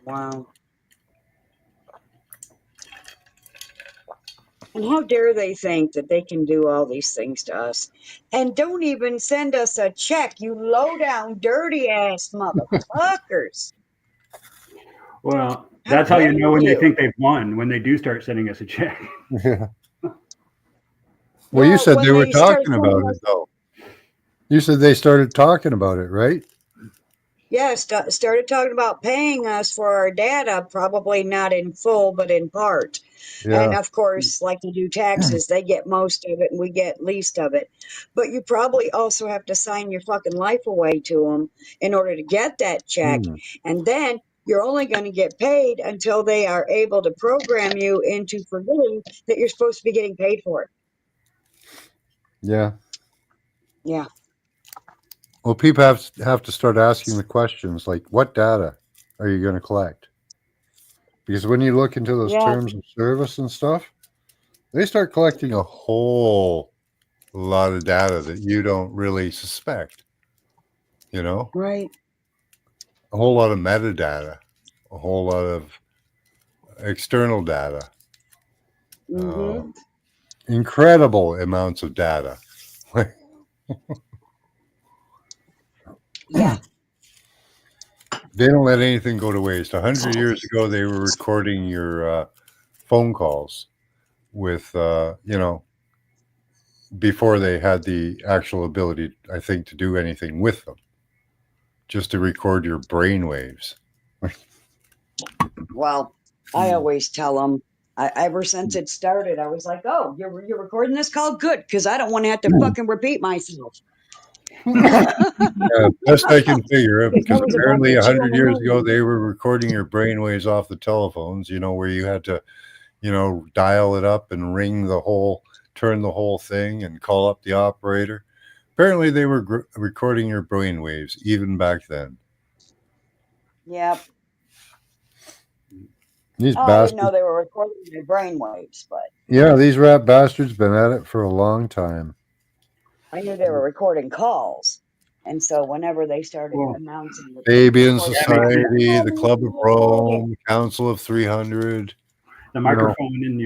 Speaker 3: Wow. And how dare they think that they can do all these things to us? And don't even send us a check, you low down, dirty ass motherfuckers.
Speaker 9: Well,
Speaker 3: How
Speaker 9: that's how you
Speaker 3: dare
Speaker 9: know when they
Speaker 3: you?
Speaker 9: think they've won, when they do start sending us a check.
Speaker 1: Yeah. Well, you said
Speaker 3: when
Speaker 1: they were
Speaker 3: they start
Speaker 1: talking
Speaker 3: sending
Speaker 1: about
Speaker 3: us
Speaker 1: it though. You said they started talking about it, right?
Speaker 3: Yeah, started talking about paying us for our data, probably not in full, but in part. And
Speaker 1: Yeah.
Speaker 3: of course, like you do taxes, they get most of it and we get least of it. But you probably also have to sign your fucking life away to them in order to get that check.
Speaker 1: Hmm.
Speaker 3: And then you're only going to get paid until they are able to program you into forgetting that you're supposed to be getting paid for it.
Speaker 1: Yeah.
Speaker 3: Yeah.
Speaker 1: Well, people have to start asking the questions like, what data are you going to collect? Because when you look into those
Speaker 3: Yeah.
Speaker 1: terms of service and stuff, they start collecting a whole lot of data that you don't really suspect.
Speaker 3: Right.
Speaker 1: A whole lot of metadata, a whole lot of external data,
Speaker 3: Mm-hmm.
Speaker 1: incredible amounts of data.
Speaker 3: Yeah.
Speaker 1: They don't let anything go to waste. 100 years ago, they were recording your phone calls with, before they had the actual ability, I think, to do anything with them, just to record your brain waves.
Speaker 3: Well, I always tell them. Ever since it started, I was like, "Oh, you're recording this call? Good, because I don't want to have to fucking repeat myself."
Speaker 1: Best I can figure it,
Speaker 3: Because that
Speaker 1: because
Speaker 3: was about
Speaker 1: apparently
Speaker 3: the
Speaker 1: 100 years
Speaker 3: chewing
Speaker 1: ago, they were recording your brain waves off the telephones, where you had to, dial it up and turn the whole thing and call up the operator. Apparently, they were recording your brain waves even back then.
Speaker 3: Yep.
Speaker 1: These
Speaker 3: Oh, I didn't
Speaker 1: bastards.
Speaker 3: know they were recording my brain waves, but
Speaker 1: Yeah, these rat bastards been at it for a long time.
Speaker 3: I knew they were recording calls. And so whenever they started
Speaker 9: Well,
Speaker 3: announcing that they
Speaker 1: Fabian
Speaker 3: recorded
Speaker 1: Society, the Club of Rome, Council of 300.
Speaker 9: the microphone in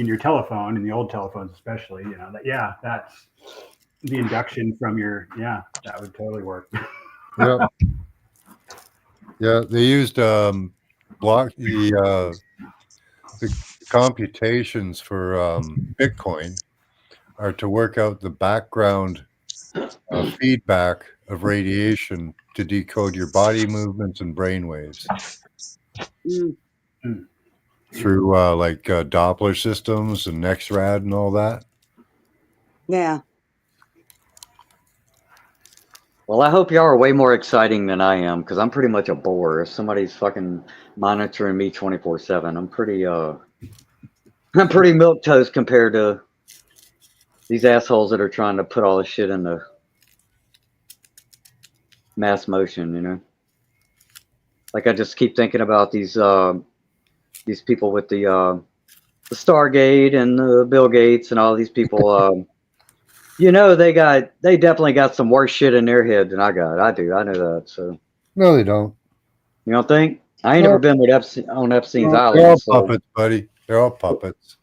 Speaker 9: your telephone, in the old telephones especially, that's the induction from that would totally work.
Speaker 1: Yeah, yeah. They used block the computations for Bitcoin are to work out the background feedback of radiation to decode your body movements and brain waves through Doppler systems and NextRad and all that.
Speaker 3: Yeah.
Speaker 7: Well, I hope y'all are way more exciting than I am, because I'm pretty much a bore. If somebody's fucking monitoring me 24/7, I'm pretty milquetoast compared to these assholes that are trying to put all this shit into mass motion. Like, I just keep thinking about these people with the Stargate and Bill Gates and all these people. They definitely got some worse shit in their head than I got. I do. I know that. So
Speaker 1: No, they don't.
Speaker 7: you don't think? I ain't never been with on Epstein's
Speaker 1: They're
Speaker 7: island.
Speaker 1: all
Speaker 7: So
Speaker 1: puppets, buddy. They're all puppets.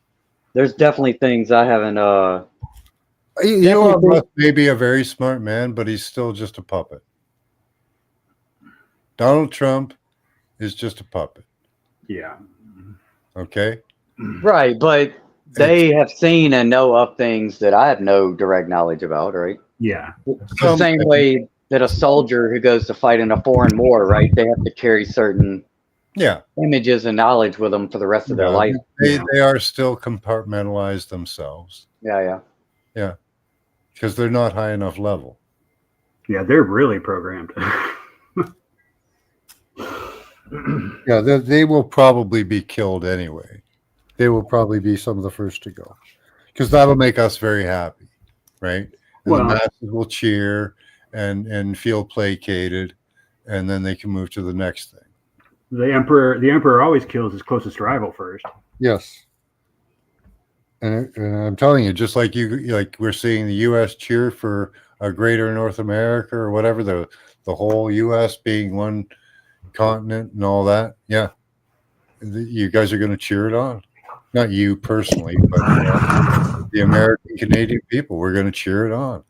Speaker 7: there's definitely things I haven't.
Speaker 1: Elon Musk may be a very smart man, but he's still just a puppet. Donald Trump is just a puppet.
Speaker 9: Yeah.
Speaker 1: Okay.
Speaker 7: Right, but they have seen and know of things that I have no direct knowledge about, right?
Speaker 9: Yeah.
Speaker 7: The same way that a soldier who goes to fight in a foreign war, right? They have to carry certain images and knowledge with them for the rest of their life.
Speaker 1: They are still compartmentalized themselves.
Speaker 7: Yeah.
Speaker 1: Because they're not high enough level.
Speaker 9: Yeah, they're really programmed.
Speaker 1: Yeah, they will probably be killed anyway. They will probably be some of the first to go. Because that'll make us very happy, right? And the masses will cheer and feel placated, and then they can move to the next thing.
Speaker 9: The emperor always kills his closest rival first.
Speaker 1: Yes. And I'm telling you, just like we're seeing the U.S. cheer for a greater North America or whatever, the whole U.S. being one continent and all that. Yeah, you guys are going to cheer it on. Not you personally, but the American Canadian people. We're going to cheer it on,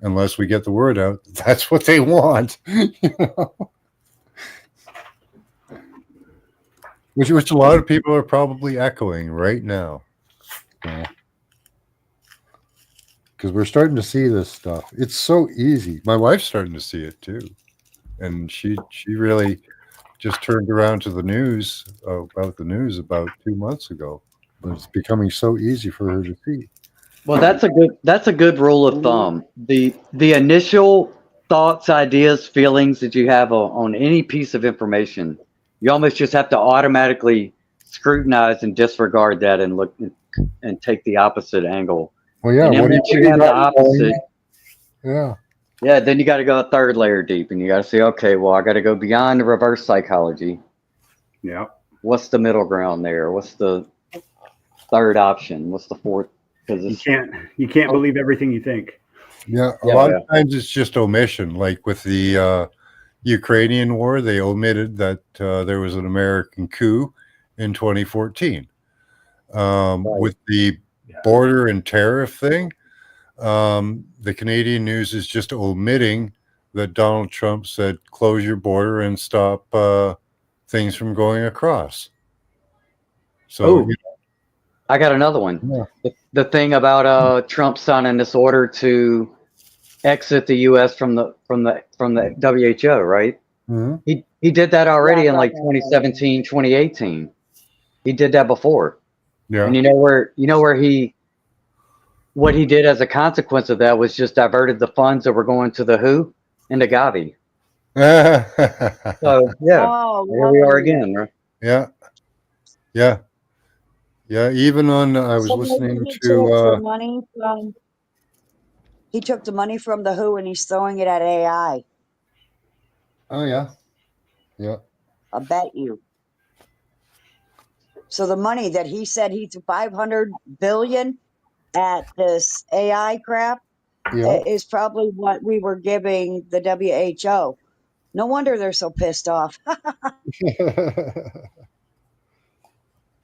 Speaker 1: unless we get the word out. That's what they want. Which a lot of people are probably echoing right now. Because we're starting to see this stuff. It's so easy. My wife's starting to see it too. And she really just turned around to the news about 2 months ago. But it's becoming so easy for her to see.
Speaker 7: Well, that's a good rule of thumb. The initial thoughts, ideas, feelings that you have on any piece of information, you almost just have to automatically scrutinize and disregard that and look and take the opposite angle.
Speaker 1: Well, yeah.
Speaker 7: And then once you have the opposite,
Speaker 1: yeah,
Speaker 7: then you got to go a third layer deep, and you got to say, okay, well, I got to go beyond the reverse psychology.
Speaker 9: Yeah.
Speaker 7: What's the middle ground there? What's the third option? What's the fourth? Because
Speaker 9: you can't believe everything you think.
Speaker 1: Yeah, a lot of times it's just omission. Like with the Ukrainian war, they omitted that there was an American coup in 2014. With the border and tariff thing, The Canadian news is just omitting that Donald Trump said, close your border and stop things from going across. So,
Speaker 7: Oh, I got another one.
Speaker 1: yeah.
Speaker 7: The thing about Trump signing this order to exit the U.S. from the WHO, right?
Speaker 1: Mhm.
Speaker 7: He did that
Speaker 3: Yeah, I
Speaker 7: already in
Speaker 3: got
Speaker 7: like
Speaker 3: that.
Speaker 7: 2017, 2018. He did that before.
Speaker 1: Yeah.
Speaker 7: And what he did as a consequence of that was just diverted the funds that were going to the WHO and to Gavi. So yeah,
Speaker 3: Oh,
Speaker 7: here we are
Speaker 3: lovely.
Speaker 7: again, right?
Speaker 1: Yeah. Yeah. Yeah. Even on, I was
Speaker 3: So maybe
Speaker 1: listening
Speaker 3: he took the
Speaker 1: to,
Speaker 3: money from the WHO and he's throwing it at AI.
Speaker 1: oh, yeah. Yeah.
Speaker 3: I bet you. So the money that he said he threw 500 billion at this AI crap
Speaker 1: Yeah.
Speaker 3: is probably what we were giving the WHO. No wonder they're so pissed off.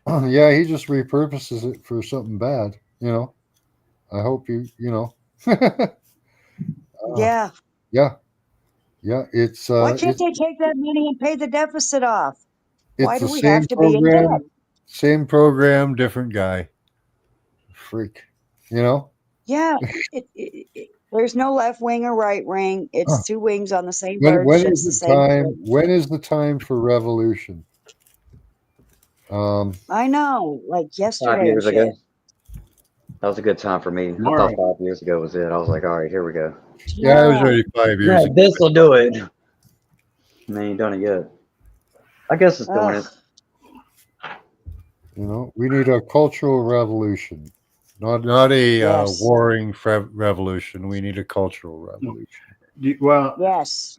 Speaker 1: Yeah. He just repurposes it for something bad. I hope
Speaker 3: Yeah.
Speaker 1: yeah. Yeah.
Speaker 3: Why can't they take that money and pay the deficit off? Why
Speaker 1: It's
Speaker 3: do
Speaker 1: the
Speaker 3: we have
Speaker 1: same
Speaker 3: to be in debt?
Speaker 1: program, different guy. Freak. You know?
Speaker 3: Yeah. There's no left wing or right wing. It's two wings on the same
Speaker 1: When
Speaker 3: bird,
Speaker 1: when is
Speaker 3: just the
Speaker 1: the
Speaker 3: same
Speaker 1: time?
Speaker 3: thing.
Speaker 1: When is the time for revolution?
Speaker 3: I know, like
Speaker 7: 5
Speaker 3: yesterday and
Speaker 7: years ago,
Speaker 3: shit.
Speaker 7: that was a good time for me. I thought
Speaker 9: Tomorrow.
Speaker 7: 5 years ago was it. I was like, all right, here we go.
Speaker 1: Yeah, I was
Speaker 3: Tomorrow.
Speaker 1: ready 5 years
Speaker 7: Yeah,
Speaker 1: ago.
Speaker 7: this will do it. And they ain't done it yet. I guess it's doing it.
Speaker 3: Ugh.
Speaker 1: We need a cultural revolution, not a
Speaker 3: Yes.
Speaker 1: warring revolution. We need a cultural revolution.
Speaker 9: Well,
Speaker 3: Yes.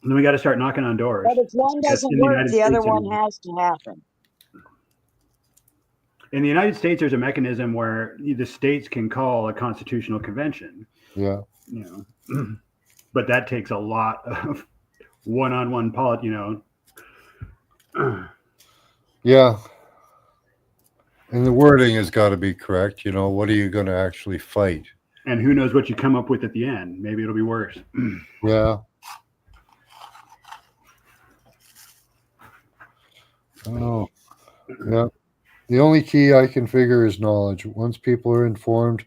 Speaker 9: then we got to start knocking on doors.
Speaker 3: But if one
Speaker 9: Because
Speaker 3: doesn't
Speaker 9: in the
Speaker 3: work,
Speaker 9: United
Speaker 3: the other
Speaker 9: States,
Speaker 3: one
Speaker 9: anyway,
Speaker 3: has to happen.
Speaker 9: in the United States, there's a mechanism where the states can call a constitutional convention.
Speaker 1: Yeah.
Speaker 9: But that takes a lot of one-on-one politics.
Speaker 1: Yeah. And the wording has got to be correct. What are you going to actually fight?
Speaker 9: And who knows what you come up with at the end? Maybe it'll be worse.
Speaker 1: Yeah. Oh, yeah. The only key I can figure is knowledge. Once people are informed,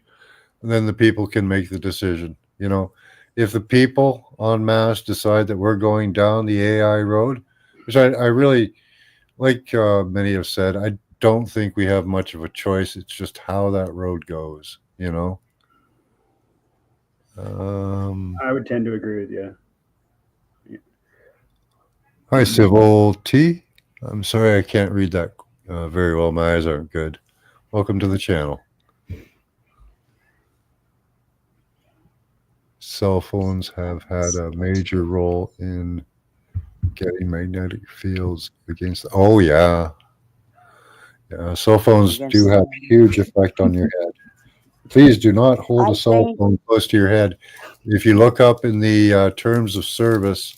Speaker 1: then the people can make the decision. If the people en masse decide that we're going down the AI road, which I really, like many have said, I don't think we have much of a choice. It's just how that road goes.
Speaker 9: I would tend to agree with you.
Speaker 1: Hi, Civil T. I'm sorry I can't read that very well. My eyes aren't good. Welcome to the channel. Cell phones have had a major role in getting magnetic fields against. Oh yeah, cell phones do have huge effect on your head. Please do not hold a cell phone close to your head. If you look up in the terms of service,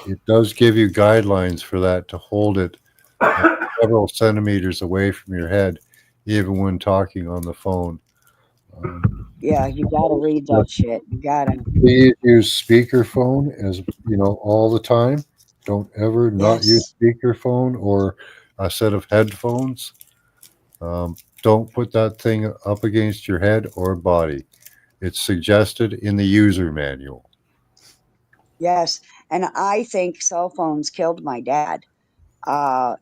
Speaker 1: it does give you guidelines for that, to hold it several centimeters away from your head, even when talking on the phone.
Speaker 3: Yeah, you gotta read that shit. You gotta.
Speaker 1: Please use speakerphone all the time. Don't ever not use speakerphone or a set of headphones. Don't put that thing up against your head or body. It's suggested in the user manual.
Speaker 3: Yes, and I think cell phones killed my dad.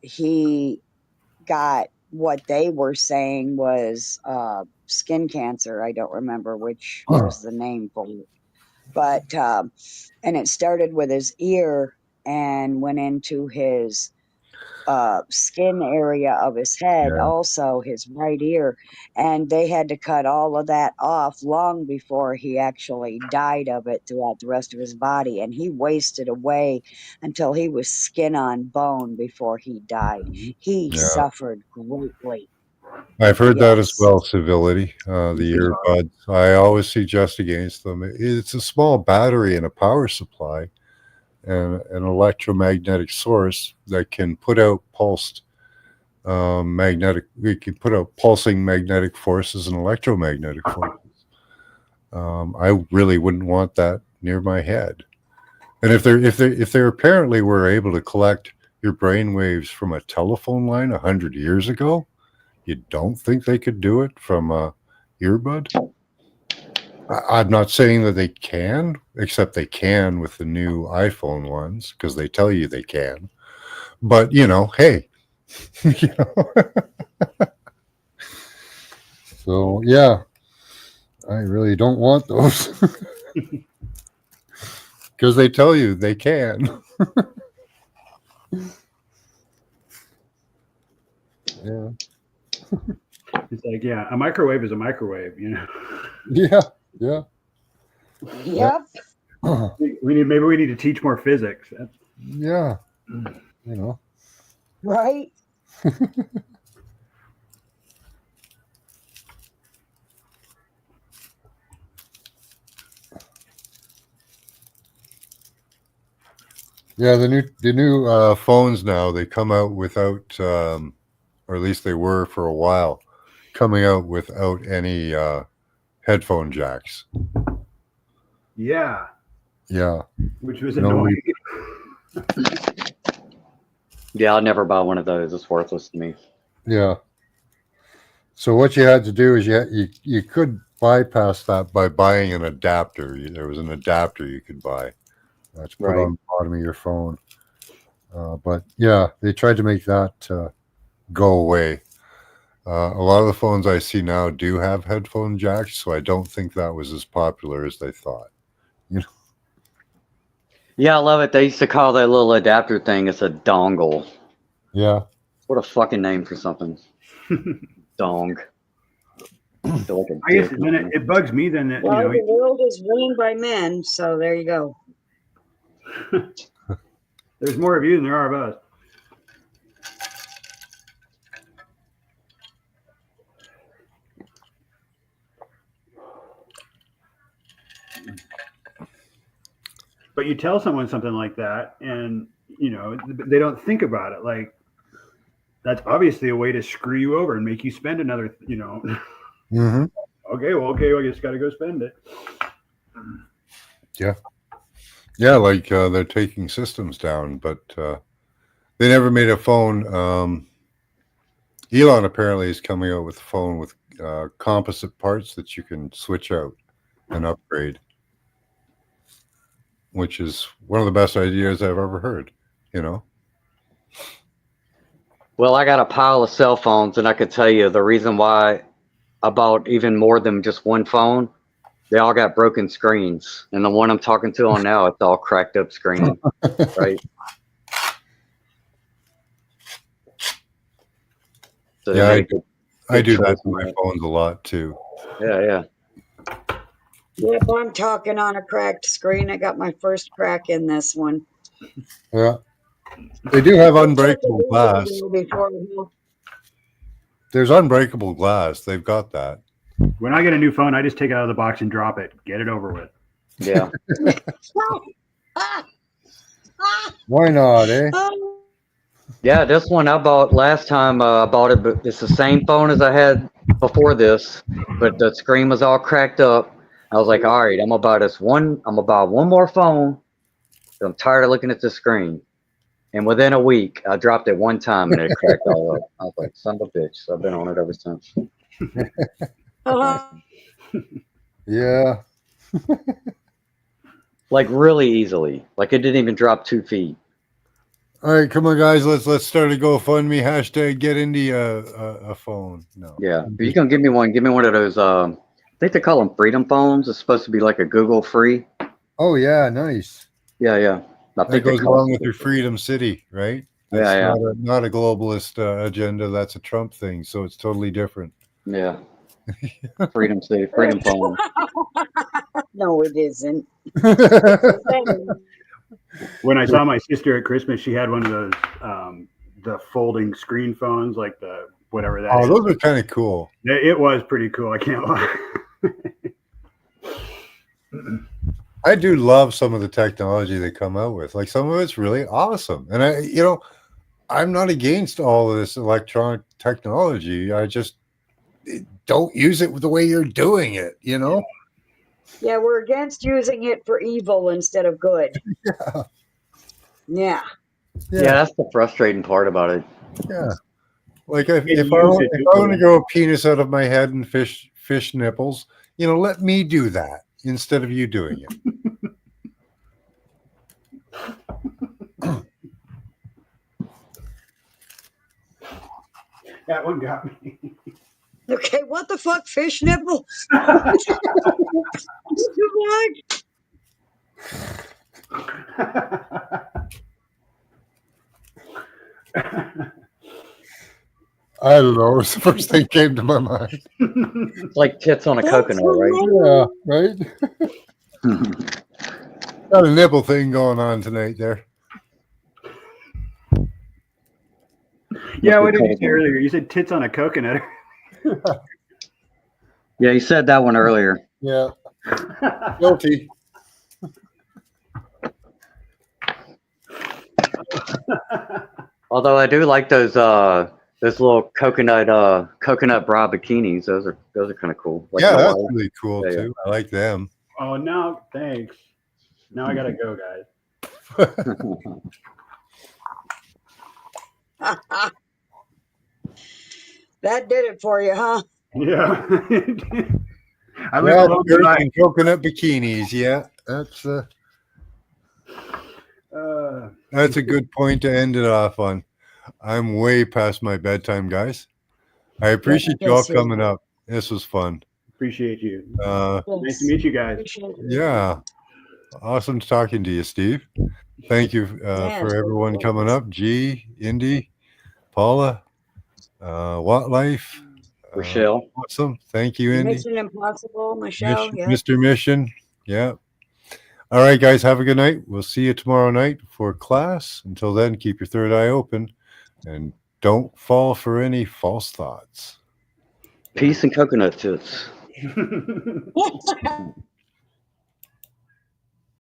Speaker 3: He got what they were saying was skin cancer. I don't remember which was the name for it, but and it started with his ear and went into his skin area of his head,
Speaker 1: Yeah.
Speaker 3: also his right ear, and they had to cut all of that off long before he actually died of it throughout the rest of his body. And he wasted away until he was skin on bone before he died. He
Speaker 1: Yeah.
Speaker 3: suffered greatly.
Speaker 1: I've heard that as
Speaker 3: Yes.
Speaker 1: well, civility, the earbuds. I always suggest against them. It's a small battery and a power supply and an electromagnetic source that can put out we can put out pulsing magnetic forces and electromagnetic forces. I really wouldn't want that near my head. And if they apparently were able to collect your brain waves from a telephone line 100 years ago, you don't think they could do it from a earbud? I'm not saying that they can, except they can with the new iPhone ones because they tell you they can. But hey, you know. So yeah, I really don't want those because they tell you they can. Yeah,
Speaker 9: It's like, yeah, a microwave is a microwave, you know.
Speaker 1: yeah, yeah.
Speaker 3: Yep.
Speaker 9: Maybe we need to teach more physics.
Speaker 1: Yeah, you know.
Speaker 3: Right.
Speaker 1: Yeah, the new phones now, they come out without, or at least they were for a while, coming out without any headphone jacks.
Speaker 9: Yeah,
Speaker 1: Yeah,
Speaker 9: which was
Speaker 1: no,
Speaker 9: annoying.
Speaker 7: Yeah, I'll never buy one of those. It's worthless to me.
Speaker 1: yeah. So what you had to do is you could bypass that by buying an adapter. There was an adapter you could buy to put
Speaker 7: Right.
Speaker 1: on the bottom of your phone. But yeah, they tried to make that go away. A lot of the phones I see now do have headphone jacks, so I don't think that was as popular as they thought.
Speaker 7: Yeah, I love it. They used to call that little adapter thing, it's a dongle.
Speaker 1: Yeah.
Speaker 7: What a fucking name for something. Dong. Feel like a
Speaker 9: I guess
Speaker 7: dick.
Speaker 9: then it bugs me then that,
Speaker 3: Well, the world is ruled by men, so there you go.
Speaker 9: there's more of you than there are of us. But you tell someone something like that, and they don't think about it. Like, that's obviously a way to screw you over and make you spend another.
Speaker 1: Mm-hmm.
Speaker 9: Okay, well, I just got to go spend it.
Speaker 1: Yeah. Yeah, like they're taking systems down, but they never made a phone. Elon apparently is coming out with a phone with composite parts that you can switch out and upgrade, which is one of the best ideas I've ever heard.
Speaker 7: Well, I got a pile of cell phones, and I could tell you the reason why I bought even more than just one phone. They all got broken screens, and the one I'm talking to on now, it's all cracked up screen, right? So
Speaker 1: Yeah,
Speaker 7: they made a good
Speaker 1: I do that
Speaker 7: choice
Speaker 1: to
Speaker 7: on
Speaker 1: my
Speaker 7: that.
Speaker 1: phones a lot too.
Speaker 7: Yeah.
Speaker 3: Yep, I'm talking on a cracked screen. I got my first crack in this one.
Speaker 1: Yeah, they do have
Speaker 3: I checked
Speaker 1: unbreakable
Speaker 3: it
Speaker 1: glass.
Speaker 3: before.
Speaker 1: There's unbreakable glass. They've got that.
Speaker 9: When I get a new phone, I just take it out of the box and drop it. Get it over with.
Speaker 7: Yeah.
Speaker 1: Why not, eh?
Speaker 7: Yeah, this one I bought last time I bought it, but it's the same phone as I had before this, but the screen was all cracked up. I was like, all right, I'm gonna buy one more phone. I'm tired of looking at the screen. And within a week, I dropped it one time and it cracked all up. I was like, son of a bitch. So I've been on it ever since.
Speaker 1: Yeah.
Speaker 7: Like really easily. Like it didn't even drop 2 feet.
Speaker 1: All right, come on, guys. Let's start a GoFundMe hashtag. Get Indy a phone. No.
Speaker 7: Yeah. If you can give me one of those. I think they call them Freedom phones. It's supposed to be like a Google free.
Speaker 1: Oh yeah, nice.
Speaker 7: Yeah. I
Speaker 1: That
Speaker 7: think
Speaker 1: goes along with your Freedom City, right? That's
Speaker 7: Yeah.
Speaker 1: not a globalist agenda. That's a Trump thing. So it's totally different.
Speaker 7: Yeah. Freedom City, Freedom phone.
Speaker 3: No, it isn't.
Speaker 9: When I saw my sister at Christmas, she had one of those the folding screen phones, like the whatever that is.
Speaker 1: Those are kind of cool.
Speaker 9: It was pretty cool. I can't lie.
Speaker 1: I do love some of the technology they come out with. Like some of it's really awesome. And I'm not against all of this electronic technology. I just don't use it the way you're doing it,
Speaker 3: Yeah, we're against using it for evil instead of good.
Speaker 1: Yeah.
Speaker 3: Yeah.
Speaker 7: Yeah, that's the frustrating part about it.
Speaker 1: Yeah. Like if
Speaker 9: Use
Speaker 1: I
Speaker 9: it
Speaker 1: want to
Speaker 9: to-
Speaker 1: grow a penis out of my head and fish nipples, let me do that instead of you doing it.
Speaker 9: That one got me.
Speaker 3: Okay, what the fuck? Fish nipples? What?
Speaker 1: I don't know. It's the first thing came to my mind.
Speaker 7: It's like tits on a
Speaker 3: That's
Speaker 7: coconut, right?
Speaker 1: Yeah, right? Got a nipple thing going on tonight there.
Speaker 9: Yeah, what did you say earlier? You said tits on a coconut.
Speaker 7: Yeah, you said that one earlier.
Speaker 1: Yeah. Guilty.
Speaker 7: Although I do like those little coconut bra bikinis. Those are kind of cool. Like
Speaker 1: Yeah, that's
Speaker 7: Hawaii.
Speaker 1: really cool
Speaker 7: Yeah,
Speaker 1: too. I like them.
Speaker 9: Oh, no, thanks. Now I gotta go, guys.
Speaker 3: That did it for you, huh?
Speaker 9: Yeah. I live
Speaker 1: Yeah,
Speaker 9: alone
Speaker 1: dirt
Speaker 9: tonight.
Speaker 1: and coconut bikinis. Yeah, that's a good point to end it off on. I'm way past my bedtime, guys. I appreciate you all
Speaker 3: Yes,
Speaker 1: coming up. This was fun.
Speaker 9: Appreciate you.
Speaker 1: Uh,
Speaker 9: Nice to meet you guys.
Speaker 3: Appreciate it.
Speaker 1: yeah, awesome talking to you, Steve. Thank you
Speaker 3: Yeah,
Speaker 1: for
Speaker 3: it's
Speaker 1: everyone
Speaker 3: good.
Speaker 1: coming up. G, Indy, Paula, Watt Life.
Speaker 7: Rochelle.
Speaker 1: Awesome. Thank you, Indy.
Speaker 3: Mission Impossible, Michelle. Yeah.
Speaker 1: Mr. Mission. Yeah. All right, guys. Have a good night. We'll see you tomorrow night for class. Until then, keep your third eye open and don't fall for any false thoughts.
Speaker 7: Peace and coconut tits.